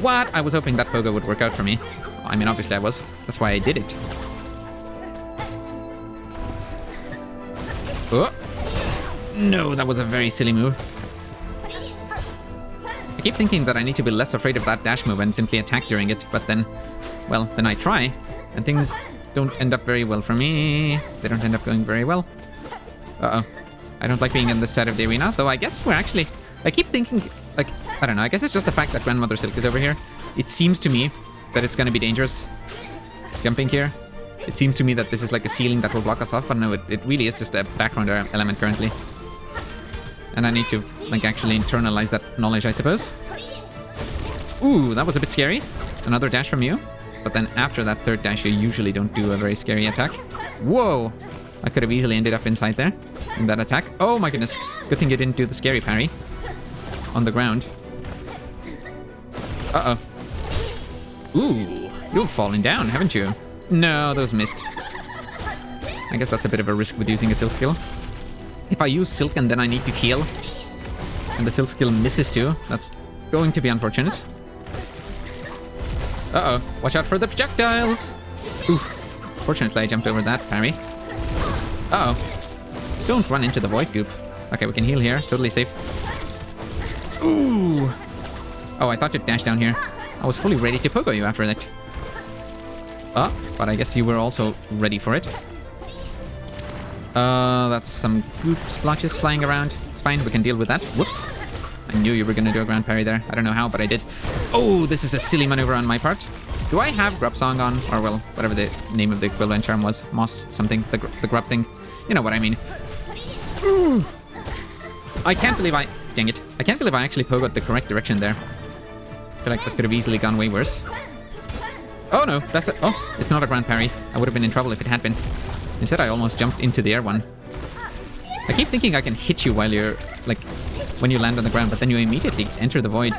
What? I was hoping that pogo would work out for me. I mean, obviously I was. That's why I did it. Oh! No, that was a very silly move. I keep thinking that I need to be less afraid of that dash move and simply attack during it, but then, well, then I try, and things don't end up very well for me. They don't end up going very well. Uh-oh. I don't like being on this side of the arena, though I guess we're actually... I keep thinking, like, I don't know, I guess it's just the fact that Grandmother Silk is over here. It seems to me that it's gonna be dangerous jumping here. It seems to me that this is like a ceiling that will block us off, but no, it really is just a background element currently. And I need to, like, actually internalize that knowledge, I suppose. Ooh, that was a bit scary. Another dash from you. But then after that third dash, you usually don't do a very scary attack. Whoa! I could have easily ended up inside there in that attack. Oh my goodness. Good thing you didn't do the scary parry on the ground. Uh-oh. Ooh, you've fallen down, haven't you? No, those missed. I guess that's a bit of a risk with using a Silk Skill. If I use Silk and then I need to heal, and the Silk Skill misses too, that's going to be unfortunate. Uh-oh, watch out for the projectiles! Oof, fortunately I jumped over that parry. Uh-oh. Don't run into the void goop. Okay, we can heal here, totally safe. Ooh! Oh, I thought you'd dash down here. I was fully ready to pogo you after that. Oh, but I guess you were also ready for it. That's some goop splotches flying around. It's fine, we can deal with that. Whoops. I knew you were gonna do a ground parry there. I don't know how, but I did. Oh, this is a silly maneuver on my part. Do I have Grub Song on? Or, well, whatever the name of the equivalent charm was. Moss something. The grub thing. You know what I mean. Ooh. I can't believe I... Dang it. I can't believe I actually pogoed the correct direction there. I feel like that could have easily gone way worse. Oh no, that's it. Oh, it's not a ground parry. I would have been in trouble if it had been. Instead, I almost jumped into the air one. I keep thinking I can hit you while you're, like, when you land on the ground, but then you immediately enter the void.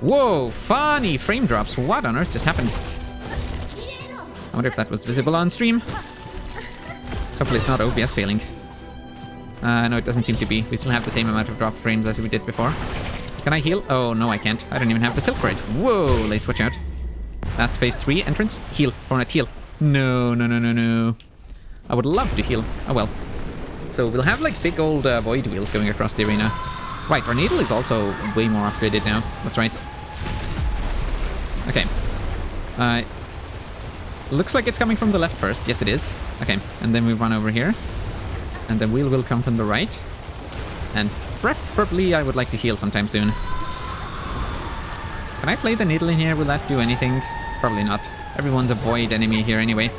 Whoa, funny frame drops. What on earth just happened? I wonder if that was visible on stream. Hopefully it's not OBS failing. No, it doesn't seem to be. We still have the same amount of drop frames as we did before. Can I heal? Oh, no, I can't. I don't even have the silk for it. Whoa, Lace, watch out. That's phase 3 entrance. Heal. Or not heal. No, no, no, no, no. I would love to heal. Oh, well. So we'll have, like, big old void wheels going across the arena. Right, our needle is also way more upgraded now. That's right. Okay. Looks like it's coming from the left first. Yes, it is. Okay, and then we run over here. And the wheel will come from the right. And preferably, I would like to heal sometime soon. Can I play the needle in here? Will that do anything? Probably not. Everyone's a void enemy here anyway.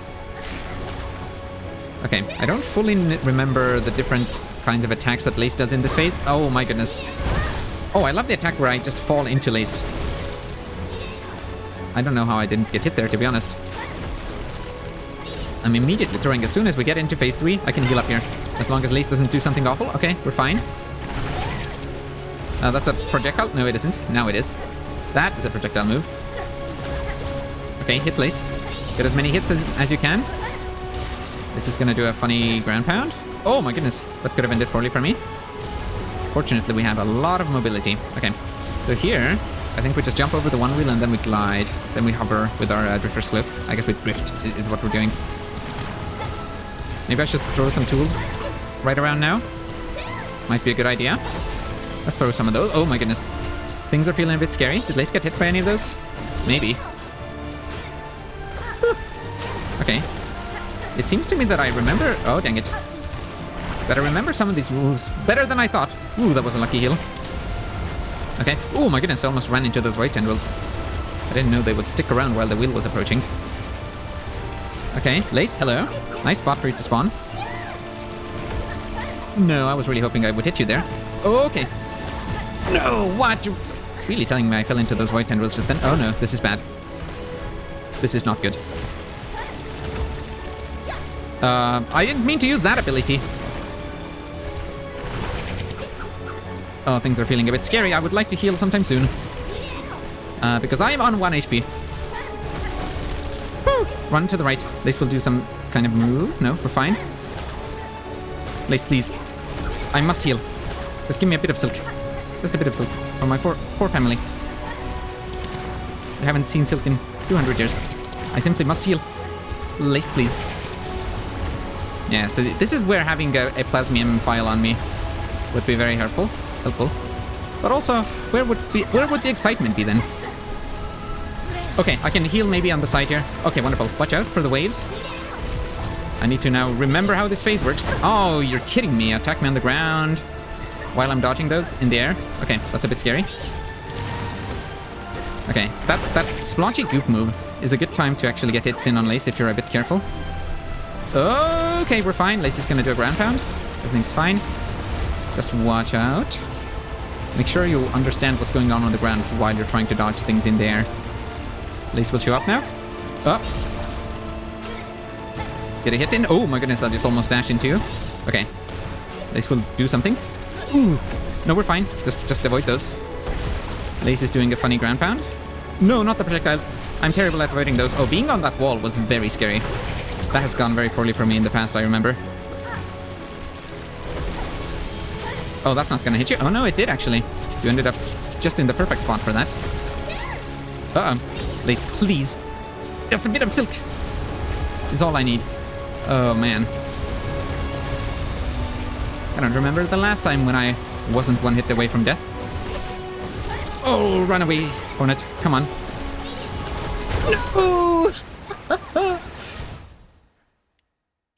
Okay, I don't fully remember the different kinds of attacks that Lace does in this phase. Oh my goodness. Oh, I love the attack where I just fall into Lace. I don't know how I didn't get hit there, to be honest. I'm immediately throwing. As soon as we get into phase 3, I can heal up here. As long as Lace doesn't do something awful. Okay, we're fine. That's a projectile? No, it isn't. Now it is. That is a projectile move. Okay, hit Lace. Get as many hits as you can. This is gonna do a funny ground pound. Oh my goodness, that could have ended poorly for me. Fortunately, we have a lot of mobility. Okay, so here, I think we just jump over the one wheel and then we glide. Then we hover with our drifter slope. I guess we drift is what we're doing. Maybe I should throw some tools right around now. Might be a good idea. Let's throw some of those. Oh my goodness. Things are feeling a bit scary. Did Lace get hit by any of those? Maybe. Whew. Okay. It seems to me that I remember... Oh, dang it. That I remember some of these moves better than I thought. Ooh, that was a lucky heal. Okay. Oh my goodness, I almost ran into those white tendrils. I didn't know they would stick around while the wheel was approaching. Okay, Lace, hello. Nice spot for you to spawn. No, I was really hoping I would hit you there. Oh, okay. No, what? You're really telling me I fell into those white tendrils just then? Oh no, this is bad. This is not good. I didn't mean to use that ability. Oh, things are feeling a bit scary. I would like to heal sometime soon. Because I am on 1 HP. Run to the right. Lace will do some kind of move. No, we're fine. Lace, please. I must heal. Just give me a bit of silk. Just a bit of silk. For my poor family. I haven't seen silk in 200 years. I simply must heal. Lace, please. Yeah, so this is where having a plasmium file on me would be very helpful. But also, where would the excitement be then? Okay, I can heal maybe on the side here. Okay, wonderful. Watch out for the waves. I need to now remember how this phase works. Oh, you're kidding me. Attack me on the ground while I'm dodging those in the air. Okay, that's a bit scary. Okay, that splotchy goop move is a good time to actually get hits in on Lace if you're a bit careful. Okay, we're fine. Lace is gonna do a ground pound. Everything's fine. Just watch out. Make sure you understand what's going on the ground while you're trying to dodge things in the air. Lace will show up now. Up. Get a hit in. Oh my goodness, I just almost dashed into you. Okay. Lace will do something. Ooh. No, we're fine. Just avoid those. Lace is doing a funny ground pound. No, not the projectiles. I'm terrible at avoiding those. Oh, being on that wall was very scary. That has gone very poorly for me in the past, I remember. Oh, that's not gonna hit you. Oh no, it did actually. You ended up just in the perfect spot for that. Uh-oh. Lace, please. Just a bit of silk is all I need. Oh man. I don't remember the last time when I wasn't one hit away from death. Oh, run away, Hornet. Come on. No!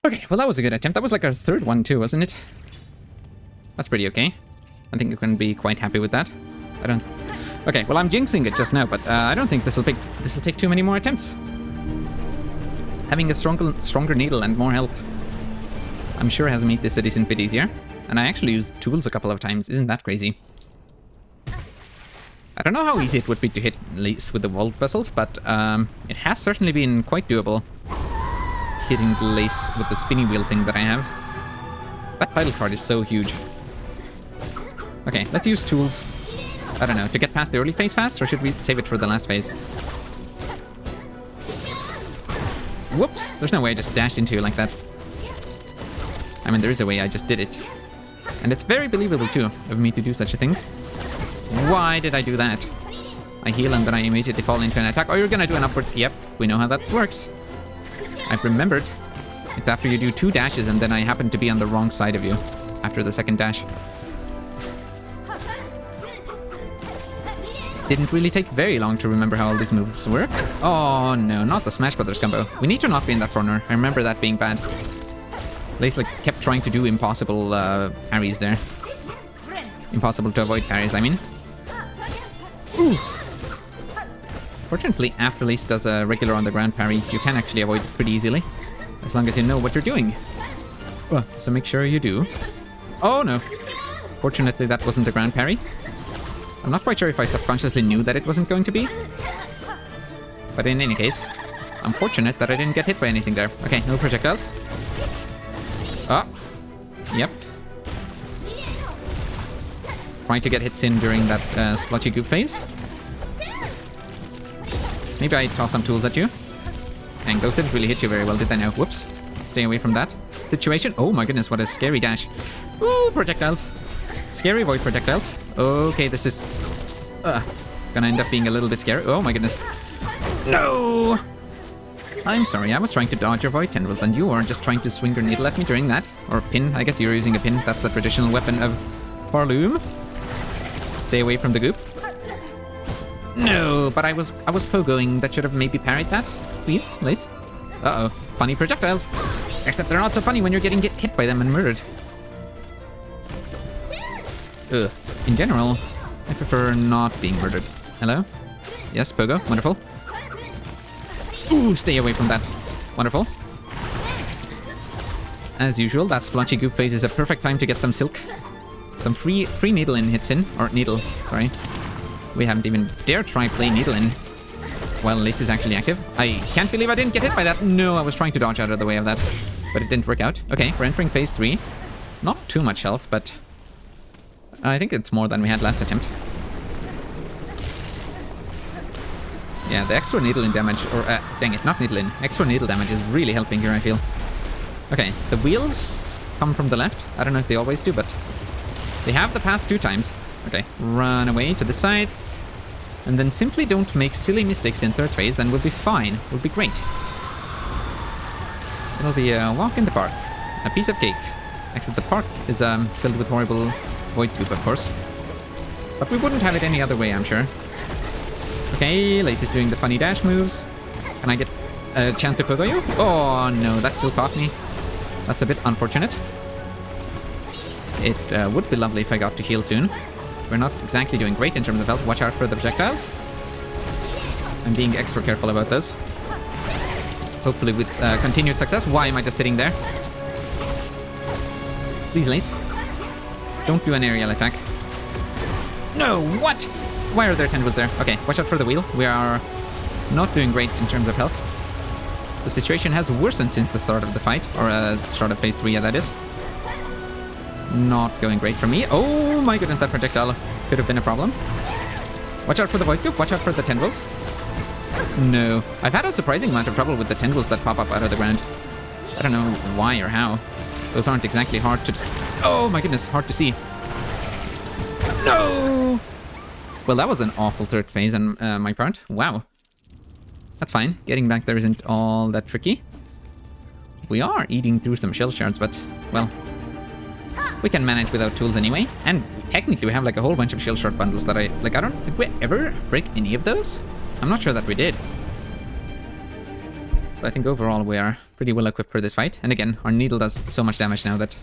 Okay, well that was a good attempt. That was like our third one too, wasn't it? That's pretty okay. I think you can be quite happy with that. I don't... Okay, well I'm jinxing it just now, but I don't think this will take too many more attempts. Having a stronger needle and more health, I'm sure has made this a decent bit easier. And I actually used tools a couple of times. Isn't that crazy? I don't know how easy it would be to hit Lace with the vault vessels, but it has certainly been quite doable. Hitting the Lace with the spinny wheel thing that I have. That title card is so huge. Okay, let's use tools. I don't know, to get past the early phase fast, or should we save it for the last phase? Whoops! There's no way I just dashed into you like that. I mean, there is a way, I just did it. And it's very believable, too, of me to do such a thing. Why did I do that? I heal and then I immediately fall into an attack. Oh, you're gonna do an upwards... Yep, we know how that works. I've remembered. It's after you do 2 dashes and then I happen to be on the wrong side of you after the second dash. Didn't really take very long to remember how all these moves work. Oh no, not the Smash Brothers combo. We need to not be in that corner. I remember that being bad. Lace like kept trying to do impossible parries there. Impossible to avoid parries, I mean. Ooh. Fortunately, after Lace does a regular on the ground parry, you can actually avoid it pretty easily, as long as you know what you're doing. So make sure you do. Oh no! Fortunately, that wasn't a ground parry. I'm not quite sure if I subconsciously knew that it wasn't going to be. But in any case, I'm fortunate that I didn't get hit by anything there. Okay, no projectiles. Oh. Yep. Trying to get hits in during that splotchy goop phase. Maybe I toss some tools at you. And those didn't really hit you very well, did they now? Whoops. Stay away from that situation. Oh my goodness, what a scary dash. Ooh, projectiles. Scary void projectiles. Okay, this is gonna end up being a little bit scary. Oh my goodness. No! I'm sorry, I was trying to dodge your void tendrils and you are just trying to swing your needle at me during that. Or pin, I guess you're using a pin. That's the traditional weapon of Farloom. Stay away from the goop. No, but I was pogoing. That should have maybe parried that. Please, Lace. Uh-oh. Funny projectiles. Except they're not so funny when you're getting hit by them and murdered. Ugh. In general, I prefer not being murdered. Hello? Yes, Pogo. Wonderful. Ooh, stay away from that. Wonderful. As usual, that splotchy goop phase is a perfect time to get some silk. Some free needle in hits in. Or needle, sorry. We haven't even dared try play needle in while Lace is actually active. I can't believe I didn't get hit by that. No, I was trying to dodge out of the way of that. But it didn't work out. Okay, we're entering phase 3. Not too much health, but I think it's more than we had last attempt. Yeah, the extra needle in damage, or dang it, not needle in. Extra needle damage is really helping here, I feel. Okay, the wheels come from the left. I don't know if they always do, but they have the past 2 times. Okay, run away to the side. And then simply don't make silly mistakes in third phase and we'll be fine. We'll be great. It'll be a walk in the park. A piece of cake. Except the park is filled with horrible void goop, of course. But we wouldn't have it any other way, I'm sure. Okay, Lace is doing the funny dash moves. Can I get a chance to Pogo you? Oh no, that still caught me. That's a bit unfortunate. It would be lovely if I got to heal soon. We're not exactly doing great in terms of health. Watch out for the projectiles. I'm being extra careful about those. Hopefully with continued success. Why am I just sitting there? Please, Lace. Don't do an aerial attack. No, what? Why are there tendrils there? Okay, watch out for the wheel. We are not doing great in terms of health. The situation has worsened since the start of the fight. Or start of phase 3, yeah, that is. Not going great for me. Oh my goodness, that projectile could have been a problem. Watch out for the void goop. Watch out for the tendrils. No. I've had a surprising amount of trouble with the tendrils that pop up out of the ground. I don't know why or how. Those aren't exactly hard to... Oh my goodness, hard to see. No! Well, that was an awful third phase on my part. Wow. That's fine. Getting back there isn't all that tricky. We are eating through some shell shards, but, well... We can manage without tools anyway. And technically we have like a whole bunch of shield shard bundles that did we ever break any of those? I'm not sure that we did. So I think overall we are pretty well equipped for this fight. And again, our needle does so much damage now that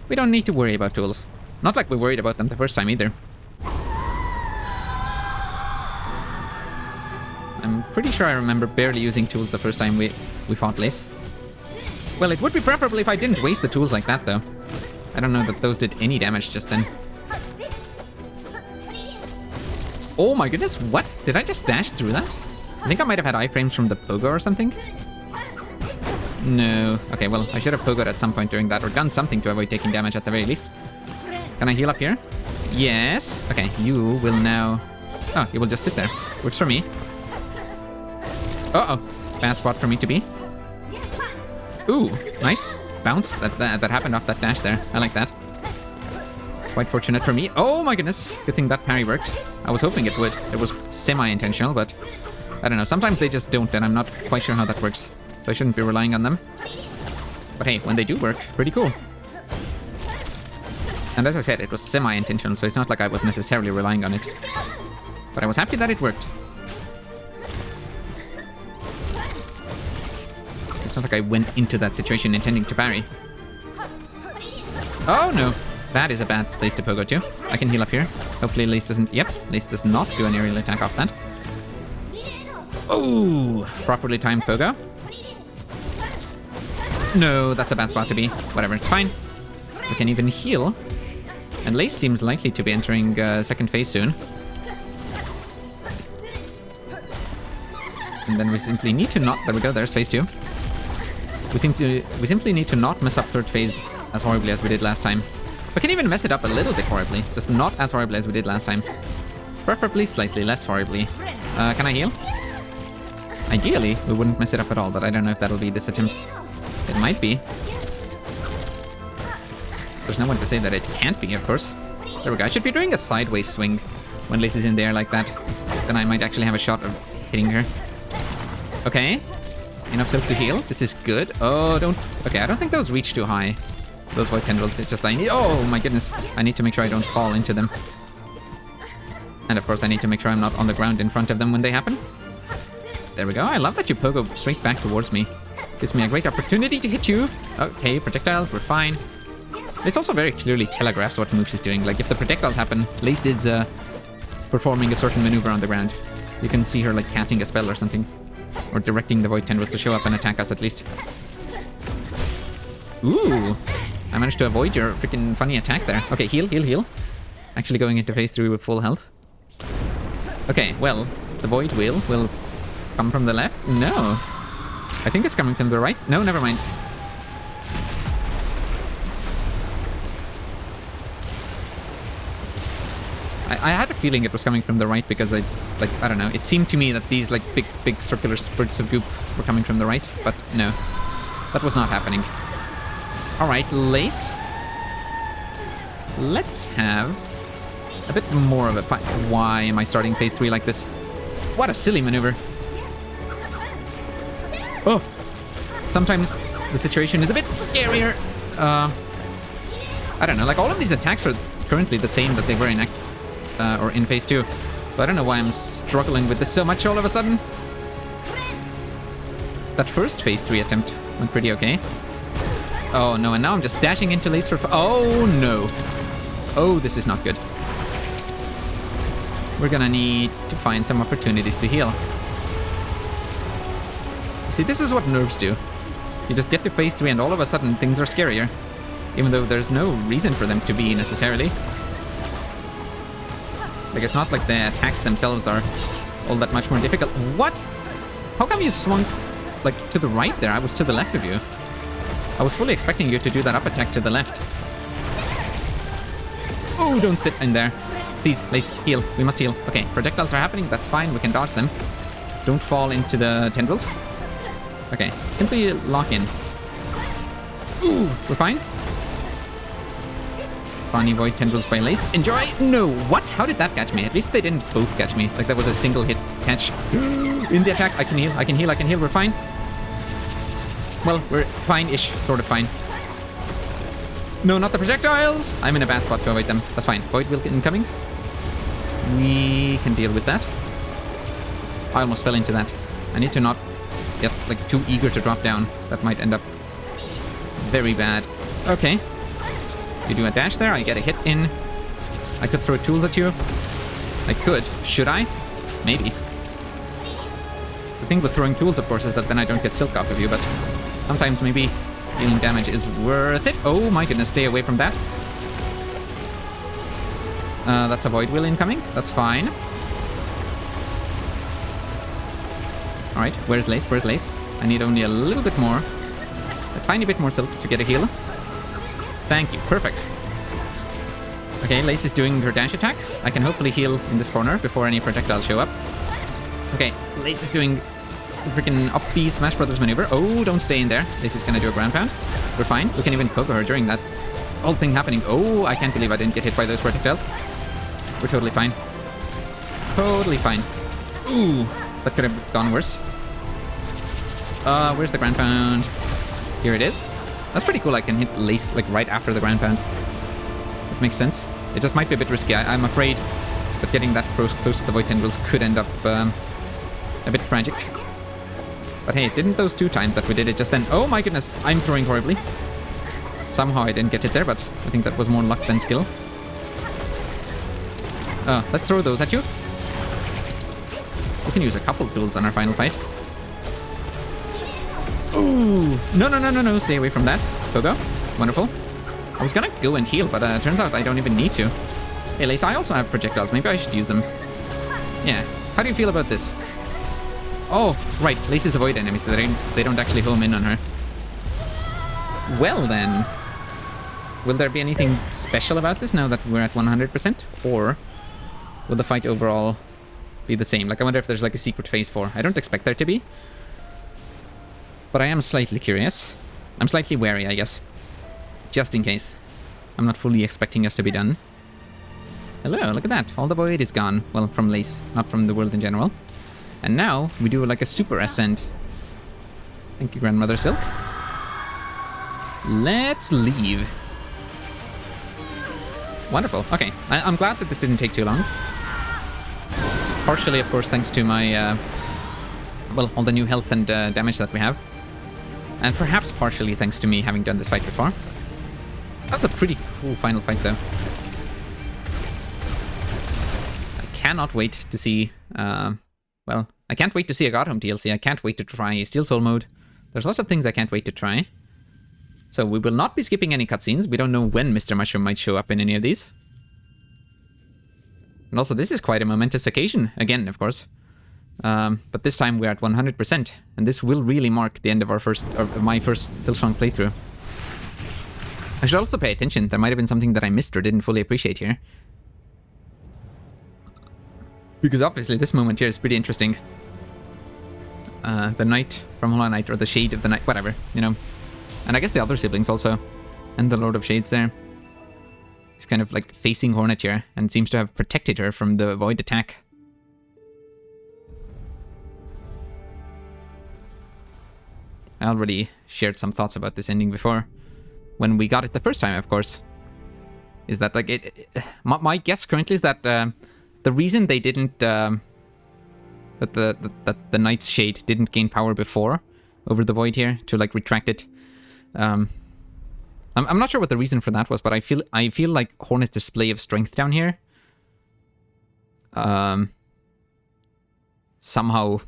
we don't need to worry about tools. Not like we worried about them the first time either. I'm pretty sure I remember barely using tools the first time we fought Lace. Well, it would be preferable if I didn't waste the tools like that, though. I don't know that those did any damage just then. Oh my goodness, what? Did I just dash through that? I think I might have had iframes from the Pogo or something. No. Okay, well, I should have Pogoed at some point during that, or done something to avoid taking damage at the very least. Can I heal up here? Yes. Okay, you will now... Oh, you will just sit there. Works for me. Uh-oh. Bad spot for me to be. Ooh, nice bounce that happened off that dash there. I like that. Quite fortunate for me. Oh my goodness. Good thing that parry worked. I was hoping it would. It was semi-intentional, but I don't know. Sometimes they just don't, and I'm not quite sure how that works. So I shouldn't be relying on them. But hey, when they do work, pretty cool. And as I said, it was semi-intentional, so it's not like I was necessarily relying on it. But I was happy that it worked. It's not like I went into that situation intending to parry. Oh no, that is a bad place to Pogo to. I can heal up here. Hopefully Lace doesn't... Yep, Lace does not do an aerial attack off that. Oh, properly timed pogo. No, that's a bad spot to be. Whatever, it's fine. We can even heal. And Lace seems likely to be entering second phase soon. And then we simply need to not... There we go, there's phase 2. We simply need to not mess up third phase as horribly as we did last time. We can even mess it up a little bit horribly, just not as horribly as we did last time. Preferably slightly less horribly. Can I heal? Ideally, we wouldn't mess it up at all, but I don't know if that'll be this attempt. It might be. There's no one to say that it can't be, of course. There we go. I should be doing a sideways swing when Lace is in there like that. Then I might actually have a shot of hitting her. Okay. Enough silk to heal. This is good. Oh, don't... Okay, I don't think those reach too high. Those white tendrils. It's just I need... Oh, my goodness. I need to make sure I don't fall into them. And of course, I need to make sure I'm not on the ground in front of them when they happen. There we go. I love that you pogo straight back towards me. Gives me a great opportunity to hit you. Okay, projectiles. We're fine. This also very clearly telegraphs what moves he's doing. Like, if the projectiles happen, Lace is performing a certain maneuver on the ground. You can see her, like, casting a spell or something. Or directing the void tendrils to show up and attack us, at least. Ooh! I managed to avoid your freaking funny attack there. Okay, heal, heal, heal. Actually going into phase 3 with full health. Okay, well, the void will come from the left? No. I think it's coming from the right. No, never mind. I had a feeling it was coming from the right because I don't know, it seemed to me that these like big circular spurts of goop were coming from the right, but no, that was not happening. Alright, Lace. Let's have a bit more of a fight. Why am I starting phase 3 like this? What a silly maneuver. Oh, sometimes the situation is a bit scarier. I don't know, like all of these attacks are currently the same that they were in phase 2. But I don't know why I'm struggling with this so much all of a sudden. That first phase 3 attempt went pretty okay. Oh no, and now I'm just dashing into Lace for oh no. Oh, this is not good. We're gonna need to find some opportunities to heal. You see, this is what nerfs do. You just get to phase 3 and all of a sudden things are scarier. Even though there's no reason for them to be necessarily. Like, it's not like the attacks themselves are all that much more difficult. What? How come you swung, like, to the right there? I was to the left of you. I was fully expecting you to do that up attack to the left. Oh, don't sit in there. Please, Lace, heal. We must heal. Okay, projectiles are happening. That's fine. We can dodge them. Don't fall into the tendrils. Okay, simply lock in. Ooh, we're fine. Funny void tendrils by Lace. Enjoy! No! What? How did that catch me? At least they didn't both catch me. Like, that was a single hit catch. In the attack, I can heal, I can heal, I can heal. We're fine. Well, we're fine-ish. Sort of fine. No, not the projectiles! I'm in a bad spot to avoid them. That's fine. Void will get incoming. We can deal with that. I almost fell into that. I need to not get, like, too eager to drop down. That might end up very bad. Okay. You do a dash there, I get a hit in. I could throw tools at you. I could. Should I? Maybe. The thing with throwing tools, of course, is that then I don't get silk off of you, but sometimes maybe dealing damage is worth it. Oh my goodness, stay away from that. That's a void will incoming. That's fine. Alright, where's Lace? Where's Lace? I need only a little bit more. A tiny bit more silk to get a heal. Thank you. Perfect. Okay, Lace is doing her dash attack. I can hopefully heal in this corner before any projectiles show up. Okay, Lace is doing freaking up B Smash Brothers maneuver. Oh, don't stay in there. Lace is gonna do a ground pound. We're fine. We can even poke her during that whole thing happening. Oh, I can't believe I didn't get hit by those projectiles. We're totally fine. Totally fine. Ooh, that could have gone worse. Where's the ground pound? Here it is. That's pretty cool. I can hit Lace like right after the ground pound. That makes sense. It just might be a bit risky. I'm afraid that getting that close to the void tendrils could end up a bit tragic. But hey, didn't those 2 times that we did it just then? Oh my goodness, I'm throwing horribly. Somehow I didn't get hit there, but I think that was more luck than skill. Let's throw those at you. We can use a couple tools on our final fight. Ooh! No, no, no, no, no. Stay away from that. Pogo. Wonderful. I was gonna go and heal, but turns out I don't even need to. Hey, Lace, I also have projectiles. Maybe I should use them. Yeah. How do you feel about this? Oh, right. Laces avoid enemies, so they don't actually home in on her. Well, then. Will there be anything special about this now that we're at 100%? Or will the fight overall be the same? Like, I wonder if there's like a secret phase 4. I don't expect there to be. But I am slightly curious. I'm slightly wary, I guess. Just in case. I'm not fully expecting us to be done. Hello, look at that. All the void is gone. Well, from Lace, not from the world in general. And now we do like a super ascent. Thank you, Grandmother Silk. Let's leave. Wonderful. Okay, I'm glad that this didn't take too long. Partially, of course, thanks to my, well, all the new health and damage that we have. And perhaps partially thanks to me having done this fight before. That's a pretty cool final fight, though. I cannot wait to see, well, I can't wait to see a God Home DLC. I can't wait to try Steel Soul mode. There's lots of things I can't wait to try. So we will not be skipping any cutscenes. We don't know when Mr. Mushroom might show up in any of these. And also, this is quite a momentous occasion. Again, of course. But this time we're at 100%. And this will really mark the end of my first Silksong playthrough. I should also pay attention. There might have been something that I missed or didn't fully appreciate here. Because obviously this moment here is pretty interesting. The Knight from Hollow Knight, or the Shade of the Knight, whatever, you know. And I guess the other siblings also. And the Lord of Shades there. He's kind of like facing Hornet here, and seems to have protected her from the void attack. I already shared some thoughts about this ending before. When we got it the first time, of course. Is that like my guess currently is that the reason they didn't that the Knight's Shade didn't gain power before over the void here to like retract it. I'm not sure what the reason for that was, but I feel like Hornet's display of strength down here somehow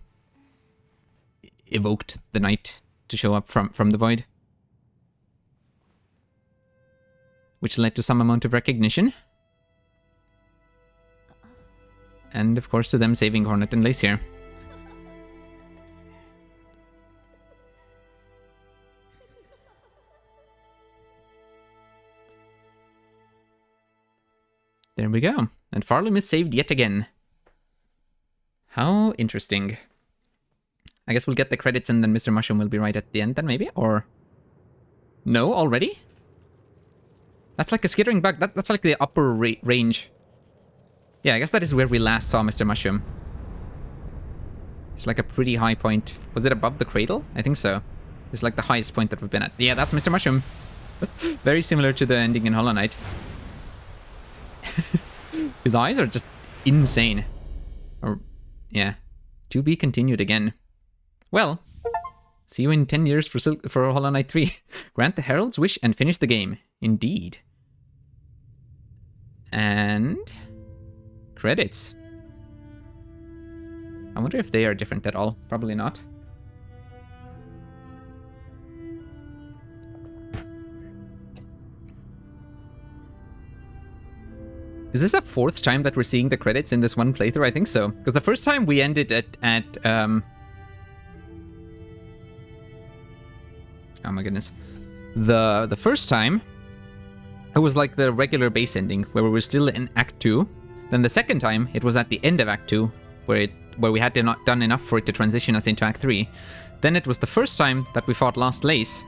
evoked the Knight to show up from the void, which led to some amount of recognition. And of course to them saving Hornet and Lace here. There we go. And Farlum is saved yet again. How interesting. I guess we'll get the credits and then Mr. Mushroom will be right at the end then maybe? Or... no, already? That's like a skittering bug. That's like the upper range. Yeah, I guess that is where we last saw Mr. Mushroom. It's like a pretty high point. Was it above the cradle? I think so. It's like the highest point that we've been at. Yeah, that's Mr. Mushroom. Very similar to the ending in Hollow Knight. His eyes are just insane. Or, yeah. To be continued again. Well, see you in 10 years for Hollow Knight 3. Grant the Herald's wish and finish the game. Indeed. And... credits. I wonder if they are different at all. Probably not. Is this the 4th time that we're seeing the credits in this one playthrough? I think so. Because the first time we ended at oh my goodness. The first time, it was like the regular base ending, where we were still in Act 2. Then the second time, it was at the end of Act 2, where we had not done enough for it to transition us into Act 3. Then it was the first time that we fought Lost Lace.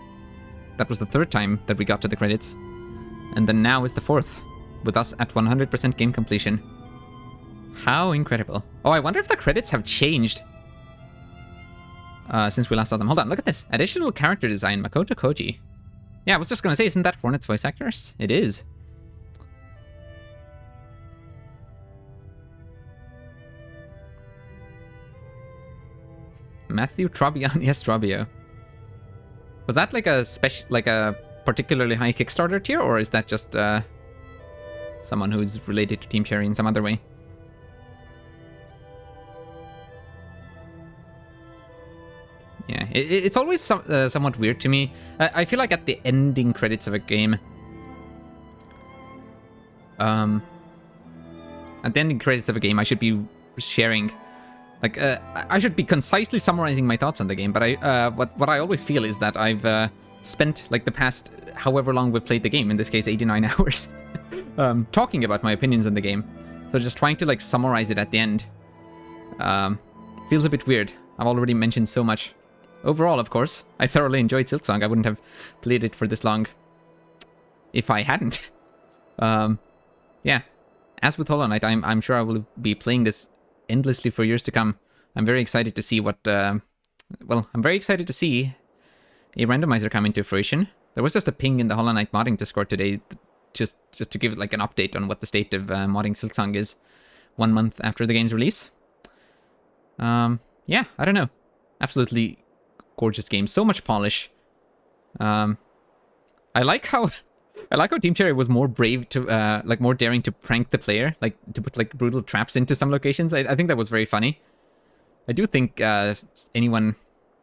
That was the 3rd time that we got to the credits. And then now is the 4th. With us at 100% game completion. How incredible. Oh, I wonder if the credits have changed since we last saw them. Hold on, look at this. Additional character design, Makoto Koji. Yeah, I was just gonna say, isn't that Hornet's voice actors? It is. Matthew Trobian, yes, Trobio. Was that like a particularly high Kickstarter tier, or is that just someone who's related to Team Cherry in some other way? Yeah, it's always somewhat weird to me. I feel like at the ending credits of a game, at the ending credits of a game, I should be sharing, like, I should be concisely summarizing my thoughts on the game. But what I always feel is that I've spent like the past however long we've played the game, in this case 89 hours, talking about my opinions on the game. So just trying to like summarize it at the end feels a bit weird. I've already mentioned so much. Overall, of course, I thoroughly enjoyed Silksong. I wouldn't have played it for this long if I hadn't. Yeah, as with Hollow Knight, I'm sure I will be playing this endlessly for years to come. I'm very excited to see what, well, I'm very excited to see a randomizer come into fruition. There was just a ping in the Hollow Knight modding Discord today, just to give like an update on what the state of modding Silksong is 1 month after the game's release. Yeah, I don't know. Absolutely gorgeous game, so much polish. I like how Team Cherry was more brave to like more daring to prank the player, like to put like brutal traps into some locations. I think that was very funny. I do think anyone,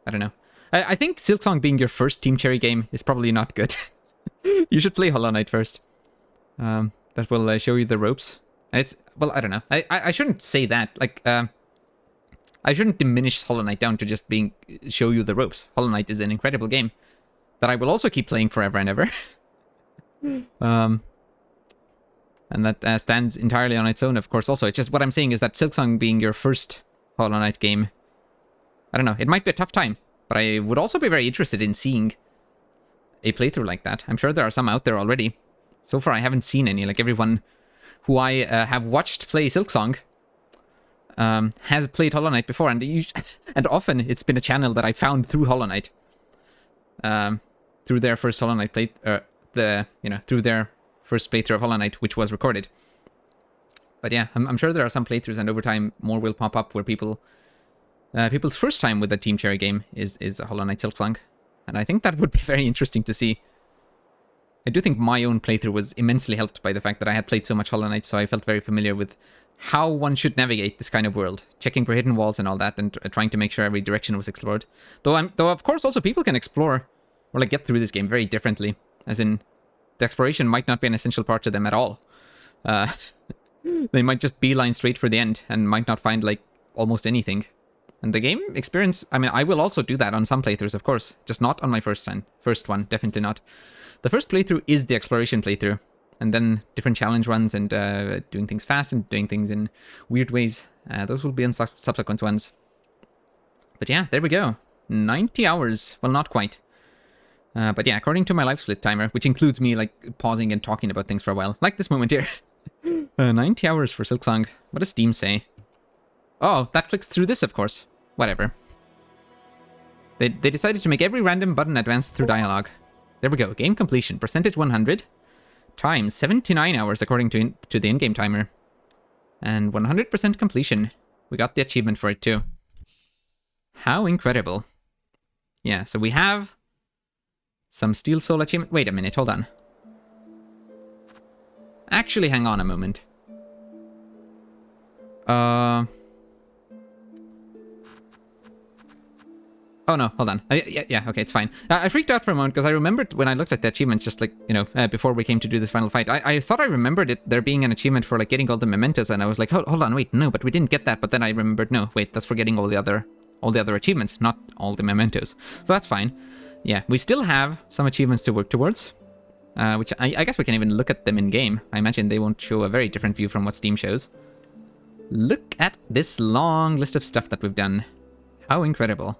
I don't know. I think Silksong being your first Team Cherry game is probably not good. You should play Hollow Knight first. That will show you the ropes. It's, well, I don't know. I shouldn't say that. Like, I shouldn't diminish Hollow Knight down to just being show you the ropes. Hollow Knight is an incredible game that I will also keep playing forever and ever. And that stands entirely on its own, of course. Also, it's just what I'm saying is that Silksong being your first Hollow Knight game, I don't know. It might be a tough time, but I would also be very interested in seeing a playthrough like that. I'm sure there are some out there already. So far, I haven't seen any. Like everyone who I have watched play Silksong has played Hollow Knight before, and and often it's been a channel that I found through Hollow Knight, through their first Hollow Knight play, through their first playthrough of Hollow Knight, which was recorded. But yeah, I'm sure there are some playthroughs, and over time more will pop up where people's first time with a Team Cherry game is a Hollow Knight Silksong, and I think that would be very interesting to see. I do think my own playthrough was immensely helped by the fact that I had played so much Hollow Knight, so I felt very familiar with how one should navigate this kind of world, checking for hidden walls and all that, and trying to make sure every direction was explored. Though of course also people can explore or like get through this game very differently, as in the exploration might not be an essential part to them at all. They might just beeline straight for the end and might not find like almost anything. And the game experience, I mean, I will also do that on some playthroughs, of course, just not on my first one, definitely not. The first playthrough is the exploration playthrough, and then different challenge runs and doing things fast and doing things in weird ways. Those will be in subsequent ones. But yeah, there we go. 90 hours. Well, not quite. But yeah, according to my life split timer, which includes me like pausing and talking about things for a while, like this moment here. 90 hours for Silksong. What does Steam say? Oh, that clicks through this, of course. Whatever. They decided to make every random button advance through dialogue. There we go. Game completion. Percentage 100. Time 79 hours according to the in-game timer. And 100% completion. We got the achievement for it too. How incredible. Yeah, so we have some Steel Soul achievement. Wait a minute, hold on. Actually, hang on a moment. Oh no, hold on. Yeah, okay, it's fine. I freaked out for a moment because I remembered when I looked at the achievements, just like, you know, before we came to do this final fight, I thought I remembered it there being an achievement for like getting all the mementos, and I was like, hold on, wait, no, but we didn't get that. But then I remembered, no, wait, that's for getting all the other achievements, not all the mementos. So that's fine. Yeah, we still have some achievements to work towards, which I guess we can even look at them in game. I imagine they won't show a very different view from what Steam shows. Look at this long list of stuff that we've done. How incredible.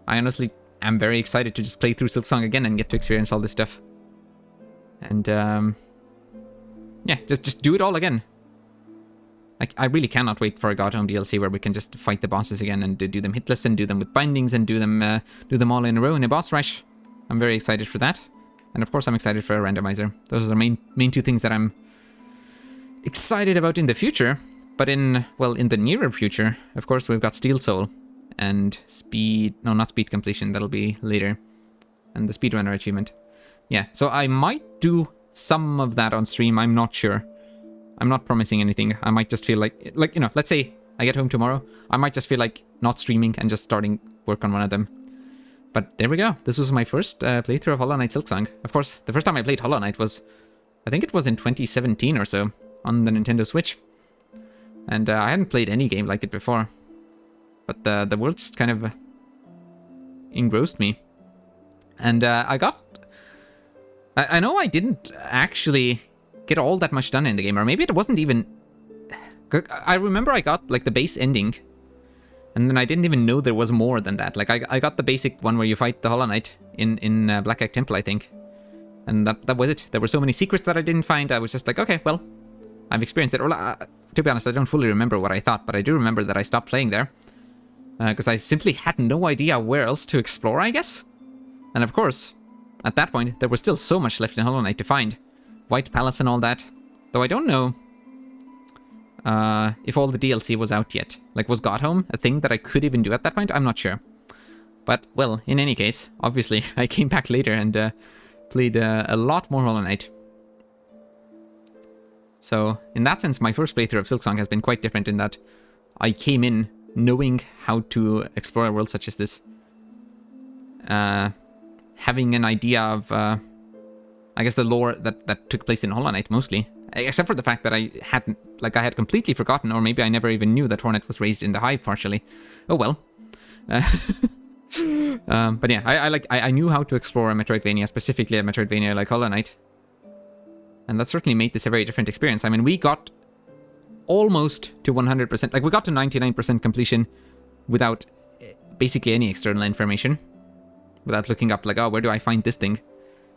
I honestly am very excited to just play through Silksong again and get to experience all this stuff. And, yeah, just do it all again. Like, I really cannot wait for a God Home DLC where we can just fight the bosses again and do them hitless and do them with bindings and do them all in a row in a boss rush. I'm very excited for that. And of course I'm excited for a randomizer. Those are the main two things that I'm excited about in the future. But in the nearer future, of course, we've got Steel Soul. And not speed completion, that'll be later. And the speedrunner achievement. Yeah, so I might do some of that on stream, I'm not sure. I'm not promising anything. I might just feel like, you know, let's say I get home tomorrow, I might just feel like not streaming and just starting work on one of them. But there we go. This was my first playthrough of Hollow Knight Silksong. Of course, the first time I played Hollow Knight was, I think it was in 2017 or so, on the Nintendo Switch. And I hadn't played any game like it before. But the world just kind of engrossed me. And I know I didn't actually get all that much done in the game, or maybe it wasn't even... I remember I got like the base ending, and then I didn't even know there was more than that. Like I got the basic one where you fight the Hollow Knight in Black Egg Temple, I think. And that was it. There were so many secrets that I didn't find. I was just like, okay, well, I've experienced it. Or, to be honest, I don't fully remember what I thought, but I do remember that I stopped playing there. Because I simply had no idea where else to explore, I guess. And of course, at that point, there was still so much left in Hollow Knight to find. White Palace and all that. Though I don't know if all the DLC was out yet. Like, was God Home a thing that I could even do at that point? I'm not sure. But, well, in any case, obviously, I came back later and played a lot more Hollow Knight. So, in that sense, my first playthrough of Silksong has been quite different in that I came in knowing how to explore a world such as this. Having an idea of, I guess, the lore that took place in Hollow Knight, mostly. Except for the fact that I had completely forgotten, or maybe I never even knew that Hornet was raised in the Hive, partially. Oh well. But yeah, I knew how to explore a Metroidvania, specifically a Metroidvania like Hollow Knight. And that certainly made this a very different experience. I mean, we got almost to 100%, like we got to 99% completion without basically any external information. Without looking up, like, oh, where do I find this thing?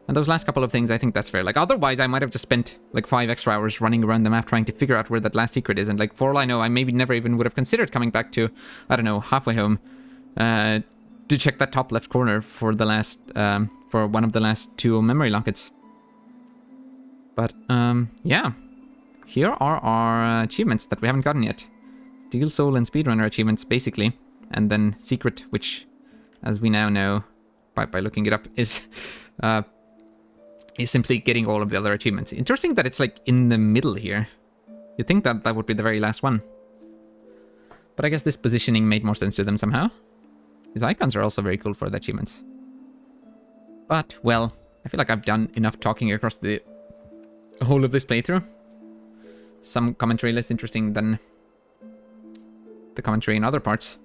And those last couple of things, I think that's fair. Like, otherwise, I might have just spent, like, 5 extra hours running around the map trying to figure out where that last secret is. And, like, for all I know, I maybe never even would have considered coming back to, I don't know, halfway home to check that top left corner for the last, for one of the last 2 memory lockets. But, yeah. Here are our achievements that we haven't gotten yet. Steel Soul and Speedrunner achievements, basically. And then Secret, which, as we now know, by looking it up, is simply getting all of the other achievements. Interesting that it's like in the middle here. You'd think that that would be the very last one. But I guess this positioning made more sense to them somehow. These icons are also very cool for the achievements. But, well, I feel like I've done enough talking across the whole of this playthrough. Some commentary less interesting than the commentary in other parts.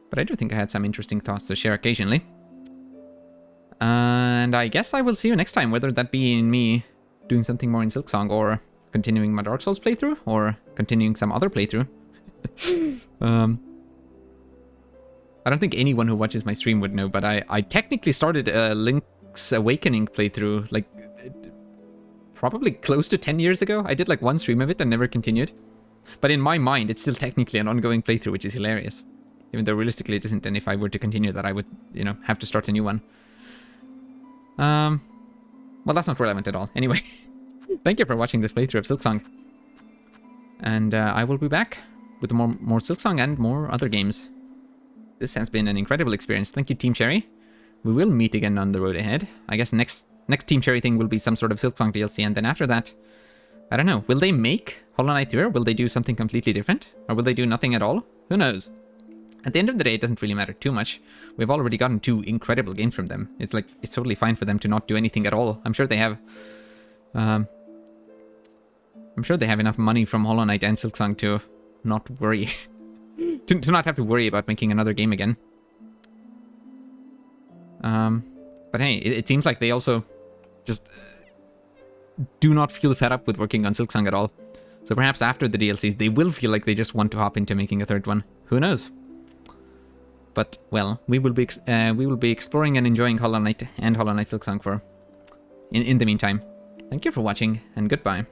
But I do think I had some interesting thoughts to share occasionally. And I guess I will see you next time, whether that be in me doing something more in Silksong, or continuing my Dark Souls playthrough, or continuing some other playthrough. I don't think anyone who watches my stream would know, but I technically started a Link's Awakening playthrough, like, probably close to 10 years ago. I did like one stream of it and never continued. But in my mind, it's still technically an ongoing playthrough, which is hilarious. Even though realistically it isn't, and if I were to continue that, I would, you know, have to start a new one. Well, that's not relevant at all. Anyway, thank you for watching this playthrough of Silksong. And I will be back with more Silksong and more other games. This has been an incredible experience. Thank you, Team Cherry. We will meet again on the road ahead. I guess next Team Cherry thing will be some sort of Silksong DLC, and then after that, I don't know. Will they make Hollow Knight 2? Will they do something completely different? Or will they do nothing at all? Who knows? At the end of the day, it doesn't really matter too much. We've already gotten 2 incredible games from them. It's like, it's totally fine for them to not do anything at all. I'm sure they have... I'm sure they have enough money from Hollow Knight and Silksong to not worry. to not have to worry about making another game again. But hey, it seems like they also just do not feel fed up with working on Silksong at all. So perhaps after the DLCs, they will feel like they just want to hop into making a third one. Who knows? But, well, we will be exploring and enjoying Hollow Knight and Hollow Knight Silksong in the meantime. Thank you for watching, and goodbye.